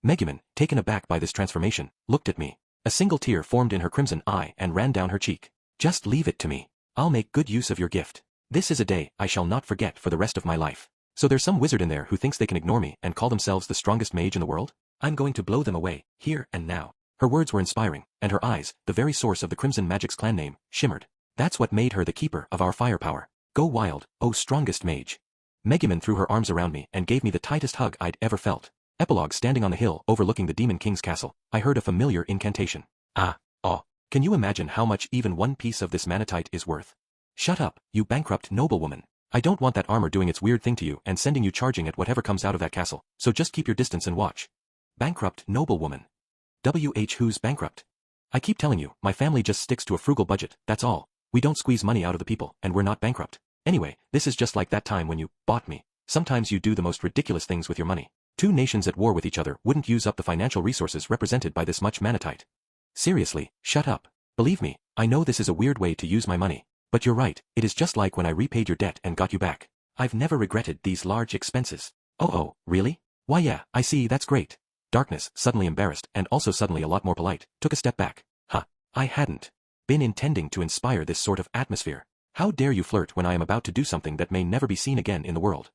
[SPEAKER 1] Megumin, taken aback by this transformation, looked at me. A single tear formed in her crimson eye and ran down her cheek. Just leave it to me. I'll make good use of your gift. This is a day I shall not forget for the rest of my life. So there's some wizard in there who thinks they can ignore me and call themselves the strongest mage in the world? I'm going to blow them away, here and now. Her words were inspiring, and her eyes, the very source of the Crimson Magic's clan name, shimmered. That's what made her the keeper of our firepower. Go wild, oh strongest mage. Megumin threw her arms around me and gave me the tightest hug I'd ever felt. Epilogue. Standing on the hill overlooking the Demon King's castle, I heard a familiar incantation. Can you imagine how much even one piece of this manatite is worth? Shut up, you bankrupt noblewoman. I don't want that armor doing its weird thing to you and sending you charging at whatever comes out of that castle, so just keep your distance and watch. Bankrupt noblewoman. Who's bankrupt? I keep telling you, my family just sticks to a frugal budget, that's all. We don't squeeze money out of the people, and we're not bankrupt. Anyway, this is just like that time when you bought me. Sometimes you do the most ridiculous things with your money. Two nations at war with each other wouldn't use up the financial resources represented by this much manatite. Seriously, shut up. Believe me, I know this is a weird way to use my money. But you're right, it is just like when I repaid your debt and got you back. I've never regretted these large expenses. Oh, really? Why yeah, I see, that's great. Darkness, suddenly embarrassed and also suddenly a lot more polite, took a step back. I hadn't been intending to inspire this sort of atmosphere. How dare you flirt when I am about to do something that may never be seen again in the world?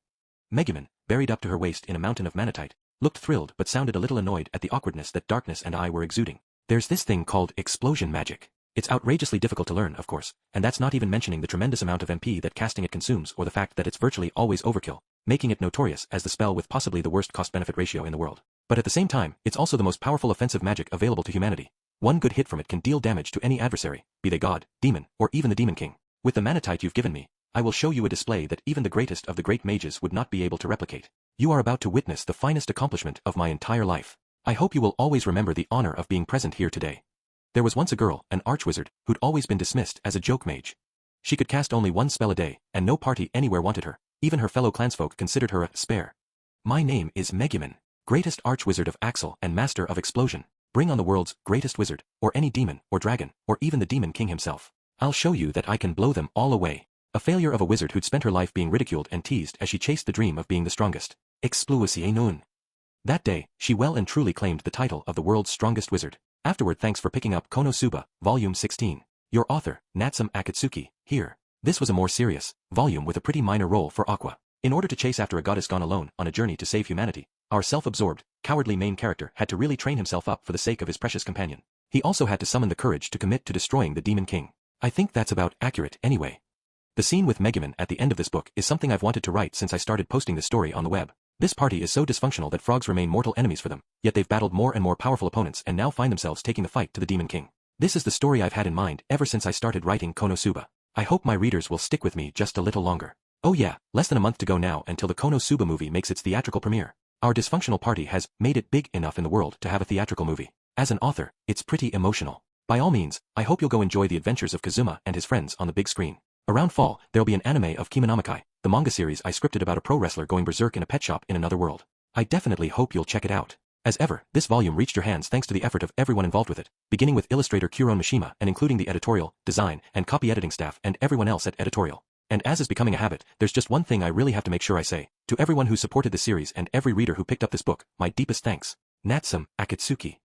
[SPEAKER 1] Megumin, buried up to her waist in a mountain of manatite, looked thrilled but sounded a little annoyed at the awkwardness that Darkness and I were exuding. There's this thing called explosion magic. It's outrageously difficult to learn, of course, and that's not even mentioning the tremendous amount of MP that casting it consumes or the fact that it's virtually always overkill, making it notorious as the spell with possibly the worst cost-benefit ratio in the world. But at the same time, it's also the most powerful offensive magic available to humanity. One good hit from it can deal damage to any adversary, be they god, demon, or even the Demon King. With the manatite you've given me, I will show you a display that even the greatest of the great mages would not be able to replicate. You are about to witness the finest accomplishment of my entire life. I hope you will always remember the honor of being present here today. There was once a girl, an archwizard, who'd always been dismissed as a joke mage. She could cast only one spell a day, and no party anywhere wanted her. Even her fellow clansfolk considered her a spare. My name is Megumin, greatest archwizard of Axel and master of explosion. Bring on the world's greatest wizard, or any demon, or dragon, or even the Demon King himself. I'll show you that I can blow them all away. A failure of a wizard who'd spent her life being ridiculed and teased as she chased the dream of being the strongest. Explosie nun. That day, she well and truly claimed the title of the world's strongest wizard. Afterward, thanks for picking up Konosuba, Volume 16. Your author, Natsume Akatsuki, here. This was a more serious volume with a pretty minor role for Aqua. In order to chase after a goddess gone alone on a journey to save humanity, our self-absorbed, cowardly main character had to really train himself up for the sake of his precious companion. He also had to summon the courage to commit to destroying the Demon King. I think that's about accurate anyway. The scene with Megumin at the end of this book is something I've wanted to write since I started posting this story on the web. This party is so dysfunctional that frogs remain mortal enemies for them, yet they've battled more and more powerful opponents and now find themselves taking the fight to the Demon King. This is the story I've had in mind ever since I started writing Konosuba. I hope my readers will stick with me just a little longer. Oh yeah, less than a month to go now until the Konosuba movie makes its theatrical premiere. Our dysfunctional party has made it big enough in the world to have a theatrical movie. As an author, it's pretty emotional. By all means, I hope you'll go enjoy the adventures of Kazuma and his friends on the big screen. Around fall, there'll be an anime of Kemonomikai, the manga series I scripted about a pro wrestler going berserk in a pet shop in another world. I definitely hope you'll check it out. As ever, this volume reached your hands thanks to the effort of everyone involved with it, beginning with illustrator Kuron Mishima and including the editorial, design, and copy editing staff and everyone else at editorial. And as is becoming a habit, there's just one thing I really have to make sure I say. To everyone who supported the series and every reader who picked up this book, my deepest thanks. Natsume, Akatsuki.